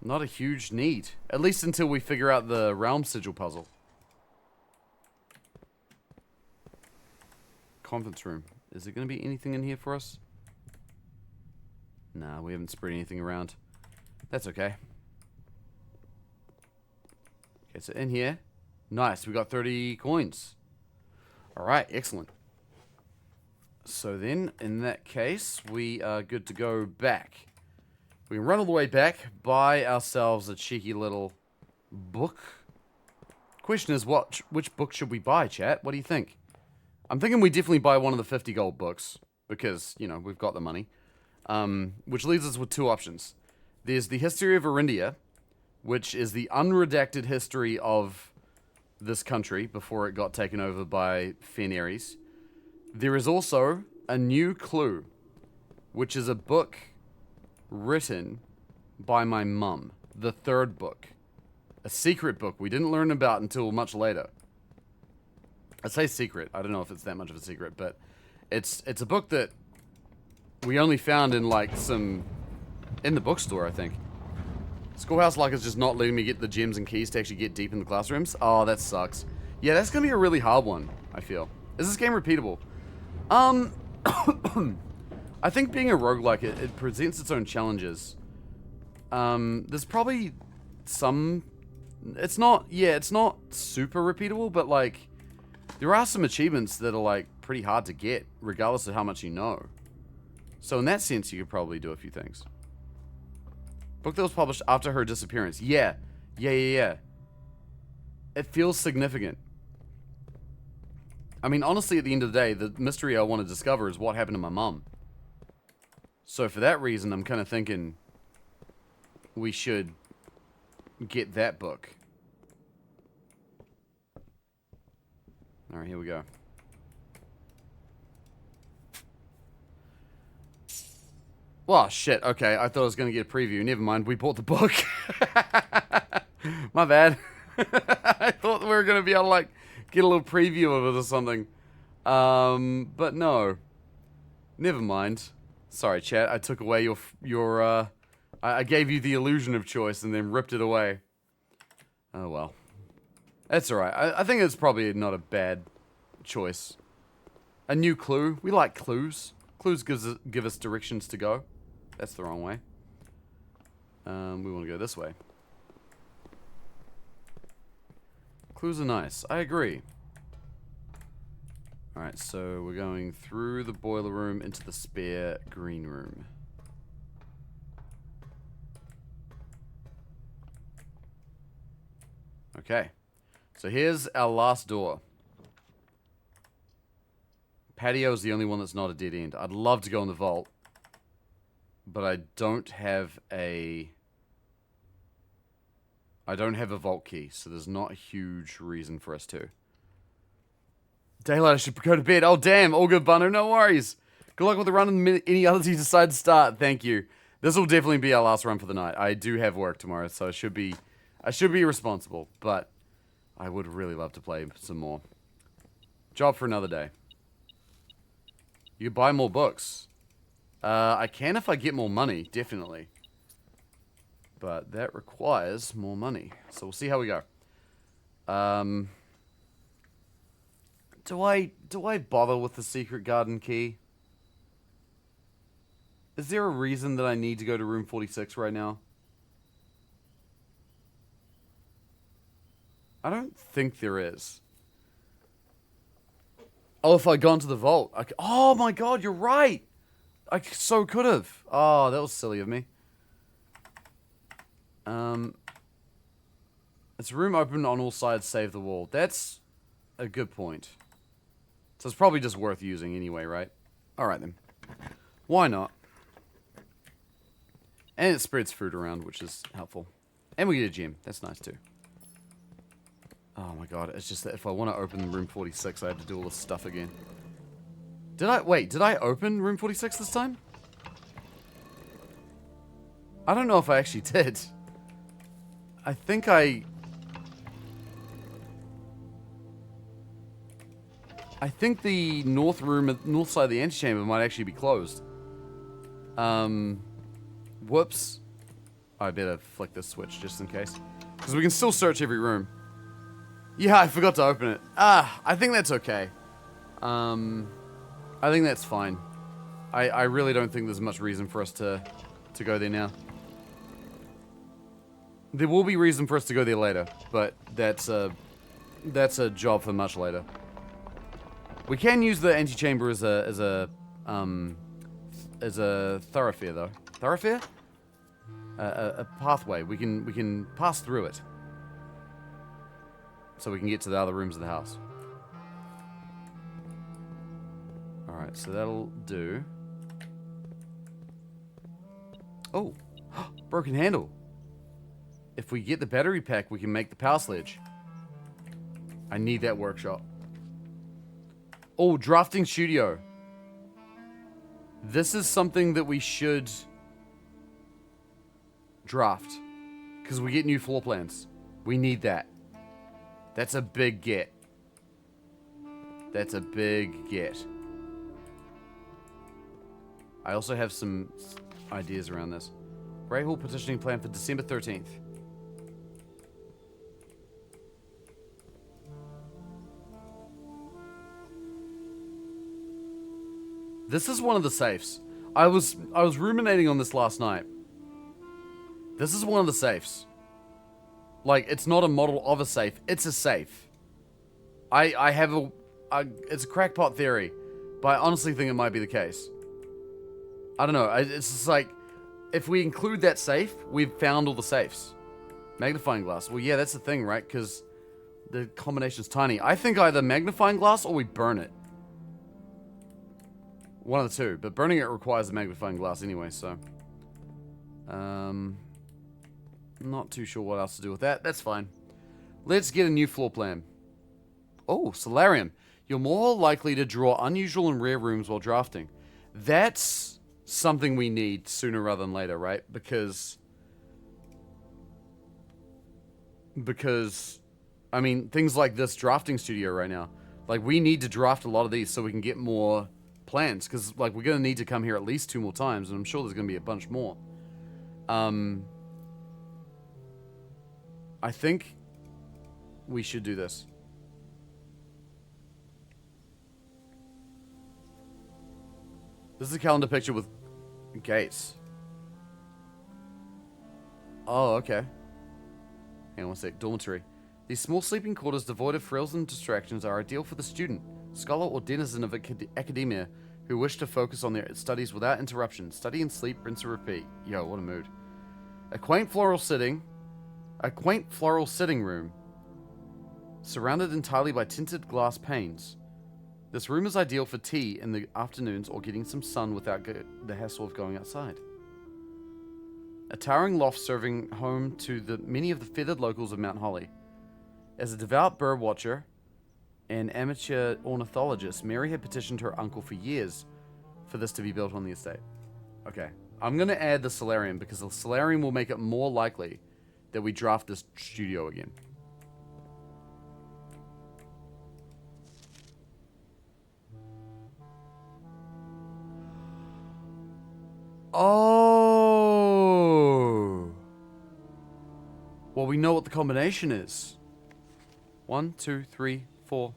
not a huge need. At least until we figure out the realm sigil puzzle. Conference room. Is there going to be anything in here for us? Nah, we haven't spread anything around. That's okay. Okay, so in here. Nice, we got 30 coins. Alright, excellent. So then, in that case, we are good to go back. We can run all the way back, buy ourselves a cheeky little book. Question is, which book should we buy, chat? What do you think? I'm thinking we definitely buy one of the 50 gold books, because, you know, we've got the money. Which leaves us with two options. There's the History of Arindia, which is the unredacted history of this country before it got taken over by Feneries. There is also A New Clue, which is a book written by my mum. The third book. A secret book we didn't learn about until much later. I say secret. I don't know if it's that much of a secret, but it's a book that we only found in like in the bookstore, I think. Schoolhouse Luck is just not letting me get the gems and keys to actually get deep in the classrooms. Oh, that sucks. Yeah, that's gonna be a really hard one, I feel. Is this game repeatable? I think being a roguelike, it presents its own challenges. There's probably some... It's not super repeatable, but like, there are some achievements that are like pretty hard to get, regardless of how much you know. So in that sense, you could probably do a few things. Book that was published after her disappearance. Yeah. It feels significant. I mean, honestly, at the end of the day, the mystery I want to discover is what happened to my mom. So for that reason, I'm kind of thinking we should get that book. Alright, here we go. Oh, shit. Okay, I thought I was going to get a preview. Never mind, we bought the book. My bad. I thought we were going to be able to, like, get a little preview of it or something. But no. Never mind. Sorry, chat. I took away your I gave you the illusion of choice and then ripped it away. Oh, well. That's alright. I think it's probably not a bad choice. A new clue. We like clues. Clues give us directions to go. That's the wrong way. We want to go this way. Clues are nice. I agree. Alright, so we're going through the boiler room into the spare green room. Okay. So here's our last door. Patio is the only one that's not a dead end. I'd love to go in the vault, but I don't have a vault key, so there's not a huge reason for us to. Daylight, I should go to bed. Oh, damn. All good, Bunner. No worries. Good luck with the run and any others you decide to start. Thank you. This will definitely be our last run for the night. I do have work tomorrow, so I should be responsible, but I would really love to play some more. Job for another day. You can buy more books. I can if I get more money, definitely. But that requires more money. So we'll see how we go. Do I bother with the secret garden key? Is there a reason that I need to go to room 46 right now? I don't think there is. Oh, if I'd gone to the vault. Oh my god, you're right! I so could have. Oh, that was silly of me. It's room open on all sides save the wall. That's a good point. So it's probably just worth using anyway, right? Alright then. Why not? And it spreads food around, which is helpful. And we get a gem. That's nice too. Oh my god, it's just that if I want to open room 46, I have to do all this stuff again. Did I open room 46 this time? I don't know if I actually did. I think the north side of the antechamber might actually be closed. Whoops. I better flick this switch just in case. Because we can still search every room. Yeah, I forgot to open it. I think that's okay. I think that's fine. I really don't think there's much reason for us to go there now. There will be reason for us to go there later, but that's a job for much later. We can use the antechamber as a thoroughfare though. Thoroughfare? A pathway. We can pass through it. So we can get to the other rooms of the house. Alright, so that'll do. Oh! Broken handle! If we get the battery pack, we can make the power sledge. I need that workshop. Oh, drafting studio. This is something that we should draft. Because we get new floor plans. We need that. That's a big get. That's a big get. I also have some ideas around this. Bray Hall petitioning plan for December 13th. This is one of the safes. I was ruminating on this last night. This is one of the safes. Like, it's not a model of a safe. It's a safe. I have it's a crackpot theory, but I honestly think it might be the case. I don't know. It's just like, if we include that safe, we've found all the safes. Magnifying glass. Well, yeah, that's the thing, right? Because the combination's tiny. I think either magnifying glass or we burn it. One of the two. But burning it requires a magnifying glass anyway, so... not too sure what else to do with that. That's fine. Let's get a new floor plan. Oh, solarium. You're more likely to draw unusual and rare rooms while drafting. That's something we need sooner rather than later, right? Because, I mean, things like this drafting studio right now. Like, we need to draft a lot of these so we can get more plans. Because, like, we're going to need to come here at least 2 more times. And I'm sure there's going to be a bunch more. I think we should do this. This is a calendar picture with gates. Oh, okay. Hang on one sec. Dormitory. These small sleeping quarters devoid of frills and distractions are ideal for the student, scholar, or denizen of academia who wish to focus on their studies without interruption. Study and sleep, rinse and repeat. Yo, what a mood. A quaint floral sitting room, surrounded entirely by tinted glass panes. This room is ideal for tea in the afternoons or getting some sun without the hassle of going outside. A towering loft serving home to the many of the feathered locals of Mount Holly. As a devout bird watcher and amateur ornithologist, Mary had petitioned her uncle for years for this to be built on the estate. Okay, I'm going to add the solarium because the solarium will make it more likely that we draft this studio again. Oh. Well, we know what the combination is. 1, 2, 3, 4,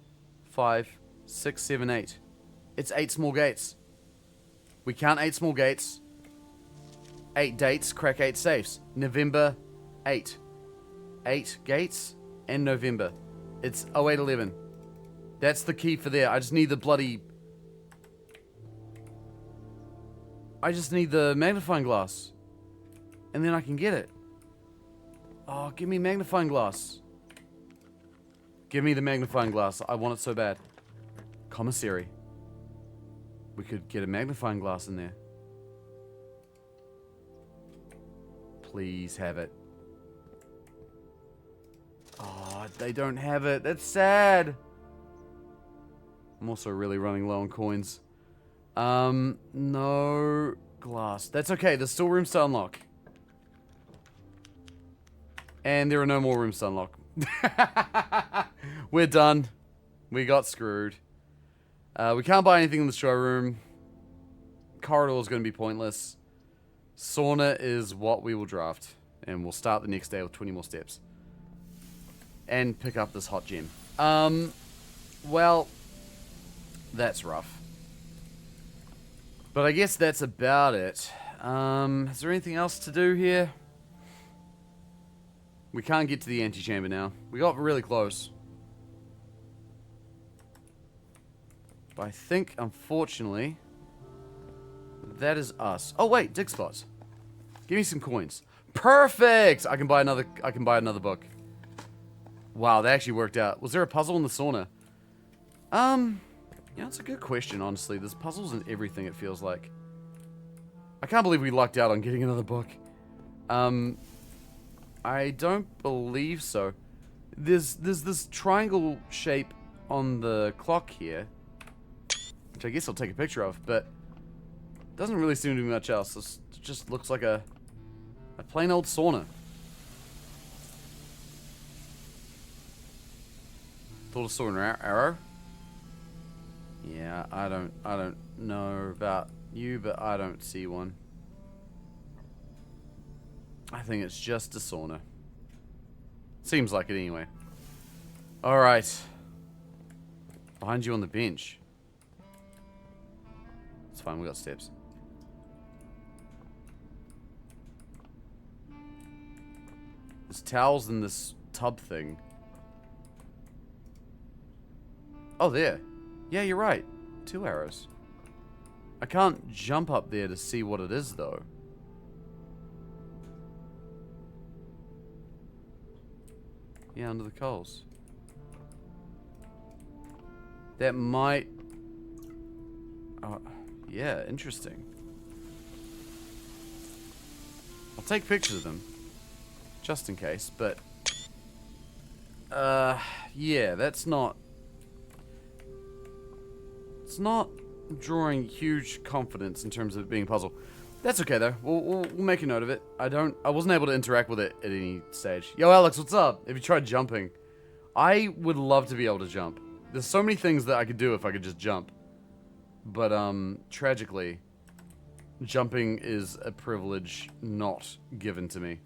5, 6, 7, 8. It's 8 small gates. We count 8 small gates. 8 dates, crack 8 safes. November 8. 8 gates and November. It's 0811. That's the key for there. I just need the bloody... I just need the magnifying glass. And then I can get it. Oh, give me magnifying glass. Give me the magnifying glass. I want it so bad. Commissary. We could get a magnifying glass in there. Please have it. Oh, they don't have it. That's sad. I'm also really running low on coins. No glass. That's okay. There's still rooms to unlock. And there are no more rooms to unlock. We're done. We got screwed. We can't buy anything in the showroom. Corridor is going to be pointless. Sauna is what we will draft. And we'll start the next day with 20 more steps. And pick up this hot gem. Well, that's rough. But I guess that's about it. Is there anything else to do here? We can't get to the antechamber now. We got really close. But I think, unfortunately, that is us. Oh wait, dig spots. Give me some coins. Perfect! I can buy another book. Wow, that actually worked out. Was there a puzzle in the sauna? Yeah, that's a good question, honestly. There's puzzles in everything, it feels like. I can't believe we lucked out on getting another book. I don't believe so. There's this triangle shape on the clock here, which I guess I'll take a picture of, but doesn't really seem to be much else. It just looks like a plain old sauna. Thought I saw an arrow. Yeah, I don't know about you, but I don't see one. I think it's just a sauna. Seems like it anyway. Alright. Behind you on the bench. It's fine, we got steps. There's towels in this tub thing. Oh, there. Yeah, you're right. 2 arrows. I can't jump up there to see what it is, though. Yeah, under the coals. That might... yeah, interesting. I'll take pictures of them. Just in case, but... yeah, that's not... It's not drawing huge confidence in terms of it being a puzzle. That's okay, though. We'll make a note of it. I wasn't able to interact with it at any stage. Yo, Alex, what's up? Have you tried jumping? I would love to be able to jump. There's so many things that I could do if I could just jump. But, tragically, jumping is a privilege not given to me.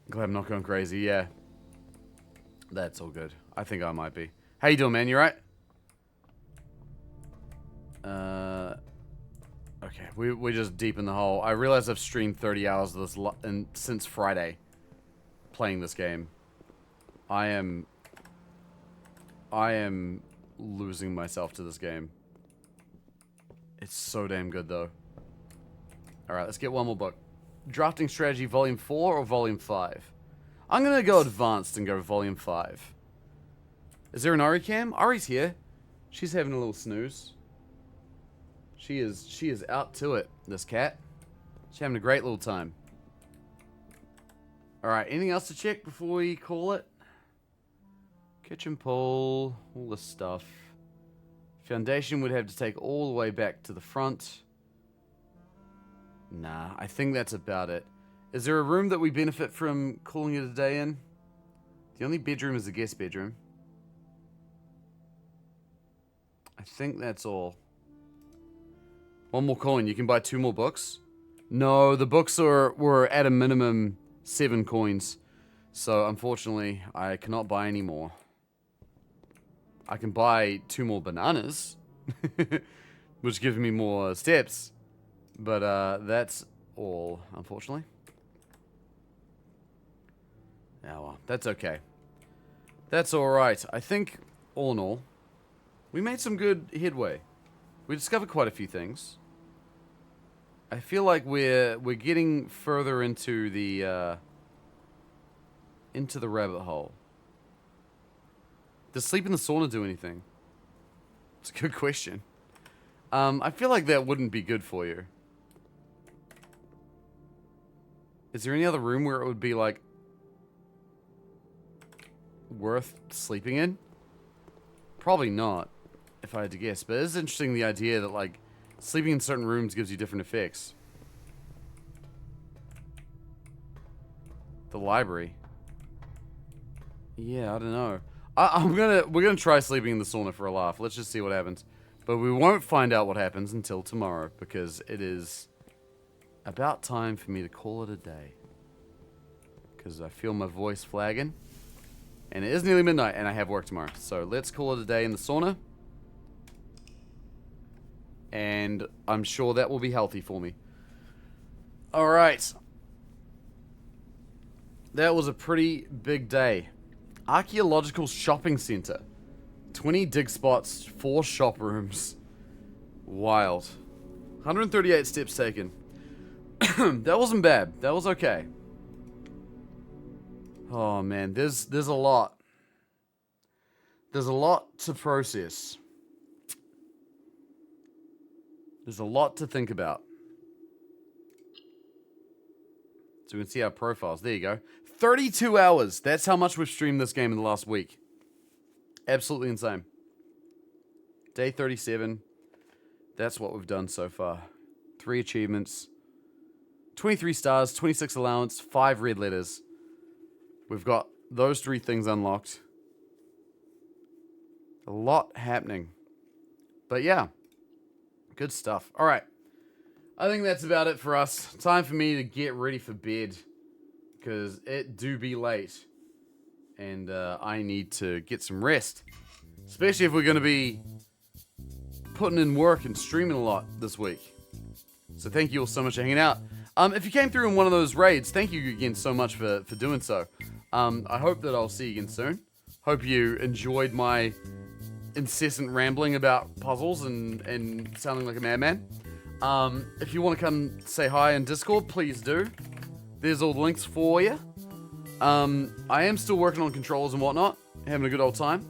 Glad I'm not going crazy, yeah. That's all good. I think I might be. How you doing, man? You right? Okay, we're just deep in the hole. I realize I've streamed 30 hours of this since Friday playing this game. I am losing myself to this game. It's so damn good, though. Alright, let's get one more book. Drafting Strategy Volume 4 or Volume 5? I'm gonna go advanced and go Volume 5. Is there an Ari cam? Ari's here. She's having a little snooze. She is out to it, this cat. She's having a great little time. Alright, anything else to check before we call it? Kitchen pole, all this stuff. Foundation would have to take all the way back to the front. Nah, I think that's about it. Is there a room that we benefit from calling it a day in? The only bedroom is the guest bedroom. I think that's all. One more coin. You can buy 2 more books. No, the books were at a minimum 7 coins. So, unfortunately, I cannot buy any more. I can buy 2 more bananas. Which gives me more steps. But, that's all, unfortunately. Oh, well, that's okay. That's alright. I think, all in all, we made some good headway. We discovered quite a few things. I feel like we're getting further into the rabbit hole. Does sleep in the sauna do anything? It's a good question. I feel like that wouldn't be good for you. Is there any other room where it would be, like, worth sleeping in? Probably not, if I had to guess. But it is interesting, the idea that, like, sleeping in certain rooms gives you different effects. The library. Yeah, I don't know. We're gonna try sleeping in the sauna for a laugh. Let's just see what happens. But we won't find out what happens until tomorrow, because it is about time for me to call it a day. Because I feel my voice flagging. And it is nearly midnight, and I have work tomorrow. So let's call it a day in the sauna. And I'm sure that will be healthy for me. Alright. That was a pretty big day. Archaeological shopping center. 20 dig spots, 4 shop rooms. Wild. 138 steps taken. That wasn't bad. That was okay. Oh man, there's a lot. There's a lot to process. There's a lot to think about. So we can see our profiles. There you go. 32 hours. That's how much we've streamed this game in the last week. Absolutely insane. Day 37. That's what we've done so far. 3 achievements. 23 stars, 26 allowance, 5 red letters. We've got those 3 things unlocked. A lot happening. But yeah, good stuff. All right. I think that's about it for us. Time for me to get ready for bed. Because it do be late. And I need to get some rest. Especially if we're going to be putting in work and streaming a lot this week. So thank you all so much for hanging out. If you came through in one of those raids, thank you again so much for doing so. I hope that I'll see you again soon. Hope you enjoyed my incessant rambling about puzzles and sounding like a madman. If you want to come say hi in Discord, please do. There's all the links for you. I am still working on controls and whatnot, having a good old time.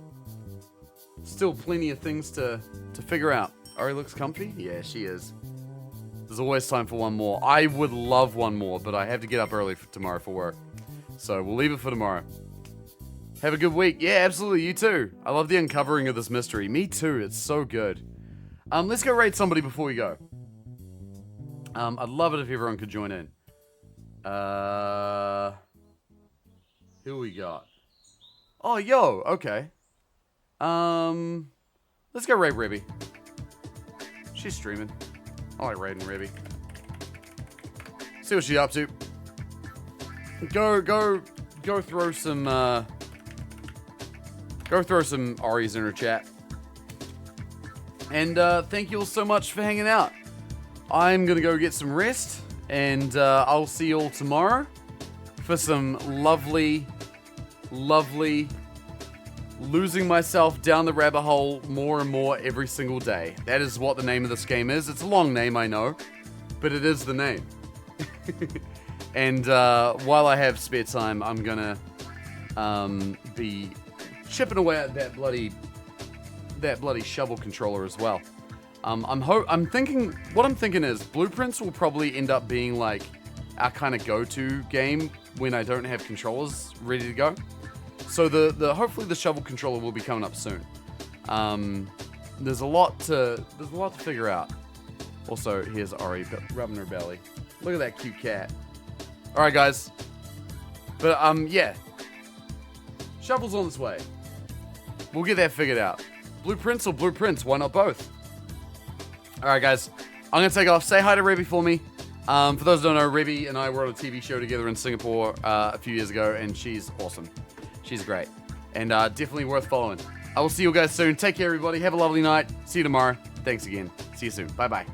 Still plenty of things to figure out. Ari looks comfy? Yeah, she is. There's always time for one more. I would love one more, but I have to get up early tomorrow for work. So we'll leave it for tomorrow. Have a good week. Yeah, absolutely. You too. I love the uncovering of this mystery. Me too. It's so good. Let's go raid somebody before we go. I'd love it if everyone could join in. Who we got? Oh, yo. Okay. Let's go raid Ribby. She's streaming. I like raiding Ribby. See what she's up to. Go throw some Aries in her chat. And thank you all so much for hanging out. I'm gonna go get some rest, and I'll see you all tomorrow for some lovely losing myself down the rabbit hole more and more every single day. That is what the name of this game is. It's a long name, I know, but it is the name. And while I have spare time, I'm gonna be chipping away at that bloody shovel controller as well. I'm thinking is Blueprints will probably end up being like our kind of go-to game when I don't have controllers ready to go. So the hopefully the shovel controller will be coming up soon. There's a lot to figure out. Also, here's Ari rubbing her belly. Look at that cute cat. All right, guys. But yeah, shovel's on its way. We'll get that figured out. Blueprints or blueprints? Why not both? All right, guys. I'm gonna take off. Say hi to Reby for me. For those who don't know, Reby and I were on a TV show together in Singapore a few years ago, and she's awesome. She's great. And definitely worth following. I will see you guys soon. Take care, everybody. Have a lovely night. See you tomorrow. Thanks again. See you soon. Bye-bye.